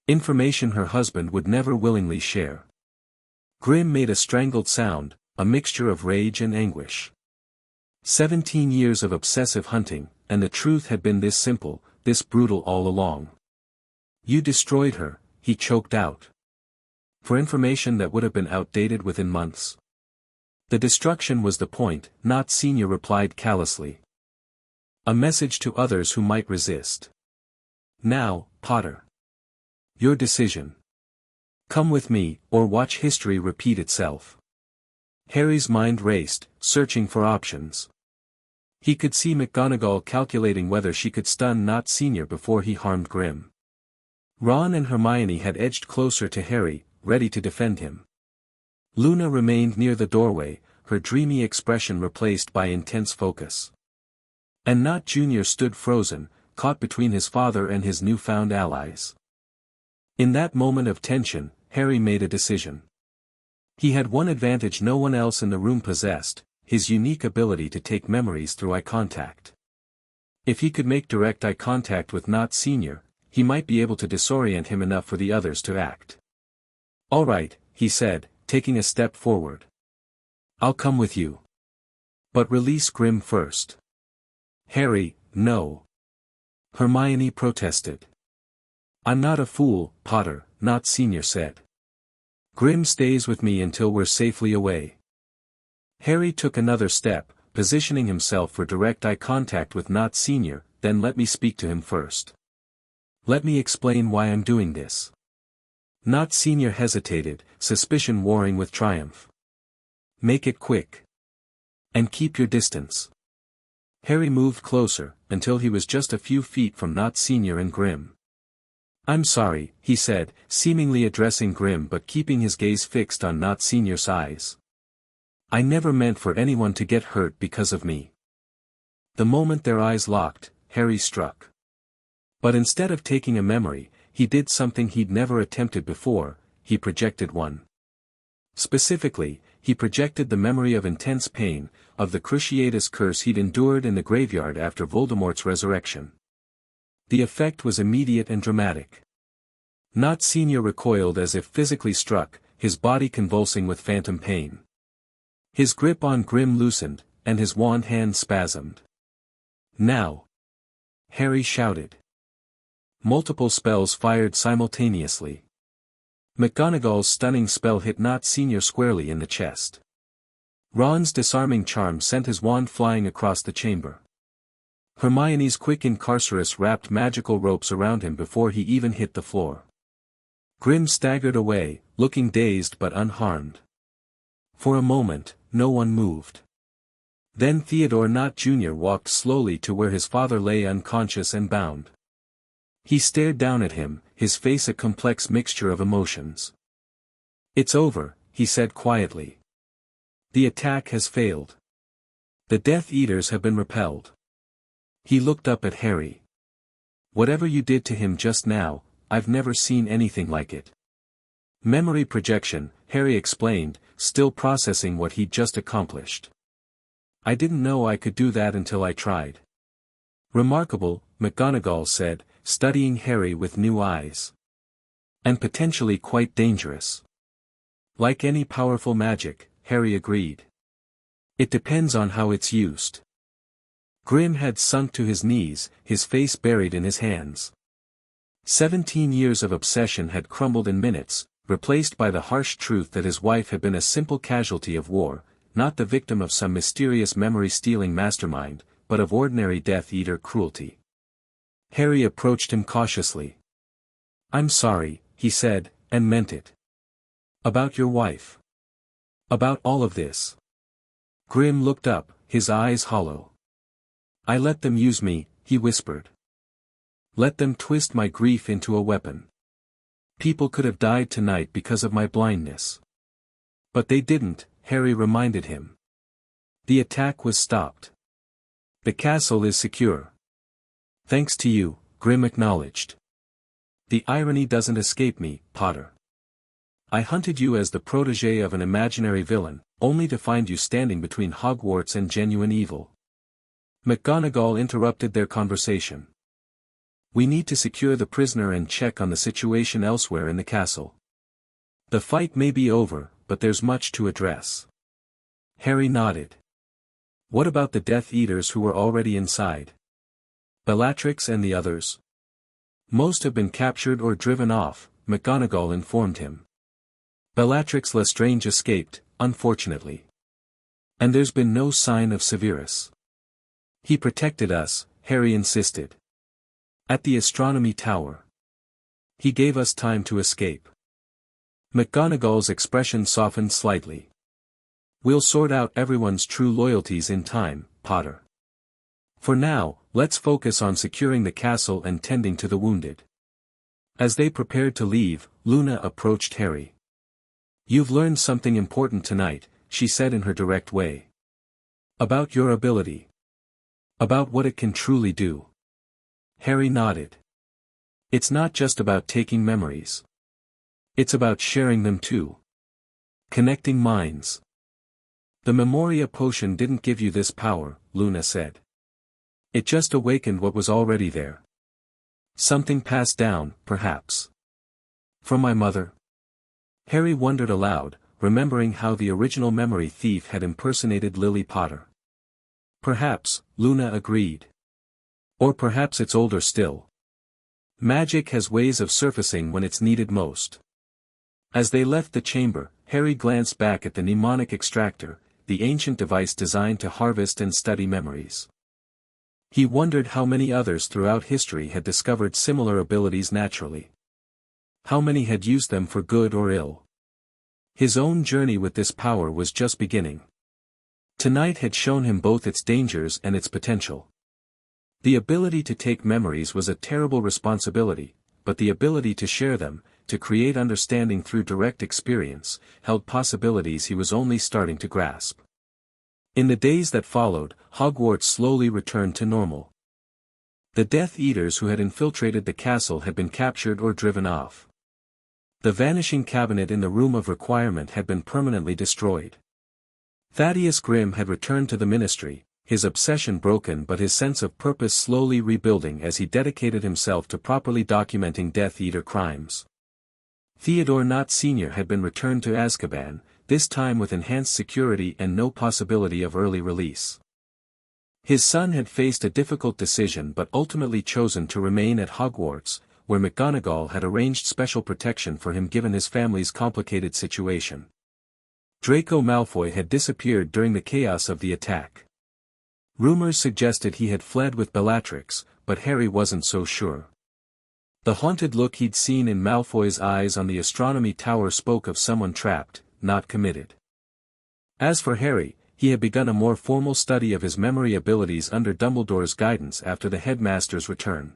Information her husband would never willingly share." Grimm made a strangled sound, a mixture of rage and anguish. 17 years of obsessive hunting, and the truth had been this simple, this brutal all along. You destroyed her, he choked out. For information that would have been outdated within months. The destruction was the point, not Senior replied callously. A message to others who might resist. Now, Potter. Your decision. Come with me, or watch history repeat itself. Harry's mind raced, searching for options. He could see McGonagall calculating whether she could stun Nott Sr. before he harmed Grim. Ron and Hermione had edged closer to Harry, ready to defend him. Luna remained near the doorway, her dreamy expression replaced by intense focus. And Nott Jr. stood frozen, caught between his father and his newfound allies. In that moment of tension, Harry made a decision. He had one advantage no one else in the room possessed, his unique ability to take memories through eye contact. If he could make direct eye contact with Nott Sr., he might be able to disorient him enough for the others to act. All right, he said, taking a step forward. I'll come with you. But release Grim first. Harry, no. Hermione protested. I'm not a fool, Potter, Nott Sr. said. Grim stays with me until we're safely away. Harry took another step, positioning himself for direct eye contact with Nott Sr., then let me speak to him first. Let me explain why I'm doing this. Nott Sr. hesitated, suspicion warring with triumph. Make it quick. And keep your distance. Harry moved closer, until he was just a few feet from Nott Sr. and Grim. I'm sorry, he said, seemingly addressing Grim but keeping his gaze fixed on Nott Sr.'s eyes. I never meant for anyone to get hurt because of me. The moment their eyes locked, Harry struck. But instead of taking a memory, he did something he'd never attempted before, he projected one. Specifically, he projected the memory of intense pain, of the Cruciatus curse he'd endured in the graveyard after Voldemort's resurrection. The effect was immediate and dramatic. Nott Sr. recoiled as if physically struck, his body convulsing with phantom pain. His grip on Grim loosened, and his wand hand spasmed. Now! Harry shouted. Multiple spells fired simultaneously. McGonagall's stunning spell hit Nott Sr. squarely in the chest. Ron's disarming charm sent his wand flying across the chamber. Hermione's quick incarcerus wrapped magical ropes around him before he even hit the floor. Grim staggered away, looking dazed but unharmed. For a moment, no one moved. Then Theodore Nott Jr. walked slowly to where his father lay unconscious and bound. He stared down at him, his face a complex mixture of emotions. It's over, he said quietly. The attack has failed. The Death Eaters have been repelled. He looked up at Harry. Whatever you did to him just now, I've never seen anything like it. Memory projection, Harry explained, still processing what he'd just accomplished. I didn't know I could do that until I tried. Remarkable, McGonagall said, studying Harry with new eyes. And potentially quite dangerous. Like any powerful magic, Harry agreed. It depends on how it's used. Grim had sunk to his knees, his face buried in his hands. 17 years of obsession had crumbled in minutes, replaced by the harsh truth that his wife had been a simple casualty of war, not the victim of some mysterious memory-stealing mastermind, but of ordinary Death Eater cruelty. Harry approached him cautiously. I'm sorry, he said, and meant it. About your wife. About all of this. Grim looked up, his eyes hollow. I let them use me, he whispered. Let them twist my grief into a weapon. People could have died tonight because of my blindness. But they didn't, Harry reminded him. The attack was stopped. The castle is secure. Thanks to you, Grim acknowledged. The irony doesn't escape me, Potter. I hunted you as the protege of an imaginary villain, only to find you standing between Hogwarts and genuine evil. McGonagall interrupted their conversation. We need to secure the prisoner and check on the situation elsewhere in the castle. The fight may be over, but there's much to address. Harry nodded. What about the Death Eaters who were already inside? Bellatrix and the others? Most have been captured or driven off, McGonagall informed him. Bellatrix Lestrange escaped, unfortunately. And there's been no sign of Severus. He protected us, Harry insisted. At the astronomy tower. He gave us time to escape. McGonagall's expression softened slightly. We'll sort out everyone's true loyalties in time, Potter. For now, let's focus on securing the castle and tending to the wounded. As they prepared to leave, Luna approached Harry. You've learned something important tonight, she said in her direct way. About your ability. About what it can truly do. Harry nodded. It's not just about taking memories. It's about sharing them too. Connecting minds. The Memoria potion didn't give you this power, Luna said. It just awakened what was already there. Something passed down, perhaps. From my mother? Harry wondered aloud, remembering how the original memory thief had impersonated Lily Potter. Perhaps, Luna agreed. Or perhaps it's older still. Magic has ways of surfacing when it's needed most. As they left the chamber, Harry glanced back at the mnemonic extractor, the ancient device designed to harvest and study memories. He wondered how many others throughout history had discovered similar abilities naturally. How many had used them for good or ill. His own journey with this power was just beginning. Tonight had shown him both its dangers and its potential. The ability to take memories was a terrible responsibility, but the ability to share them, to create understanding through direct experience, held possibilities he was only starting to grasp. In the days that followed, Hogwarts slowly returned to normal. The Death Eaters who had infiltrated the castle had been captured or driven off. The vanishing cabinet in the Room of Requirement had been permanently destroyed. Thaddeus Grimm had returned to the Ministry, his obsession broken but his sense of purpose slowly rebuilding as he dedicated himself to properly documenting Death Eater crimes. Theodore Nott Sr. had been returned to Azkaban, this time with enhanced security and no possibility of early release. His son had faced a difficult decision but ultimately chosen to remain at Hogwarts, where McGonagall had arranged special protection for him given his family's complicated situation. Draco Malfoy had disappeared during the chaos of the attack. Rumors suggested he had fled with Bellatrix, but Harry wasn't so sure. The haunted look he'd seen in Malfoy's eyes on the astronomy tower spoke of someone trapped, not committed. As for Harry, he had begun a more formal study of his memory abilities under Dumbledore's guidance after the headmaster's return.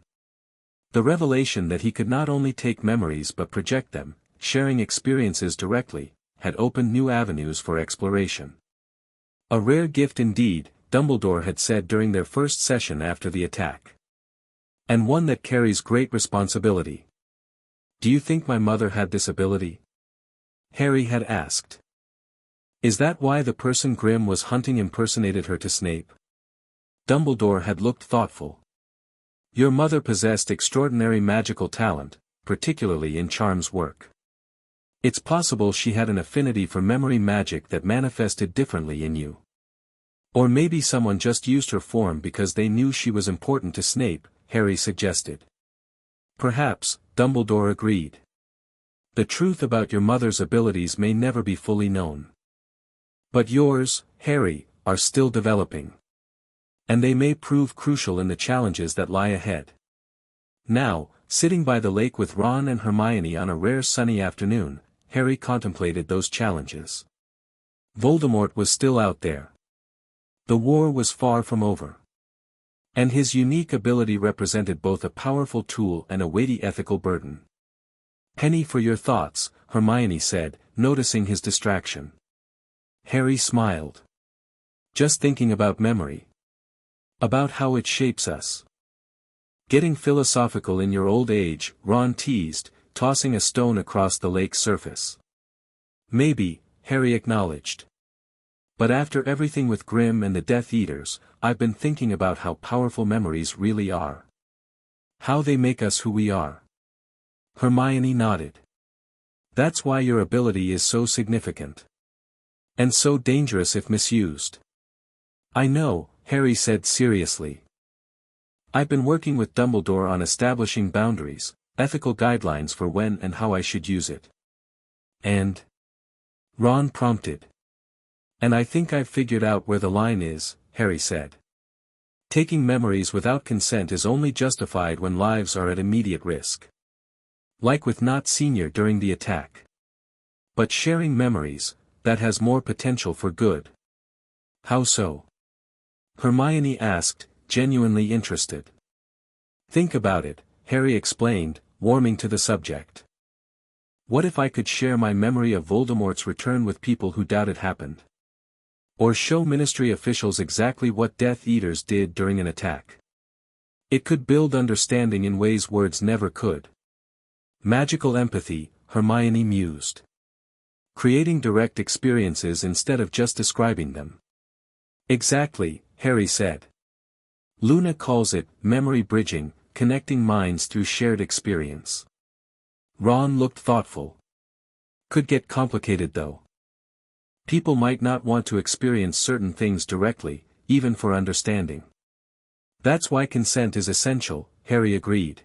The revelation that he could not only take memories but project them, sharing experiences directly, had opened new avenues for exploration. A rare gift indeed, Dumbledore had said during their first session after the attack. And one that carries great responsibility. Do you think my mother had this ability? Harry had asked. Is that why the person Grimm was hunting impersonated her to Snape? Dumbledore had looked thoughtful. Your mother possessed extraordinary magical talent, particularly in charms work. It's possible she had an affinity for memory magic that manifested differently in you. Or maybe someone just used her form because they knew she was important to Snape, Harry suggested. Perhaps, Dumbledore agreed. The truth about your mother's abilities may never be fully known. But yours, Harry, are still developing. And they may prove crucial in the challenges that lie ahead. Now, sitting by the lake with Ron and Hermione on a rare sunny afternoon, Harry contemplated those challenges. Voldemort was still out there. The war was far from over. And his unique ability represented both a powerful tool and a weighty ethical burden. Penny for your thoughts, Hermione said, noticing his distraction. Harry smiled. Just thinking about memory. About how it shapes us. Getting philosophical in your old age, Ron teased, tossing a stone across the lake's surface. Maybe, Harry acknowledged. But after everything with Grimm and the Death Eaters, I've been thinking about how powerful memories really are. How they make us who we are. Hermione nodded. That's why your ability is so significant. And so dangerous if misused. I know, Harry said seriously. I've been working with Dumbledore on establishing boundaries, ethical guidelines for when and how I should use it. And? Ron prompted. And I think I've figured out where the line is, Harry said. Taking memories without consent is only justified when lives are at immediate risk. Like with Nott Sr. during the attack. But sharing memories, that has more potential for good. How so? Hermione asked, genuinely interested. Think about it, Harry explained, warming to the subject. What if I could share my memory of Voldemort's return with people who doubt it happened? Or show Ministry officials exactly what Death Eaters did during an attack? It could build understanding in ways words never could. Magical empathy, Hermione mused. Creating direct experiences instead of just describing them. Exactly, Harry said. Luna calls it memory bridging, connecting minds through shared experience. Ron looked thoughtful. Could get complicated though. People might not want to experience certain things directly, even for understanding. That's why consent is essential, Harry agreed.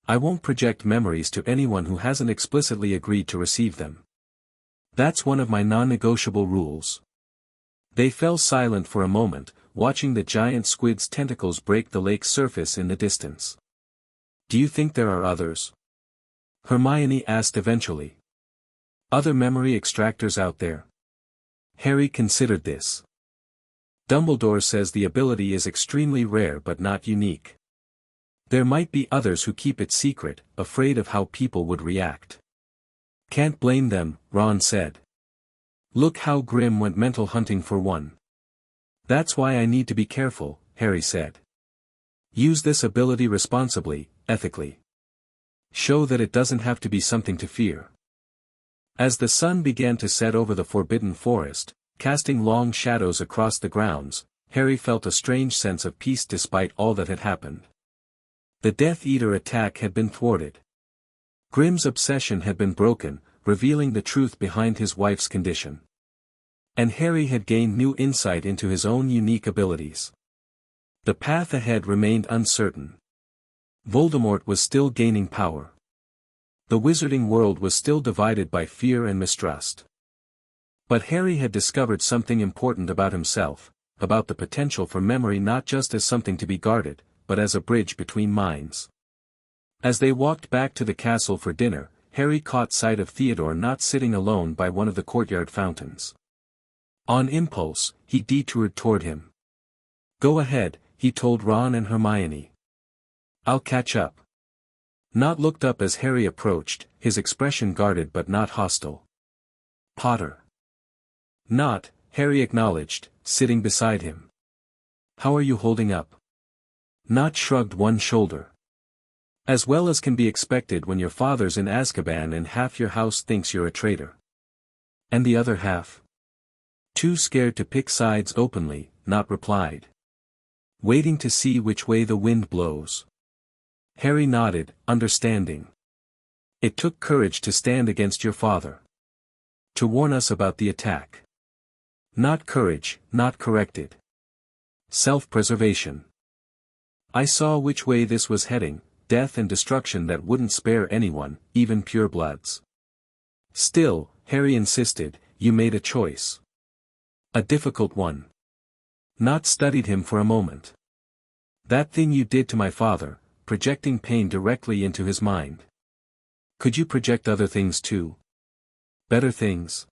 I won't project memories to anyone who hasn't explicitly agreed to receive them. That's one of my non-negotiable rules. They fell silent for a moment, watching the giant squid's tentacles break the lake's surface in the distance. Do you think there are others? Hermione asked eventually. Other memory extractors out there? Harry considered this. Dumbledore says the ability is extremely rare but not unique. There might be others who keep it secret, afraid of how people would react. Can't blame them, Ron said. Look how Grim went mental hunting for one. That's why I need to be careful, Harry said. Use this ability responsibly, ethically. Show that it doesn't have to be something to fear. As the sun began to set over the Forbidden Forest, casting long shadows across the grounds, Harry felt a strange sense of peace despite all that had happened. The Death Eater attack had been thwarted. Grim's obsession had been broken, revealing the truth behind his wife's condition. And Harry had gained new insight into his own unique abilities. The path ahead remained uncertain. Voldemort was still gaining power. The wizarding world was still divided by fear and mistrust. But Harry had discovered something important about himself, about the potential for memory not just as something to be guarded, but as a bridge between minds. As they walked back to the castle for dinner, Harry caught sight of Theodore not sitting alone by one of the courtyard fountains. On impulse, he detoured toward him. Go ahead, he told Ron and Hermione. I'll catch up. Nott looked up as Harry approached, his expression guarded but not hostile. Potter. Nott, Harry acknowledged, sitting beside him. How are you holding up? Nott shrugged one shoulder. As well as can be expected when your father's in Azkaban and half your house thinks you're a traitor. And the other half? Too scared to pick sides openly, Nott replied. Waiting to see which way the wind blows. Harry nodded, understanding. It took courage to stand against your father. To warn us about the attack. Not courage, not corrected. Self-preservation. I saw which way this was heading, death and destruction that wouldn't spare anyone, even purebloods. Still, Harry insisted, you made a choice. A difficult one. Nott studied him for a moment. That thing you did to my father, projecting pain directly into his mind. Could you project other things too? Better things?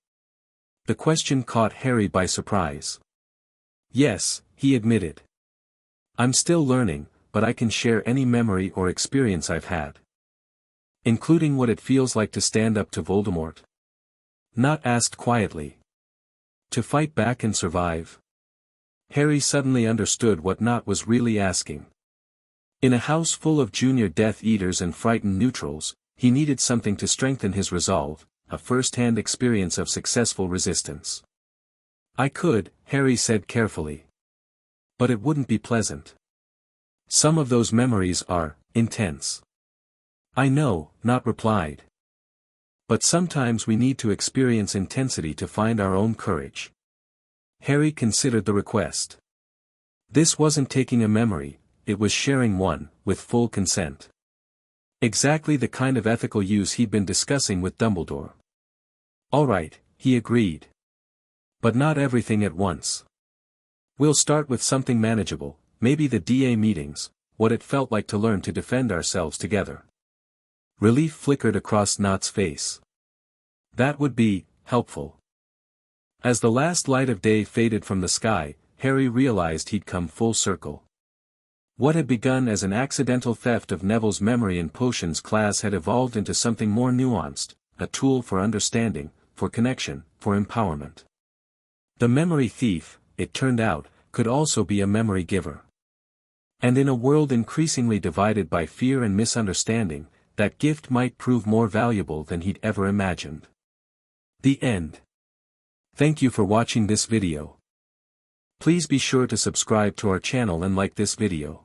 The question caught Harry by surprise. Yes, he admitted. I'm still learning, but I can share any memory or experience I've had. Including what it feels like to stand up to Voldemort? Nott asked quietly. To fight back and survive? Harry suddenly understood what Nott was really asking. In a house full of junior Death Eaters and frightened neutrals, he needed something to strengthen his resolve, a first-hand experience of successful resistance. I could, Harry said carefully. But it wouldn't be pleasant. Some of those memories are intense. I know, Nott replied. But sometimes we need to experience intensity to find our own courage. Harry considered the request. This wasn't taking a memory, it was sharing one, with full consent. Exactly the kind of ethical use he'd been discussing with Dumbledore. All right, he agreed. But not everything at once. We'll start with something manageable, maybe the DA meetings, what it felt like to learn to defend ourselves together. Relief flickered across Nott's face. That would be helpful. As the last light of day faded from the sky, Harry realized he'd come full circle. What had begun as an accidental theft of Neville's memory in potions class had evolved into something more nuanced, a tool for understanding, for connection, for empowerment. The memory thief, it turned out, could also be a memory giver. And in a world increasingly divided by fear and misunderstanding, that gift might prove more valuable than he'd ever imagined. The end. Thank you for watching this video. Please be sure to subscribe to our channel and like this video.